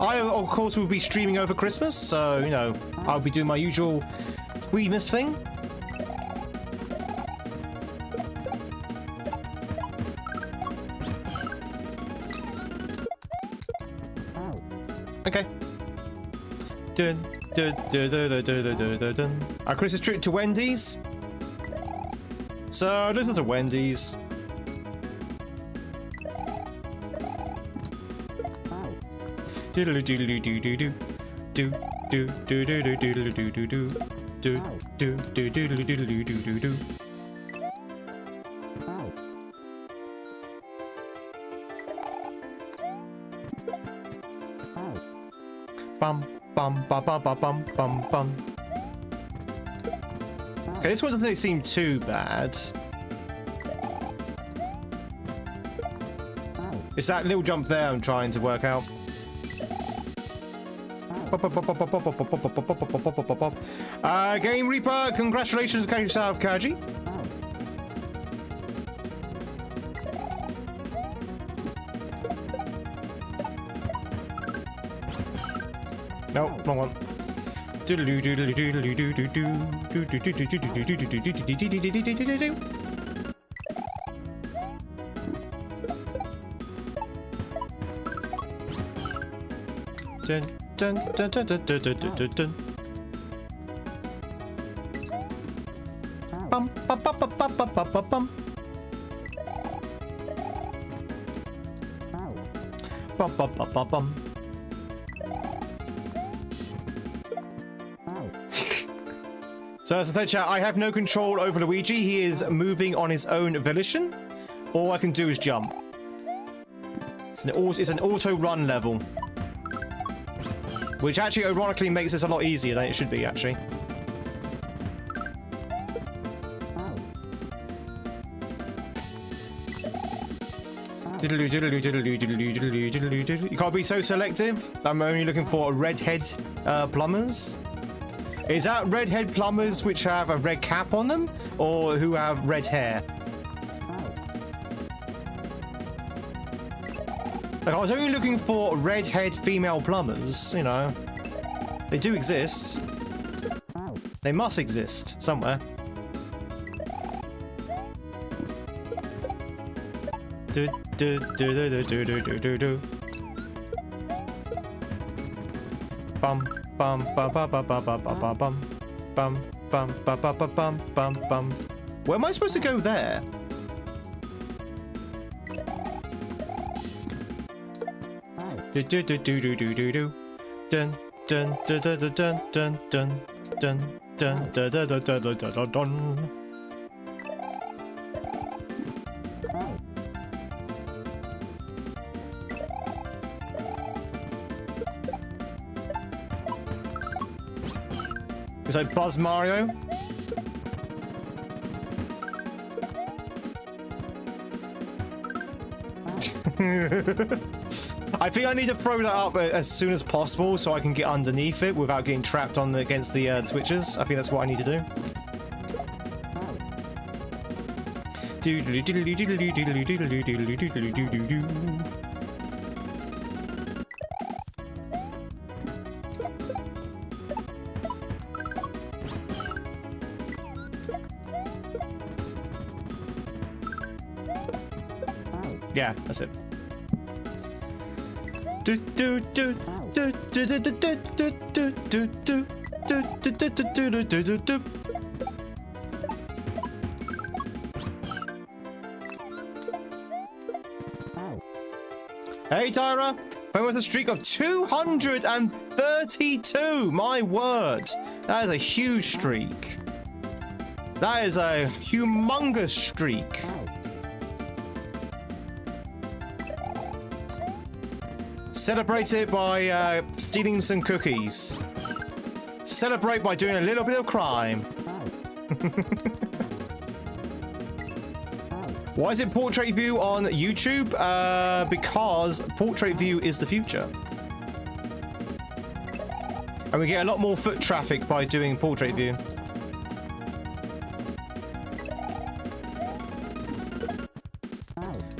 I, of course, will be streaming over Christmas, so, you know, I'll be doing my usual Tweedmas thing. Okay. Our Christmas trip to Wendy's. So listen to Wendy's. Bum bum bum bum bum bum bum bum. Okay, this one doesn't really seem too bad. It's that little jump there I'm trying to work out. Game Reaper, congratulations on yourself, Kaji. No, wrong one. Bum bum bum bum bum bum bum bum. Bum bum bum bum bum. So as I said, chat, I have no control over Luigi. He is moving on his own volition. All I can do is jump. It's an auto run level. Which actually ironically makes this a lot easier than it should be, actually. You can't be so selective. I'm only looking for redhead plumbers. Is that redhead plumbers which have a red cap on them, or who have red hair? Like, I was only looking for redhead female plumbers, you know. They do exist. They must exist somewhere. Bum bum bum bum bum bum bum bum bum bum bum bum bum bum bum bum. Where am I supposed to go there? Do do do do do do do do. Dun dun dun dun dun dun dun dun dun dun dun dun dun dun dun dun. It's like Buzz Mario. I think I need to throw that up as soon as possible so I can get underneath it without getting trapped on against the switches. I think that's what I need to do. Yeah, that's it. Hey Tyra, I'm with a streak of 232. My word, that is a huge streak. That is a humongous streak. Celebrate it by stealing some cookies. Celebrate by doing a little bit of crime. Why is it portrait view on YouTube? Because portrait view is the future. And we get a lot more foot traffic by doing portrait view.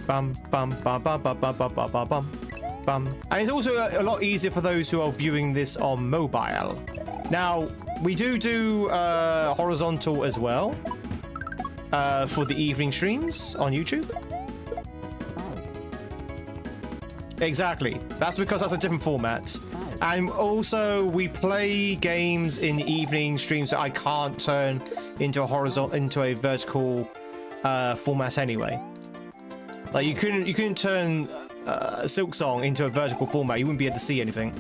Bum bum bum bum bum bum bum bum bum bum. And it's also a lot easier for those who are viewing this on mobile. Now, we do horizontal as well for the evening streams on YouTube. Exactly. That's because that's a different format. And also, we play games in the evening streams that I can't turn into a vertical format anyway. Like you couldn't turn Silk Song into a vertical format. You wouldn't be able to see anything.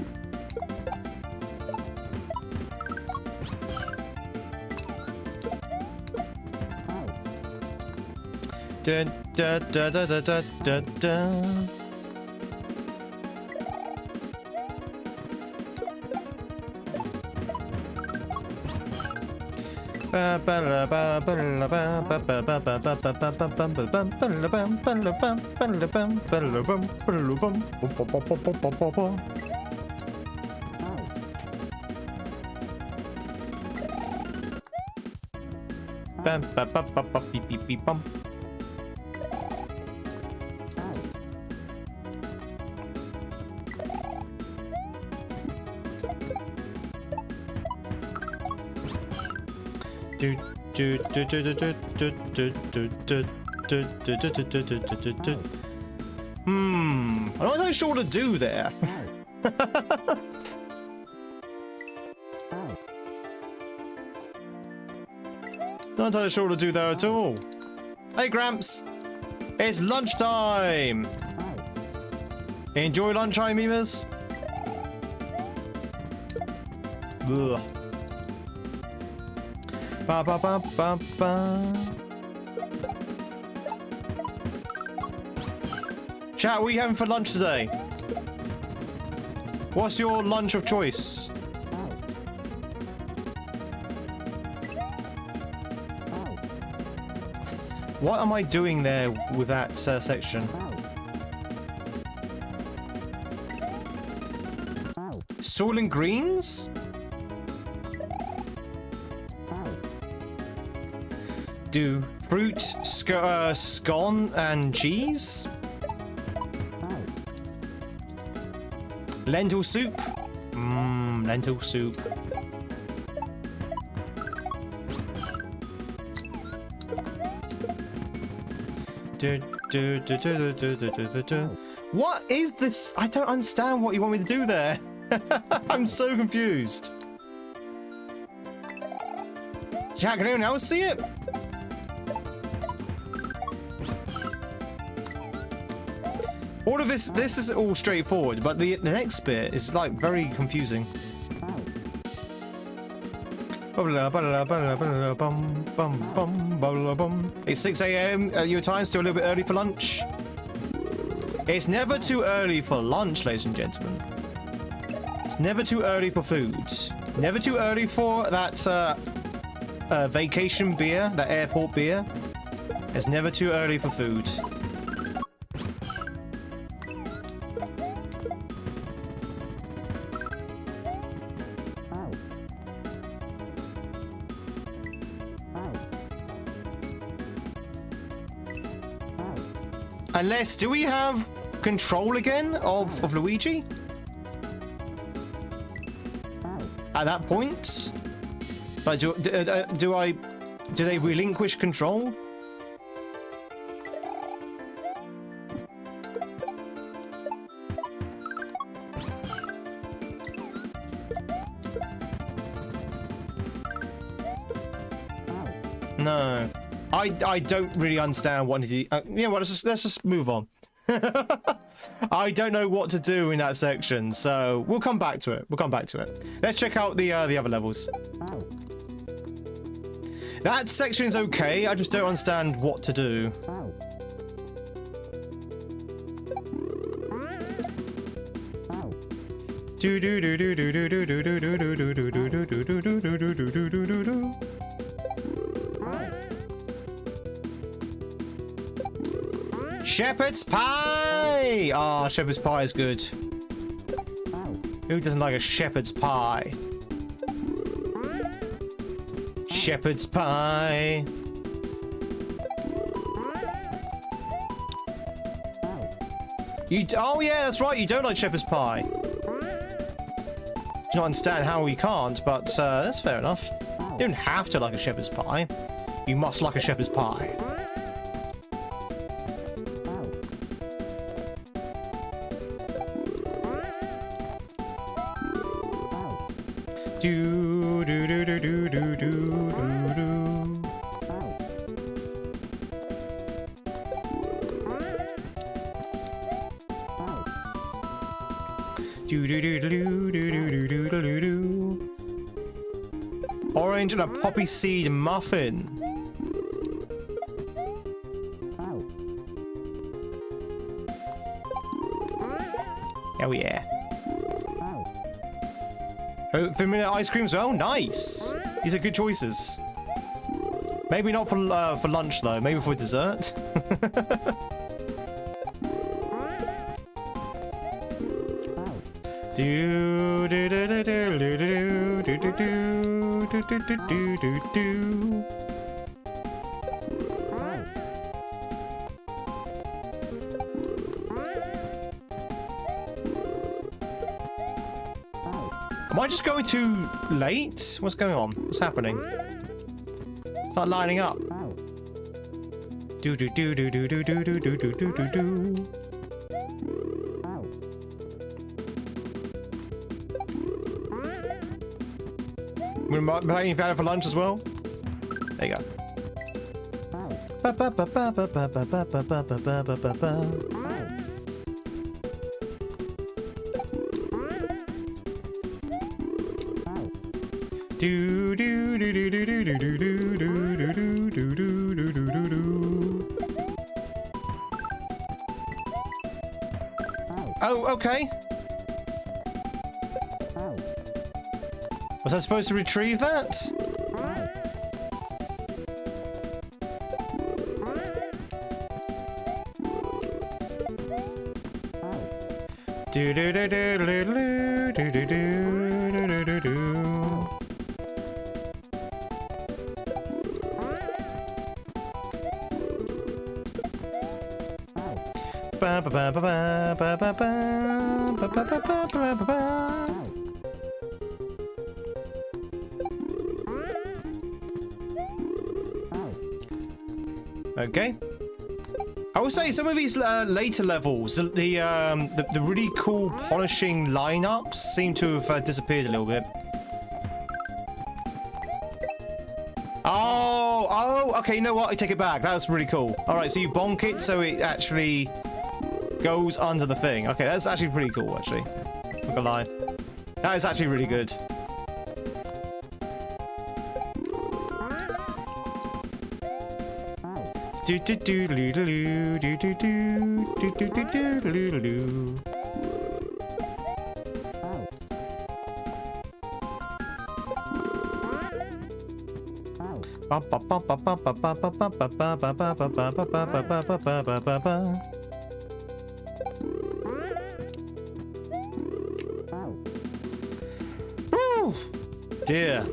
Dun, dun, dun, dun, dun, dun, dun. I'm not really sure what to do there. Not entirely sure what to do there at all. Hey Gramps, it's lunchtime. Enjoy lunchtime, Emus. Ugh. Ba ba ba ba ba. Chat, what are you having for lunch today? What's your lunch of choice? What am I doing there with that section? Soylent Greens? Do fruit, scone and cheese? Lentil soup? Lentil soup. What is this? I don't understand what you want me to do there. I'm so confused. Chat, can anyone else see it? All of this is all straightforward, but the next bit is like very confusing. It's 6 a.m. at your time, still a little bit early for lunch. It's never too early for lunch, ladies and gentlemen. It's never too early for food. Never too early for that vacation beer, that airport beer. It's never too early for food. Unless, do we have control again of Luigi? At that point? Like, do they relinquish control? No. I don't really understand what to do. Yeah, well, let's just move on. I don't know what to do in that section, so we'll come back to it. Let's check out the other levels. That section's okay. I just don't understand what to do. Shepherd's pie! Ah, shepherd's pie is good. Who doesn't like a shepherd's pie? Shepherd's pie. Oh yeah, that's right. You don't like shepherd's pie. Do not understand how we can't, but that's fair enough. You don't have to like a shepherd's pie. You must like a shepherd's pie. Do do do do do do do do do. Do do do do do do do do do. Orange and a poppy seed muffin. Oh yeah. Oh, vanilla ice cream as well. Nice. These are good choices. Maybe not for lunch though. Maybe for dessert. Do do do do do do do do do do do do do. Am I just going too late? What's going on? What's happening? It's not lining up. Do do do do do do do do do do do do. We're playing Valor for lunch as well. There you go. Do do do do do do do do do do do do do do do. Oh, okay. Was I supposed to retrieve that? Do do do do do do do do do do do. Ba ba ba ba ba ba ba ba ba ba ba ba ba. Okay. I would say some of these later levels, the really cool polishing lineups seem to have disappeared a little bit. Oh, okay, you know what? I take it back. That's really cool. All right, so you bonk it so it actually goes under the thing. Okay, that's actually pretty cool, actually. Not gonna lie. That is actually really good. Do do do do do do do do do do do do do. Woo! Dear.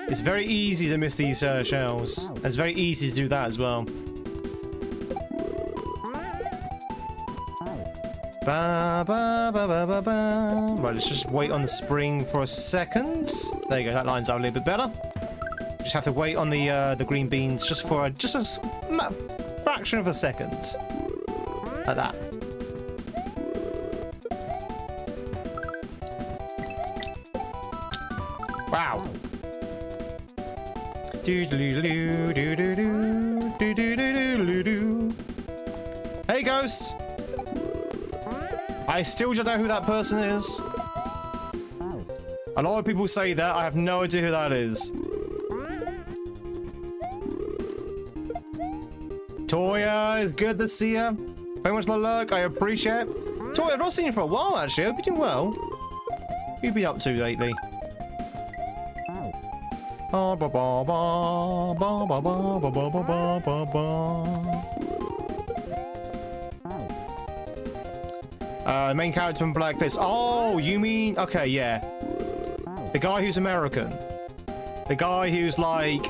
It's very easy to miss these shells. And it's very easy to do that as well. Ba, ba, ba, ba, ba, ba. Right, let's just wait on the spring for a second. There you go, that lines out a little bit better. Just have to wait on the green beans just for a fraction of a second. Like that. Wow. Hey, ghosts! I still don't know who that person is. A lot of people say that. I have no idea who that is. Toya, it's good to see you. Very much for the lurk. I appreciate it. Toya, I've not seen you for a while, actually. I hope you're doing well. What have you been up to lately? Ba ba ba ba ba ba ba ba ba ba ba ba. Main character from Blacklist. Oh, you mean okay, yeah. The guy who's American. The guy who's like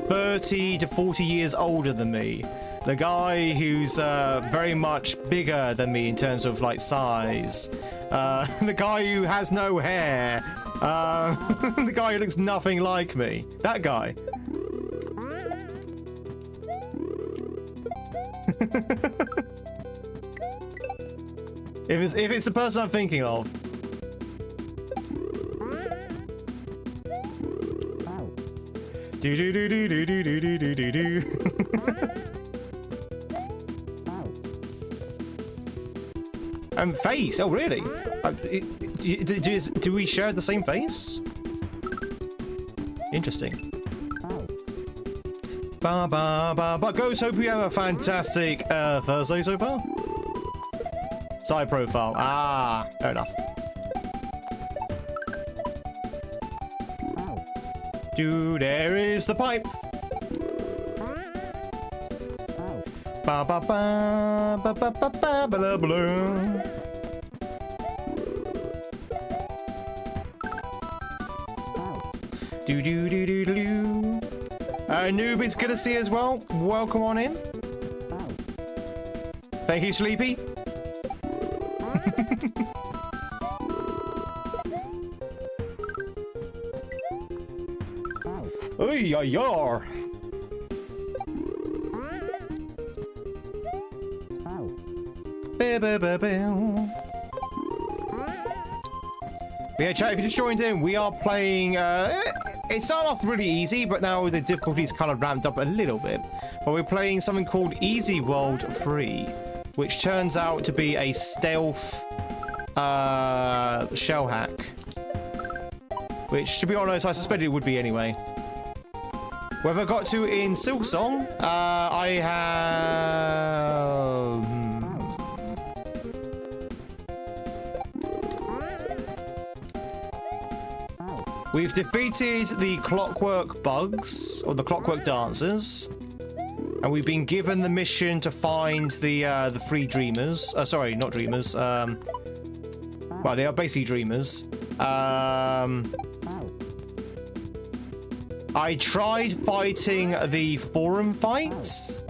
30 to 40 years older than me. The guy who's very much bigger than me in terms of like size. The guy who has no hair. The guy who looks nothing like me. That guy. If it's the person I'm thinking of. Do do do do do do do do do do. Face. Oh, really? Do we share the same face? Interesting. Ba ba ba ba. Ghost, hope you have a fantastic Thursday so far. Side profile. Ah, fair enough. Dude, there is the pipe. Ba ba ba ba ba ba ba blah blah. Do do do do do. Noob, it's good to see you as well. Welcome on in. Thank you, Sleepy. Oy, oy, oy. Yeah, chat, if you just joined in, we are playing, it started off really easy, but now the difficulty's kind of ramped up a little bit. But we're playing something called Easy World 3, which turns out to be a stealth shell hack. Which, to be honest, I suspected it would be anyway. Where have I got to in Silksong? I have... We've defeated the clockwork bugs, or the clockwork dancers. And we've been given the mission to find the three dreamers. Sorry, not dreamers. Well, they are basically dreamers. I tried fighting the forum fights.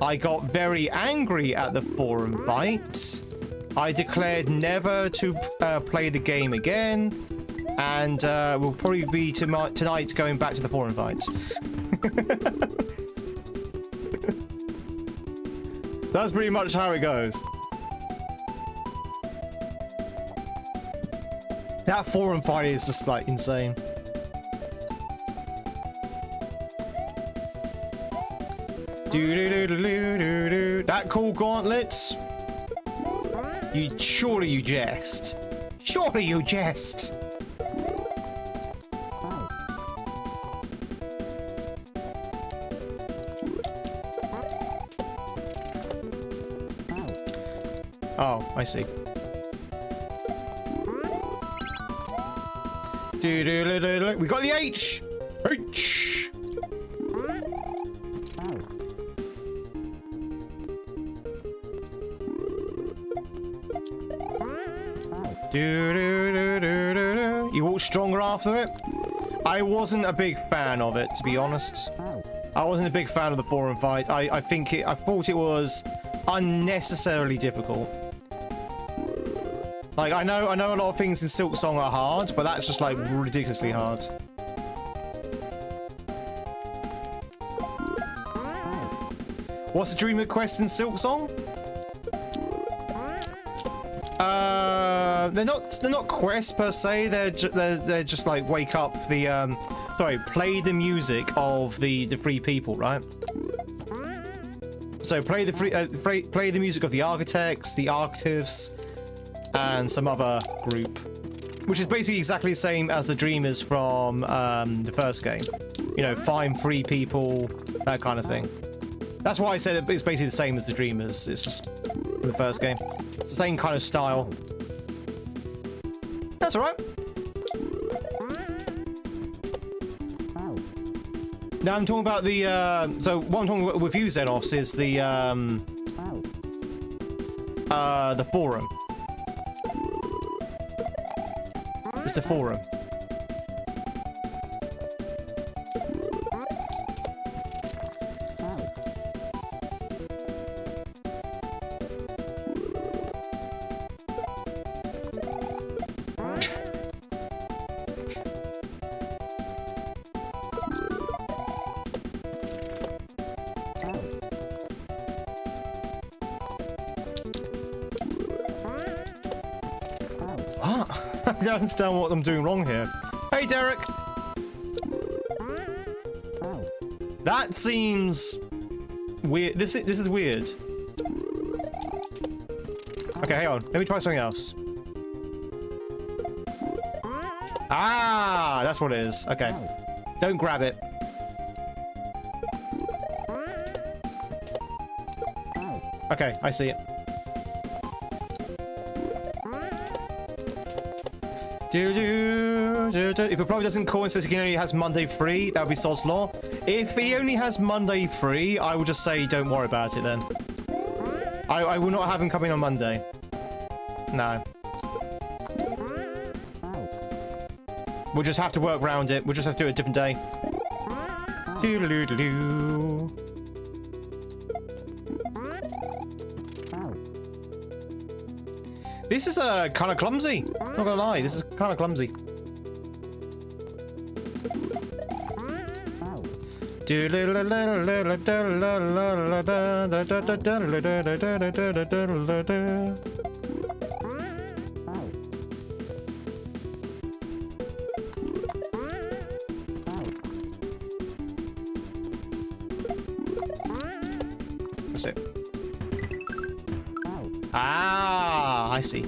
I got very angry at the forum fights. I declared never to play the game again. And we'll probably be tonight going back to the forum fights. That's pretty much how it goes. That forum fight is just like insane. That cool gauntlets? Surely you jest. Surely you jest. Oh, I see. We got the H! H! You walk stronger after it? I wasn't a big fan of it, to be honest. I wasn't a big fan of the forum fight. I thought it was unnecessarily difficult. Like, I know a lot of things in Silk Song are hard, but that's just like ridiculously hard. What's the Dreamer quest in Silk Song? They're not quests per se. They're just like wake up the play the music of the three people, right? So play the music of the architects, the architects, and some other group, which is basically exactly the same as the Dreamers from the first game. You know, find three people, that kind of thing. That's why I said it's basically the same as the Dreamers. It's just in the first game. It's the same kind of style. That's all right. Now I'm talking about the. So what I'm talking about with you, Xenos, is the forum. It's the forum. What? I don't understand what I'm doing wrong here. Hey, Derek! That seems weird. This is weird. Okay, hang on. Let me try something else. Ah, that's what it is. Okay. Don't grab it. Okay, I see it. If it probably doesn't call and says he only has Monday free, that would be Sod's Law. If he only has Monday free, I would just say don't worry about it then. I will not have him coming on Monday. No. We'll just have to work around it. We'll just have to do it a different day. Doo-doo-doo-doo. This is kind of clumsy. Not gonna lie, this is kind of clumsy. That's it. Ah, I see.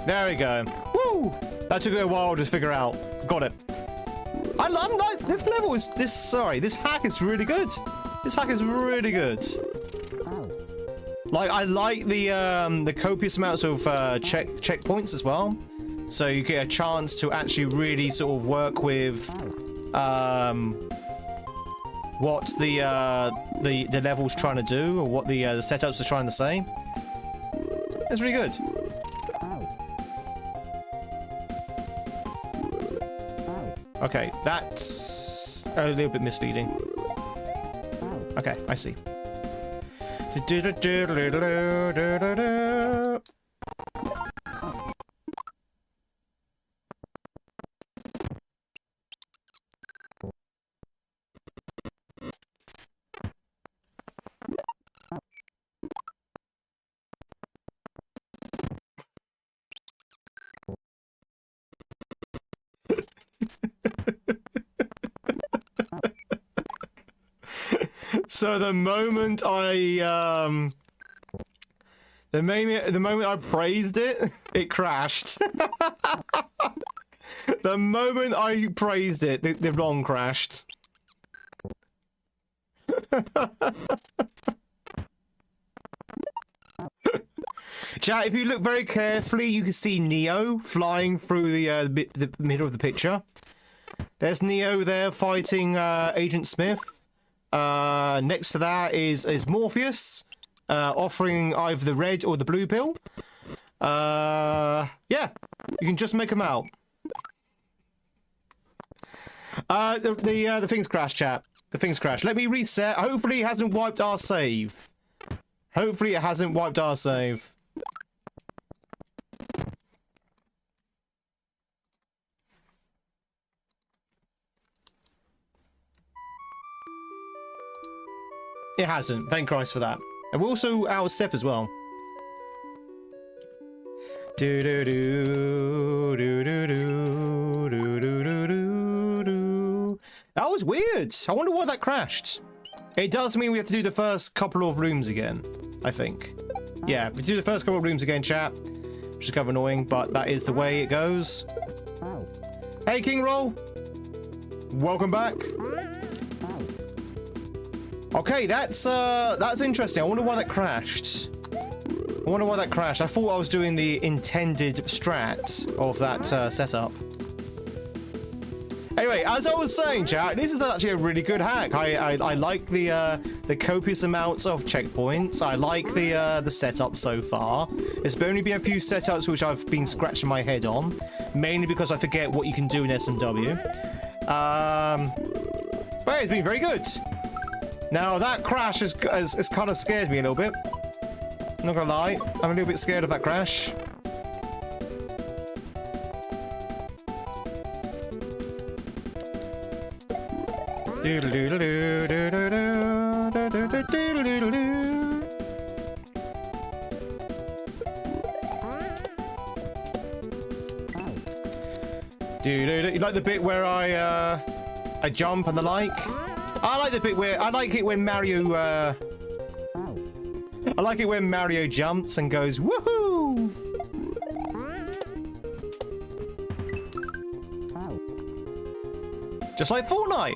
There we go. Woo! That took a while to figure out. Got it. I'm like, this level is this hack is really good. This hack is really good. Like, I like the copious amounts of checkpoints as well. So you get a chance to actually really sort of work with what the level's trying to do, or what the setups are trying to say. It's really good. Okay, that's a little bit misleading. Okay, I see. So the moment I praised it, it crashed. The moment I praised it, the ROM crashed. Chat, if you look very carefully, you can see Neo flying through the middle of the picture. There's Neo there fighting Agent Smith. Next to that is Morpheus, offering either the red or the blue pill. Yeah, you can just make them out. The thing's crashed, chat. The thing's crashed. Let me reset. Hopefully it hasn't wiped our save. Hopefully it hasn't wiped our save. It hasn't. Thank Christ for that. And we're also out of step as well. Do do do do do do do do do do. That was weird. I wonder why that crashed. It does mean we have to do the first couple of rooms again, I think. Yeah, we do the first couple of rooms again, chat. Which is kind of annoying, but that is the way it goes. Hey, King Roll. Welcome back. Okay, that's interesting. I wonder why that crashed. I wonder why that crashed. I thought I was doing the intended strat of that setup. Anyway, as I was saying, chat, this is actually a really good hack. I like the copious amounts of checkpoints. I like the setup so far. There's only been a few setups which I've been scratching my head on, mainly because I forget what you can do in SMW. But it's been very good. Now, that crash has kind of scared me a little bit. Not gonna lie, I'm a little bit scared of that crash. You like the bit where I jump and the like? I like the bit where I like it when Mario I like it when Mario jumps and goes woohoo! Just like Fortnite.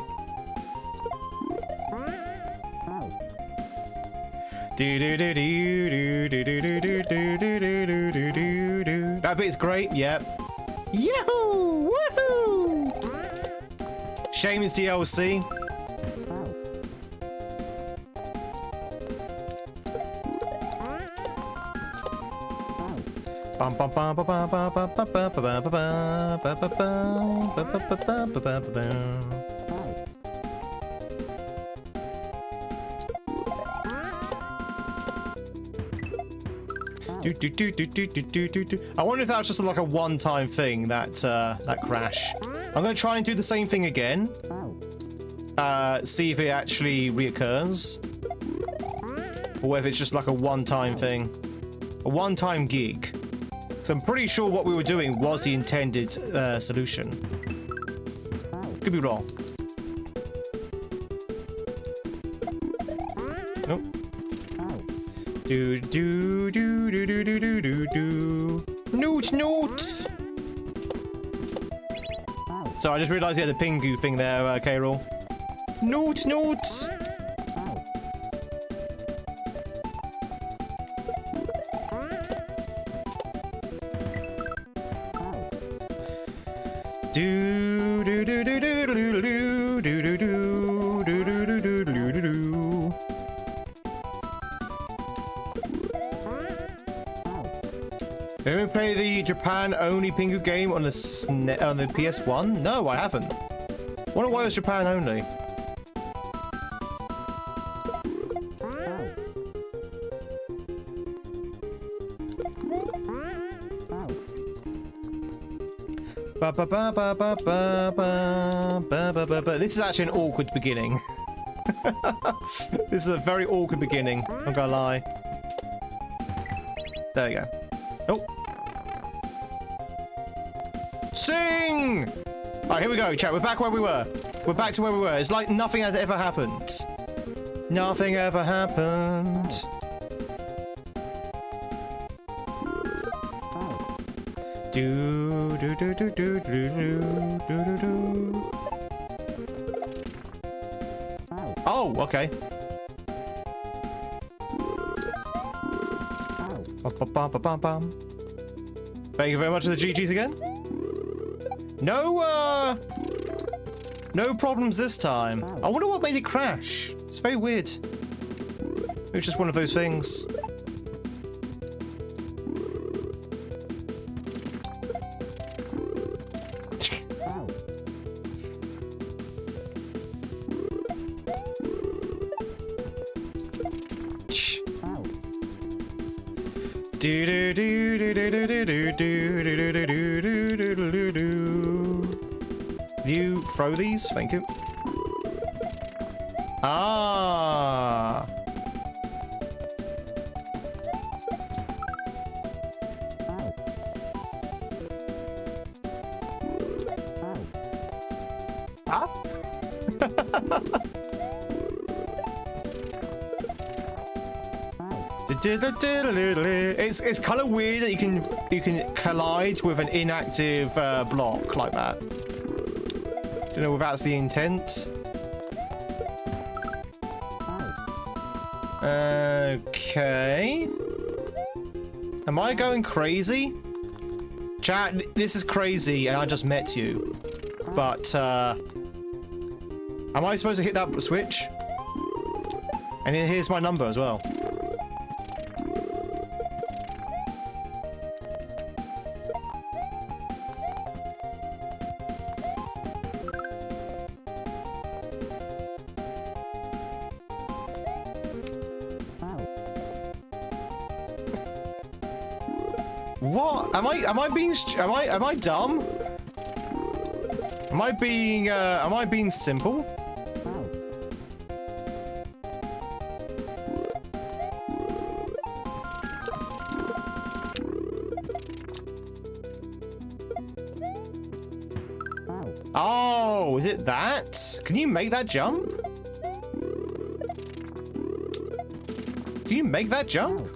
That bit's great, yep. Yahoo! Woohoo! Shame it's DLC. I wonder if that was just like a one-time thing, that crash. I'm going to try and do the same thing again. See if it actually reoccurs. Or whether it's just like a one-time thing. A one-time gig. So I'm pretty sure what we were doing was the intended solution. Could be wrong. Nope. Do do do do do do do do do. Noot noot. So I just realised you had the Pingu thing there, K-Roll. Noot noot. Do do do do do do do do do do do do do do do do. Have you ever played the Japan-only Pingu game on the PS1? No, I haven't. Wonder why it was Japan only. This is actually an awkward beginning. This is a very awkward beginning. I'm not gonna lie. There we go. Oh. Sing! Alright, here we go, chat. We're back where we were. We're back to where we were. It's like nothing has ever happened. Nothing ever happened. Do do do do do do do do do. Oh, okay. Thank you very much for the GGs again. No, no problems this time. I wonder what made it crash. It's very weird. It was just one of those things. Do do do do do do do do do do do do do do. You throw these? Thank you. Ah. Ah. It's kind of weird that you can collide with an inactive block like that. Don't know if that's the intent. Okay. Am I going crazy? Chat, this is crazy, and I just met you. But am I supposed to hit that switch? And here's my number as well. What? Am I being am I dumb? Am I being simple? Oh, is it that? Can you make that jump? Can you make that jump?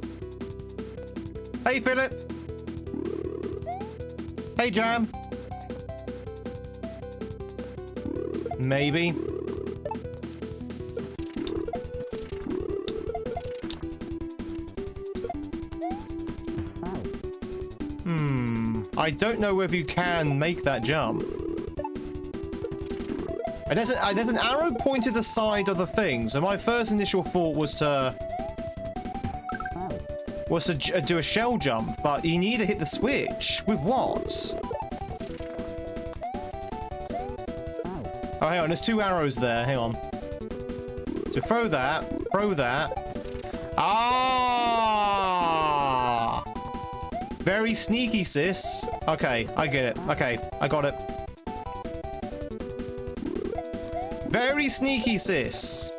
Hey, Philip. Hey, Jam. Maybe. I don't know whether you can make that jump. And there's an arrow pointed the side of the thing, so my first initial thought was to do a shell jump, but you need to hit the switch. With what? Oh, hang on, there's two arrows there. Hang on. So throw that. Throw that. Ah! Very sneaky, sis. Okay, I get it. Okay, I got it. Very sneaky, sis.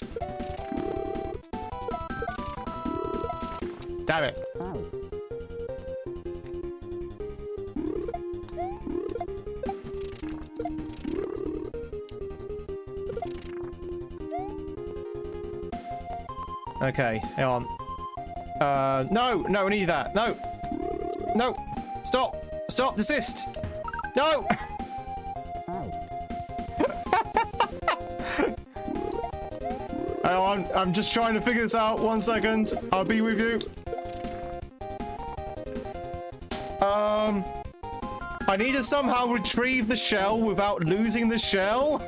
Damn it. Okay, hang on. No, I need that. No. No. Stop. Stop. Desist. No. Hang on. I'm just trying to figure this out. 1 second. I'll be with you. I need to somehow retrieve the shell without losing the shell.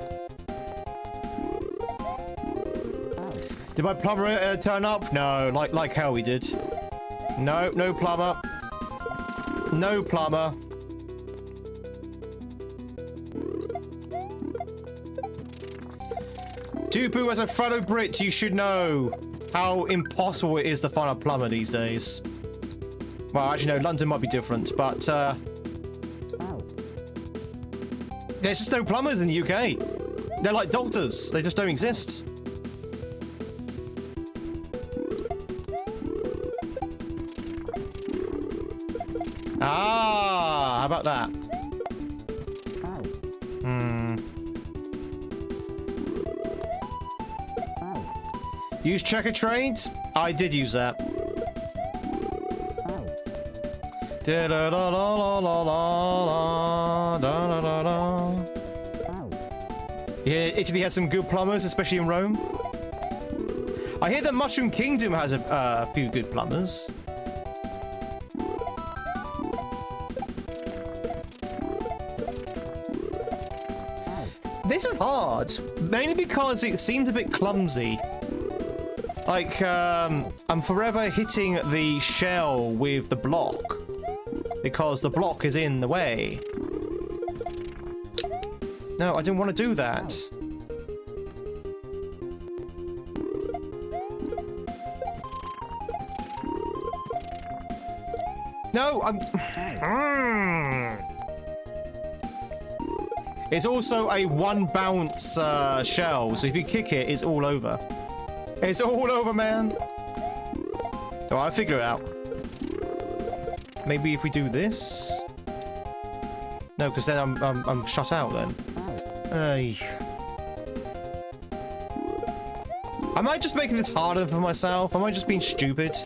Did my plumber turn up? No, like how he did. No, no plumber. No plumber. Dupu, as a fellow Brit, you should know how impossible it is to find a plumber these days. Well, actually, no, London might be different, but there's just no plumbers in the UK. They're like doctors. They just don't exist. Ah, how about that? Use checker trades? I did use that. Yeah, Italy has some good plumbers, especially in Rome. I hear the Mushroom Kingdom has a few good plumbers. This is hard, mainly because it seems a bit clumsy. Like, I'm forever hitting the shell with the block because the block is in the way. No, I didn't want to do that. No, I'm... It's also a one bounce shell, so if you kick it, it's all over. It's all over, man. Oh, I'll figure it out. Maybe if we do this. No, because then I'm shut out then. Am I just making this harder for myself? Am I just being stupid?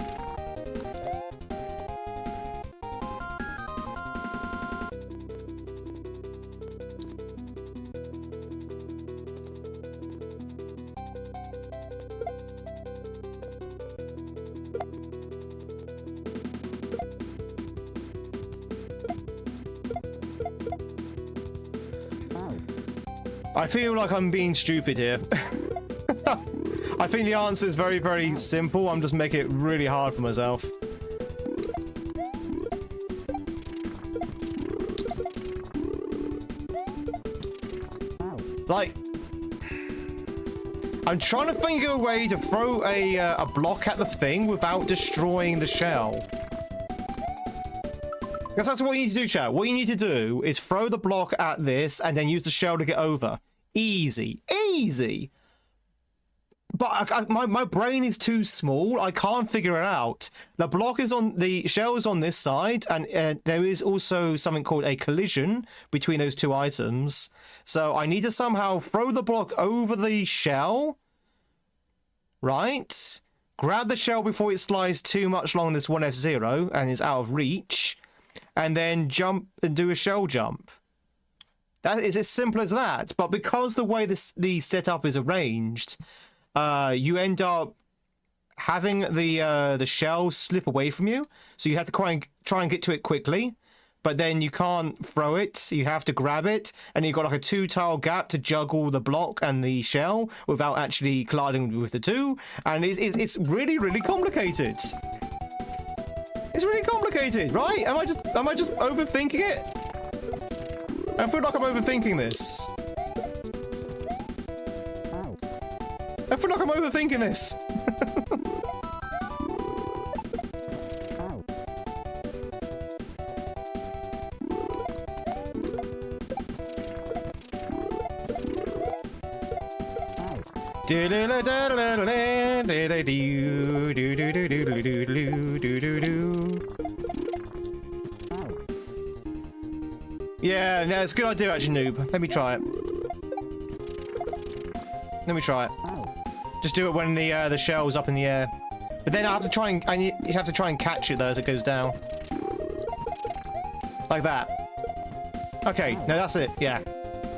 I feel like I'm being stupid here. I think the answer is very, very simple. I'm just making it really hard for myself. Like, I'm trying to think of a way to throw a block at the thing without destroying the shell. Because that's what you need to do, chat. What you need to do is throw the block at this and then use the shell to get over. Easy. Easy. But my brain is too small. I can't figure it out. The block is on... The shell is on this side, and there is also something called a collision between those two items. So I need to somehow throw the block over the shell. Right? Grab the shell before it slides too much along this 1F0 and is out of reach. And then jump and do a shell jump. That is as simple as that. But because the way the setup is arranged, you end up having the shell slip away from you. So you have to try and get to it quickly. But then you can't throw it. So you have to grab it. And you've got like a 2-tile gap to juggle the block and the shell without actually colliding with the two. And it's really, really complicated. It's really complicated, right? Am I just overthinking it? I feel like I'm overthinking this. I feel like I'm overthinking this. Yeah, it's a good idea actually, noob. Let me try it. Let me try it. Just do it when the shell's up in the air. But then I have to try and you have to try and catch it though as it goes down. Like that. Okay, no, that's it. Yeah.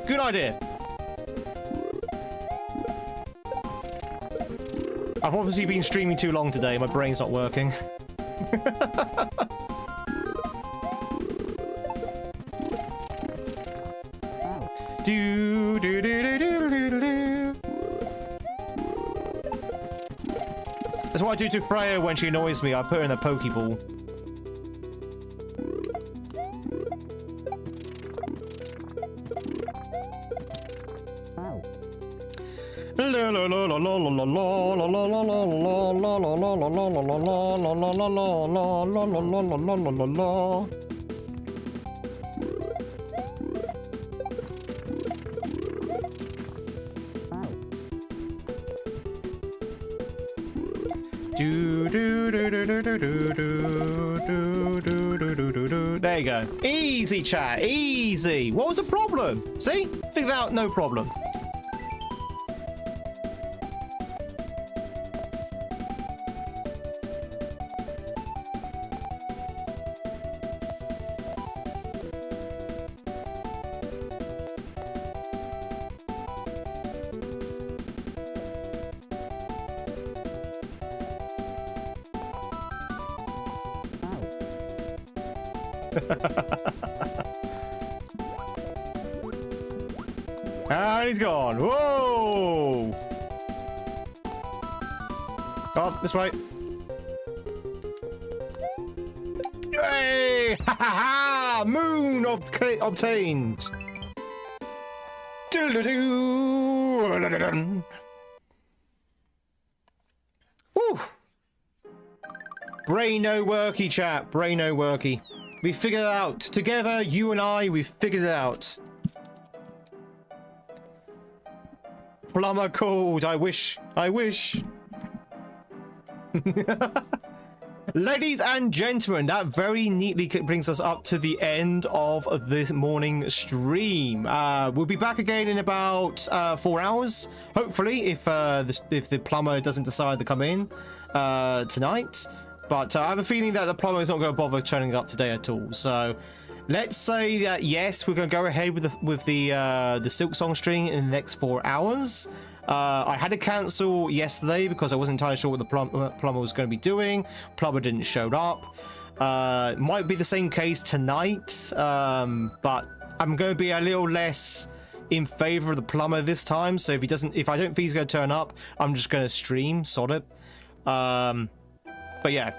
Good idea. I've obviously been streaming too long today. My brain's not working. Do do do do do do do. That's what I do to Freya when she annoys me. I put her in a Pokeball. There you go. Easy, chat. Easy. What was the problem? See? Figured out, no problem. And he's gone. Whoa! Oh, this way. Yay! Ha ha ha! Moon obtained. Doo-doo-doo. Woo! Brain no worky, chat. Brain no worky. We figured it out. Together, you and I, we figured it out. Plumber called. I wish. Ladies and gentlemen, that very neatly brings us up to the end of this morning stream. We'll be back again in about 4 hours, hopefully, if the plumber doesn't decide to come in tonight. But I have a feeling that the plumber is not going to bother turning up today at all. So let's say that yes, we're going to go ahead with the Silk Song stream in the next 4 hours. I had to cancel yesterday because I wasn't entirely sure what the plumber was going to be doing. Plumber didn't show up. Might be the same case tonight, but I'm going to be a little less in favor of the plumber this time. So if I don't think he's going to turn up, I'm just going to stream, sod it. But yeah,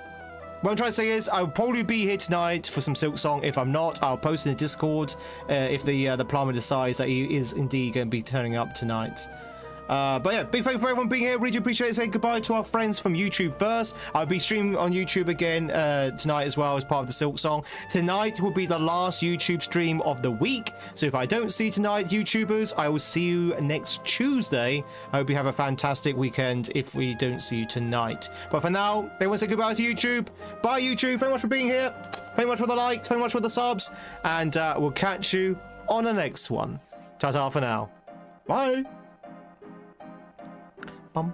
what I'm trying to say is I'll probably be here tonight for some Silk Song. If I'm not, I'll post in the Discord if the plumber decides that he is indeed going to be turning up tonight. But yeah, big thank you for everyone being here. Really appreciate it. Say goodbye to our friends from YouTube first. I'll be streaming on YouTube again tonight as well as part of the Silk Song. Tonight will be the last YouTube stream of the week. So if I don't see you tonight, YouTubers, I will see you next Tuesday. I hope you have a fantastic weekend if we don't see you tonight. But for now, everyone say goodbye to YouTube. Bye, YouTube. Very much for being here. Very much for the likes. Very much for the subs. And we'll catch you on the next one. Ta-ta for now. Bye. Bum.